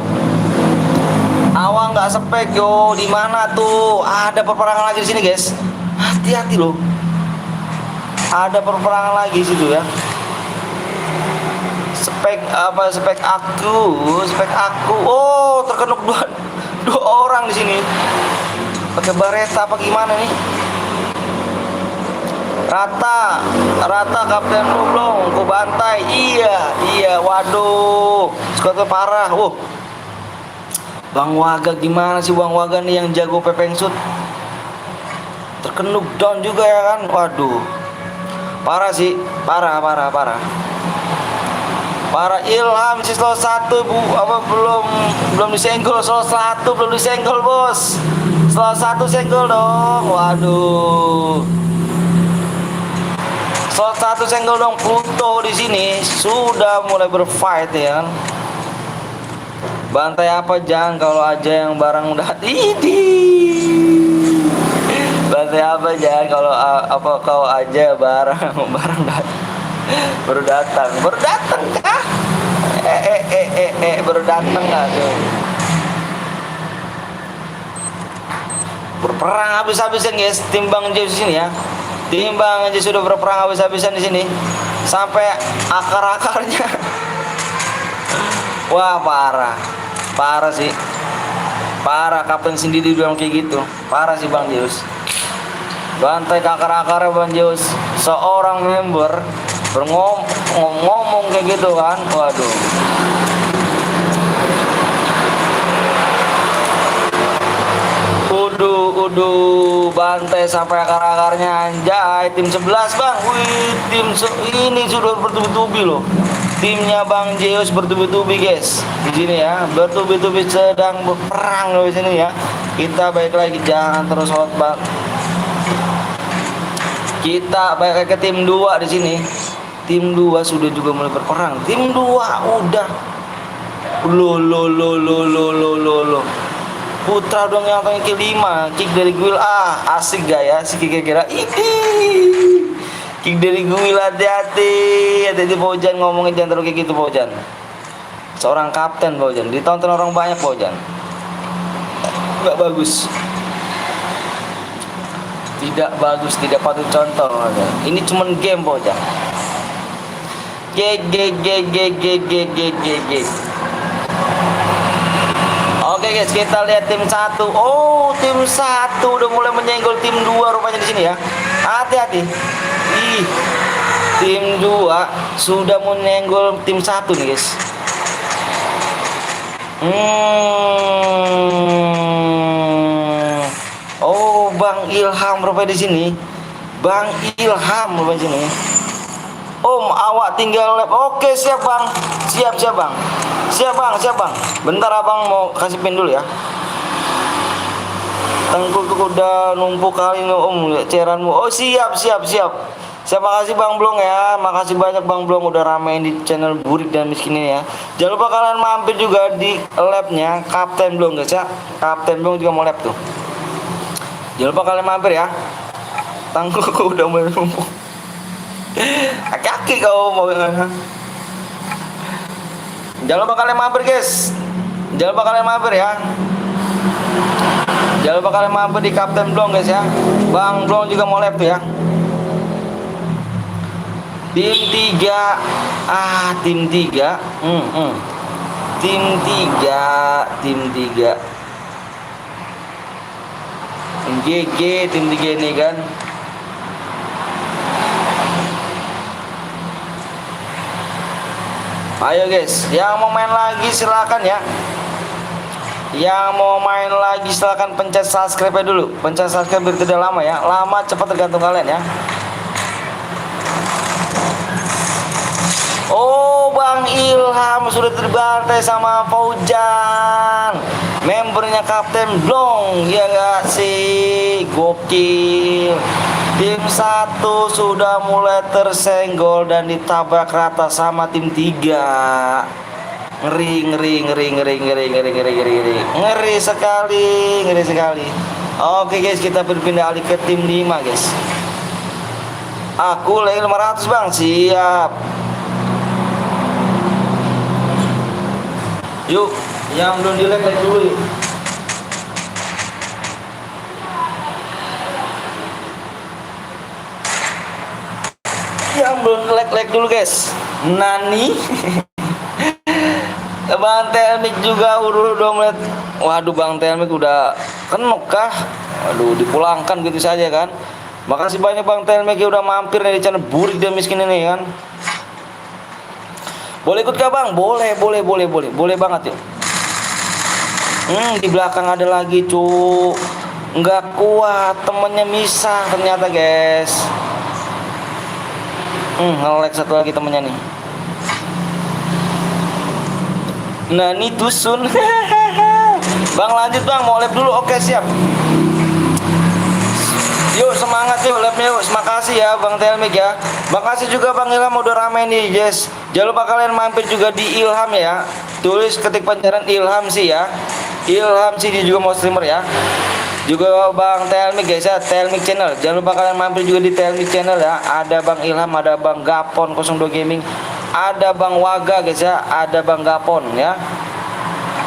Awang nggak spek yo. Di mana tuh? Ada perperangan lagi di sini guys. Hati-hati loh. Ada perperangan lagi di situ ya. Spek aku. Oh, terkenuk dua orang di sini. Pakai bareta apa gimana nih? Rata Kapten Blong, ku bantai. Iya, waduh. Skuadnya parah. Bang Waga gimana sih Bang Waga nih yang jago pepeng shoot? Terkenuk down juga ya kan? Waduh. Parah sih, parah. Para Ilham si slot 1 belum disenggol. Slot 1 belum disenggol bos. Slot 1 senggol dong. Waduh. Slot 1 senggol dong. Pluto di sini sudah mulai berfight ya. Bantai apa Jang kalau aja yang barang udah Bantai apa Jang kalau kau aja barang baru datang kah? Baru datang nggak tuh? Berperang habis-habisan guys, timbang Zeus sini ya. Timbang aja sudah berperang habis-habisan di sini, sampai akar-akarnya. Wah parah sih, parah. Kapten sendiri bilang kayak gitu, parah sih Bang Zeus. Bantai ke akar-akarnya Bang Zeus. Seorang member ngomong ngomong kayak gitu kan. Waduh. Udu bantai sampai akar-akarnya anjay. Tim 11 bang. Wih, ini sudah bertubi-tubi loh. Timnya Bang Zeus bertubi-tubi guys. Di sini ya, bertubi-tubi sedang berperang loh di sini ya. Kita balik lagi, jangan terus hot bang. Kita balik lagi ke tim 2 di sini. Tim 2 sudah juga mulai berperang. Tim 2 udah. Lo. Putra dong yang akan kill 5. Kick dari Guil. Asik gak ya si kira-kira ini. Kick dari Guil, hati-hati. Hati-hati Bojan ngomongin, jangan terlalu kayak gitu Bojan. Seorang kapten Bojan, ditonton orang banyak Bojan. Gak bagus. Tidak bagus, tidak patut contoh. Ini cuman game Bojan. G. Oke guys, kita lihat tim 1. Oh, tim 1 udah mulai menyenggol tim 2 rupanya di sini ya. Hati-hati. Tim 2 sudah menyenggol tim 1 nih guys. Oh, Bang Ilham rupanya di sini. Bang Ilham rupanya di sini. Om, awak tinggal lab. Oke, siap Bang. Siap Bang. Siap Bang. Bentar abang mau kasih pin dulu ya. Tengku udah numpuk kali nih Om, ceranmu. Oh, siap. Siapa kasih Bang Blong ya. Makasih banyak Bang Blong udah ramein di channel Burik dan Miskin ini ya. Jangan lupa kalian mampir juga di labnya Kapten Blong guys ya. Kapten Blong juga mau lab tuh. Jangan lupa kalian mampir ya. Tengku udah mulai numpuk. Kaki kau mau. Jangan lupa kalian mampir guys. Jangan lupa kalian mampir ya. Jangan lupa kalian mampir di Kapten Blong guys ya. Bang Blong juga mau lab tuh ya. Tim 3. Tim 3. Tim 3. GG tim 3 ini kan. Ayo guys, yang mau main lagi silakan ya. Yang mau main lagi silakan pencet subscribe dulu. Pencet subscribe biar tidak lama ya. Lama cepat tergantung kalian ya. Oh, Bang Ilham sudah terbantai sama Fauzan, membernya Kapten Blong. Ya gak sih, gokil. Tim 1 sudah mulai tersenggol dan ditabrak rata sama tim 3. Ngeri sekali. Oke guys, kita berpindah alih ke tim 5 guys. Aku lagi 500 Bang, siap. Yuk, yang belum di like dulu yuk. Yang belum like dulu guys. Nani. Bang Telmik juga udah melihat. Waduh, Bang Telmik udah kenok kah? Waduh, dipulangkan gitu saja kan. Makasih banyak Bang Telmik yang udah mampir nih di channel Burik dan Miskin ini kan. Boleh ikut kah Bang? Boleh banget yuk. Di belakang ada lagi cu. Nggak kuat, temennya misah ternyata guys. Nge-lag satu lagi temennya nih. Nah ini dusun. Bang lanjut Bang, mau lab dulu. Oke siap. Yuk semangat yuk labnya yuk. Makasih ya Bang Telmik ya. Makasih juga Bang Ilham udah ramai nih guys. Jangan lupa kalian mampir juga di Ilham ya. Tulis ketik pencarian Ilham sih ya. Ilham sih dia juga mau streamer ya. Juga Bang Telmik guys ya, Telmik channel. Jangan lupa kalian mampir juga di Telmik channel ya. Ada Bang Ilham, ada Bang Gapon 02 Gaming, ada Bang Waga guys ya, ada Bang Gapon ya.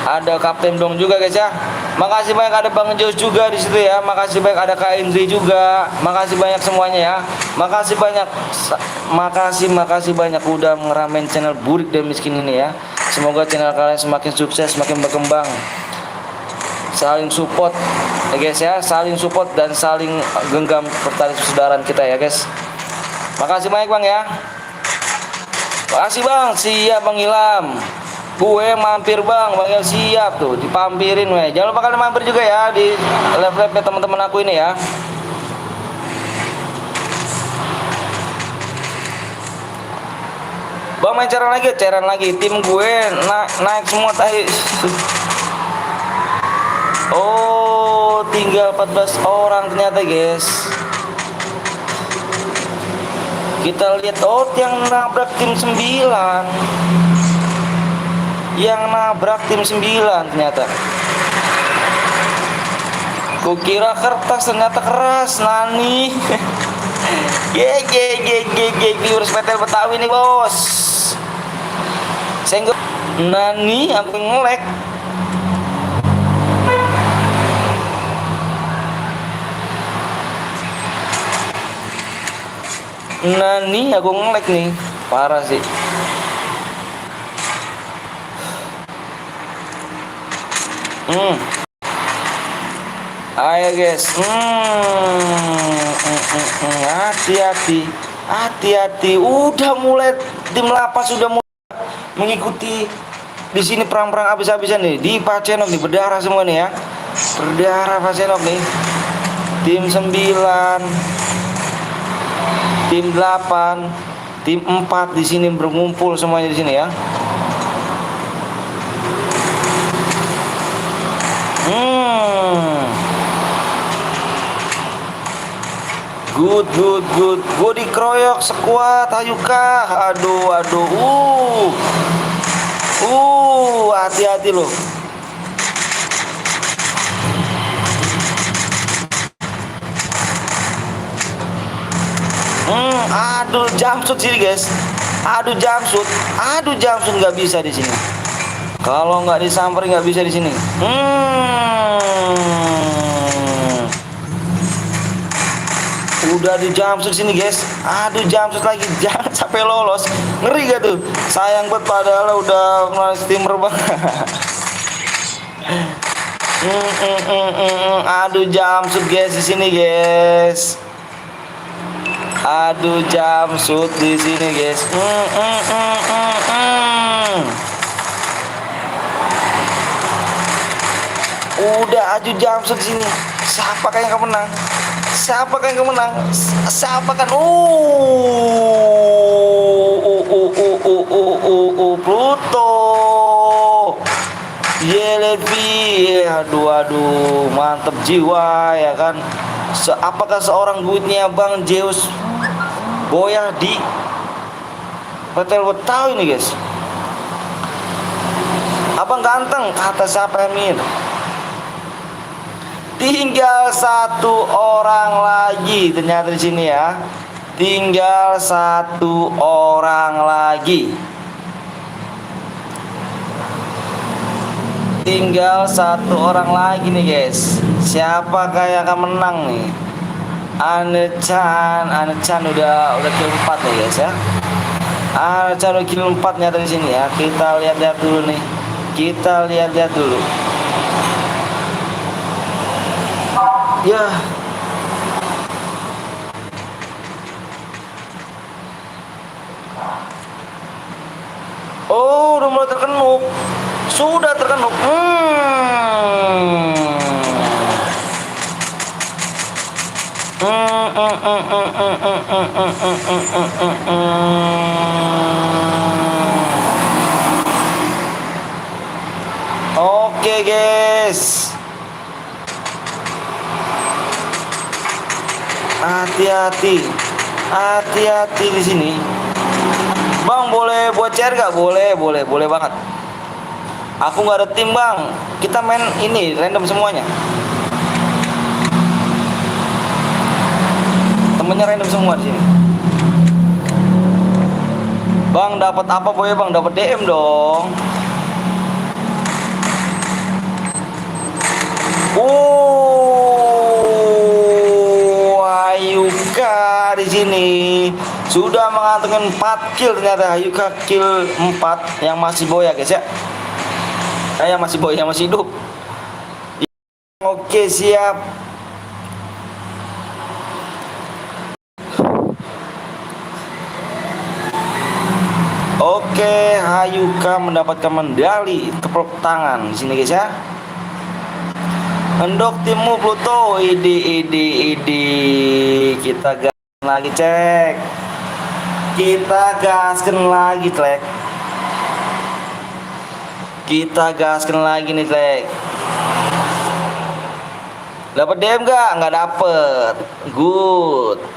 Ada Kapten Dong juga guys ya. Makasih banyak, ada Bang Jos juga di situ ya. Makasih banyak, ada Kak Indri juga. Makasih banyak semuanya ya. Makasih banyak. Makasih banyak udah ngeramein channel Burik dan Miskin ini ya. Semoga channel kalian semakin sukses, semakin berkembang. Saling support ya guys ya, saling support dan saling genggam pertali persaudaraan kita ya guys. Makasih banyak Bang ya. Makasih bang, siap bang Ilham. Gue mampir bang, bang Il siap tuh, dipampirin weh. Jangan lupa kalian mampir juga ya di live-live teman-teman aku ini ya. Bang main cairan lagi, tim gue naik semua tadi. Oh, tinggal 14 orang ternyata guys. Kita lihat, oh yang nabrak tim 9. Yang nabrak tim 9 ternyata. Kukira kertas ternyata keras, nani. Viewers PTL Betawi nih bos. Senggol nani aku ngelek. Nani aku ngelek nih, parah sih. Ayo guys, hati-hati. Udah mulai tim lapas sudah mulai mengikuti di sini perang-perang habis-habisan nih di Pacenok nih, berdarah semua nih ya, berdarah Pacenok nih. Tim 9, tim 8, tim 4 di sini berkumpul semuanya di sini ya. Good. Gue dikeroyok sekuat, ayo kah. Aduh. Hati-hati loh. Aduh jumpsuit sini guys. Aduh jumpsuit nggak bisa di sini. Kalau nggak disamperin nggak bisa di sini. Udah di jumpsuit sini guys. Aduh jumpsuit lagi, jangan sampai lolos. Ngeri gak tuh? Sayang banget padahal udah steamer banget. Aduh jumpsuit guys di sini guys. Aduh jumpsuit di sini guys. Udah aju jumpsuit di sini. Siapa yang menang? Pluto. Yelevi. Aduh, mantep jiwa ya kan. Apakah seorang duitnya Bang Zeus goyah di PTL Betawi nih guys? Abang ganteng, kata siapa Emir? Tinggal 1 orang lagi ternyata di sini ya. Tinggal 1 orang lagi. Tinggal 1 orang lagi nih guys. Siapa yang akan menang nih? Anechan udah kill 4 nih guys ya. Anechan udah kill 4 ternyata di sini ya. Kita lihat dulu nih. Kita lihat dulu. Ya. Oh, udah mulai terkenuk. Sudah terkenuk. Oke, guys. Hati-hati di sini. Bang, boleh buat share gak? Boleh banget. Aku nggak ada tim bang. Kita main ini random semuanya. Temennya random semua di sini. Bang, dapat apa boy bang? Dapat DM dong. Ayuka di sini sudah mengatakan 4 kill ternyata. Ayuka kill 4 yang masih boya guys ya. Yang masih boya, yang masih hidup. Oke, siap. Hayuka mendapatkan medali tepuk tangan di sini guys ya. Endok timmu Pluto, idi. Kita gaskan lagi cek. Kita gaskan lagi cek. Kita gaskan lagi nih cek. Dapat DM nggak? Nggak dapet. Good.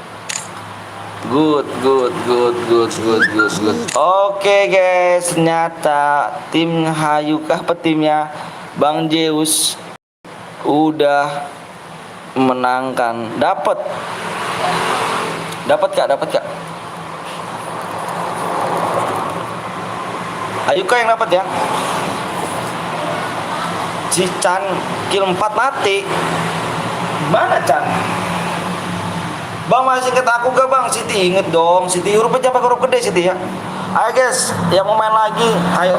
Oke guys, ternyata tim Hayuka timnya Bang Zeus udah menangkan. Dapat kak. Hayuka yang dapat ya. Si Chan kill 4 mati. Mana Chan? Bang masih inget aku gak bang? Siti inget dong. Siti huruf aja pakai huruf gede Siti ya. Ayo guys, yang mau main lagi, ayo.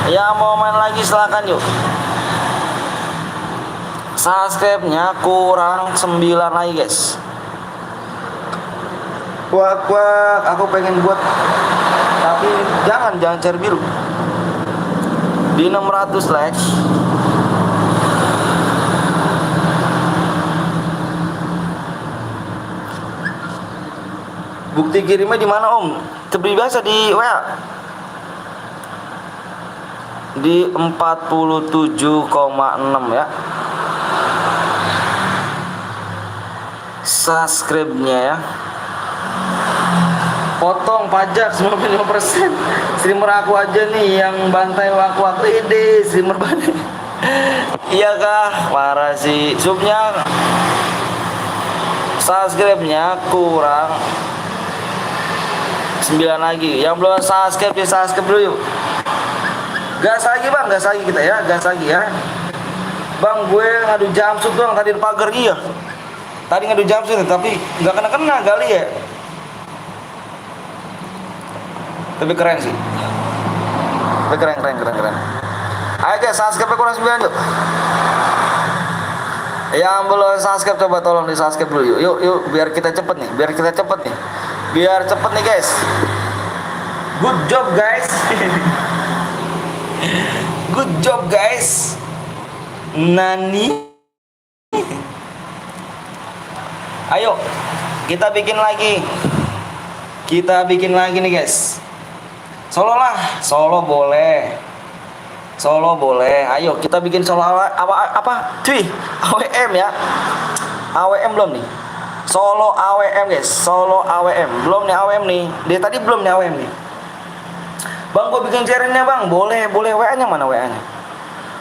Yang mau main lagi silakan yuk. Subscribe-nya kurang 9 lagi guys. Wak, aku pengen buat, tapi jangan cari biru. Di 600 likes. Bukti kirimnya di mana Om? Seperti biasa di WA. Di 47,6 ya. Subscribe-nya ya. Potong pajak 95%. Streamer aku aja nih yang bantai aku ide streamer bantai. Iya kah? Parah sih. Subnya, subscribe-nya kurang 9 lagi. Yang belum subscribe ya subscribe dulu yuk. Gas lagi bang, gas lagi kita ya, gas lagi ya. Bang gue ngadu jumpsuit doang tadi di pagar iya. Tadi ngadu jumpsuit tapi nggak kena kali ya. Tapi keren sih. Tapi keren. Ayo guys, subscribe kurang 9 yuk. Yang belum subscribe coba tolong di subscribe dulu yuk. Yuk biar kita cepet nih, biar cepet nih guys. Good job guys. Nani. Ayo kita bikin lagi nih guys. Solo boleh. Ayo kita bikin solo apa? Cuy, AWM ya. AWM belum nih. Solo AWM guys, solo AWM. Belum nih AWM nih. Dia tadi belum nih AWM nih. Bang, gue bikin channelnya bang. Boleh. WA-nya mana WA-nya?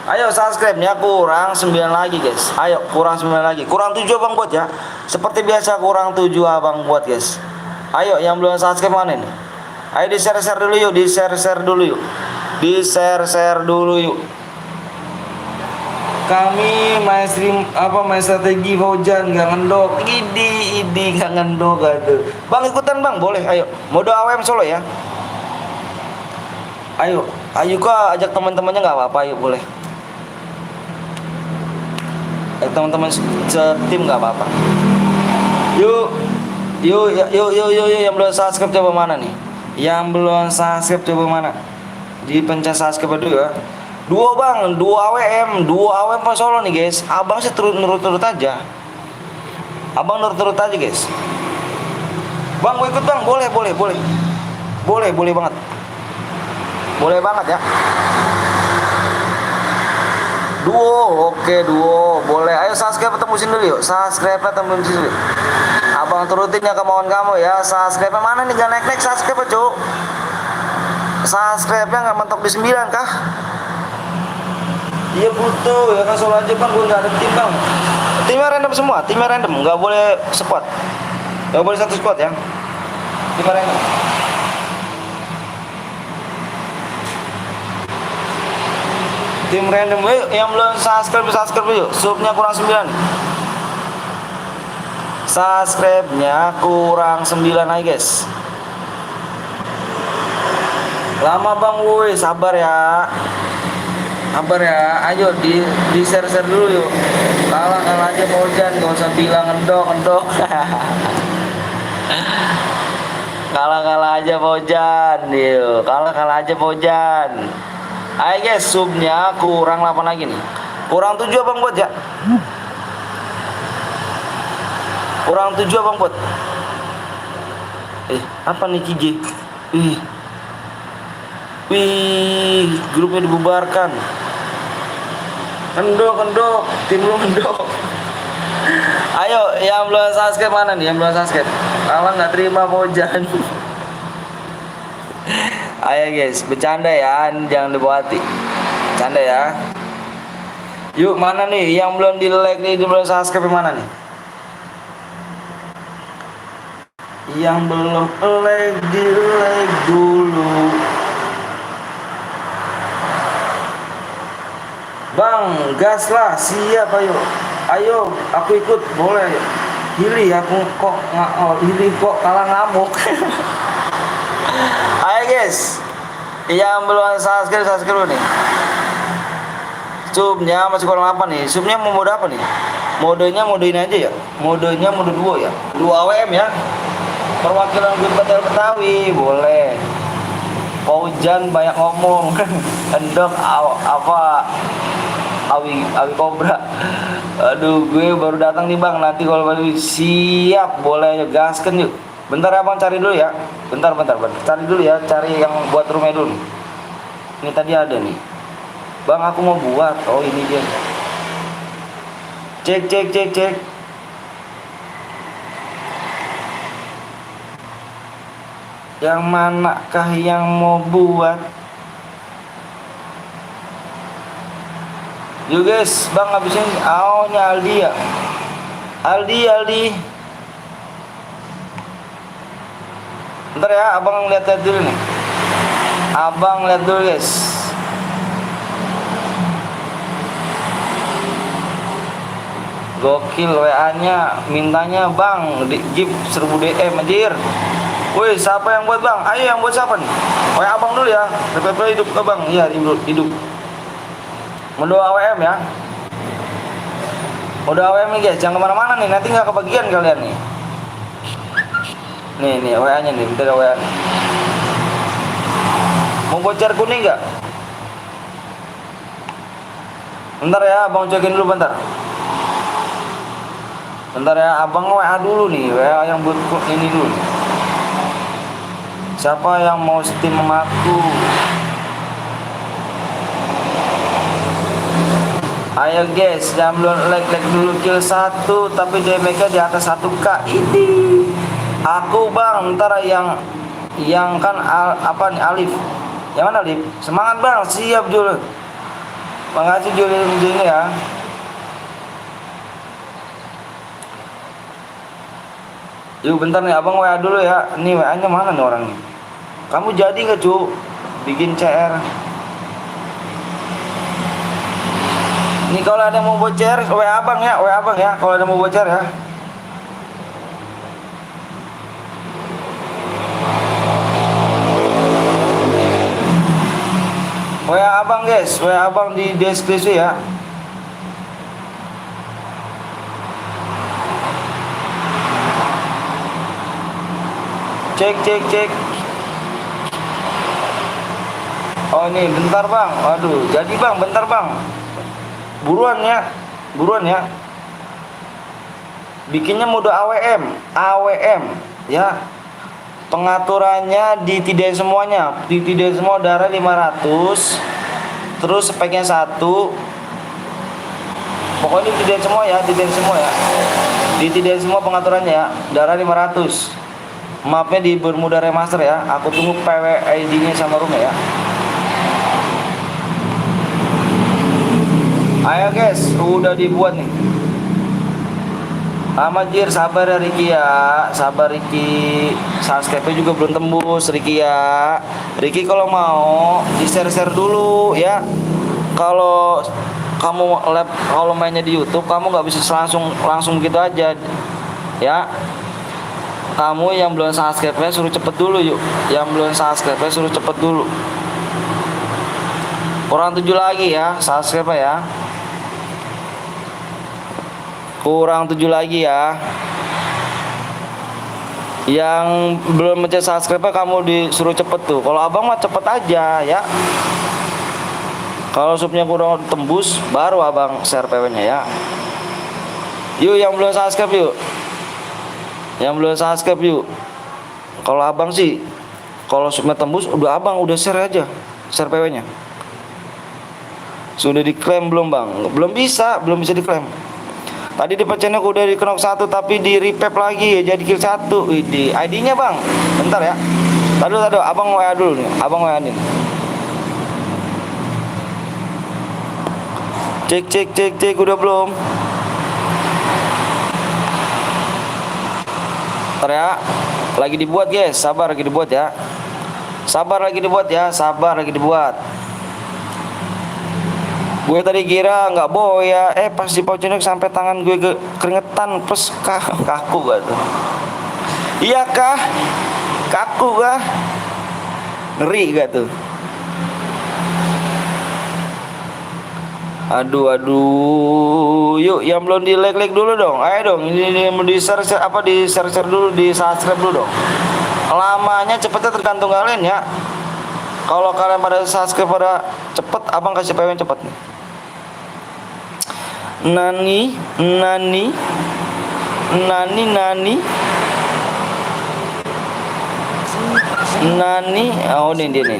Ayo subscribe-nya kurang 9 lagi guys. Ayo kurang 9 lagi. Kurang 7 abang buat ya. Seperti biasa kurang 7 abang buat guys. Ayo yang belum subscribe mana nih? Ayo di share dulu yuk. Di share dulu yuk. Kami main strategi Fauzan nggak ngendok. Idi nggak ngendok aduh. Bang ikutan bang, boleh ayo. Mode AWM solo ya. Ayo kok ajak teman-temannya nggak apa-apa, yuk boleh. Teman-teman setim nggak apa-apa. Yuk yang belum subscribe coba mana nih? Yang belum subscribe coba mana? Dipencet subscribe dulu ya. Dua AWM pas solo nih guys. Abang sih nurut aja. Abang nurut aja guys. Bang mau ikut bang, boleh banget. Boleh banget ya. Duo, boleh. Ayo subscribe tembusin dulu yuk. Tembusin dulu. Abang turutin ya kemauan kamu ya. Subscribe mana nih gak naik subscribe cuk. Subscribe-nya nggak mentok di 9 kah? Iya butuh ya kan solo aja bang, gue nggak ada tim bang. Timnya random, nggak boleh squad, nggak boleh satu squad ya. Timnya random. Tim random, yang belum subscribe yuk. Subnya kurang 9. Subscribe-nya kurang 9 lagi guys. Lama bang, woi sabar ya. Ayo di share dulu yuk. Kalah aja Fauzan, gak usah bilang ngendok. Kalah aja Pojan, yuk. Kalah aja Pojan. Ayo guys, subnya kurang 8 lagi nih. Kurang 7 abang buat ya. Kurang 7 abang buat. Apa nih Kiji? Wih, grupnya dibubarkan. Kendok, tim lu kendok. Ayo, yang belum subscribe mana nih? Yang belum subscribe? Kalah nggak terima Pojan. Ayo guys, bercanda ya, jangan dibawa hati. Bercanda ya. Yuk, mana nih yang belum di like nih, belum subscribe mana nih? Yang belum like di like dulu. Bang, gas lah, siap ayo. Ayo, aku ikut, boleh. Hili aku kok hili kok kalah ngamuk. Ayo guys, yang belum subscribe dulu nih. Subnya masih kurang apa nih? Subnya mau mode apa nih? Modenya mode ini aja ya. Modenya mode 2 ya. 2 AWM ya. Perwakilan grup Betel Betawi boleh. Pojan banyak ngomong. Endok Awi Kobra. Aduh, gue baru datang nih bang. Nanti kalau baru siap boleh gaskan yuk. Bentar ya bang, cari dulu ya. Bentar. Cari dulu ya, cari yang buat rumah dulu. Ini tadi ada nih. Bang, aku mau buat. Oh, ini dia. Cek. Yang manakah yang mau buat? Yuk guys, bang habisin. Nya Aldi ya. Aldi. Bentar ya, abang lihat dulu nih. Abang lihat dulu guys. Gokil WA-nya, mintanya bang di gift 1000 DM anjir. Woi, siapa yang buat bang? Ayo yang buat siapa nih? WA abang dulu ya. DPP hidup ke bang. Iya, hidup. Mode AWM ya. Mode AWM nih guys, jangan kemana-mana nih, nanti nggak kebagian kalian nih. Nih WA-nya nih, bentar WA. Mau bocor kuning nggak? Bentar ya, abang cekin dulu bentar. Bentar ya, abang WA dulu nih, WA yang buat ini dulu. Siapa yang mau steam sama aku? Ayo guys, jangan belum like dulu kill 1, tapi DMK di atas 1K. Ini aku bang, ntar yang kan apa nih Alif? Yang mana Alif? Semangat bang, siap Jul. Makasih Jul ini ya. Yuk bentar nih, abang WA dulu ya. Ini WA-nya mana nih orangnya? Kamu jadi nggak cu bikin CR? Ini kalau ada yang mau bocor, WA abang ya. Kalau ada yang mau bocor ya. WA abang guys, WA abang di deskripsi ya. Cek. Oh ini bentar bang. Waduh, jadi bang, bentar bang. Buruan ya. Bikinnya mode AWM ya. Pengaturannya ditidain semuanya. Ditidain semua darah 500. Terus speknya 1. Pokoknya ditidain semua ya. Ditidain semua pengaturannya ya. Darah 500. Mapnya di Bermuda Remaster ya. Aku tunggu PW ID-nya sama rumah ya. Ayo guys, udah dibuat nih. Amajir, sabar ya Riki ya. Sabar Riki. Subscribe juga belum tembus Riki ya. Riki kalau mau di-share dulu ya. Kalau kamu kalau mainnya di YouTube, kamu nggak bisa langsung gitu aja ya. Kamu yang belum subscribe suruh cepet dulu yuk. Yang belum subscribe suruh cepet dulu. Kurang 7 lagi ya subscribe ya. Kurang 7 lagi ya. Yang belum mencet subscribe kamu disuruh cepet tuh. Kalau abang mah cepet aja ya. Kalau subnya kurang tembus baru abang share PW-nya ya. Yuk yang belum subscribe yuk. Yang belum subscribe yuk. Kalau abang sih kalau subnya tembus udah abang udah share aja. Share PW-nya. Sudah diklaim belum bang? Belum bisa diklaim. Tadi di pecenok udah dikenok 1 tapi di repap lagi ya jadi kill 1. Di ID-nya bang. Bentar ya. Tadi abang WA dulu nih. Abang WA nih. Cek udah belum? Bentar ya. Lagi dibuat guys. Sabar lagi dibuat ya. Sabar lagi dibuat. Gue tadi kira nggak boya, pas di Pocenok sampai tangan gue keringetan, plus kaku gak tuh? Iya kah? Kaku kah? Ngeri gak tuh? Aduh, yuk yang belum di like dulu dong, ayo dong, ini mau di share dulu, di subscribe dulu dong. Lamanya cepetnya tergantung kalian ya. Kalau kalian pada subscribe pada cepet, abang kasih PW yang cepet nih. Nani. Oh ini dia nih.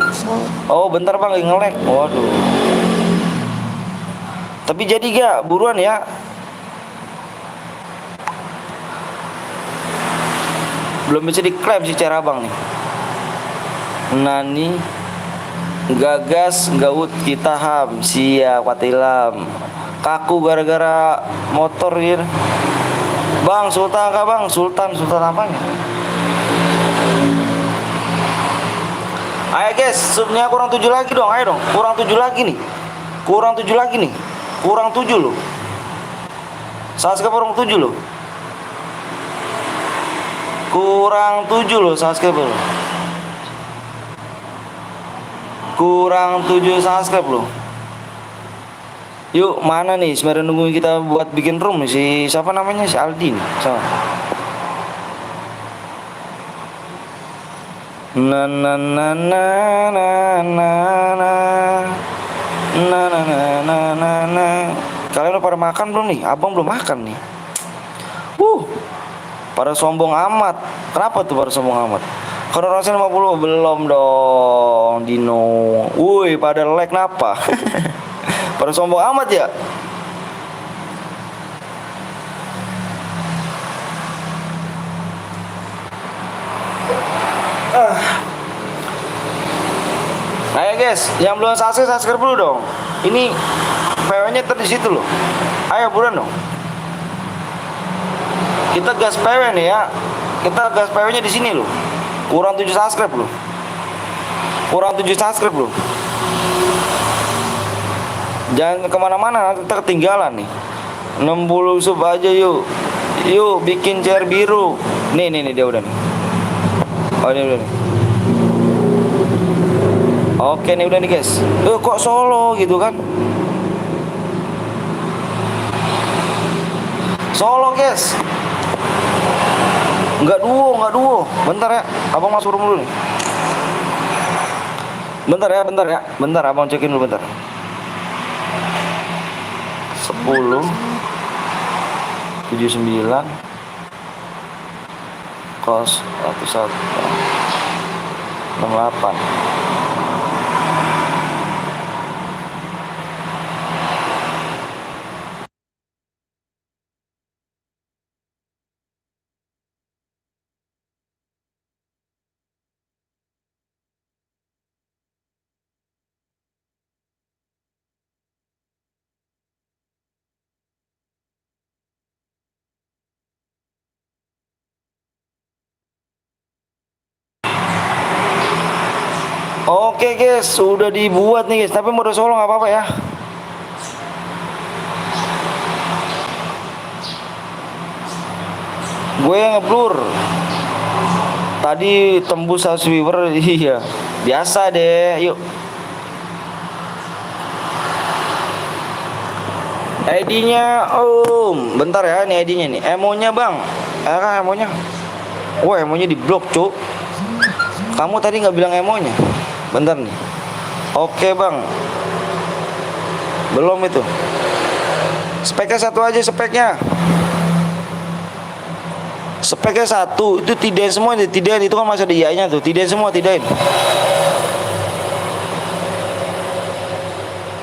Oh bentar bang lagi nge-lag. Waduh. Tapi jadi gak buruan ya. Belum bisa diklaim si cara abang nih. Nani. Gagas gaut kita ham siap watilam. Kaku gara-gara motor gitu. Bang Sultan kah bang? Sultan apanya? Ayo guys, subnya kurang 7 lagi dong, ayo dong. Kurang 7 lagi nih. Kurang 7 loh. Subscribe kurang 7 loh. Kurang 7 loh subscribe loh. Kurang 7 subscribe loh. Yuk mana nih sebenarnya nungguin kita buat bikin room si siapa namanya si Aldin sama. Na na na na na na na na na na na. Kalian udah pada makan belum nih? Abang belum makan nih. Pada sombong amat. Kenapa tuh pada sombong amat? Kalau rasanya 50 belum dong Dino. Woi pada like kenapa? Pada sombong amat ya. Ayo guys, yang belum subscribe dulu dong. Ini PW-nya di situ loh. Ayo buruan dong. Kita gas PW nih ya. Kita gas PW-nya di sini loh. Kurang 7 subscribe loh. Jangan kemana-mana, kita ketinggalan nih. 60 sub aja yuk. Yuk bikin chair biru. Nih dia udah nih. Oh dia udah nih. Oke nih udah nih guys. Kok solo gitu kan? Solo guys. Enggak duo. Bentar ya, abang masuk room dulu nih. Bentar abang cekin dulu bentar. 10 79 kos 11 68. Oke guys, sudah dibuat nih guys, tapi mode solo nggak apa-apa ya. Gue yang ngeblur. Tadi tembus 100 viewer, iya. Biasa deh, yuk. ID-nya bentar ya, ini ID-nya nih. Emonya bang, kan emonya. Wah, emonya di blok, Cuk. Kamu tadi nggak bilang emonya. Bentar nih. Oke, Bang. Belum itu. Speknya satu aja speknya. Speknya satu. Itu tidain semua, tidain itu kan masih ada iya-nya tuh. Tidain semua, tidain.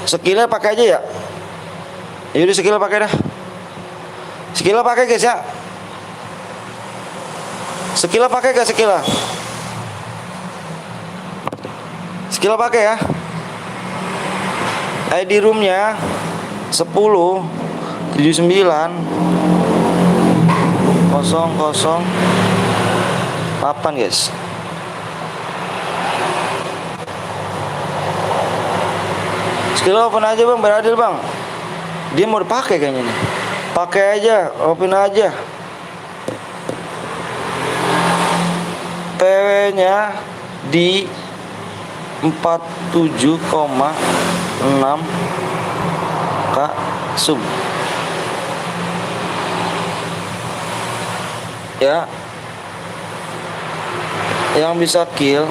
Skillnya pakai aja ya. Yaudah skillnya pakai dah. Skillnya pakai guys ya. Skillnya pakai gak skillnya? Skillnya pakai ya. ID roomnya 10 79 008 guys. Skill open aja bang, beradil bang. Dia mau dipakai kayaknya nih. Pakai aja, open aja. PW nya di 47,6 K sub ya. Yang bisa kill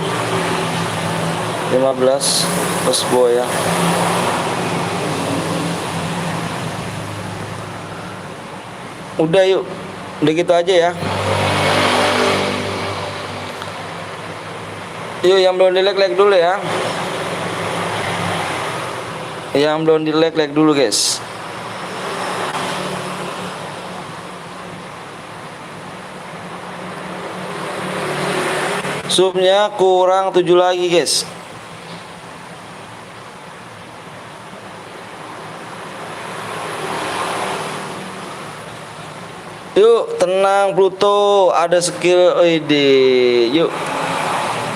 15 plus boya. Udah yuk, udah gitu aja ya. Yuk yang belum di like dulu ya. Yang belum di like dulu guys. Subnya kurang 7 lagi guys. Yuk tenang Pluto, ada skill ide. Yuk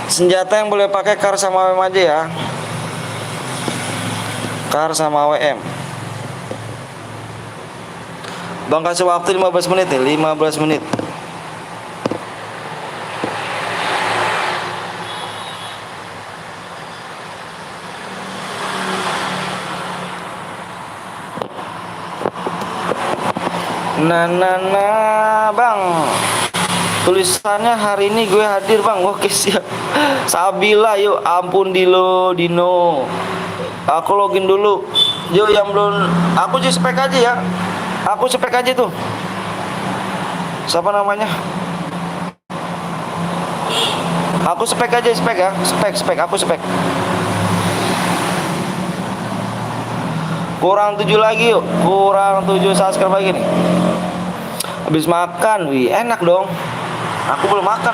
senjata yang boleh pakai kar sama WM aja ya. Kar sama WM. Bang kasih waktu 15 menit nih, 15 menit. Nah bang, tulisannya hari ini gue hadir bang. Oke siap. Sabila yuk, ampun Dino. Aku login dulu. Yuk yang belum, aku just spek aja ya. Aku spek aja tuh. Siapa namanya? Aku spek aja, spek ya. Spek, aku spek. Kurang 7 lagi yuk. Kurang 7 subscribe lagi nih. Habis makan, wih enak dong. Aku belum makan.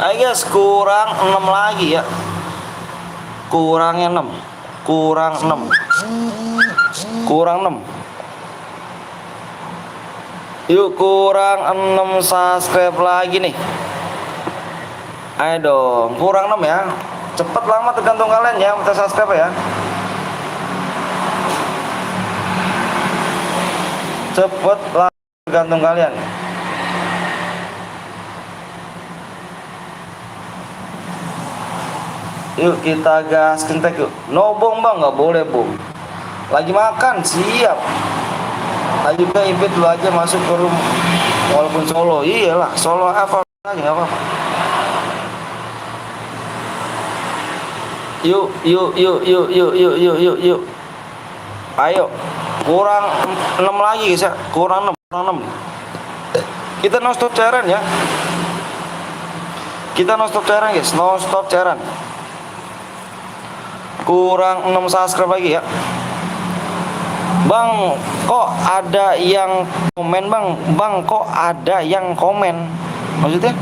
Ayo guys, kurang 6 lagi ya. Kurangnya 6. Kurang 6. Kurang 6. Yuk kurang 6 subscribe lagi nih. Ayo dong, kurang 6 ya. Cepet lama tergantung kalian ya, minta subscribe ya. Cepet lah tergantung kalian. Yuk kita gas kentek yuk. No bong bang, nggak boleh bong. Lagi makan siap. Lagi juga invite dulu aja masuk ke room. Walaupun solo, iyalah solo apa aja nggak apa-apa. Yuk. Ayo. Kurang 6 lagi guys ya. Kurang 6. Kita no stop cairan ya. Kita no stop cairan guys. No stop cairan. Kurang 6 subscribe lagi ya. Bang, kok ada yang komen bang? Bang, kok ada yang komen? Maksudnya?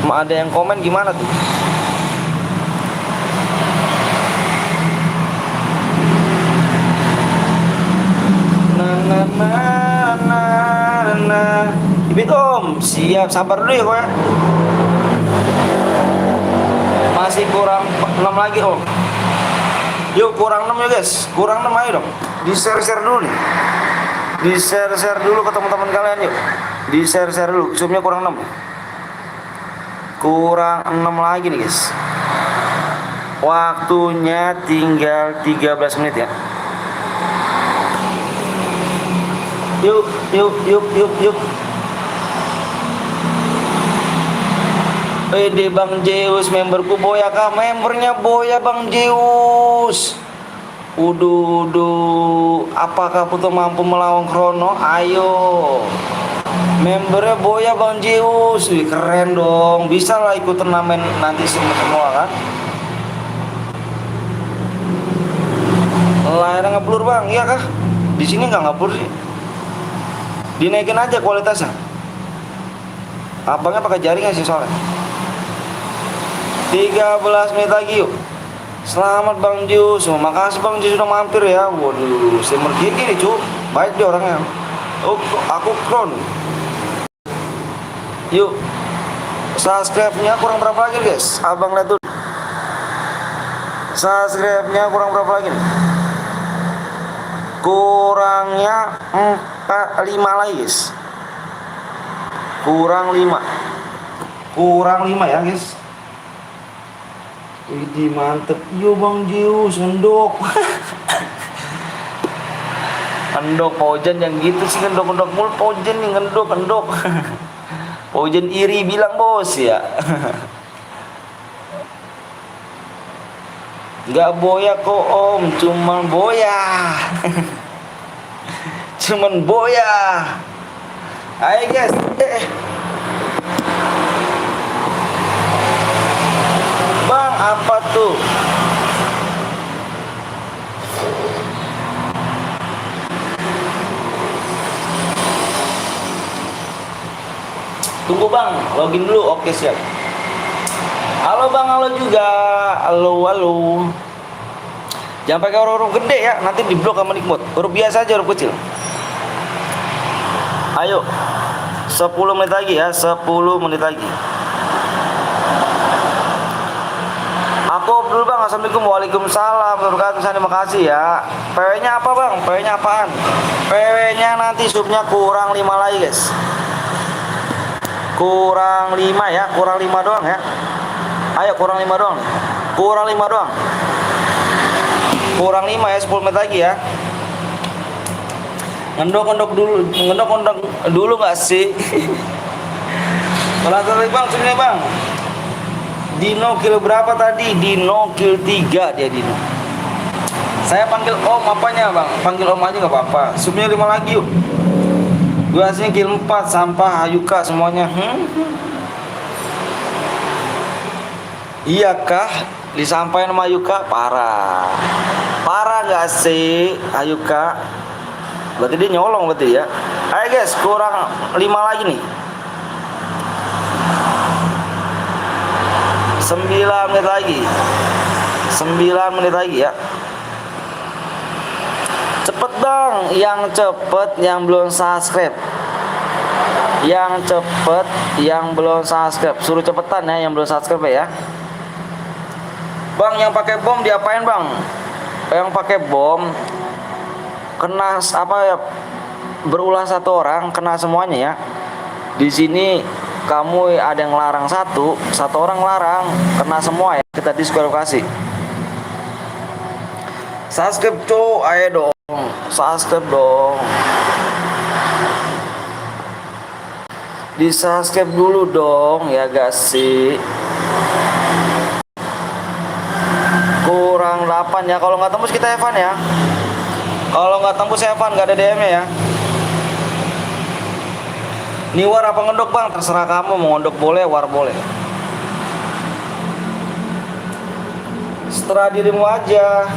Ada yang komen gimana tuh? Ibit om, siap, sabar dulu ya kok ya. Masih kurang 6 lagi om. Yuk kurang 6 ya guys. Kurang 6 ayo dong. Di share dulu nih. Di share dulu ke teman-teman kalian yuk. Di share dulu. Zoomnya kurang 6. Kurang 6 lagi nih guys. Waktunya tinggal 13 menit ya. Yuk, yuk, yuk, yuk, yuk. Ede Bang Zeus, memberku Boya kah? Membernya Boya Bang Zeus. Uduh, apakah Putu mampu melawan Krono? Ayo. Membernya Boya Bang Zeus. Wih, keren dong. Bisa lah ikut turnamen nanti semua kan? Layarnya ngeblur bang, iya kah? Di sini nggak ngeblur sih. Dinaikin aja kualitasnya. Abangnya pakai jaringan sih soalnya. 13 menit lagi yuk. Selamat Bang Zeus. Makasih Bang Zeus sudah mampir ya. Waduh, streamer gini nih cu. Baik dia orangnya. Oh, aku Kron. Yuk. Subscribe-nya kurang berapa lagi guys? Abang lihat dulu. Subscribe-nya kurang berapa lagi nih? Kurangnya 5 lagi guys. Kurang 5 ya guys. Widih mantep. Yo Bang Zeus ngendok. Ngendok Pojen yang gitu sih, ngendok mulu Pojen nih, ngendok. Pojen iri bilang bos ya. Nggak Boya kok om, cuman Boya. Cuman Boya. Ayo guys. Bang, apa tuh? Tunggu bang, login dulu. Oke siap. Halo bang, halo juga. Halo. Jangan pakai huruf gede ya, nanti diblok sama Nikmut. Huruf biasa aja, huruf kecil. Ayo, 10 menit lagi ya, 10 menit lagi. Aku dulu bang, assalamualaikum, waalaikumsalam, terima kasih ya. PW-nya apa bang? PW-nya apaan? PW-nya nanti subnya kurang 5 lagi guys. Kurang 5 ya, kurang 5 doang ya. Ayo kurang 5 doang. Kurang 5 doang. Kurang 5 ya, 10 menit lagi ya. Ngendok dulu nggak sih? Kalau bang, sini bang. Dino kill berapa tadi? Dino kill 3 dia Dino. Saya panggil om apanya bang? Panggil om aja nggak apa-apa. Subnya 5 lagi yuk. Gue aslinya kill 4 sampah Ayuka semuanya. Iya kah? Disampaikan sama Ayuka? Parah nggak sih Ayuka? Berarti dia nyolong berarti ya. Ayo guys, kurang 5 lagi nih. 9 menit lagi. 9 menit lagi ya. Cepet bang, yang cepet yang belum subscribe. Yang cepet yang belum subscribe, suruh cepetan ya yang belum subscribe ya. Bang, yang pakai bom diapain bang? Yang pakai bom kena apa ya? Berulah 1 orang, kena semuanya ya. Di sini kamu ada yang larang satu orang larang, kena semua ya, kita diskualifikasi. Subscribe tuh, ayo dong, subscribe dong. Di subscribe dulu dong ya gak sih? Kurang 8 ya, kalau nggak tembus kita Evan ya. Kalau nggak tembus Evan, nggak ada DM-nya ya. Ini war apa ngendok bang? Terserah kamu, mau ngendok boleh, war boleh. Setelah dirimu aja.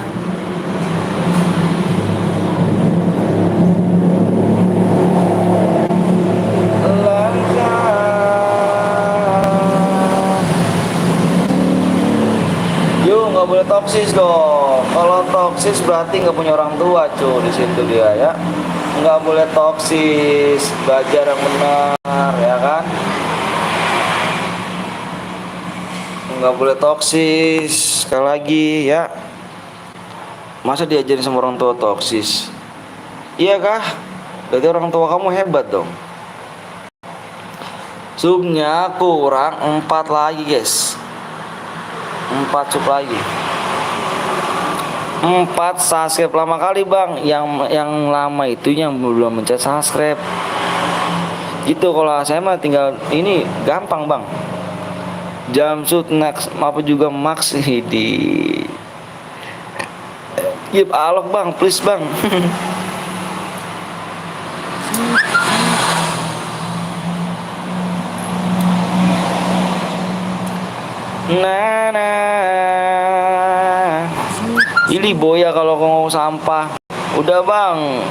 Yuk, nggak boleh toksis dong. Kalau toksis berarti nggak punya orang tua cuy, di situ dia ya. Nggak boleh toksis, belajar yang benar ya kan. Nggak boleh toksis. Sekali lagi ya, masa diajarin sama orang tua toksis? Iya kah? Berarti orang tua kamu hebat dong. Subnya kurang 4 lagi guys, 4 sub lagi. 4 subscribe lama kali bang. Yang lama itu yang belum mencet subscribe. Gitu. Kalau saya mah tinggal ini gampang bang. Jamsud next apa juga max di Yip alok bang, please bang. Nah, ini boya kalau ngomong sampah. Udah bang,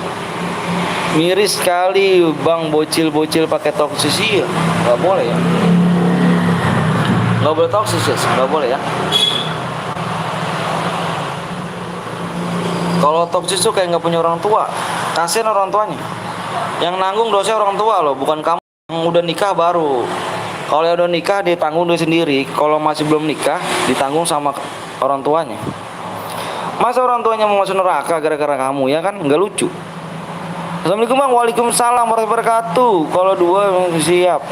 miris sekali bang, bocil-bocil pakai toksis ya, nggak boleh ya. Nggak boleh toksis ya, nggak boleh ya. Kalau toksis tuh kayak nggak punya orang tua, kasihan orang tuanya. Yang nanggung dosa orang tua loh, bukan kamu yang udah nikah baru. Kalau yang udah nikah ditanggung dia sendiri. Kalau masih belum nikah ditanggung sama orang tuanya. Masa orang tuanya mau masuk neraka gara-gara kamu, ya kan? Nggak lucu. Assalamualaikum bang. Waalaikumsalam warahmatullahi wabarakatuh. Kalau dua siap.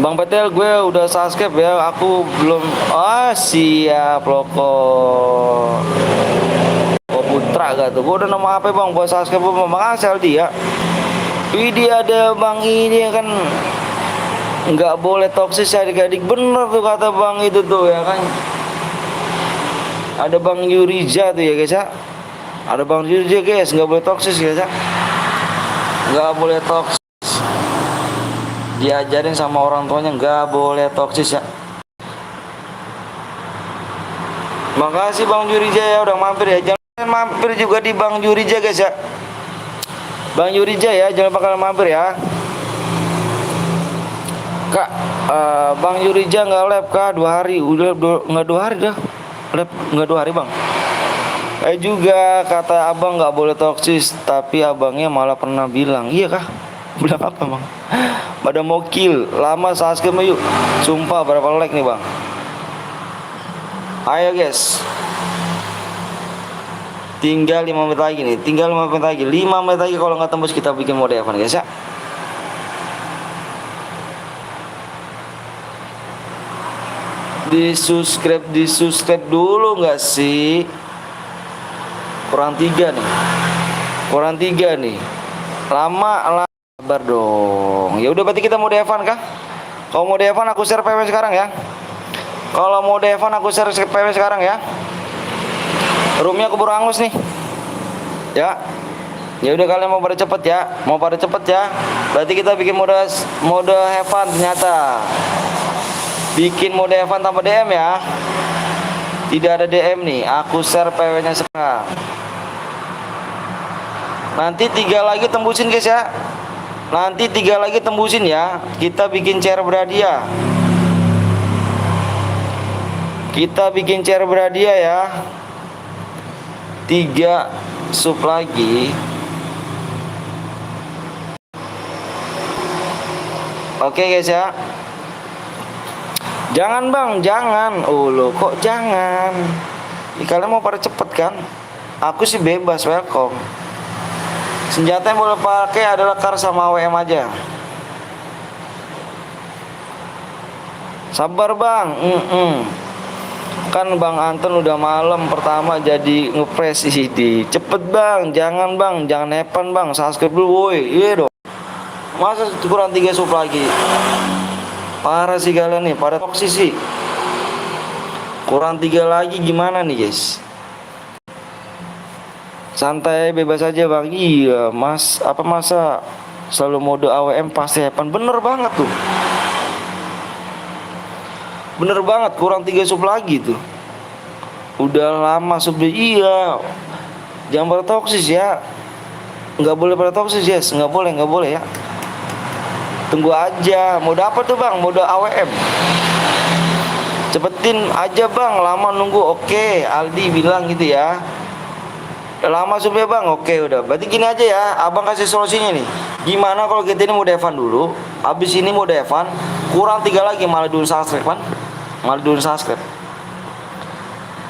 Bang Petel, gue udah subscribe ya. Aku belum. Siap loko. Oh Putra gak tuh. Gue udah nama HP bang buat subscribe bang Asal dia. Widih ada bang ini kan. Nggak boleh toksis adik-adik, bener tuh kata bang itu tuh ya kan. Ada bang Yurija tuh ya guys ya. Ada bang Yurija guys, nggak boleh toksis guys ya. Nggak boleh toksis. Diajarin sama orang tuanya nggak boleh toksis ya. Makasih bang Yurija ya udah mampir ya. Jangan mampir juga di bang Yurija guys ya. Bang Yurija ya, jangan bakal mampir ya. Kak, Bang Yurija nggak lab kak 2 hari, udah nggak 2 hari dah, lab nggak 2 hari bang. Juga kata abang nggak boleh toksis, tapi abangnya malah pernah bilang, iya kah? Bilang apa bang? Pada mau kill, lama subscribe yuk. Sumpah berapa like nih bang? Ayo guys, tinggal 5 menit lagi nih, 5 menit lagi kalau nggak tembus kita bikin mode Evan guys ya. Di subscribe dulu nggak sih? Kurang 3 nih. Lama sabar dong. Ya udah berarti kita mode Evan kah? Kalau mode Evan aku share PW sekarang ya. Roomnya keburu angus nih. Ya. Ya udah kalian mau pada cepet ya. Berarti kita bikin mode Evan ternyata. Bikin mode Evan tanpa DM ya. Tidak ada DM nih. Aku share PW-nya sekarang. Nanti 3 lagi tembusin guys ya. Kita bikin chair berhadiah. Ya. 3 sub lagi. Oke guys ya. Jangan bang, jangan. Oh lo kok jangan? Kalian mau pada cepet kan? Aku sih bebas, welcome. Senjata yang boleh pakai adalah kar sama WM aja. Sabar bang. Kan bang Anton udah malam pertama jadi ngepres di. Cepet bang, jangan Evan bang. Subscribe dulu woi. Iya dong. Masa kurang 3 sub lagi? Parah sih kalian nih, pada toksis sih. Kurang 3 lagi gimana nih guys? Santai bebas aja bang. Iya mas, apa masa selalu mode AWM pasti Evan? Bener banget tuh. Kurang 3 sub lagi tuh. Udah lama subnya. Iya. Jangan pada toksis ya. Nggak boleh pada toksis yes. Nggak boleh ya. Tunggu aja. Mode apa tuh bang? Mode AWM. Cepetin aja bang. Lama nunggu. Oke, Aldi bilang gitu ya. Udah lama subnya bang. Oke udah. Berarti gini aja ya. Abang kasih solusinya nih. Gimana kalau kita ini mode Evan dulu. Abis ini mode Evan. Kurang 3 lagi. Malah dulu subscribe kan.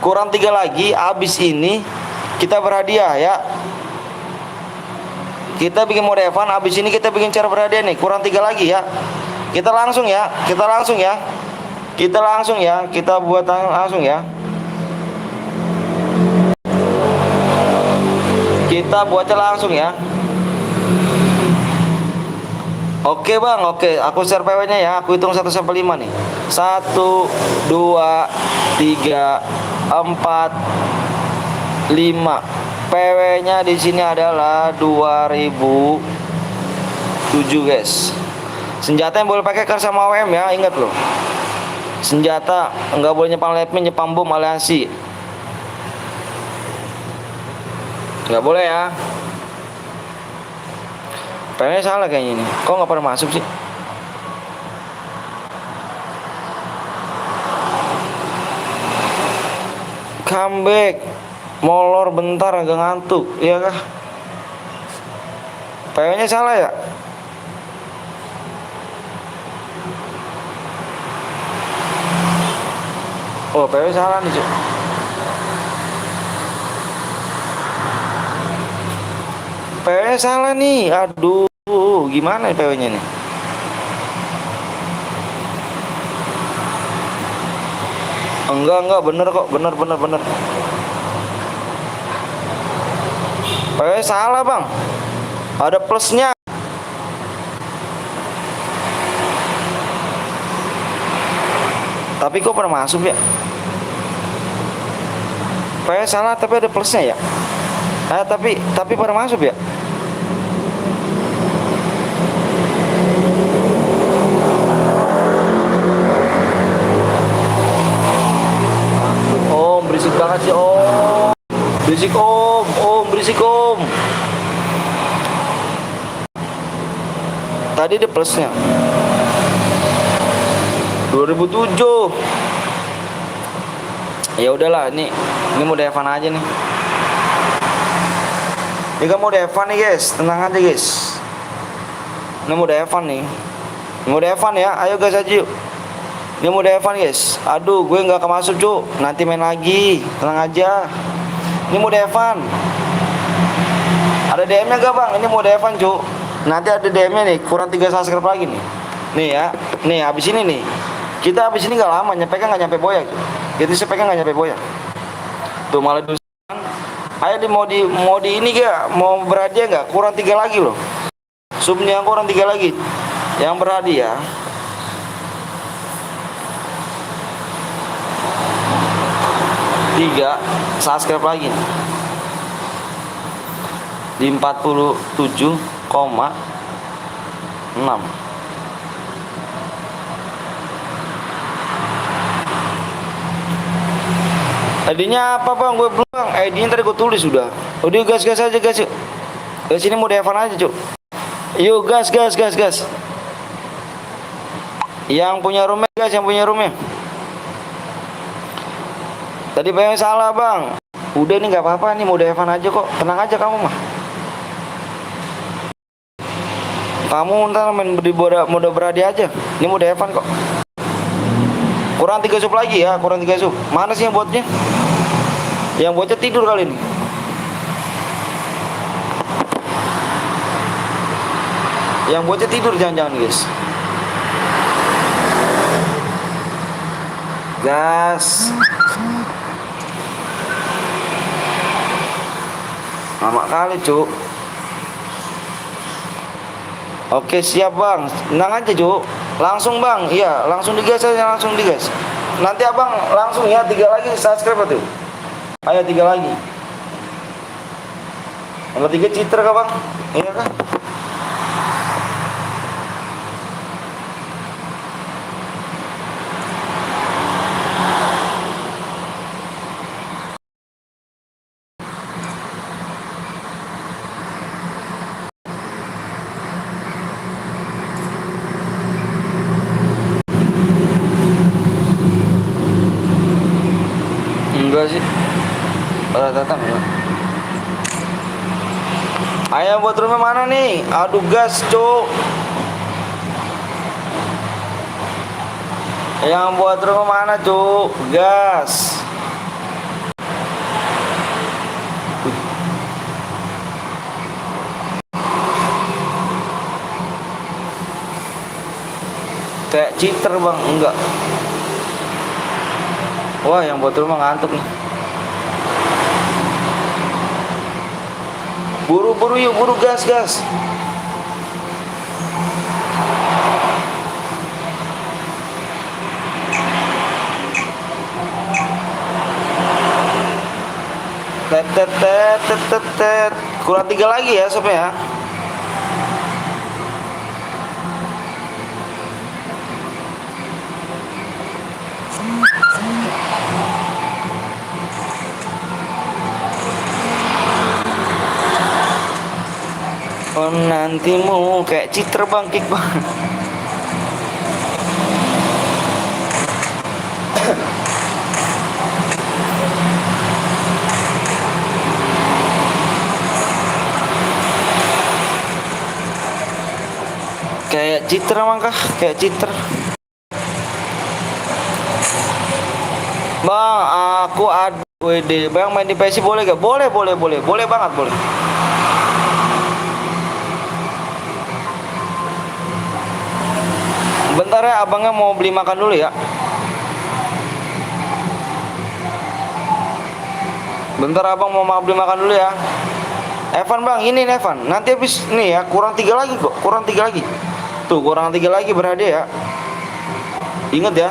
Kurang 3 lagi. Abis ini kita berhadiah ya. Kita bikin mode Evan, habis ini kita bikin cara berhadiah nih. Kurang 3 lagi ya. Kita langsung ya. Kita buat langsung ya. Kita buatnya langsung ya. Oke bang, oke. Aku share PW-nya ya. Aku hitung 1 sampai 5 nih. 1, 2, 3, 4, 5. PW-nya di sini adalah 2007 guys. Senjata yang boleh pakai kan sama OM ya, ingat loh. Senjata nggak boleh nyepam lepin, nyepam bom aliansi. Nggak boleh ya. PW salah kayaknya ini. Kok nggak pada masuk sih? Comeback. Molor bentar agak ngantuk, iya kah? PW-nya salah ya? Oh, PW salah nih, Cuk. PW-nya salah nih. Aduh, gimana PW-nya nih? Enggak, bener kok, bener. PW salah, Bang. Ada plusnya. Tapi kok pernah masuk ya? PW salah tapi ada plusnya ya? Tapi pada masuk ya? Om berisik banget sih om. Berisik om berisik om. Tadi ada plusnya 2007. Ya udahlah, ini mau Evan aja nih. Ini kan mau Evan nih guys, tenang aja guys. Ini mau Evan nih. Mau Evan ya, ayo guys aja yuk. Ini mau Evan guys. Aduh, gue nggak kemasuk cu. Nanti main lagi, tenang aja. Ini mau Evan. Ada DM-nya gak bang? Ini mau Evan cu. Nanti ada DM-nya nih, kurang 3 subscribe lagi nih. Nih ya, nih habis ini nih. Kita habis ini gak lama, nyampe kan gak nyampe boya. Jadi sepeka gak nyampe boya. Tuh malah dusan. Ayo mau di ini gak? Mau berhadiah gak? Kurang 3 lagi loh. Subnya yang kurang 3 lagi. Yang berhadiah. Tiga subscribe lagi nih. Di 47,6. ID-nya apa bang? Gue belum bang. ID-nya tadi gue tulis sudah. Udah gas aja guys yuk. Dari sini mau Evan aja cuk. Yuk gas. Yang punya roomnya guys, yang punya roomnya. Tadi pengen salah bang. Udah nih nggak apa-apa nih mau Evan aja kok. Tenang aja kamu mah. Kamu ntar main mode beradi aja. Ini mode Evan kok. Kurang 3 sub lagi ya, kurang 3 sub. Mana sih yang botnya? Yang botnya tidur kali ini. Yang botnya tidur jangan-jangan guys. Gas. Lama kali cuk. Oke siap bang, tenang aja Cuk. Langsung bang, iya langsung digas aja, langsung digas. Nanti abang langsung ya 3 lagi subscribe tuh. Ayo 3 lagi. Nomor 3 Citra kah bang? Iya kah? Enggak sih. Datang ya. Ayo buat rumah mana nih? Aduh gas cuk. Yang buat rumah mana cuk? Gas. Kayak cheater bang, enggak. Wah yang buat rumah ngantuk nih. Buru-buru yuk, buru gas gas. Tet tet tet tet tet tet. Kurang 3 lagi ya sob ya. Oh nantimu kayak Citra bang, kick bang. Kayak Citra mangkah, kayak Citra. Bang, aku ada WD. Bang main di PC boleh gak? Boleh, boleh, boleh. Boleh banget, boleh. Bentar ya, abangnya mau beli makan dulu ya. Bentar abang mau beli makan dulu ya. Evan bang, ini nih Evan. Nanti habis nih ya, kurang 3 lagi kok. Kurang 3 lagi. Tuh, kurang 3 lagi berhadiah ya. Ingat ya.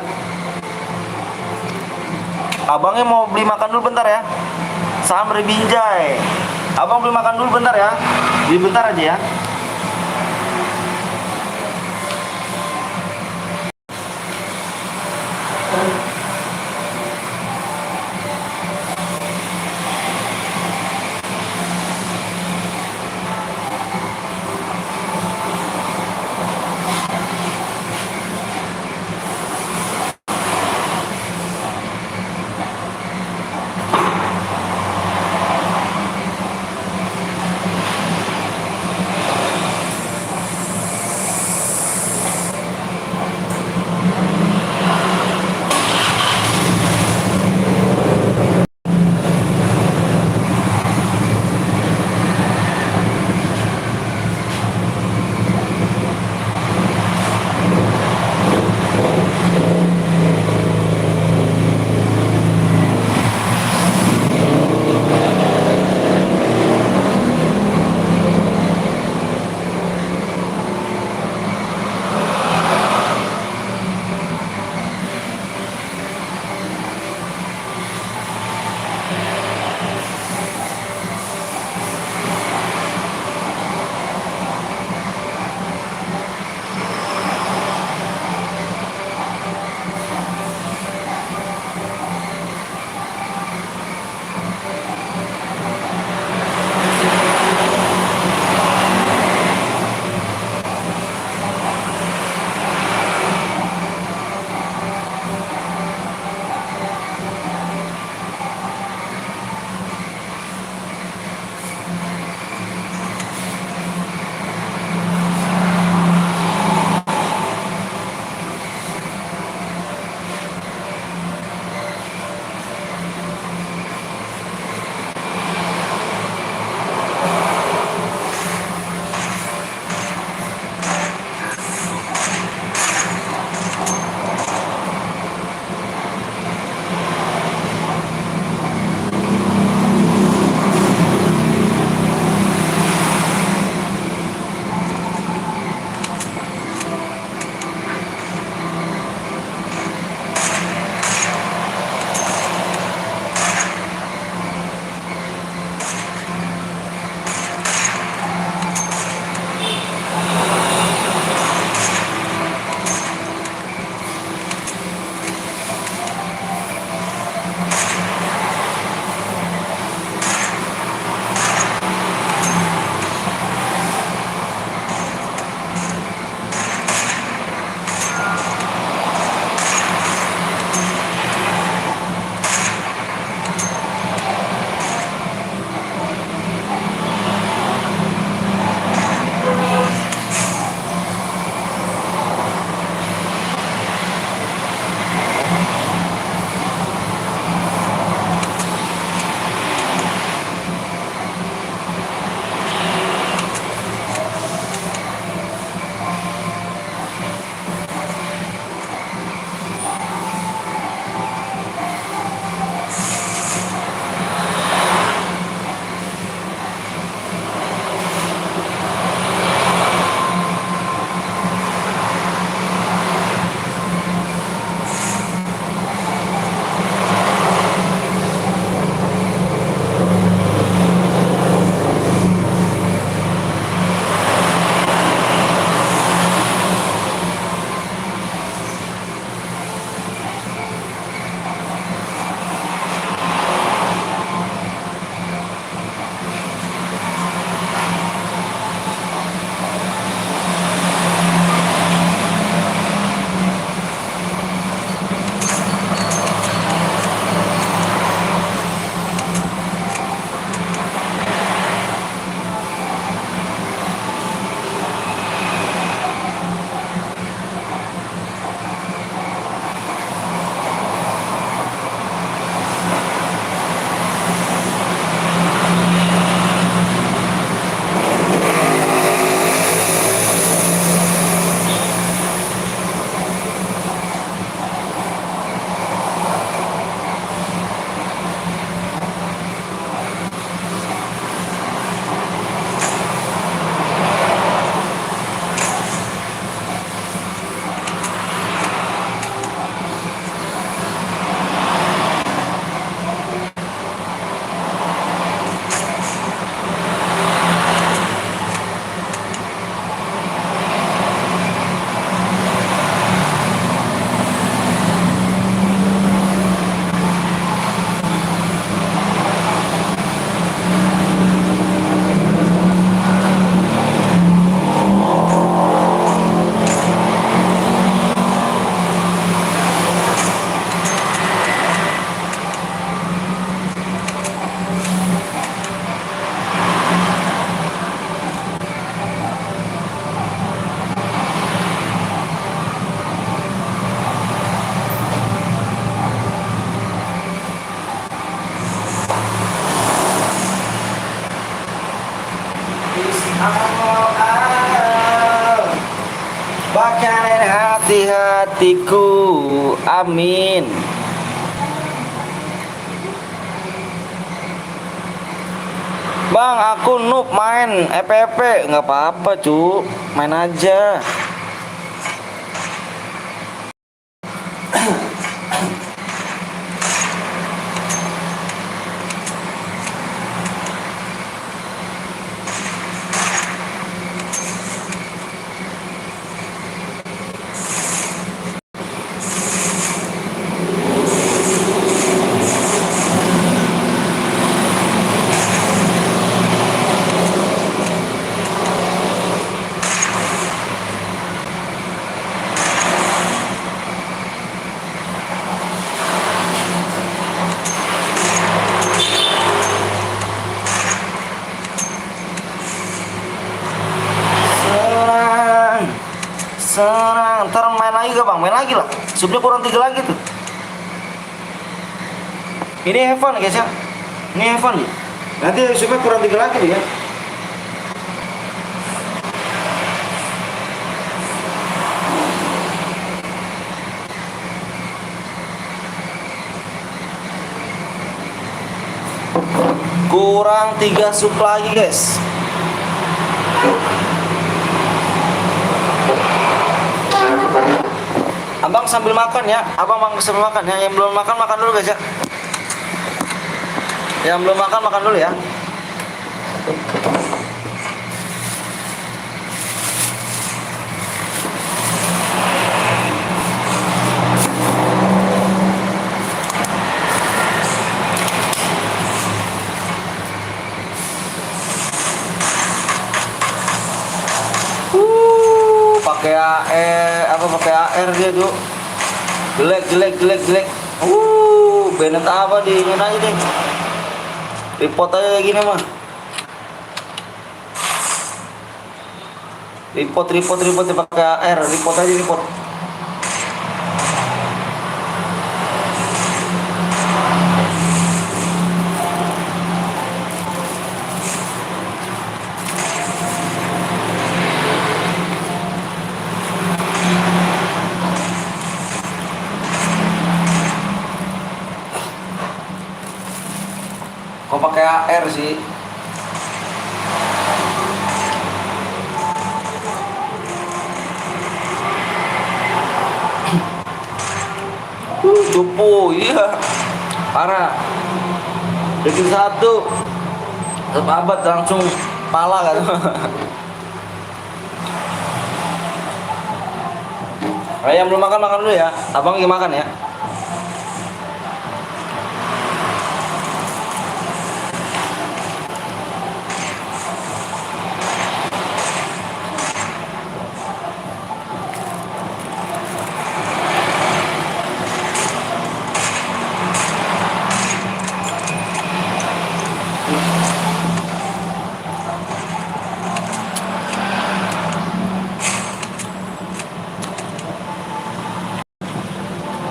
Abangnya mau beli makan dulu bentar ya. Samri Binjai. Abang beli makan dulu bentar ya. Beli bentar aja ya. makanan hati-hatiku, amin. Bang, aku noob main FPP. Nggak apa-apa cu, main aja. Senang, senang. Ntar main lagi gak bang? Main lagi lah. Sebenarnya kurang 3 lagi tuh. Ini Evan guys ya. Ini Evan nih. Nanti sebenarnya kurang 3 lagi tuh ya. Kurang 3 sub lagi guys. Abang sambil makan ya. Abang sambil makan ya. Yang belum makan makan dulu guys ya. Yang belum makan makan dulu ya. Pakai pakai AR dia tuh. Jelek. Bennett apa di ini aja deh. Report aja gini mah. Report pakai AR, report aja report. Kok pakai AR sih? Cupu, iya. Parah. Bikin satu abad langsung pala kan. Ayam belum makan makan dulu ya. Abang lagi makan ya.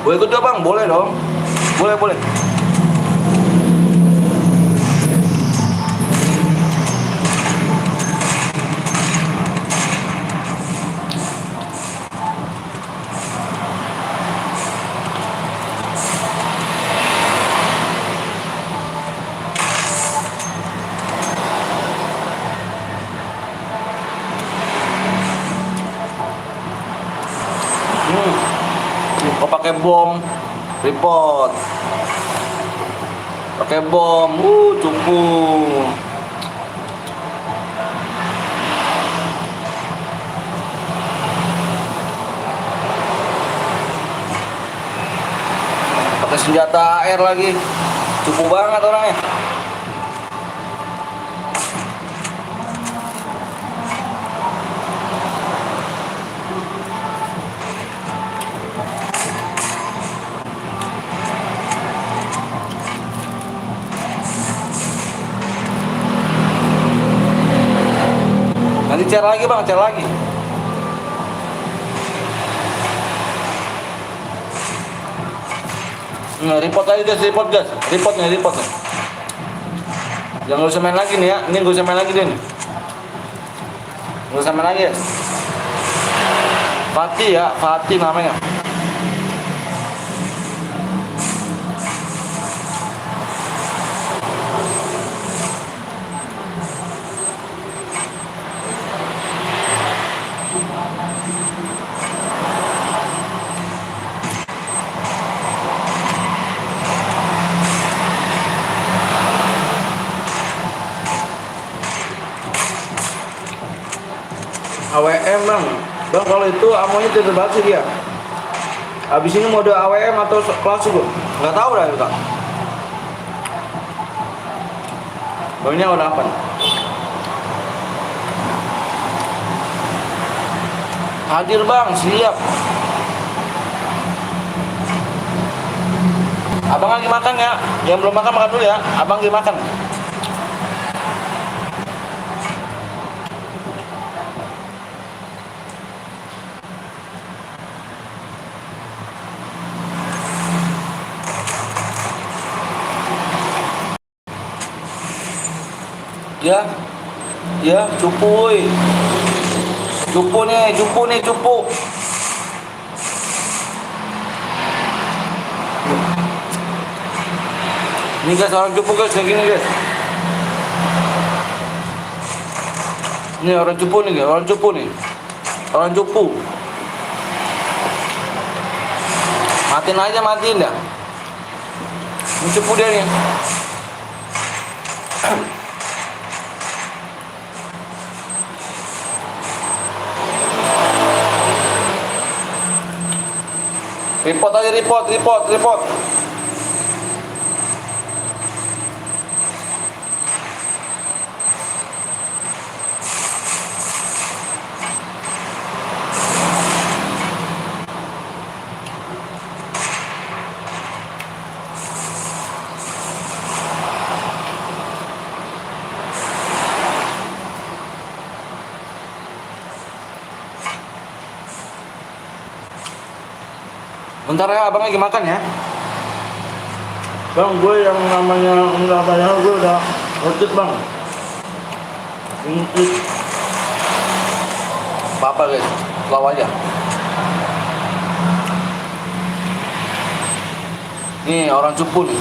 Boleh ikut bang? Boleh dong. Boleh. Kok pakai bom? Report. Pakai bom. Cupu. Pakai senjata air lagi. Cupu banget orangnya. Nanti share lagi bang, share lagi. Nah, report aja guys, report nih. Jangan usah main lagi nih ya, ini gak usah main lagi deh nih. Gak usah main lagi ya. Fatih ya, Fatih namanya. AWM bang, kalau itu amonya tidak terbatas dia. Habis ini mode AWM atau klasik bang? Nggak tahu dah itu kak. Oh ini udah apa? Hadir bang, siap. Abang lagi makan ya, yang belum makan makan dulu ya. Abang lagi makan. Ya, ya, cupu, woy. Cupu nih, cupu nih, cupu. Ini guys, orang cupu guys, kayak gini guys. Ini orang cupu nih guys, orang cupu nih. Orang cupu. Matiin aja, matiin dah. Ini cupu dia nih. Report aja, report. Bentar ya, abang lagi makan ya. Bang, gue yang namanya enggak tanya gue udah ngerti bang. Ini apa guys, lawa aja. Nih orang cupu nih.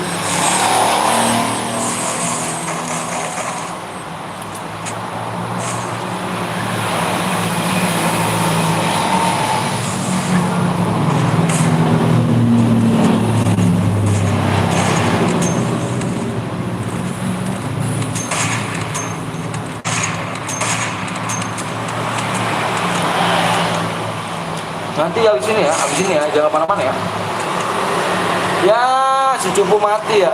Nanti habis ini ya, jangan kemana-mana ya. Ya, si cupu mati ya.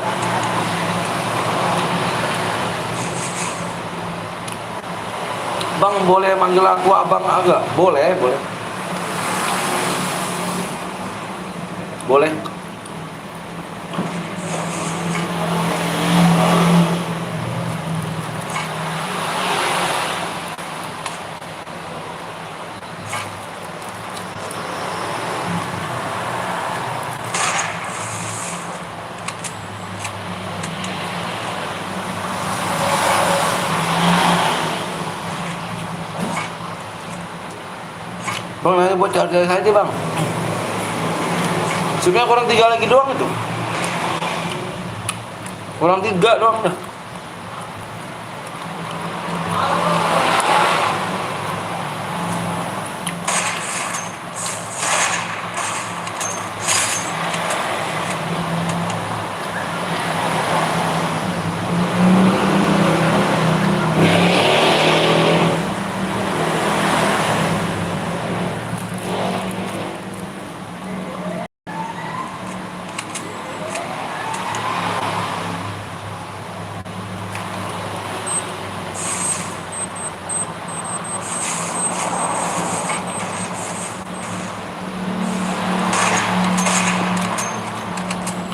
Bang, boleh manggil aku abang agak? Boleh. Boleh. Bang, nanti buat charger saja bang. Sebenarnya kurang 3 lagi doang itu. Kurang 3 doang dah.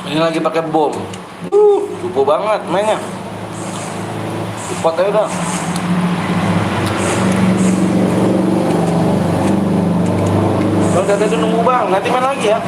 Ini lagi pakai bom. Cukup banget mainnya. Cepat aja udah. Bang, tadi nunggu bang, nanti main lagi ya.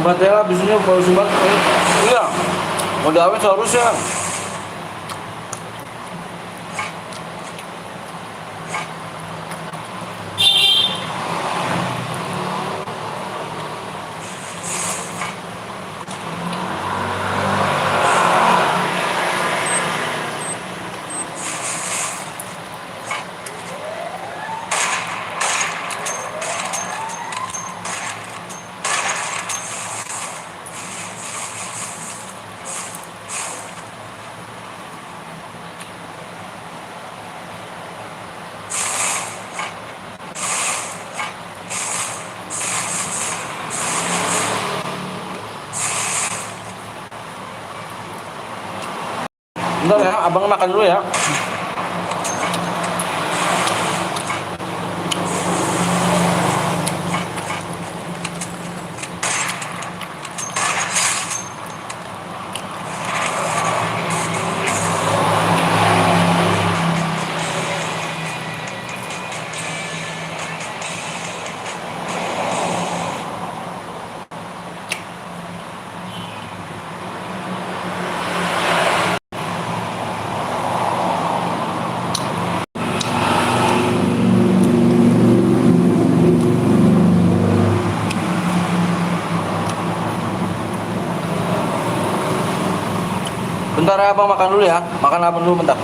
Fatela bisnisnya kalau sumbat. Iya. Mau diawin seharusnya. Bentar ya, abang makan dulu ya. Bentar ya abang makan dulu ya. Makan abang dulu bentar.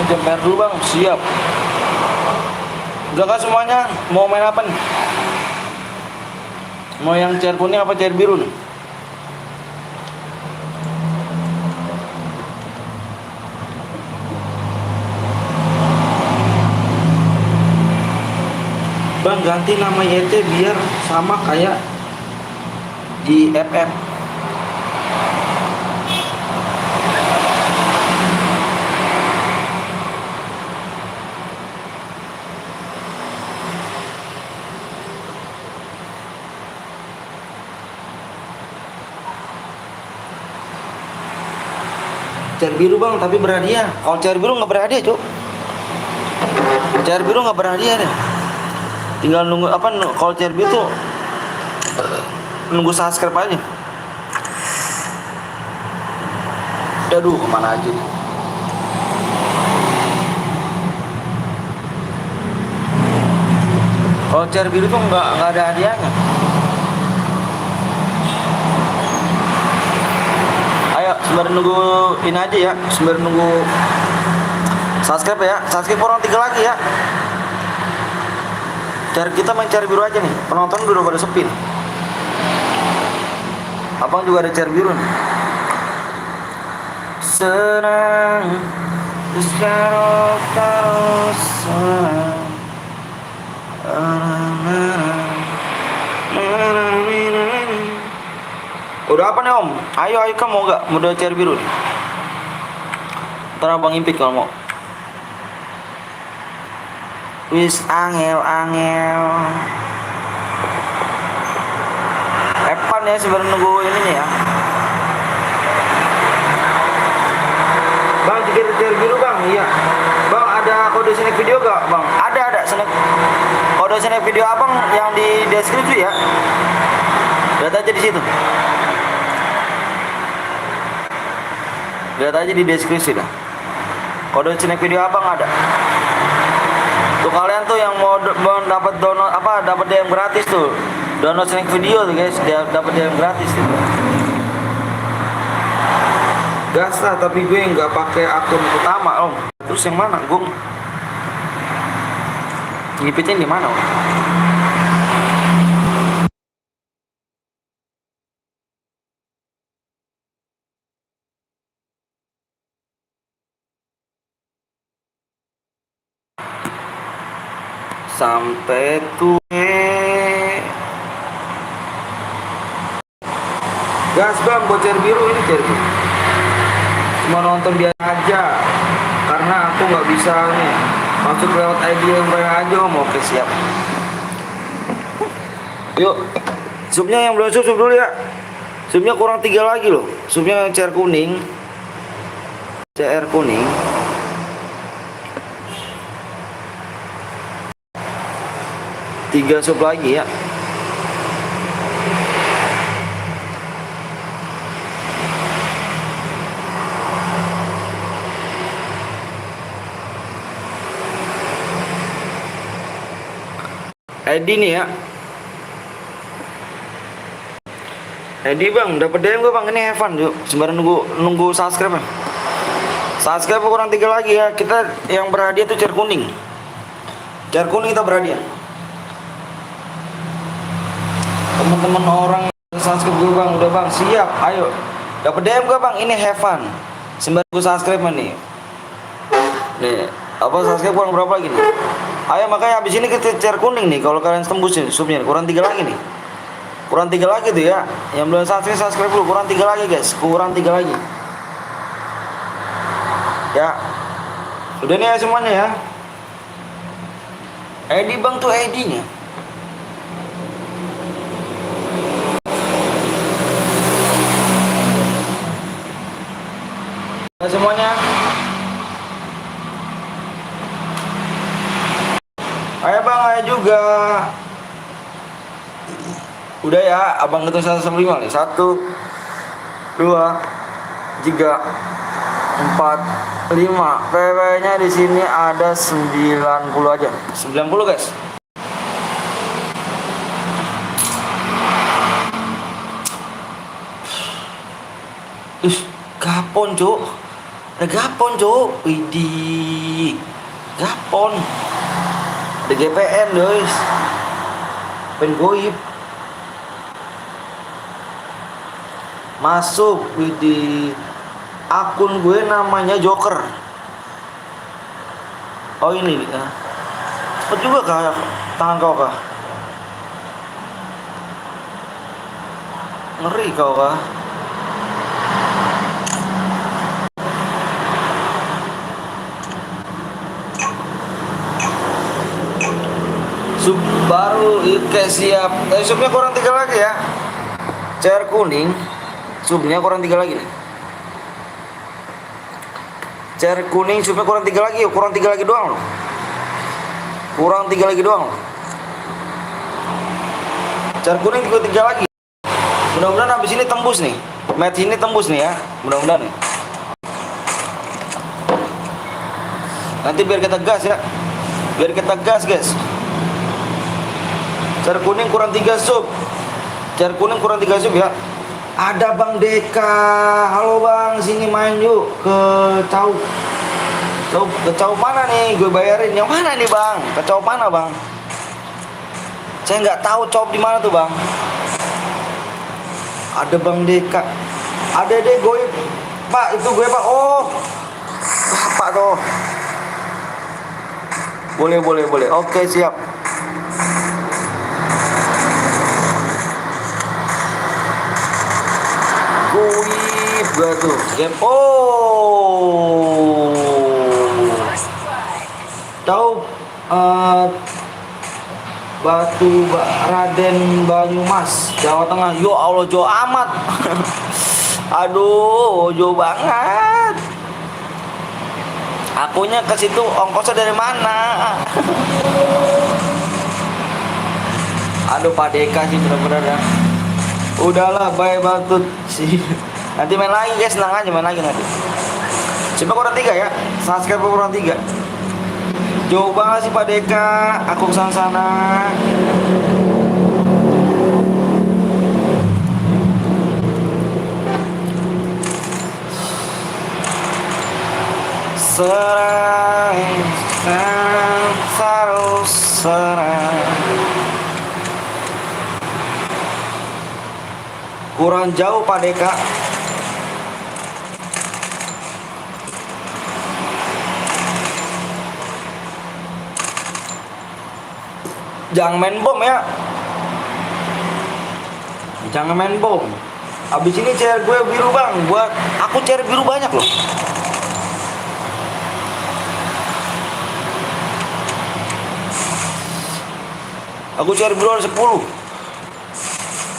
Jemper dulu bang, siap. Udah kah semuanya? Mau main apa nih? Mau yang cair kuning apa cair biru nih? Bang ganti nama YT biar sama kayak di FF. Cair biru bang, tapi berhadiah. Kalau cair biru nggak berhadiah, cuk. Cair biru nggak berhadiah deh. Tinggal nunggu apa? Kalau cair biru tuh nunggu subscribe aja. Aduh, kemana aja nih? Kalau cair biru tuh nggak ada hadiahnya. Sembari nunggu ini aja ya, sembari nunggu subscribe ya, subscribe orang 3 lagi ya. Cari kita main cari biru aja nih, penonton udah pada sepi nih. Abang juga ada cari biru nih. Senang, terus senang. Udah apa nih om? Ayo kamu mau gak? Mau cair biru nih? Ntar abang impit kalau mau. Wis angel. Epan ya sebenarnya nunggu ini nih ya. Bang cair biru bang, iya. Bang ada kode snack video gak bang? Ada snack. Kode snack video abang yang di deskripsi ya. Lihat aja di situ. Lihat aja di deskripsi dah. Kode snack video abang ada. Tuh kalian tuh yang mau dapat download dapat DM gratis tuh. Download snack video tuh guys, dia dapat DM gratis tuh. Gas lah, tapi gue nggak pakai akun utama om. Terus yang mana? Gue ngipitnya di mana om? Sampai tuh gas bang, buat chair biru ini chair biru. Cuma nonton biasa aja, karena aku nggak bisa nih masuk lewat ID yang banyak aja om. Oke siap. Yuk, supnya yang belum sup dulu ya. Supnya kurang 3 lagi loh. Supnya chair kuning, CR kuning. Tiga sup lagi ya. ID nih ya. ID bang, dapat DM gue bang. Ini Evan yuk. Sembarang nunggu subscribe ya. Subscribe kurang 3 lagi ya. Kita yang berhadiah tuh chair kuning. Chair kuning kita berhadiah. Teman-teman orang subscribe gue bang, udah bang, siap, ayo. Dapat DM gue bang, ini Evan. Sembarang gue subscribe nih. Nih, apa subscribe kurang berapa lagi nih? Ayo makanya habis ini kita chair kuning nih. Kalau kalian tembusin subnya kurang 3 lagi nih. Kurang 3 lagi tuh ya. Yang belum subscribe dulu, kurang 3 lagi guys. Kurang 3 lagi. Ya. Udah nih ya semuanya ya. ID bang tuh ID-nya. Ya semuanya. Ayo bang, ayo juga. Udah ya, abang hitung 1 sampai 5 nih. 1 2 3 4 5. PW-nya di sini ada 90 aja. 90 guys. Gapon, Cuk. Ada gapon, Cuk. Widih. Gapon. Ada GPN, guys. Pen goib. Masuk widih. Akun gue namanya Joker. Oh ini ya. Cepet juga kah tangan kau kah? Ngeri kau kah? Sub baru oke siap. Subnya kurang 3 lagi ya. Chair kuning. Subnya kurang 3 lagi nih. Chair kuning subnya kurang 3 lagi. Kurang 3 lagi doang loh. Kurang 3 lagi doang loh. Chair kuning juga 3 lagi. Mudah-mudahan habis ini tembus nih. Match ini tembus nih ya. Mudah-mudahan nih. Nanti biar kita gas ya. Biar kita gas guys. Chair kuning kurang 3 sub. Chair kuning kurang 3 sub ya. Ada Bang Deka. Halo Bang, sini main yuk ke Cau. Ke Cau mana nih? Gue bayarin. Yang mana nih Bang? Ke Cau mana Bang? Saya nggak tahu Cau di mana tuh Bang. Ada Bang Deka. Ada deh gue. Pak, itu gue Pak. Oh. Bapak tuh. Boleh. Oke, siap. Wih, gua tuh game. Oh, tahu Batu Raden Banyumas, Jawa Tengah. Yo Allah, jauh amat. Aduh, jauh banget. Akunya ke situ ongkosnya dari mana? Aduh, Pak Deka sih bener-bener ya. Udahlah, bye Batut sih. Nanti main lagi guys, senang aja main lagi nanti. Coba kurang 3 ya. Subscribe kurang 3. Jauh banget sih Pak Deka. Aku kesana sana. Serang, serang, terus serang. Kurang jauh Pak Deka. Jangan main bom ya. Jangan main bom. Abis ini chair gue biru bang. Buat aku chair biru banyak loh. Aku chair biru ada 10.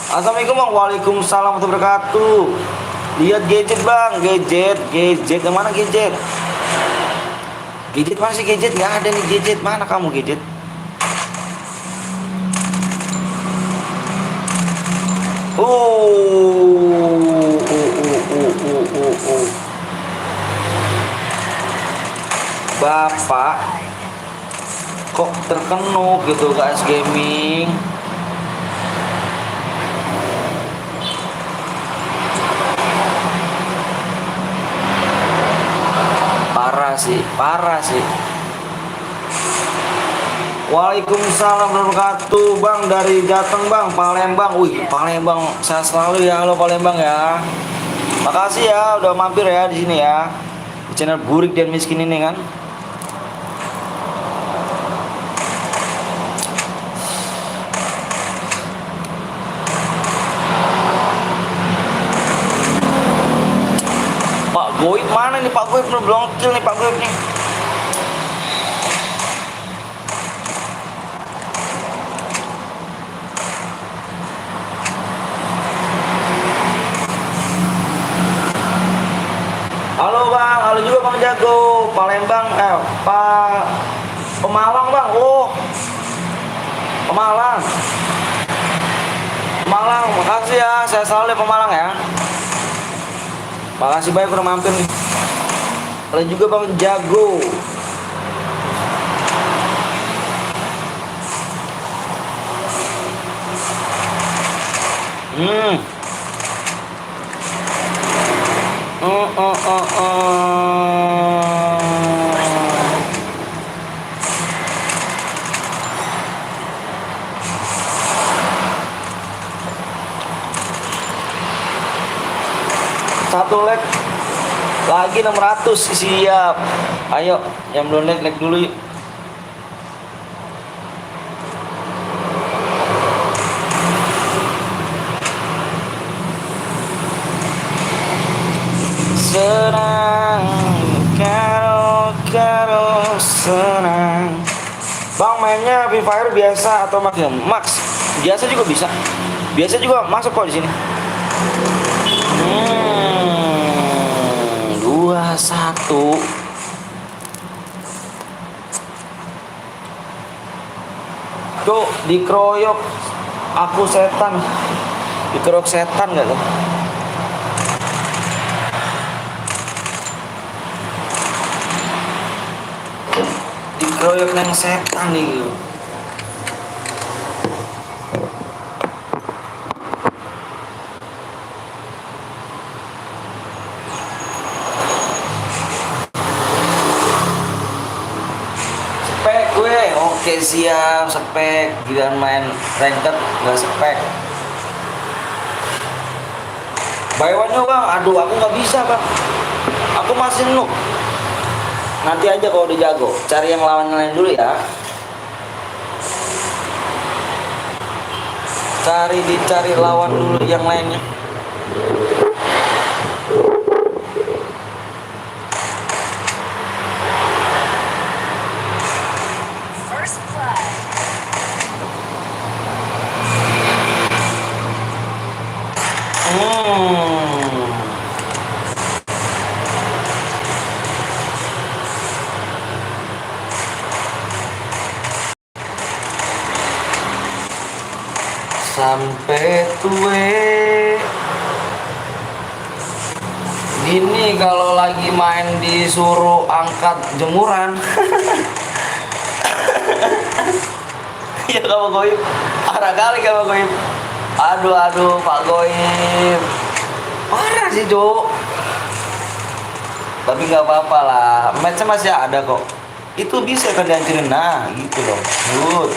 Assalamualaikum bang. Waalaikumsalam warahmatullahi wabarakatuh. Lihat gadget bang. Gadget. Yang mana gadget? Gadget mana sih gadget? Nggak ada nih gadget. Mana kamu gadget? Bapak kok terkenuk gitu guys gaming. Parah sih. Waalaikumsalam warahmatullahi wabarakatuh. Bang dari Jateng bang, Palembang. Wih, Palembang. Saya selalu ya, halo Palembang ya. Makasih ya udah mampir ya di sini ya. Di channel Burik dan Miskin ini kan. Pak Goib mana nih Pak Goib? Belum kill nih Pak Goib nih. Halo bang, halo juga bang Jago, Palembang, Pak Pemalang bang, oh Pemalang, makasih ya, saya selalu di Pemalang ya. Makasih banyak udah mampir nih. Halo juga bang Jago. Satu leg lagi 600. Siap. Ayo yang belum leg dulu yuk. Senang karo senang. Bang mainnya Free Fire biasa atau Max? Biasa juga bisa. Biasa juga masuk kok di sini. 21. Tuh dikeroyok aku setan. Dikeroyok setan gak tuh? Dikeroyok yang setan nih gitu. Oke siap, spek. Giliran main ranked gak spek. Buy one-nya bang, aduh aku gak bisa bang. Aku masih noob. Nanti aja kalau udah jago. Cari yang lawan lain dulu ya. Dicari lawan dulu yang lainnya. Sampai tue Ini kalau lagi main disuruh angkat jemuran. Iya kamu Goib. Parah kali kamu Goib. Aduh Pak Goib. Parah sih Cuk. Tapi nggak apa-apa lah. Matchnya masih ada kok. Itu bisa kan dihancurin. Nah gitu dong. Good.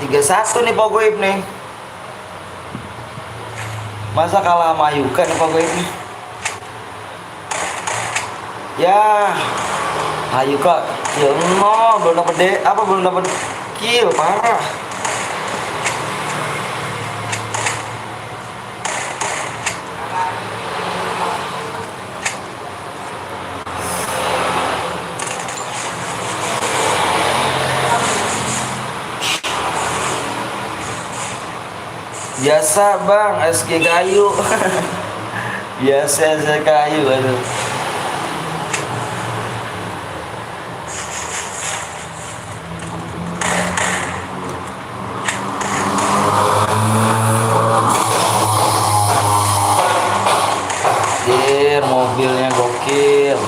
Tiga satu nih Pak Goib nih. Masa kalah sama Yuka nih Pak Goib nih. Ya Ayuka ya no, belum dapet belum dapet kill, parah. Biasa bang, SG kayu. Biasa SG kayu, aduh. Mobilnya gokil.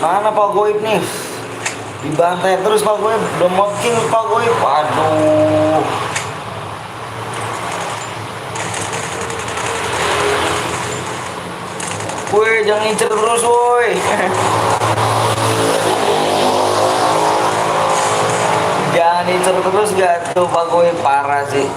Mana Pak Goib nih? Dibantai terus Pak Goib. Udah makin Pak Goib. Aduh. Woi, jangan ngincer terus woi. Jangan ngincer terus gak tuh Pak Goib, parah sih.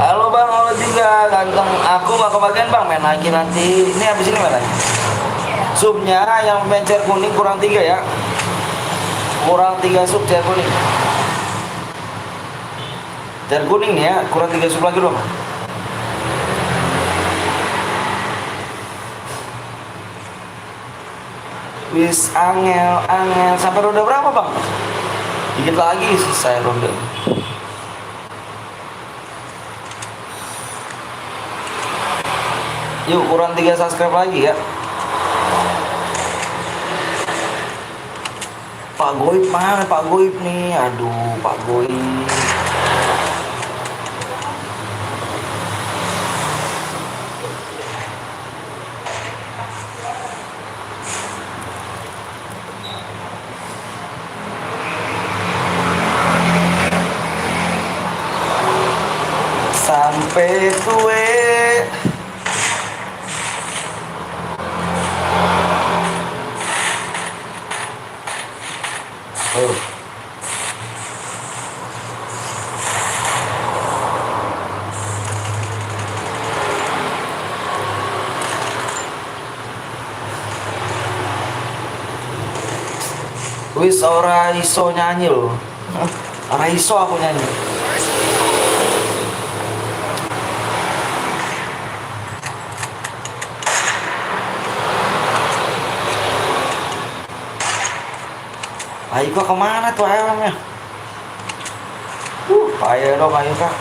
Halo bang, halo juga ganteng. Aku gak kebagian bang, main lagi nanti. Ini habis ini main lagi. Subnya yang pencer kuning kurang 3 ya. Kurang 3 sub cer kuning. Cer kuning nih ya, kurang 3 sub lagi dong. Wis angel sampai ronde berapa bang? Dikit lagi selesai ronde. Yuk kurang 3 subscribe lagi ya. Pak Goib mana Pak Goib nih? Aduh Pak Goib. Sampai tue. Oh. Wis ora iso nyanyi loh. Ora iso aku nyanyi. Ayo kok kemana tuh ayamnya? Ayo dong ayo kak.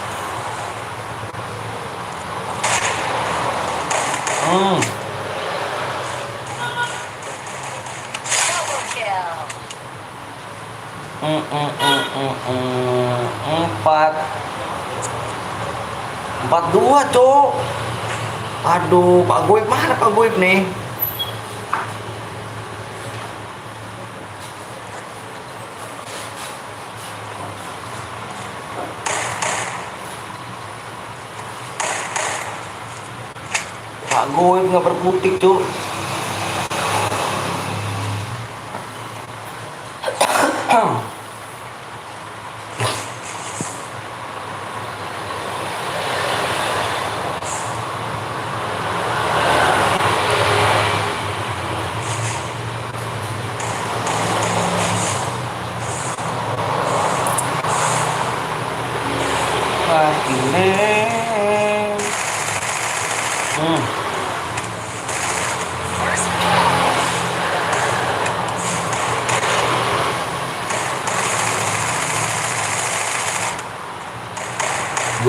Empat dua cok. Aduh Pak Goib mana Pak Goib nih? Pak Goib nggak berputik cok.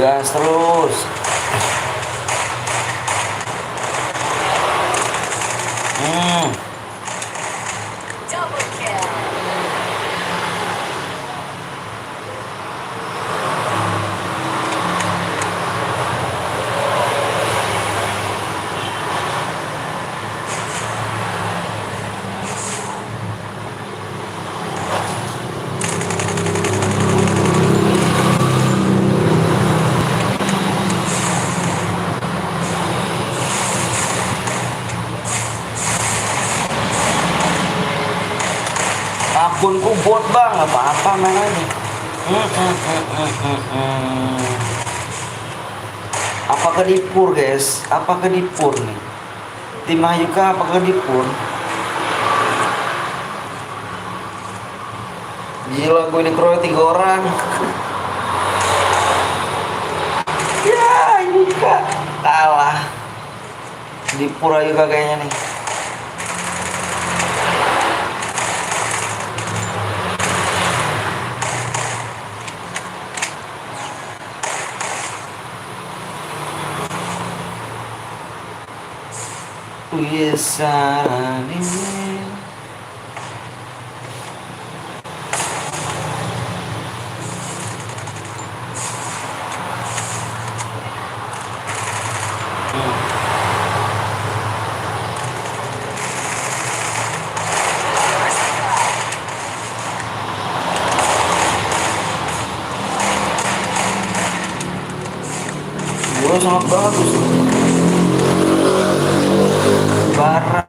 gas terus. Double kill. Akunku bot bang, nggak apa-apa main aja. Apakah dipur guys? Apakah dipur nih? Tim Ayuka apakah dipur? Gila gue dikeroyok 3 orang. Ya Ayuka kalah. Dipur Ayuka kayaknya nih. Wisaran ini. Gue sangat bagus. Bara.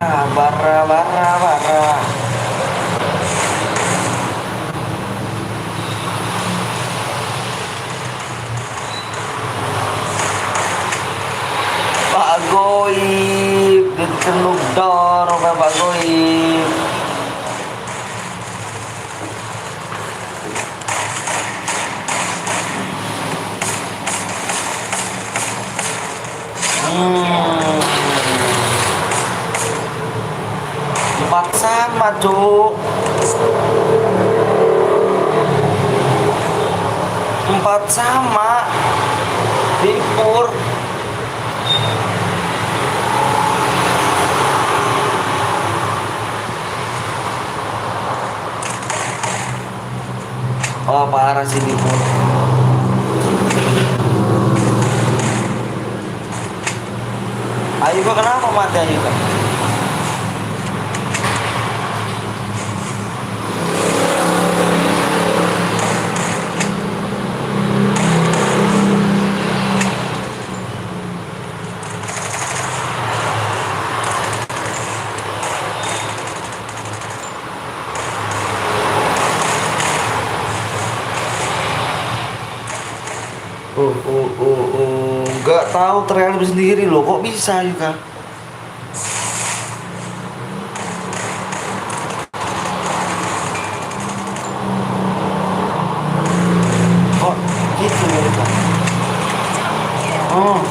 Pak Goib, diteluk dor Pak Goib. Empat sama cuk. 4 sama Dipur. Oh parah sih Dipur. Ayuka kenapa mati Ayuka? Nggak tahu terlihat sendiri loh, kok bisa Ayuka? Kok gitu Ayuka? Oh.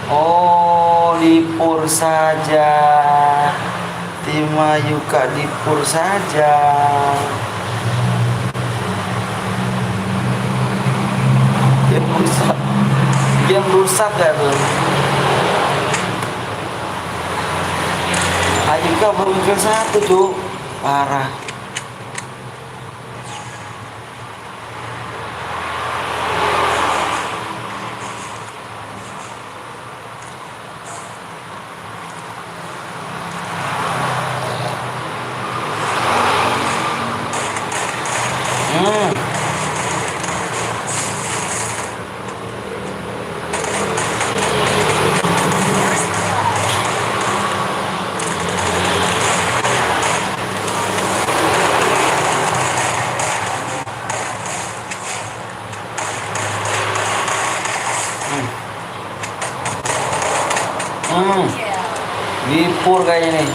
Oh, Dipur saja. Tim Ayuka Dipur saja. Game rusak gak tuh? Ayuka baru ke 1 tuh. Parah. Dipur kayaknya nih.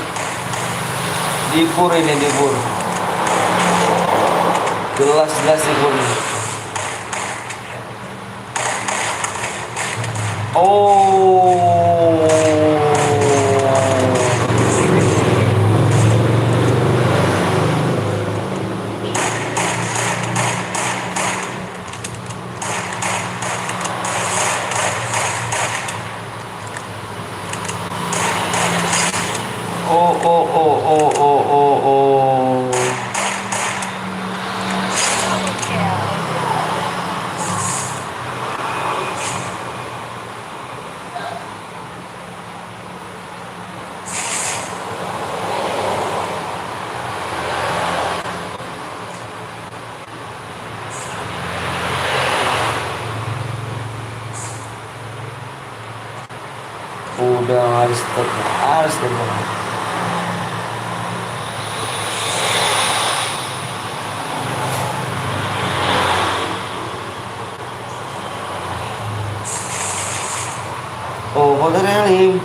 Dipur ini Dipur. Jelas Dipur nih. Oh. udah harus tetap. Oh, motor railing.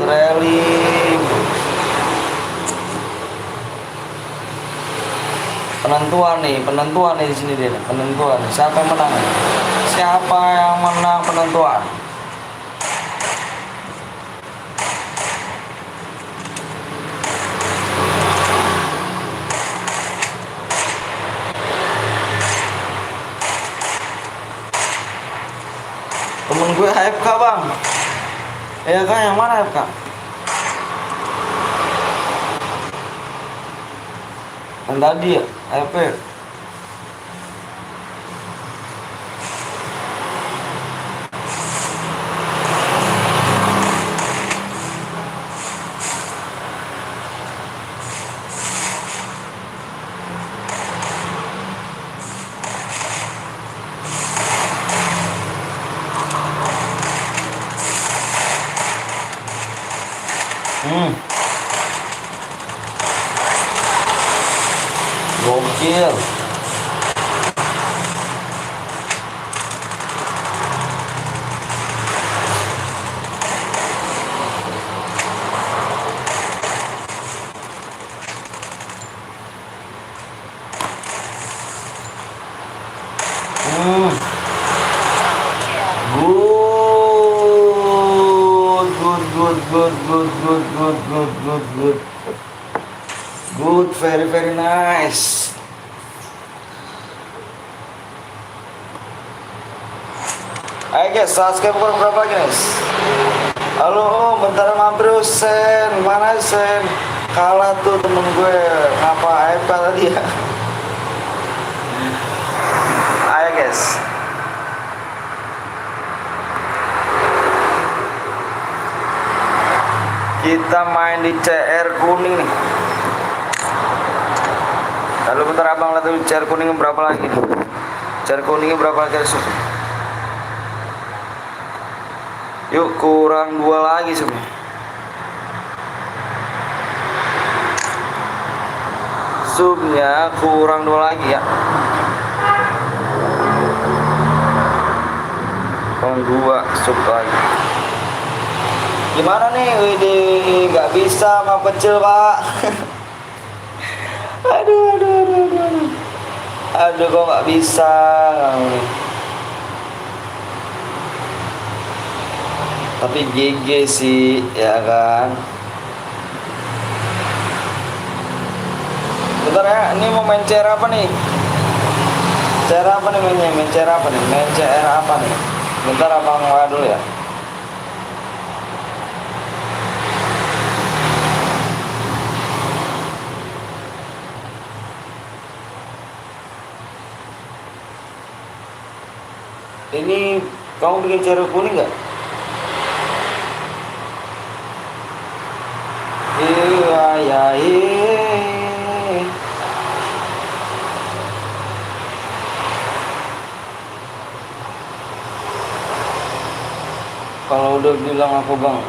Railing. Penentuan nih di sini dia. Penentuan. Siapa yang menang? Siapa yang menang penentuan? Temen gue AFK bang. Ya kan, yang mana AFK? Yang tadi ya, AFK. Gokil. Good, very nice. Ayo guys, subscribe kurang berapa guys? Halo, bentar mampir Sen. Mana Sen? Kalah tuh temen gue. Ngapa AFK tadi ya? Ayo guys. Kita main di CR kuning nih. Lalu bentar abang lihat dulu CR kuning berapa lagi nih. CR kuningnya berapa lagi guys? Yuk kurang 2 lagi sebenarnya. Subnya kurang 2 lagi ya. Kurang 2 sub lagi. Gimana nih? Widih, nggak bisa map kecil pak. Aduh kok nggak bisa. Tapi GG sih ya kan. Bentar ya, ini mau main CR apa nih? CR apa nih mainnya? Main CR apa nih? Main CR apa nih? Bentar abang ngeliat dulu ya. Ini kamu bikin CR kuning nggak? Iya. Kalau udah bilang aku bang,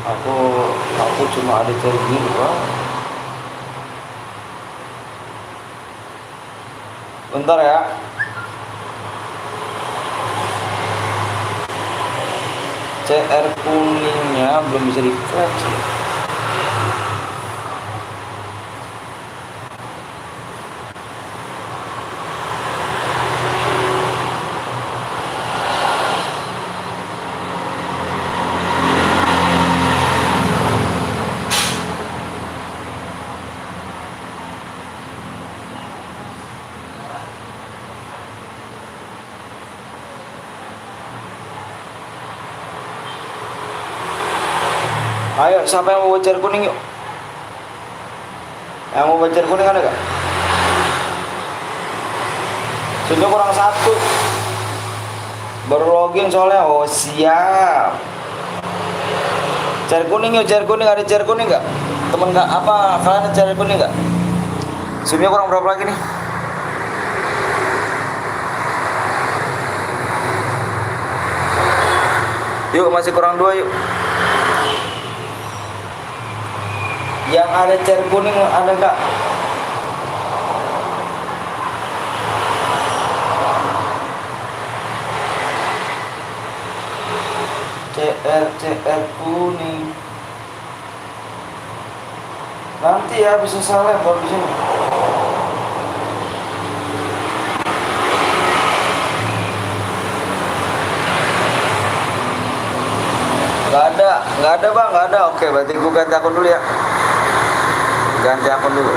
aku cuma ada CR gini bang. Bentar ya. CR kuningnya belum bisa di-flash ya. Ayo, siapa yang mau CR kuning yuk? Yang mau CR kuning ada gak? Sudah kurang 1. Baru login soalnya. Oh siap. CR kuning yuk, CR kuning. Ada CR kuning gak? Temen gak? Apa? Kalian ada CR kuning gak? Subnya kurang berapa lagi nih? Yuk masih kurang 2 yuk. Yang ada chair kuning ada Kak? CR kuning. Nanti ya bisa salah baru di sini. Nggak ada bang, nggak ada. Oke, berarti gue ganti akun dulu ya. Ganti akun dulu.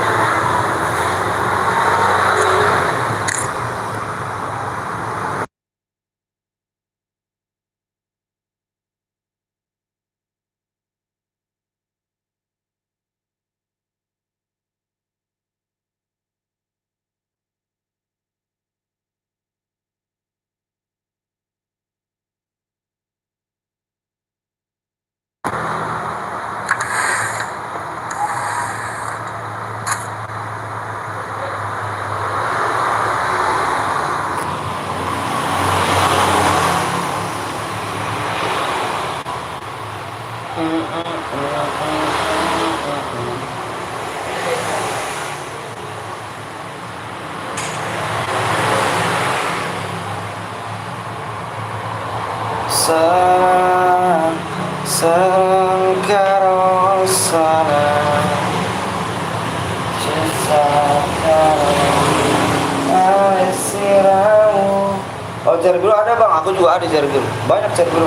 Oh, cari biru ada bang, aku juga ada cari biru. Banyak cari biru.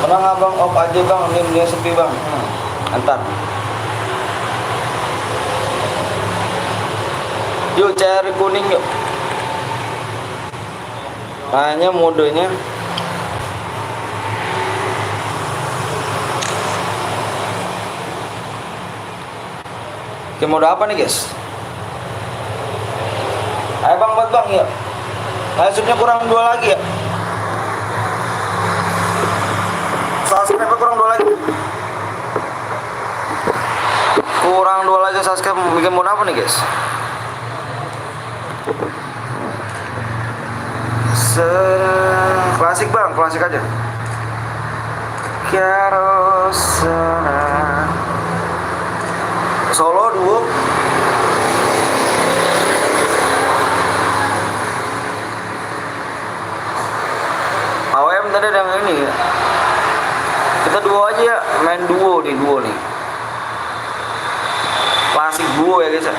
Menang abang, op aja bang, dia sepi bang. Antar. Yuk cari kuning yuk. Hanya modenya. Oke, mode apa nih guys? Ayo bang, buat bang ya. Subscribe kurang 2 lagi ya. Subscribe kurang 2 lagi. Kurang 2 lagi subscribe. Bikin mode apa nih guys? Klasik bang, klasik aja. Karosana solo duo. AWM tadi ada yang ini ya. Kita duo aja ya, main duo nih. Klasik duo ya guys ya.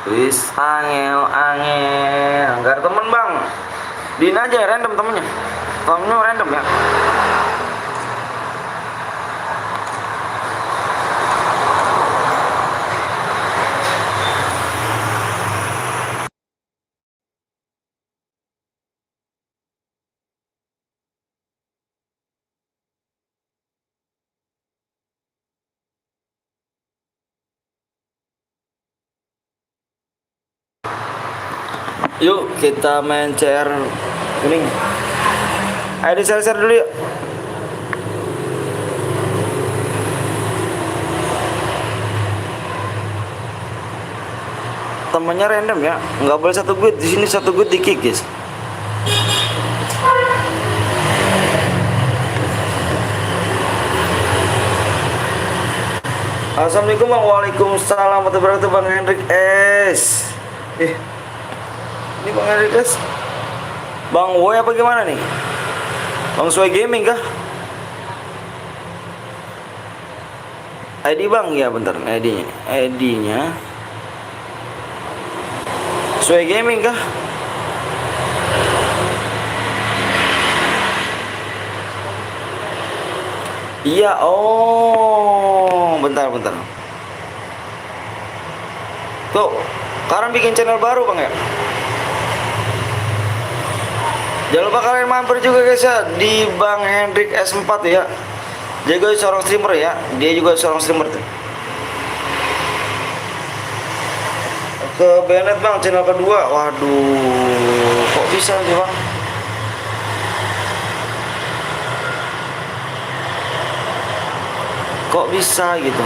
Wis angel nggak ada temen bang, din aja random temennya random ya. Yuk kita main CR kuning. Ayo di share dulu yuk. Temennya random ya, nggak boleh satu guide. Di sini satu guide di kick guys. Assalamualaikum bang. Waalaikumsalam warahmatullahi wabarakatuh. Bang Hendrik S. Ini Bang Hendrik S. Bang Woy apa gimana nih? Bang Sway Gaming kah? ID bang, ya bentar, ID-nya Sway Gaming kah? Iya, oh, bentar. Tuh, sekarang bikin channel baru bang ya. Jangan lupa kalian mampir juga guys ya di Bang Hendrik S4 ya. Dia juga seorang streamer ya. Dia juga seorang streamer tuh. Ke Bennett bang, channel kedua. Waduh, kok bisa sih bang? Kok bisa gitu?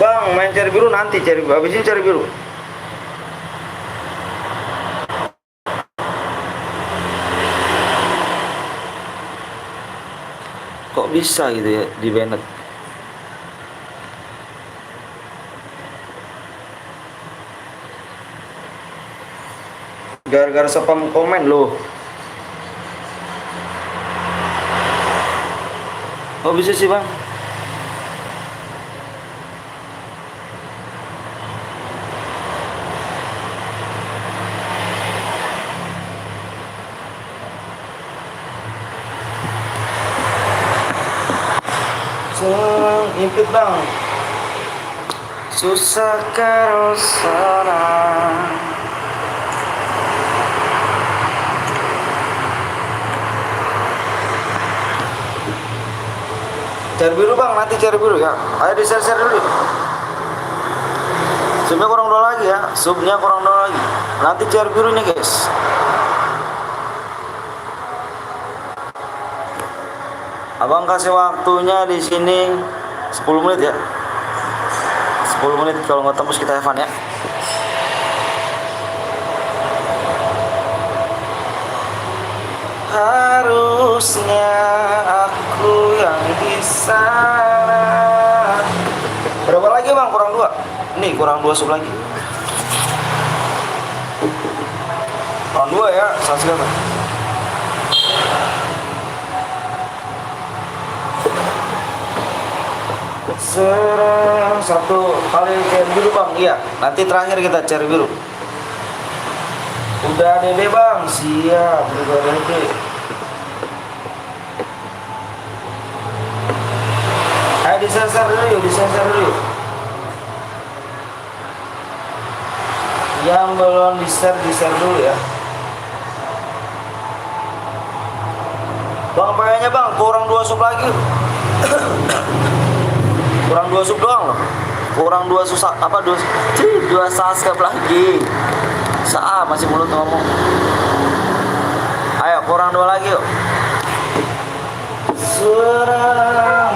Bang, main cari biru nanti, habis ini cari biru. Kok bisa gitu ya di Bennett? Gara-gara spam komen loh. Kok bisa sih, Bang? Impit, Bang. Susah karosana. Cari biru, Bang, nanti cari biru ya. Ayo di-share dulu. Subnya kurang 2 lagi ya. Subnya kurang 2 lagi. Nanti cari birunya, guys. Abang kasih waktunya di sini 10 menit ya. 10 menit, kalau nggak tembus kita have fun ya. Harusnya aku yang di sana. Berapa lagi, Bang? Kurang 2. Nih, kurang 2 sub lagi. Kurang 2 ya, saksikan. Serang 1 kali cari biru, Bang. Iya, nanti terakhir kita cari biru. Udah Dede, Bang. Siap, udah Dede. Ayo disensor dulu yuk, disensor dulu yuk. Yang belum di-share dulu ya. Bang, kayaknya, Bang, kurang 2 sub lagi. Kurang 2 sub doang loh. Kurang 2 susah apa 2 subscribe lagi. Masih mulut ngomong. Ayo kurang 2 lagi yuk. Serang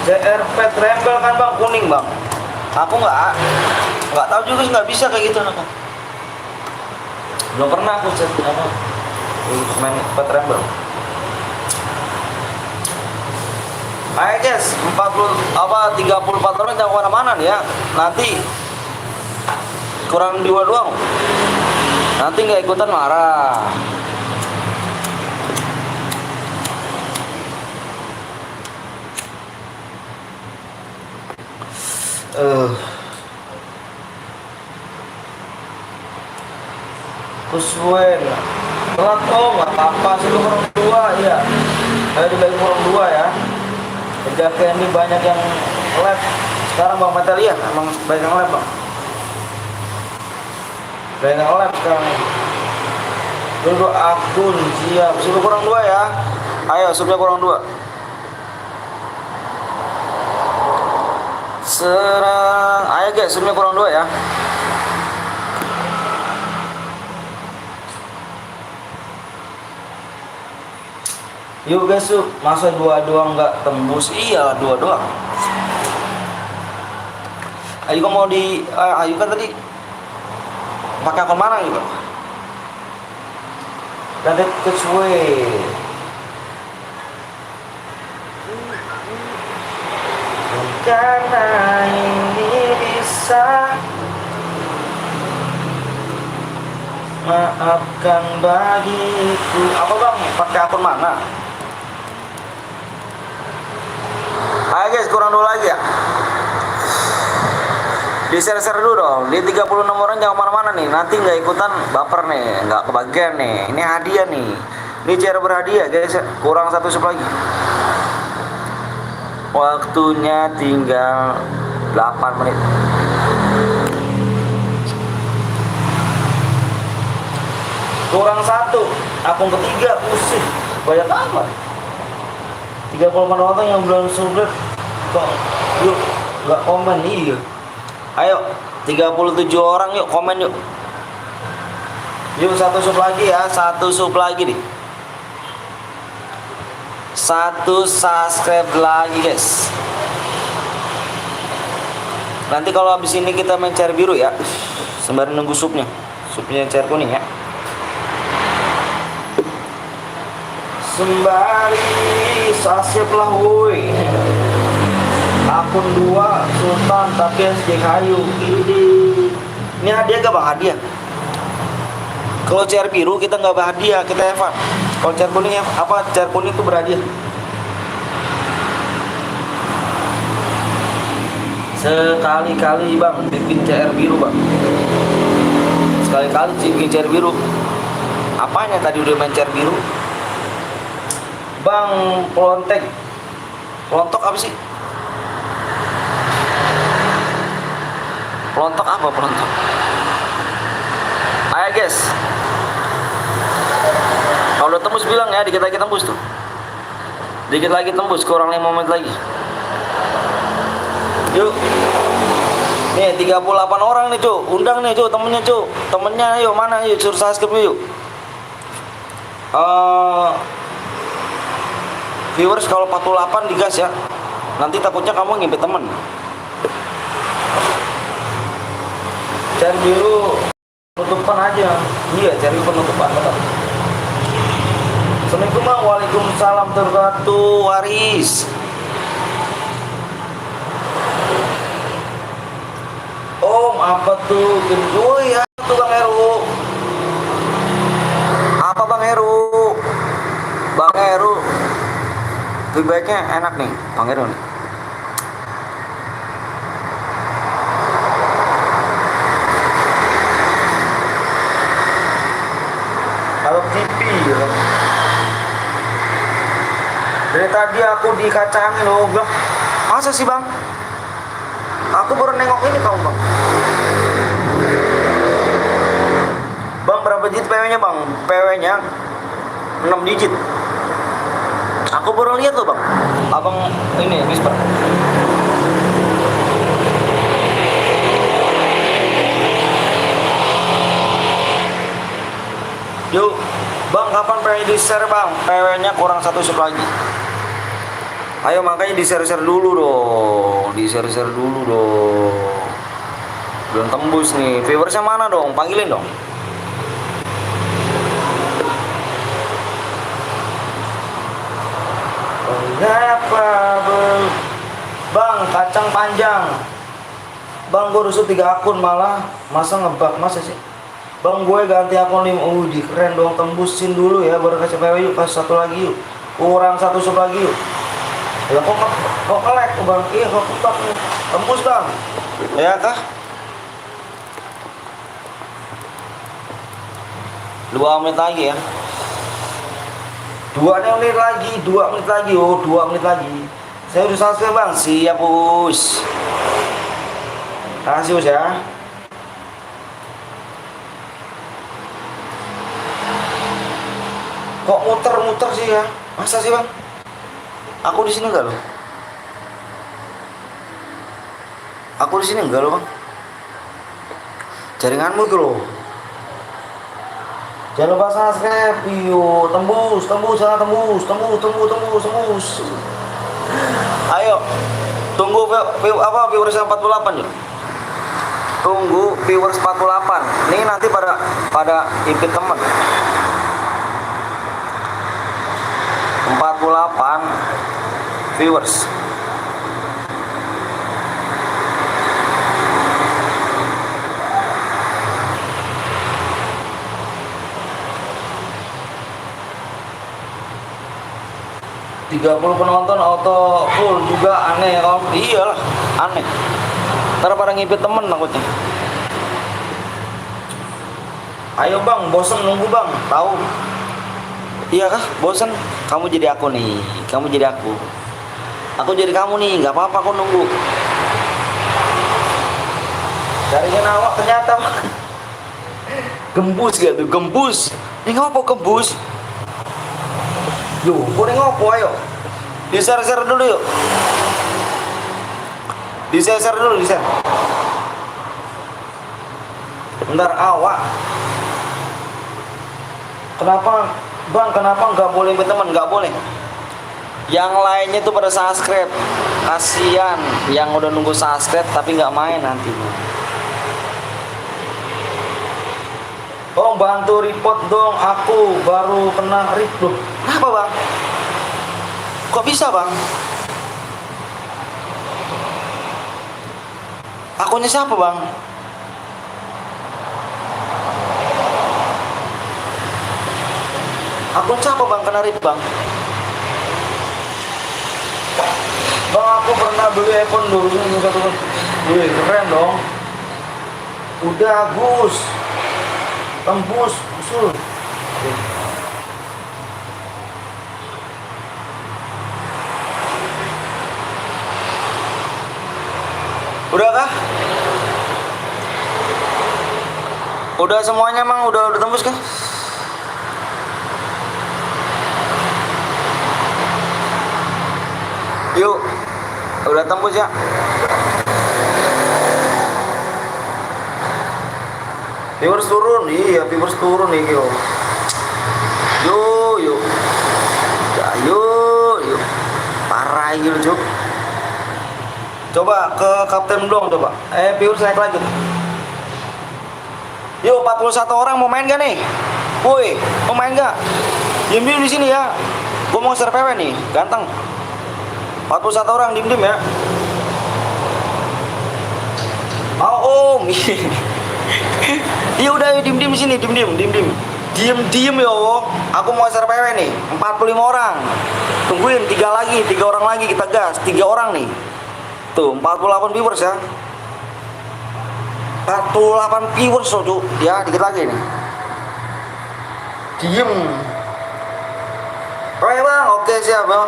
JRP trembel kan, Bang, kuning, Bang. Aku nggak tahu juga sih, nggak bisa kayak gitu, Bang. Belum pernah aku main pet trembel. Ayo guys, 34 orang jangan kemana-mana nih ya. Nanti kurang 2 doang. Nanti nggak ikutan marah. Kuswen telat, oh nggak apa-apa sih, lu kurang 2 ya. Ayo dibagi kurang 2 ya. Penjaga ini banyak yang live sekarang, Bang Matalia. Emang banyak yang live, Bang. Banyak yang live sekarang. Dulu akun siap. Sudah kurang 2 ya. Ayo, sudah kurang 2. Serang. Ayo guys, sudah kurang 2 ya. Yuk guys, yuk. Masa 2 doang nggak tembus? Iya, 2 doang. Ayo mau Ayu kan tadi pakai akun mana juga? Dadet kecuali. Karena ini bisa maafkan bagiku. Apa, Bang? Pakai akun mana? Ayo guys, kurang 2 lagi ya. Di-share dulu dong. Di 36 orang jangan mana-mana nih. Nanti nggak ikutan baper nih, nggak kebagian nih. Ini hadiah nih. Ini cara berhadiah guys. Kurang 1 sub lagi. Waktunya tinggal 8 menit. Kurang 1. Akun ketiga pusing. Banyak amat. 38 orang yang belum subscribe kok yuk nggak komen. Iya, ayo 37 orang yuk komen yuk. Yuk 1 sub lagi ya, 1 sub lagi nih. 1 subscribe lagi guys. Nanti kalau habis ini kita main cair biru ya, sembari nunggu supnya cair kuning ya. Sembari subscribe lah woi. Akun 2 Sultan tapi SJ Kayu. Ini hadiah gak bang? Hadiah. Kalau cair biru kita nggak berhadiah, kita Eva. Kalau cair kuning apa? Cair kuning itu berhadiah. Sekali-kali bang bikin cair biru bang. Sekali-kali bikin cair biru. Apanya tadi udah main cair biru? Bang pelontok apa sih? Pelontok apa pelontok? Ayo guys. Kalau udah tembus bilang ya, dikit lagi tembus tuh. Dikit lagi tembus, kurang 5 menit lagi. Yuk. Nih 38 orang nih, Cuk. Undang nih, Cuk, temennya, Cuk. Temennya ayo mana yuk, suruh subscribe yuk. Viewers kalau 48 digas ya. Nanti takutnya kamu ngimpit temen. Cair biru penutupan aja. Iya, cari penutupan betul. Assalamualaikum bang. Waalaikumsalam wabarakatuh. Waris. Om apa tuh? Oh ya tuh Bang Heru. Apa Bang Heru? Bang Heru. Feedbacknya enak nih Bang Heru nih. Kalau TV ya. Dari tadi aku dikacangin loh, bilang, masa sih bang? Aku baru nengok ini kamu bang. Bang berapa digit PW-nya bang? PW-nya 6 digit. Aku baru lihat loh bang. Abang ini whisper. Yuk, bang kapan PW di share bang? PW-nya kurang 1 sub lagi. Ayo makanya di share dulu dong, di share dulu dong. Belum tembus nih. Viewersnya mana dong? Panggilin dong. Kenapa bang kacang panjang? Bang gue rusuh 3 akun malah masa ngebug masa sih? Bang gue ganti akun 5. Di keren dong, tembusin dulu ya baru kasih PW yuk, kasih 1 lagi yuk. Kurang 1 sub lagi yuk. Ya kok kelek bang? Iya kok ketok nih. Tembus bang. Ya kah? 2 menit lagi ya. 2 menit lagi, 2 menit lagi. Oh 2 menit lagi. Saya udah subscribe bang. Siap bos. Kasih bos ya. Kok muter-muter sih ya? Masa sih bang? Aku di sini enggak loh. Aku di sini enggak loh bang. Jaringanmu itu loh. Jangan lupa subscribe. Yo, tembus, sana tembus. Ayo, tunggu viewers 48 yuk. Tunggu viewers 48. Nih nanti pada impit temen. 48 viewers. Tiga 30 penonton auto full juga aneh om. Iyalah aneh. Ntar pada ngipit temen takutnya. Ayo bang, bosen nunggu bang. Tahu? Iya kah? Bosen? Kamu jadi aku nih. Kamu jadi aku. Aku jadi kamu nih. Gak apa-apa aku nunggu. Jaringan awak ternyata gembus gak tuh? Gembus. Ini ngopo gembus? Yo, kuning ngopo ayo. Di share dulu yuk. Di share dulu, di share. Bentar awak. Kenapa bang? Kenapa nggak boleh berteman? Nggak boleh. Yang lainnya tuh pada subscribe. Kasihan yang udah nunggu subscribe tapi nggak main nanti. Oh, bantu report dong, aku baru kena report. Kenapa bang? Kok bisa bang? Akunnya siapa bang? Akun siapa bang kena report bang? Bang, aku pernah beli iPhone 2021. Wih, keren dong. Udah Gus, tembus usul. Udah kah? Udah semuanya mang, udah tembus kah? Yuk, udah tembus ya. Viewers turun, iya viewers turun nih yo. Yuk, ya, yuk, parah gitu cuk. Coba ke kapten dong coba. Viewers naik lagi. Yuk, 41 orang mau main gak nih? Woi, mau main gak? Diem di sini ya. Gua mau share PW nih, ganteng. 41 orang diem ya. Mau om. Iya udah diem di sini, diem yo. Aku mau share PW nih, 45 orang. Tungguin 3 orang lagi kita gas, 3 orang nih. Tuh 48 viewers ya. 48 viewers tuh ya, dikit lagi nih. Diem. Oke bang, oke siap bang.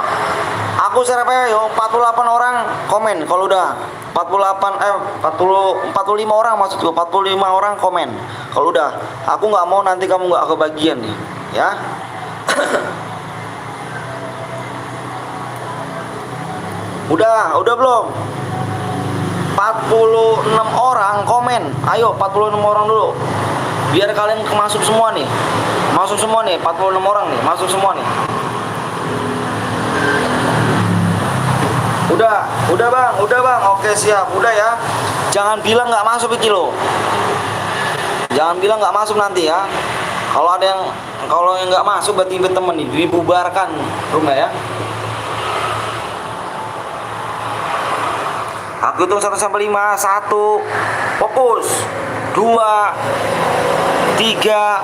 Aku share PW yo, 48 orang komen kalau udah 45 orang maksud gue, 45 orang komen kalau udah. Aku nggak mau nanti kamu nggak kebagian nih ya. Udah belum? 46 orang komen. Ayo 46 orang dulu. Biar kalian masuk semua nih. Masuk semua nih, 46 orang nih, masuk semua nih. Udah bang, oke siap, udah ya. Jangan bilang nggak masuk iki lo. Jangan bilang nggak masuk nanti ya. Kalau yang nggak masuk berarti temen nih, dibubarkan rumah ya. Aku hitung 1 sampai 5, 1, fokus, 2, 3,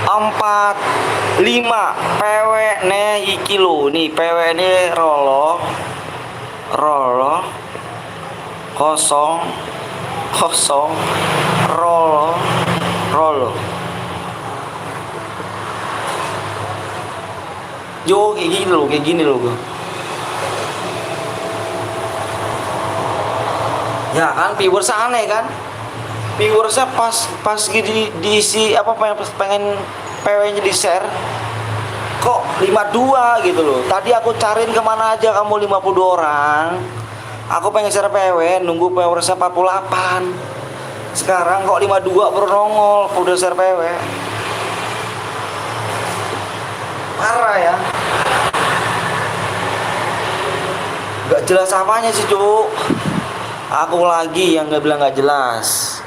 4, 5, PW nih iki lo, nih PW ini rolo, kosong, rolo. Yo kayak gini lo gue. Ya kan viewersnya aneh kan, viewersnya pas diisi apa pengen PW-nya di share kok 52 gitu loh. Tadi aku cariin kemana aja kamu 52 orang. Aku pengen share PW, nunggu viewersnya 48. Sekarang kok 52 baru nongol udah share PW. Parah ya. Gak jelas apanya sih cuk. Aku lagi yang gak bilang gak jelas.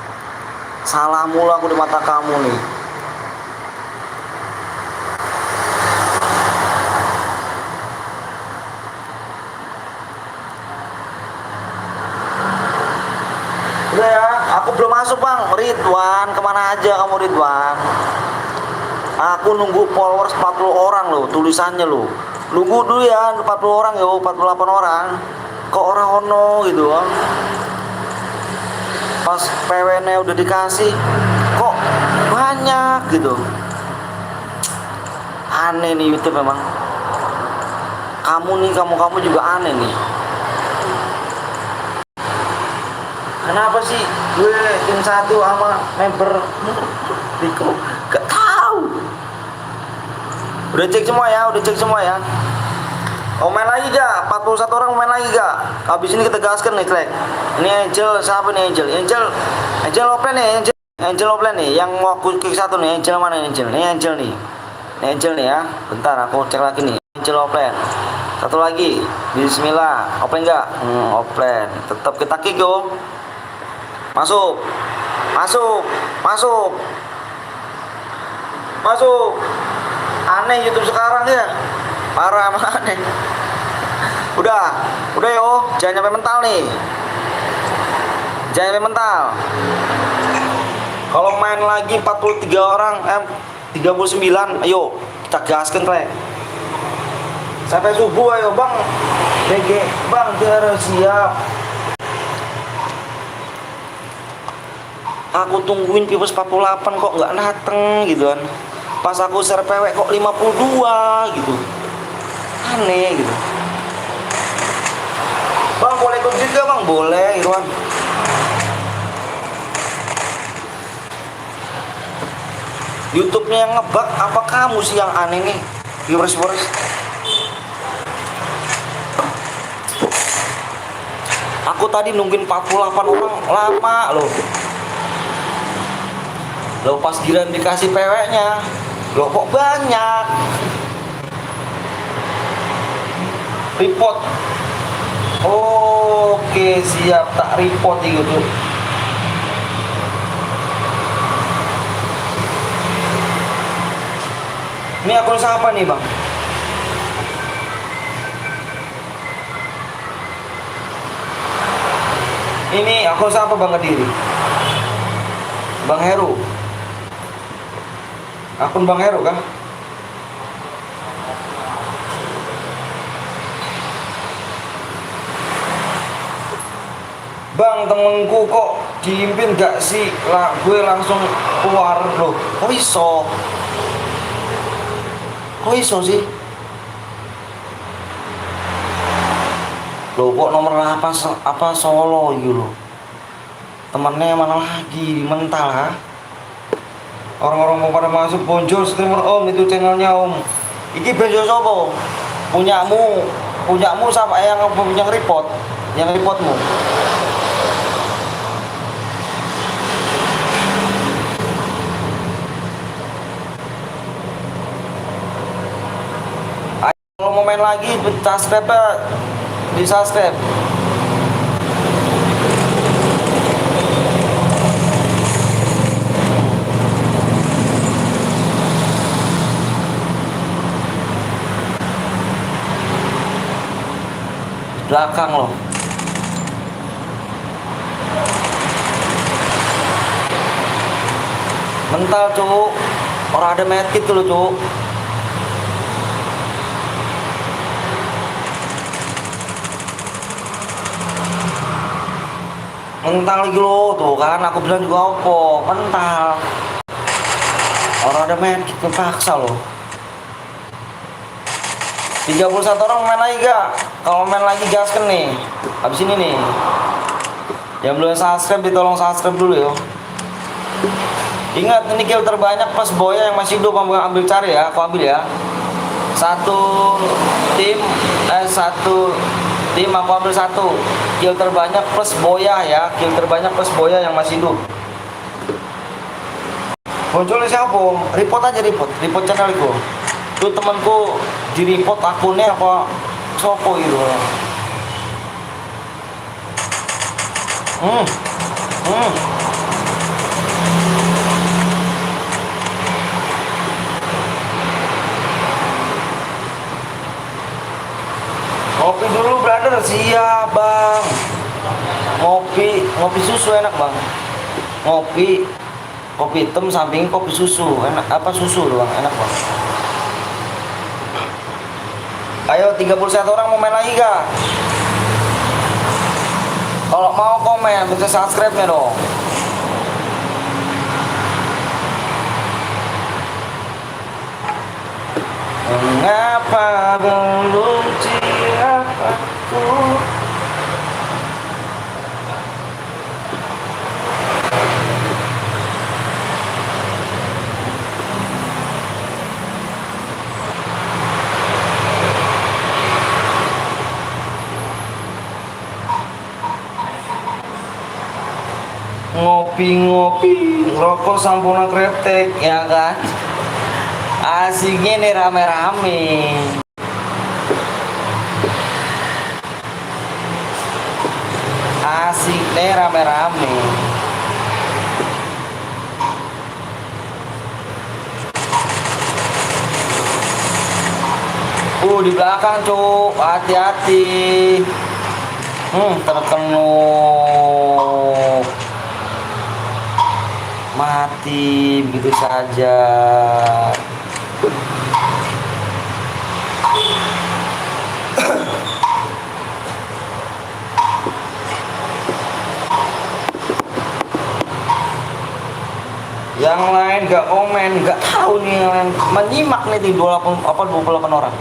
Salah mulu aku di mata kamu nih. Udah ya, aku belum masuk bang. Ridwan, kemana aja kamu Ridwan? Aku nunggu followers 40 orang loh, tulisannya loh. Nunggu dulu ya, 40 orang yo, 48 orang. Kok orang ono gitu bang. Pas PW-nya udah dikasih kok banyak gitu. Aneh nih YouTube memang. Kamu juga aneh nih. Kenapa sih gue tim 1 sama member Riko gak tahu. Udah cek semua ya. Main lagi gak? 41 orang main lagi gak? Habis ini kita gaskan nih track. Ini Angel, siapa nih Angel? Angel offline nih, Angel offline nih. Yang mau kick 1 nih, Angel mana nih Angel? Ini Angel nih. Ini Angel nih ya. Bentar aku cek lagi nih. Angel offline. Satu lagi. Bismillah. Open enggak? Open. Tetap kita kick yo. Masuk. Masuk. Masuk. Masuk. Aneh YouTube sekarang ya. Parah amat aneh. Udah yo. Jangan sampai mental nih. Jangan sampai mental. Kalau main lagi 43 orang, 39, ayo kita gaskan rek. Sampai subuh ayo bang. BG bang dia siap. Aku tungguin Pipes 48 kok nggak dateng gitu kan. Pas aku share PW kok 52 gitu. Aneh gitu. Bang boleh ikut juga bang? Boleh gitu kan. YouTube-nya yang ngebug apa kamu sih yang aneh nih? Viewers. Aku tadi nungguin 48 orang lama loh. Loh pas giran dikasih PW-nya. Loh kok banyak? Report. Oke, siap tak report gitu. Ini akun siapa nih bang? Ini akun siapa bang Kediri? Bang Heru. Akun Bang Heru kah? Bang temenku kok diimpin gak sih? Lah gue langsung keluar loh. Kok iso? Kok iso sih? Loh kok nomor 8 apa Solo gitu loh. Temennya mana lagi mental ha? Orang-orang mau pada masuk bonjol streamer om itu channelnya om. Iki bonjol sopo? Punyamu siapa yang punya report? Yang reportmu? Kalau mau main lagi, subscribe di subscribe. Belakang loh. Mental cuk. Orang ada medkit tuh loh cuk. Mental lagi lo tuh kan aku bilang juga opo mental orang ada main kepaksa loh. 31 orang main lagi gak? Kalau main lagi gasken nih habis ini nih yang belum subscribe ditolong subscribe dulu yo. Ingat ini kill terbanyak pas Boya yang masih hidup ambil cari ya, aku ambil ya. Satu tim aku ambil satu. Kill terbanyak plus Boya ya, kill terbanyak plus Boya yang masih hidup. Munculnya siapa? Report aja report channel itu. Tuh temanku di report akunnya apa sopo gitu. Ngopi dulu brother, siap bang. Ngopi susu enak bang. Kopi hitam samping kopi susu enak. Apa susu doang enak bang. Ayo 31 orang mau main lagi gak? Kalau mau komen bisa subscribe nya dong. Mengapa belum siapku? Ngopi rokok sampurna kretek ya kan. Asiknya nih rame-rame. asik nih rame-rame. Di belakang cuk, hati-hati. Terkena mati begitu saja. Yang lain gak komen, gak tahu nih yang lain menyimak nih di 28 orang.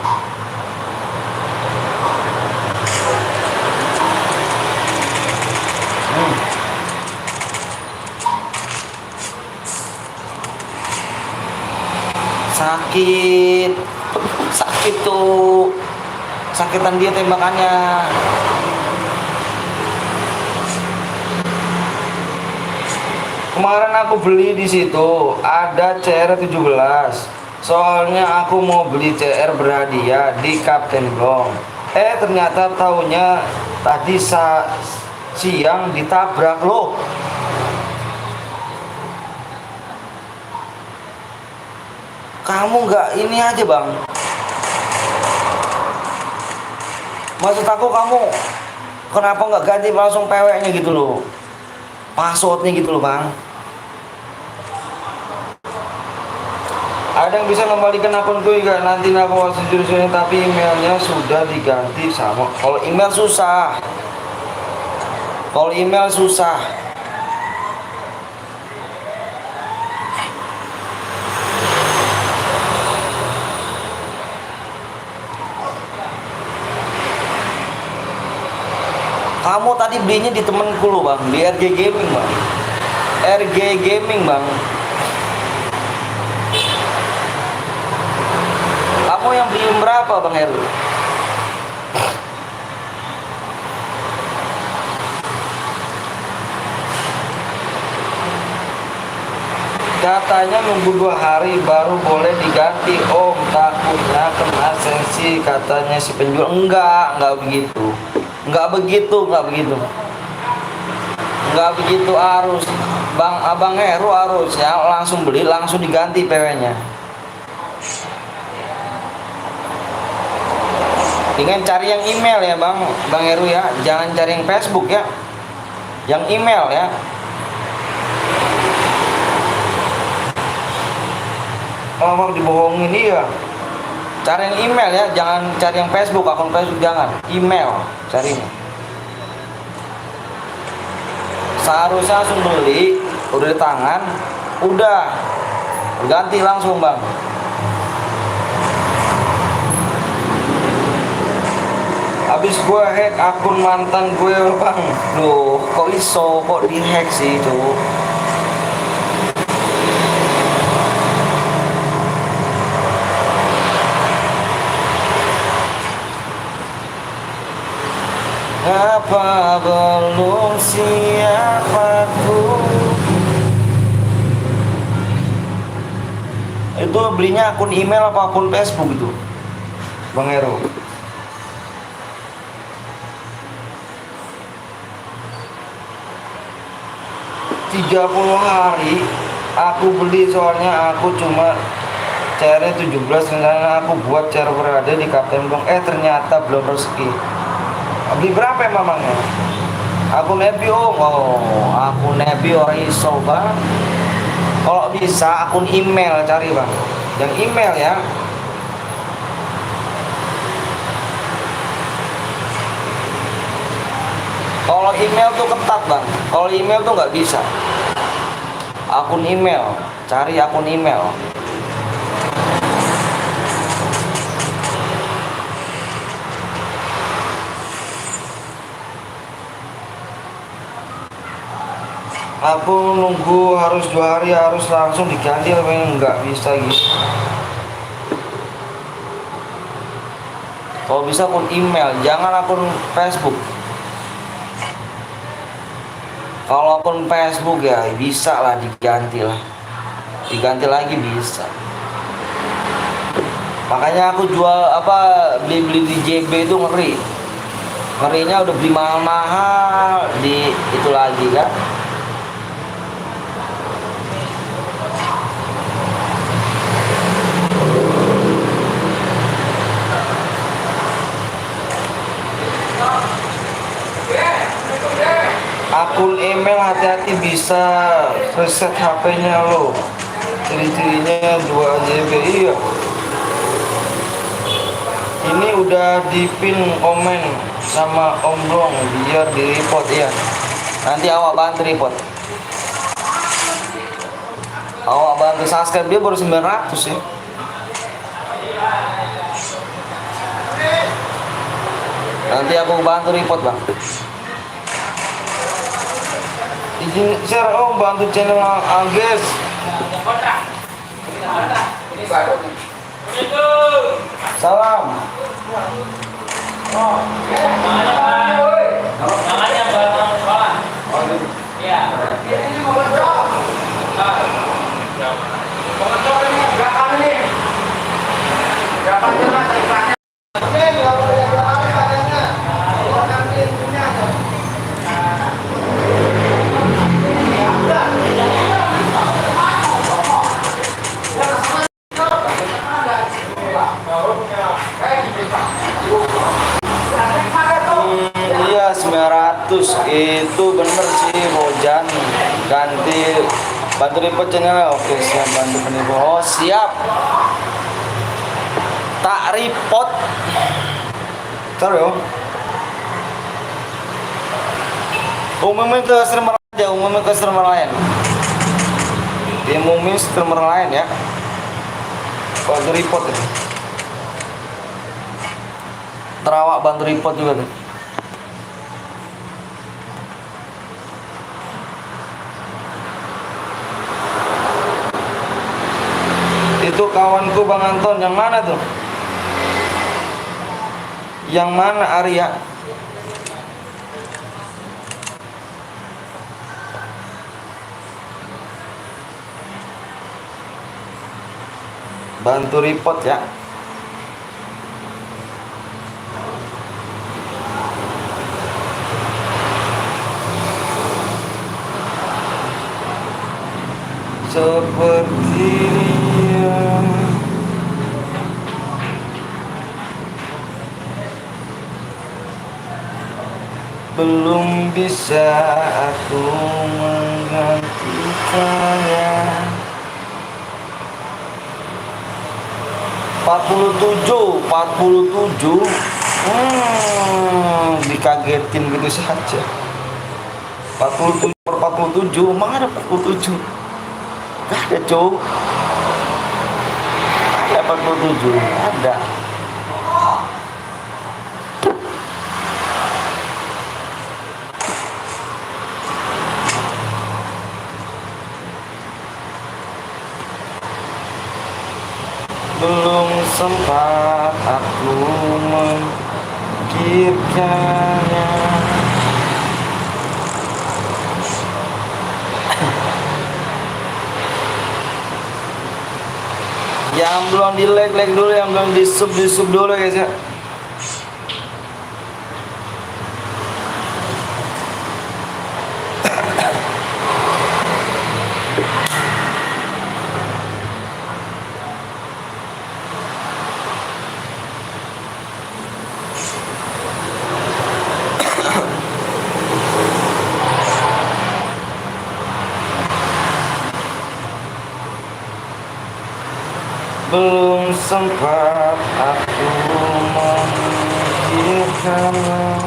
Sakit tuh, sakitan dia tembakannya. Kemarin aku beli di situ ada CR 17. Soalnya aku mau beli CR berhadiah di Kapten Blong. Ternyata taunya tadi siang ditabrak loh. Kamu nggak ini aja bang? Maksud aku kamu kenapa nggak ganti langsung PW-nya gitu loh, passwordnya gitu loh bang? Ada yang bisa kembalikan akunku juga nanti aku jurusannya, tapi emailnya sudah diganti sama. Kalau email susah. Kamu tadi belinya di temenku loh bang, di RG Gaming bang. Kamu yang beli berapa bang Heru? Katanya nunggu 2 hari baru boleh diganti om, takutnya kena sanksi katanya si penjual. Enggak begitu. Harus Abang Heru harusnya langsung beli, langsung diganti PW-nya. Dengan cari yang email ya Bang Heru ya, jangan cari yang Facebook ya. Yang email ya. Mau dibohongin dia. Cari yang email ya, jangan cari yang Facebook, akun Facebook jangan. Email carinya. Seharusnya langsung beli, udah di tangan, udah ganti langsung bang. Habis gue hack akun mantan gue bang. Loh kok iso, kok di hack sih itu. Apa belum siap aku? Itu belinya akun email apa akun Facebook itu Bang Heru? Tiga 30 hari aku beli, soalnya aku cuma CR 17, rencana aku buat CR berada di Kapten Blong. Ternyata belum rezeki. Beli berapa ya mamangnya? Akun Nebi om. Akun Nebi orang iso bang. Kalau bisa akun email cari bang. Yang email ya. Kalau email tuh ketat bang. Kalau email tuh nggak bisa. Akun email, cari akun email. Aku nunggu harus 2 hari, harus langsung diganti, tapi nggak bisa gitu. Kalau bisa akun email, jangan akun Facebook. Kalau akun Facebook ya bisa lah diganti lagi bisa. Makanya aku jual beli di JB itu ngeri. Ngerinya udah beli mahal-mahal di itu lagi kan. Akun email hati-hati bisa reset HP-nya lo. Ciri-cirinya 2 GB. Iya. Ini udah dipin komen sama Om Blong biar di report ya. Nanti awak bantu report. Awak bantu subscribe, dia baru 900 ya. Nanti aku bantu report bang. Izin share Om, bantu channel Agnes. Salam. Iya 900 itu bener sih Rojan, ganti bantu report channel. Oke siap, bantu penipu. Oh siap, tak report. Sorry Om. Umumnya ke streamer aja, umumnya ke streamer lain. Umumnya streamer lain ya. Bantu report itu. Terawak bantu report juga tuh. Itu kawanku Bang Anton, yang mana tuh? Yang mana Arya? Bantu report ya. Seperti dia belum bisa aku menggantikannya. 47 dikagetin gitu saja. 47 per 47, mana ada 47? Gak ada cow. Ada 47, ada. Belum sempat aku memikirkannya. Yang belum di like dulu, yang belum di sub dulu guys ya. Belum sempat aku memikirkannya.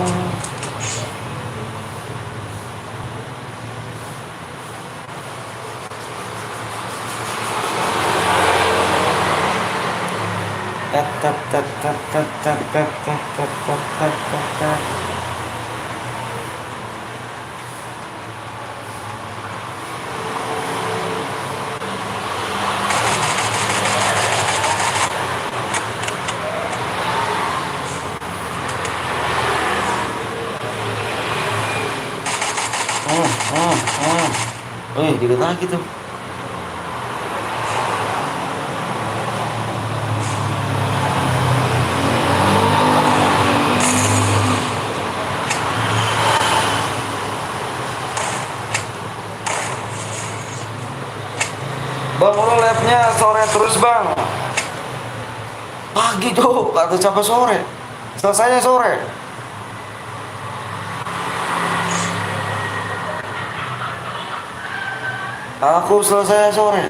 Dikit lagi tuh. sore terus bang. Pagi tuh, kata siapa sore? Selesainya sore. Aku selesai sore.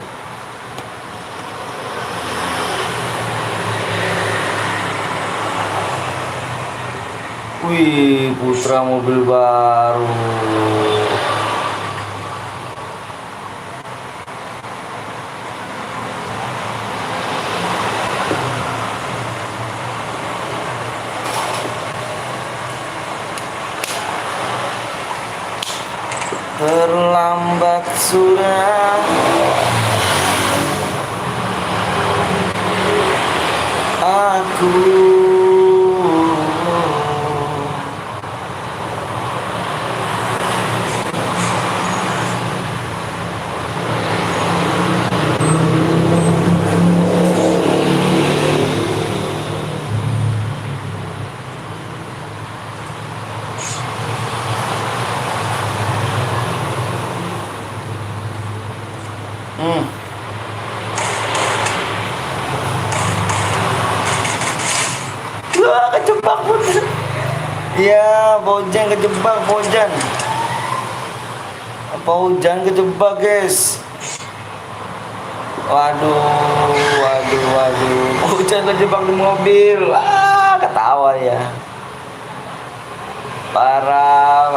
Wih, Putra mobil baru. Terlambat sudah aku. Wah, kejebak pun. Ya, Bojan kejebak, Bojan. Apa hujan kejebak, guys? Waduh. Bojan kejebak di mobil. Ah, ketawa ya. Parah.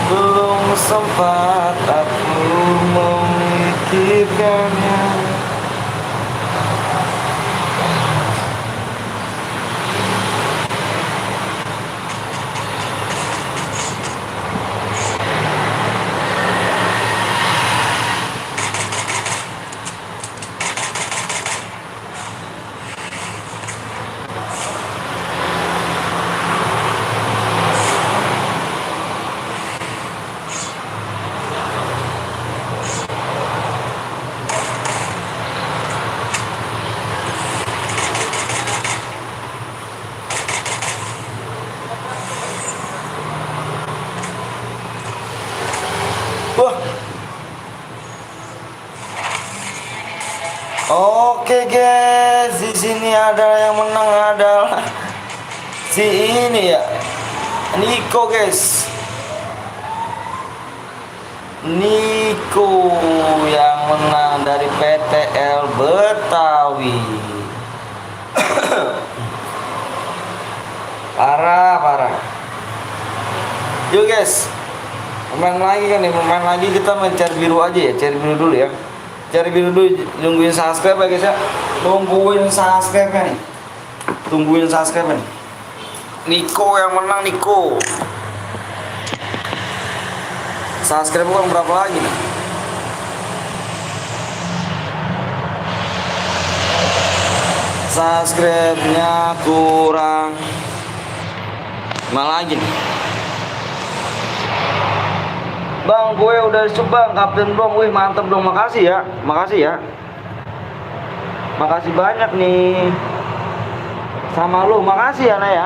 Belum sempat aku memikirkannya. Wah. Oke guys, di sini ada yang menang adalah si ini ya, Niko guys. Niko yang menang dari PTL Betawi. Parah. Yuk guys, main lagi kan nih, main lagi kita main cari biru aja ya, cari biru dulu ya. Cari biru dulu, nungguin subscribe ya guys ya. Tungguin subscribe nih. Niko yang menang, Niko. Subscribe kurang berapa lagi nih? Subscribe-nya kurang 5 lagi nih. Bang, gue udah coba kapten dong. Wih, mantep dong. Makasih ya. Makasih banyak nih sama lu. Makasih ya, Nay ya.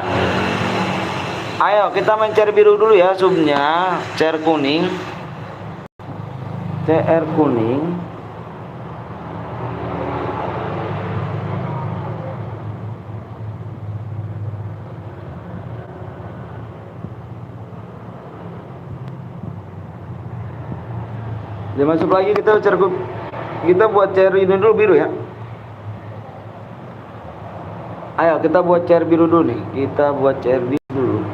Ayo kita main CR biru dulu ya, subnya CR kuning. Dia masuk lagi, kita buat CR ini dulu biru ya. Ayo kita buat CR biru dulu nih. Kita buat CR biru dulu.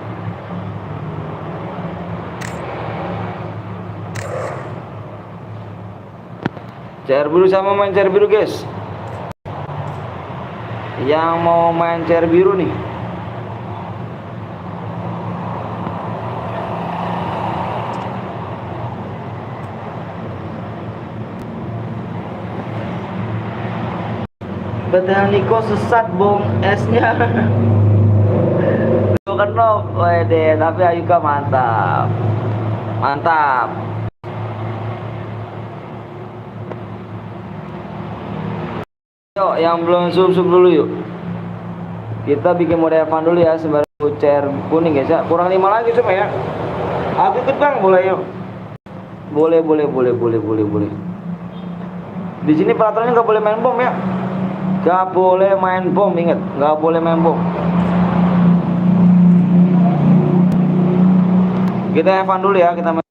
CR biru sama main CR biru guys. Yang mau main CR biru nih. Betul Niko sesat bom esnya. Bukan no, wede, tapi Ayuka mantap. Yuk, yang belum sub dulu yuk. Kita bikin mode Evan dulu ya sebentar. Voucher kuning guys ya, kurang 5 lagi cuma ya. Aku ikut bang, boleh yuk. Boleh. Di sini peraturannya nggak boleh main bom ya. Nggak boleh main bom, ingat, nggak boleh main bom. Kita have fun dulu ya, kita main.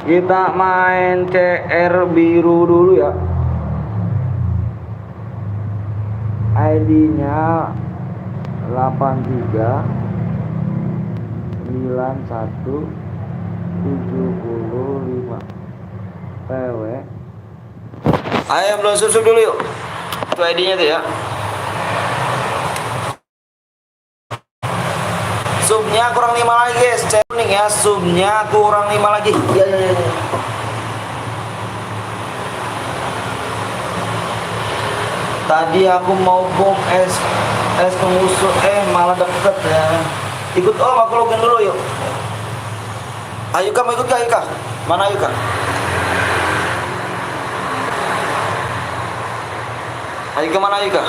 Kita main CR biru dulu ya. ID-nya 839175 PW. Ayo belum susu dulu yuk. Itu ID-nya tuh ya. Subnya kurang 5 lagi guys, kuning ya, subnya kurang 5 lagi. Ya. Tadi aku mau bom es pengusut, malah deket ya. Ikut om, aku login dulu yuk. Ayuka mau ikut gak Ayuka? Mana Ayuka? Ayuka mana Ayuka?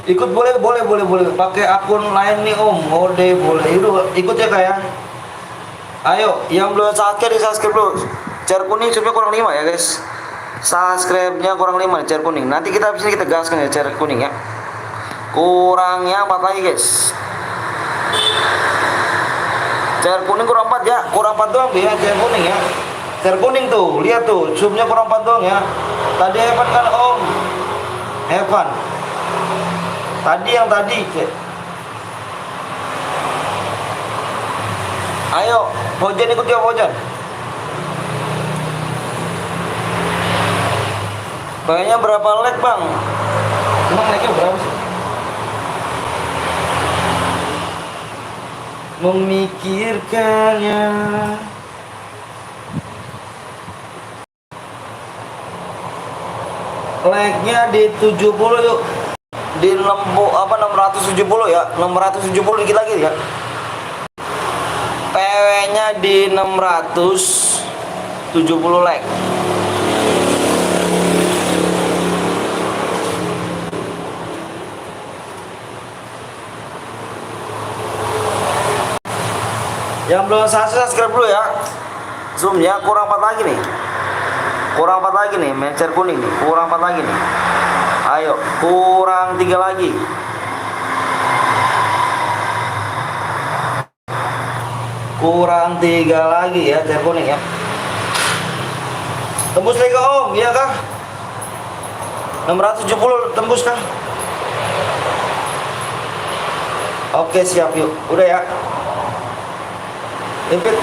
Ikut boleh. Pakai akun lain nih om, mode boleh. Ikut ya kak ya. Ayo, yang belum subscribe di subscribe dulu. Share kuning subnya kurang 5 ya guys. Subscribe-nya kurang 5 share kuning. Nanti kita habis ini kita gaskan ya share kuning ya. Kurangnya 4 lagi guys. Share kuning kurang 4 ya. Kurang 4 doang ya share kuning ya. Share kuning tuh, lihat tuh, subnya kurang 4 doang ya. Tadi Evan kan om. Evan. Tadi yang tadi. Ayo, Bojan ikut ya Bojan. Kayaknya berapa leg bang? Emang legnya berapa sih? Memikirkannya. Legnya di 70 yuk. Di 670 ya. 670 dikit lagi ya. PW-nya di 670 leg. Yang belum subscribe dulu ya. Zoomnya kurang 4 lagi nih. Kurang 4 lagi nih, mencer kuning nih. Kurang 4 lagi nih. Ayo, kurang 3 lagi. Kurang 3 lagi ya, share kuning ya. Tembus lagi om, iya kah? 670 tembus kah? Oke siap yuk, udah ya. Impit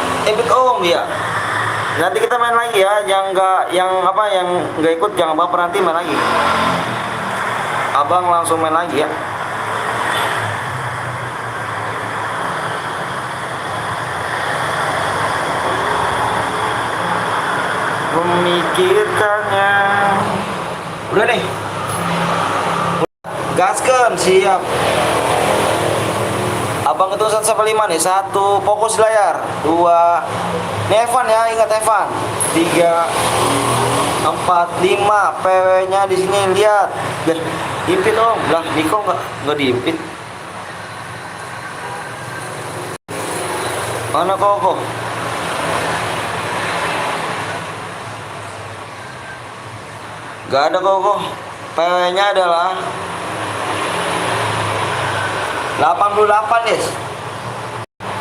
om ya. Nanti kita main lagi ya, yang nggak ikut jangan baper, nanti main lagi. Abang langsung main lagi ya. Memikirkannya. Udah nih. Gaskan siap. Abang ketua 1 sampai 5 nih. 1 fokus layar. 2 Evan ya, ingat Evan. 3 4 5 PW-nya di sini lihat. Diimpit om. Lah, Niko enggak diimpit. Mana Koko? Gak ada Koko. PW-nya adalah 88 guys.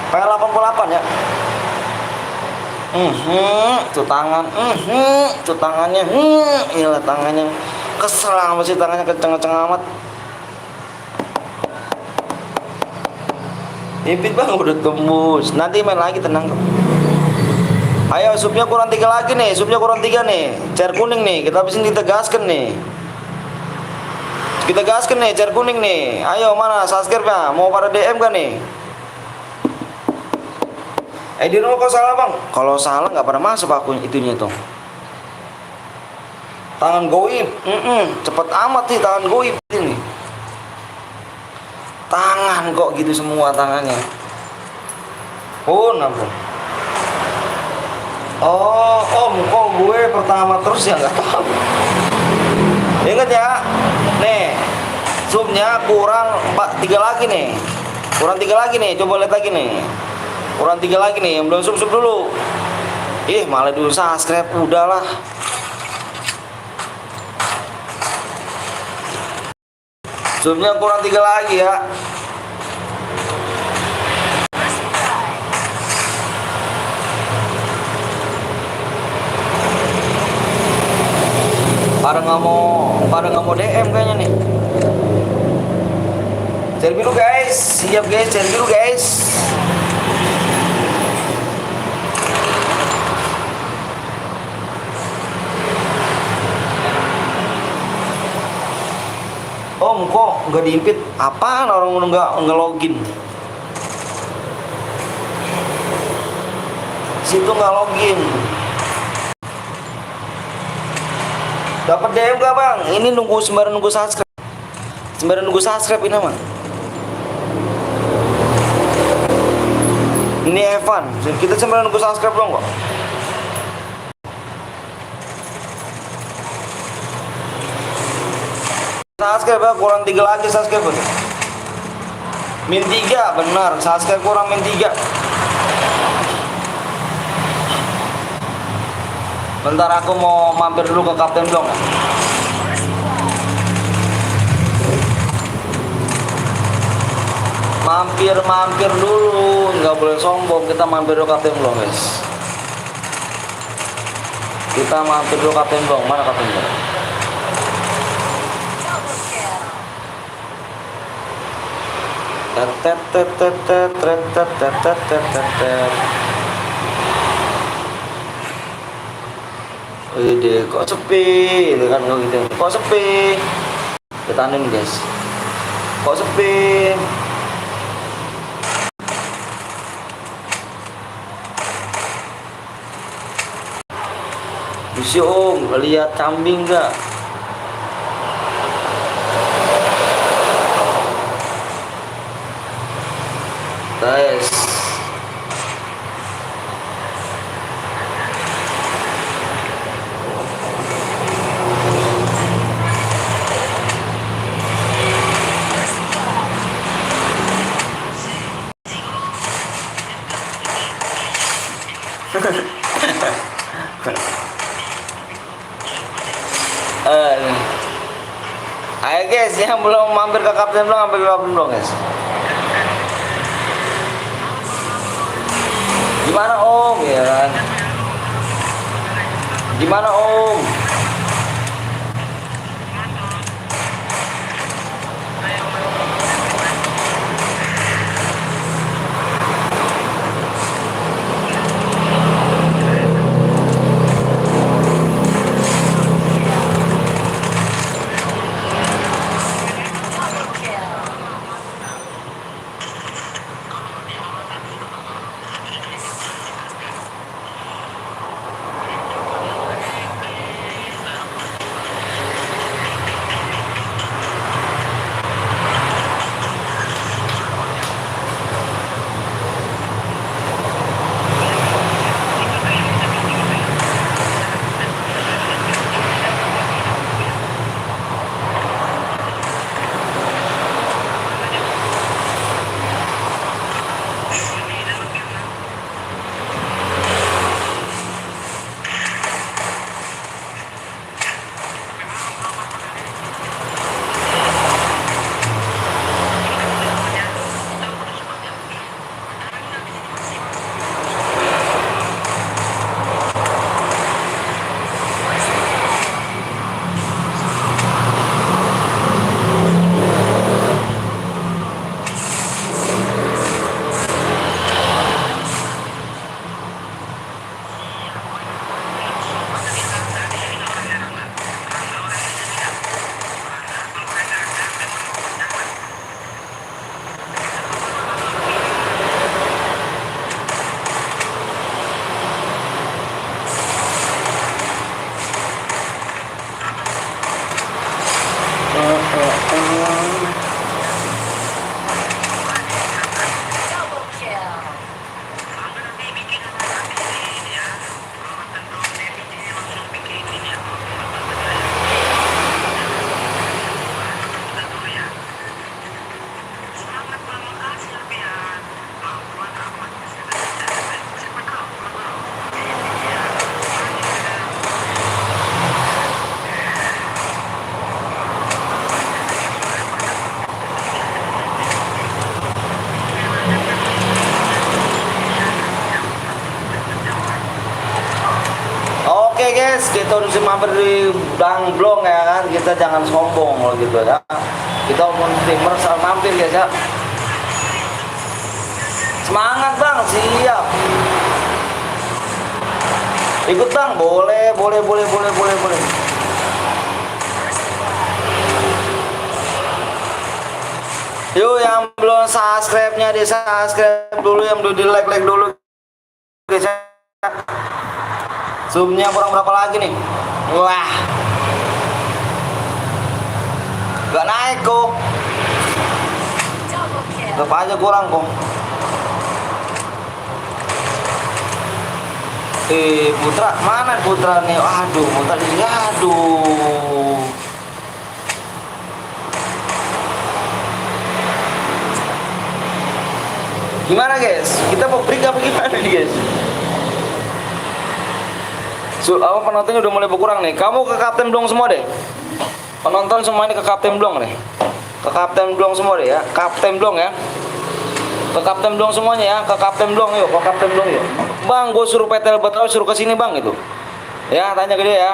PW 88 ya. Tuh tangan. Tuh tangannya. Iyalah tangannya. Kesel amat sih tangannya, kenceng-kenceng amat. Impit bang udah tembus. Nanti main lagi, tenang. Ayo subnya kurang 3 lagi nih. Subnya kurang 3 nih. Share kuning nih. Kita habisin, kita gaskan nih. Kita gaskan nih, share kuning nih. Ayo mana subscribe-nya? Mau pada DM kan nih? Di rumah kok salah bang? Kalau salah nggak pada masuk aku itunya tuh. Tangan goib. Cepet amat sih tangan goib ini. Tangan kok gitu semua tangannya. Ampun. Oh, Om, kok gue pertama terus ya nggak tahu. Ingat ya, nih, subnya kurang 3 lagi nih. Kurang 3 lagi nih, coba lihat lagi nih. Kurang 3 lagi nih, yang belum sub dulu. Ih, malah dulu subscribe, udahlah. Subnya kurang 3 lagi ya. Pada nggak mau DM kayaknya nih. Share dulu guys, siap guys, share dulu guys. Om, kok nggak diimpit? Apaan orang nggak login? Situ nggak login. Dapat DM gak bang? Ini sembari nunggu subscribe. Sembari nunggu subscribe ini mah. Ini Evan. Kita sembari nunggu subscribe dong kok. Subscribe ya, kurang 3 lagi subscribe. Min 3 benar, subscribe kurang min 3. Bentar aku mau mampir dulu ke Kapten Blong ya. Mampir dulu, nggak boleh sombong. Kita mampir dulu Kapten Blong guys. Kita mampir dulu Kapten Blong. Mana Kapten Blong? Double kill. Ide kok sepi, gitu kan gitu. Kok sepi? Kita anin guys. Kok sepi? Bisa Om, lihat kambing nggak? Guys. Ayo guys, yang belum mampir ke Kapten Blong, mampir ke Kapten Blong guys. Gimana Om? Ya kan? Gimana Om? Double kill. guys, kita udah mampir di Blong ya kan. Kita jangan sombong kalau gitu ya. Kita mau streamer asal mampir guys ya. Semangat bang, siap. Ikut bang, boleh. Yuk yang belum subscribe-nya di subscribe dulu, yang belum di like dulu guys ya. Zoom-nya kurang berapa lagi nih? Wah, gak naik kok. Double kill. Tetap aja kurang kok. Putra, mana Putra nih? Aduh, Putra di sini. Aduh. Gimana guys? Kita mau break apa gimana nih guys? Apa penontonnya udah mulai berkurang nih. Kamu ke Kapten Blong semua deh. Penonton semuanya ke Kapten Blong deh. Ke Kapten Blong semua deh ya. Kapten Blong ya. Ke Kapten Blong semuanya ya. Ke Kapten Blong yuk. Ke Kapten Blong yuk. Bang, gue suruh PTL Betawi suruh ke sini bang gitu. Ya, tanya ke dia ya.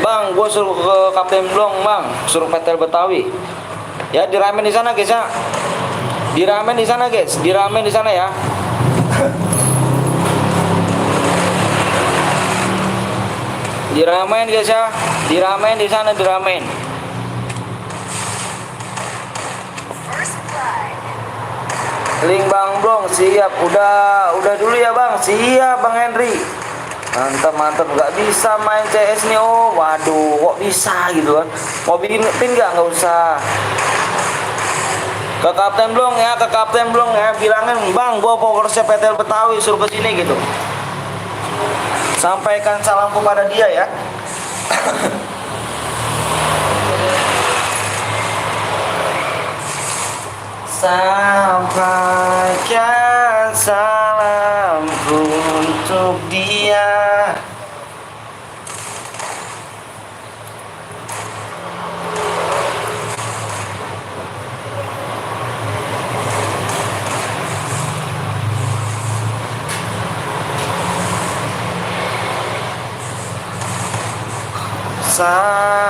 Bang, gue suruh ke Kapten Blong bang. Suruh PTL Betawi. Ya, diramen di sana guys ya. Diramen di sana guys. Diramen di sana ya. Diramen guys ya, diramen di sana, diramen. First blood. Link Bang Blong siap, udah dulu ya bang, siap Bang Henry. Mantap, nggak bisa main CS nih. Oh, waduh, kok bisa gitu kan? Mau bikin pin nggak usah. Ke Kapten Blong ya, ke Kapten Blong ya, bilangin bang, gua powersnya PTL Betawi suruh ke sini gitu. Sampaikan salamku pada dia ya. Sampaikan salamku untuk dia.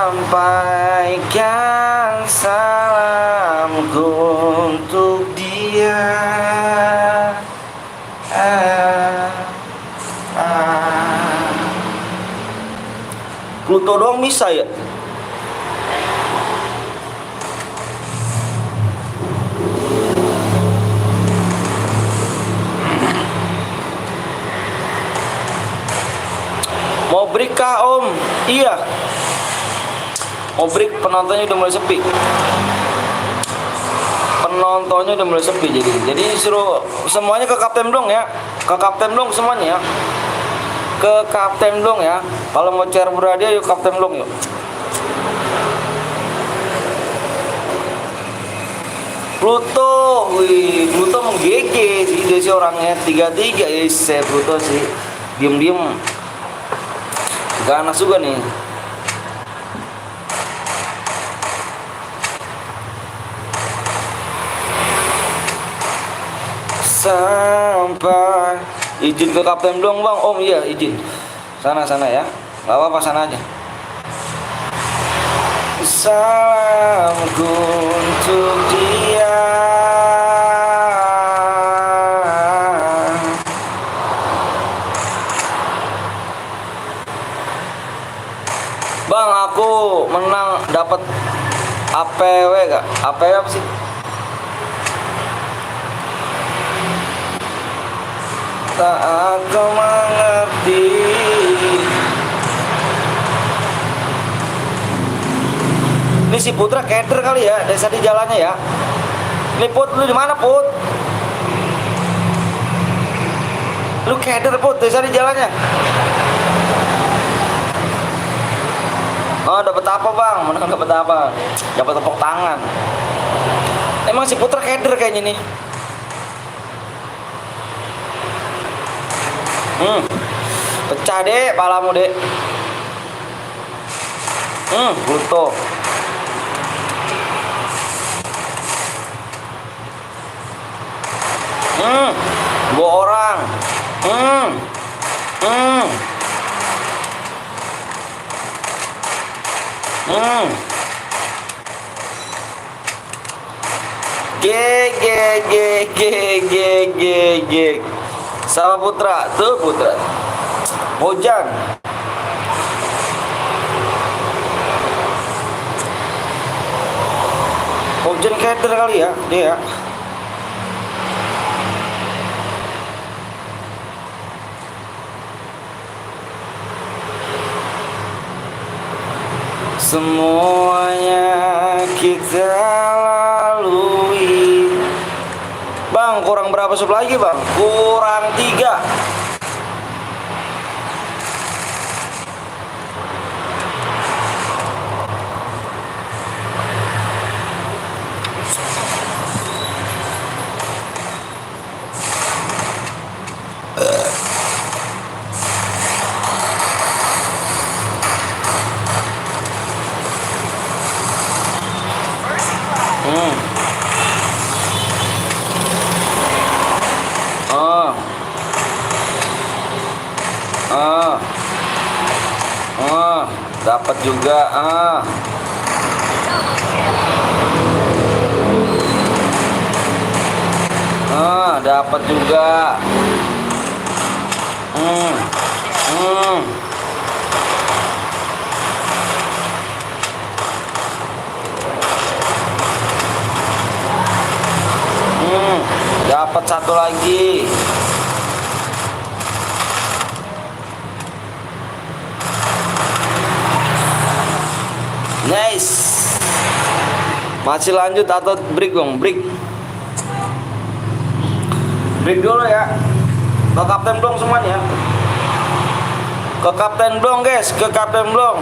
Sampaikan salamku untuk dia. Pluto doang bisa ya? Mau break kah om? Iya. Mau break, penontonnya udah mulai sepi. Penontonnya udah mulai sepi jadi suruh semuanya ke Kapten Blong ya. Ke Kapten Blong semuanya ya. Ke Kapten Blong ya. Kalau mau share berhadiah yuk Kapten Blong yuk. Pluto, wih, Pluto menggege sih dia sih orangnya 33 ya, saya Pluto sih. Diem ganas juga nih. Sampai izin ke Kapten Blong bang. Om iya izin. Sana ya. Gak apa-apa sana aja. Salamku untuk dia. Bang, aku menang dapat APW gak? APW apa sih? Tak aku mengerti. Ini si Putra keder kali ya, dari tadi jalannya ya. Ini Put, lu di mana Put? Lu keder Put, dari tadi jalannya. Oh, dapat apa bang? Menang dapat apa? Dapat tepuk tangan. Emang si Putra keder kayaknya nih. Pecah dek, palamu dek. Pluto. Dua orang. Hmm. G G G G G G G. Sama Putra, tuh Putra. Hujan. Hujan keder kali ya dia. Semuanya kita lalui. Bang, kurang berapa sub lagi bang? Kurang 3. Dapat juga. Dapat juga. Dapat satu lagi. Nice. Masih lanjut atau break dong? Break. Break dulu ya. Ke Kapten Blong semuanya. Ke Kapten Blong guys, ke Kapten Blong.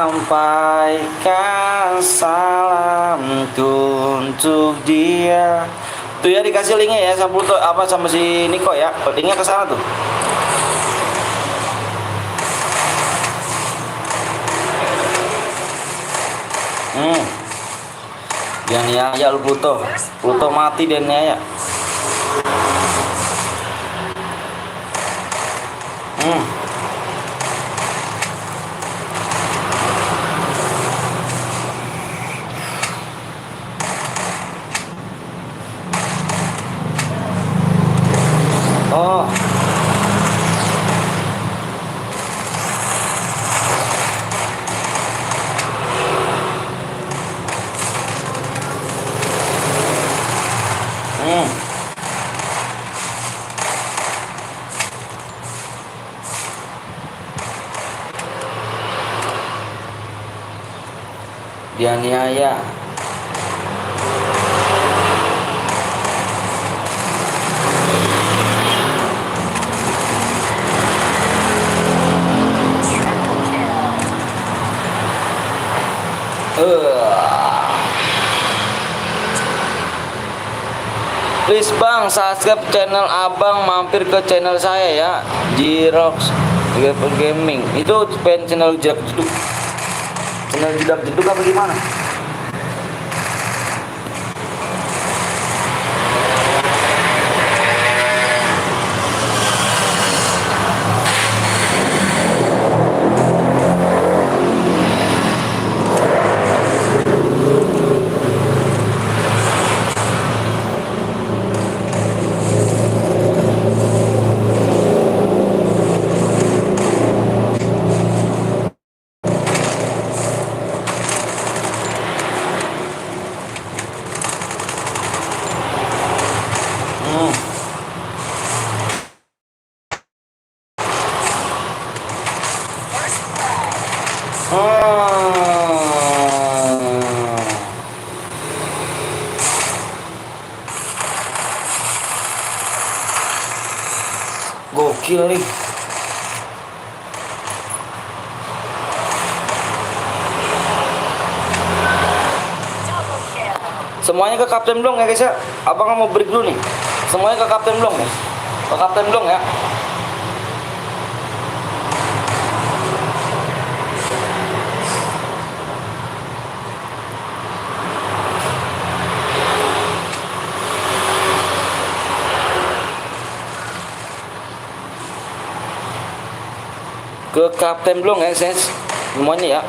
Sampaikan salamku untuk dia. Tuh ya dikasih linknya ya sama Pluto, apa sama si Niko ya. Linknya ke sana tuh. Dia niaya lu Pluto. Pluto mati dia niaya. Oh. Dianiaya. Please bang, subscribe channel abang, mampir ke channel saya ya, Jirox Gaming. Itu pengen channel jedak jeduk, channel jedak jeduk apa gimana? Gokil nih. Semuanya ke Kapten Blong ya guys ya. Abang mau break dulu nih. Semuanya ke Kapten Blong ya. Ke Kapten Blong ya. ke Kapten Blong ya guys, semuanya ya.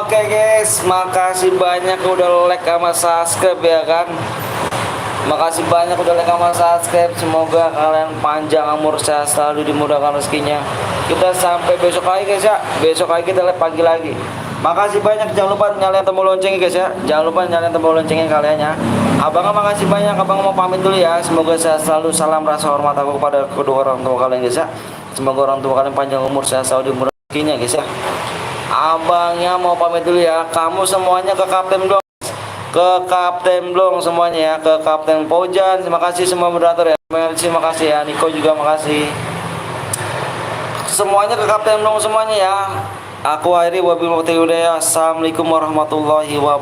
Oke guys, makasih banyak udah like sama subscribe ya kan. Makasih banyak udah like sama subscribe. Semoga kalian panjang umur, sehat selalu, dimudahkan rezekinya. Kita sampai besok lagi guys ya. Besok lagi kita live pagi lagi. Makasih banyak, jangan lupa nyalain tombol loncengnya guys ya. Jangan lupa nyalain tombol loncengnya kalian ya. Abang makasih banyak, abang mau pamit dulu ya. Semoga sehat selalu, salam rasa hormat aku kepada kedua orang tua kalian guys ya. Semoga orang tua kalian panjang umur, sehat selalu, dimudahkan rezekinya guys ya. Abangnya mau pamit dulu ya. Kamu semuanya ke Kapten Blong, ke Kapten Blong semuanya ya, ke Kapten Pojan. Terima kasih semua moderator ya. Terima kasih ya, Niko juga makasih. Semuanya ke Kapten Blong semuanya ya. Aku akhiri wabillahi taufiq. Assalamualaikum warahmatullahi wabarakatuh.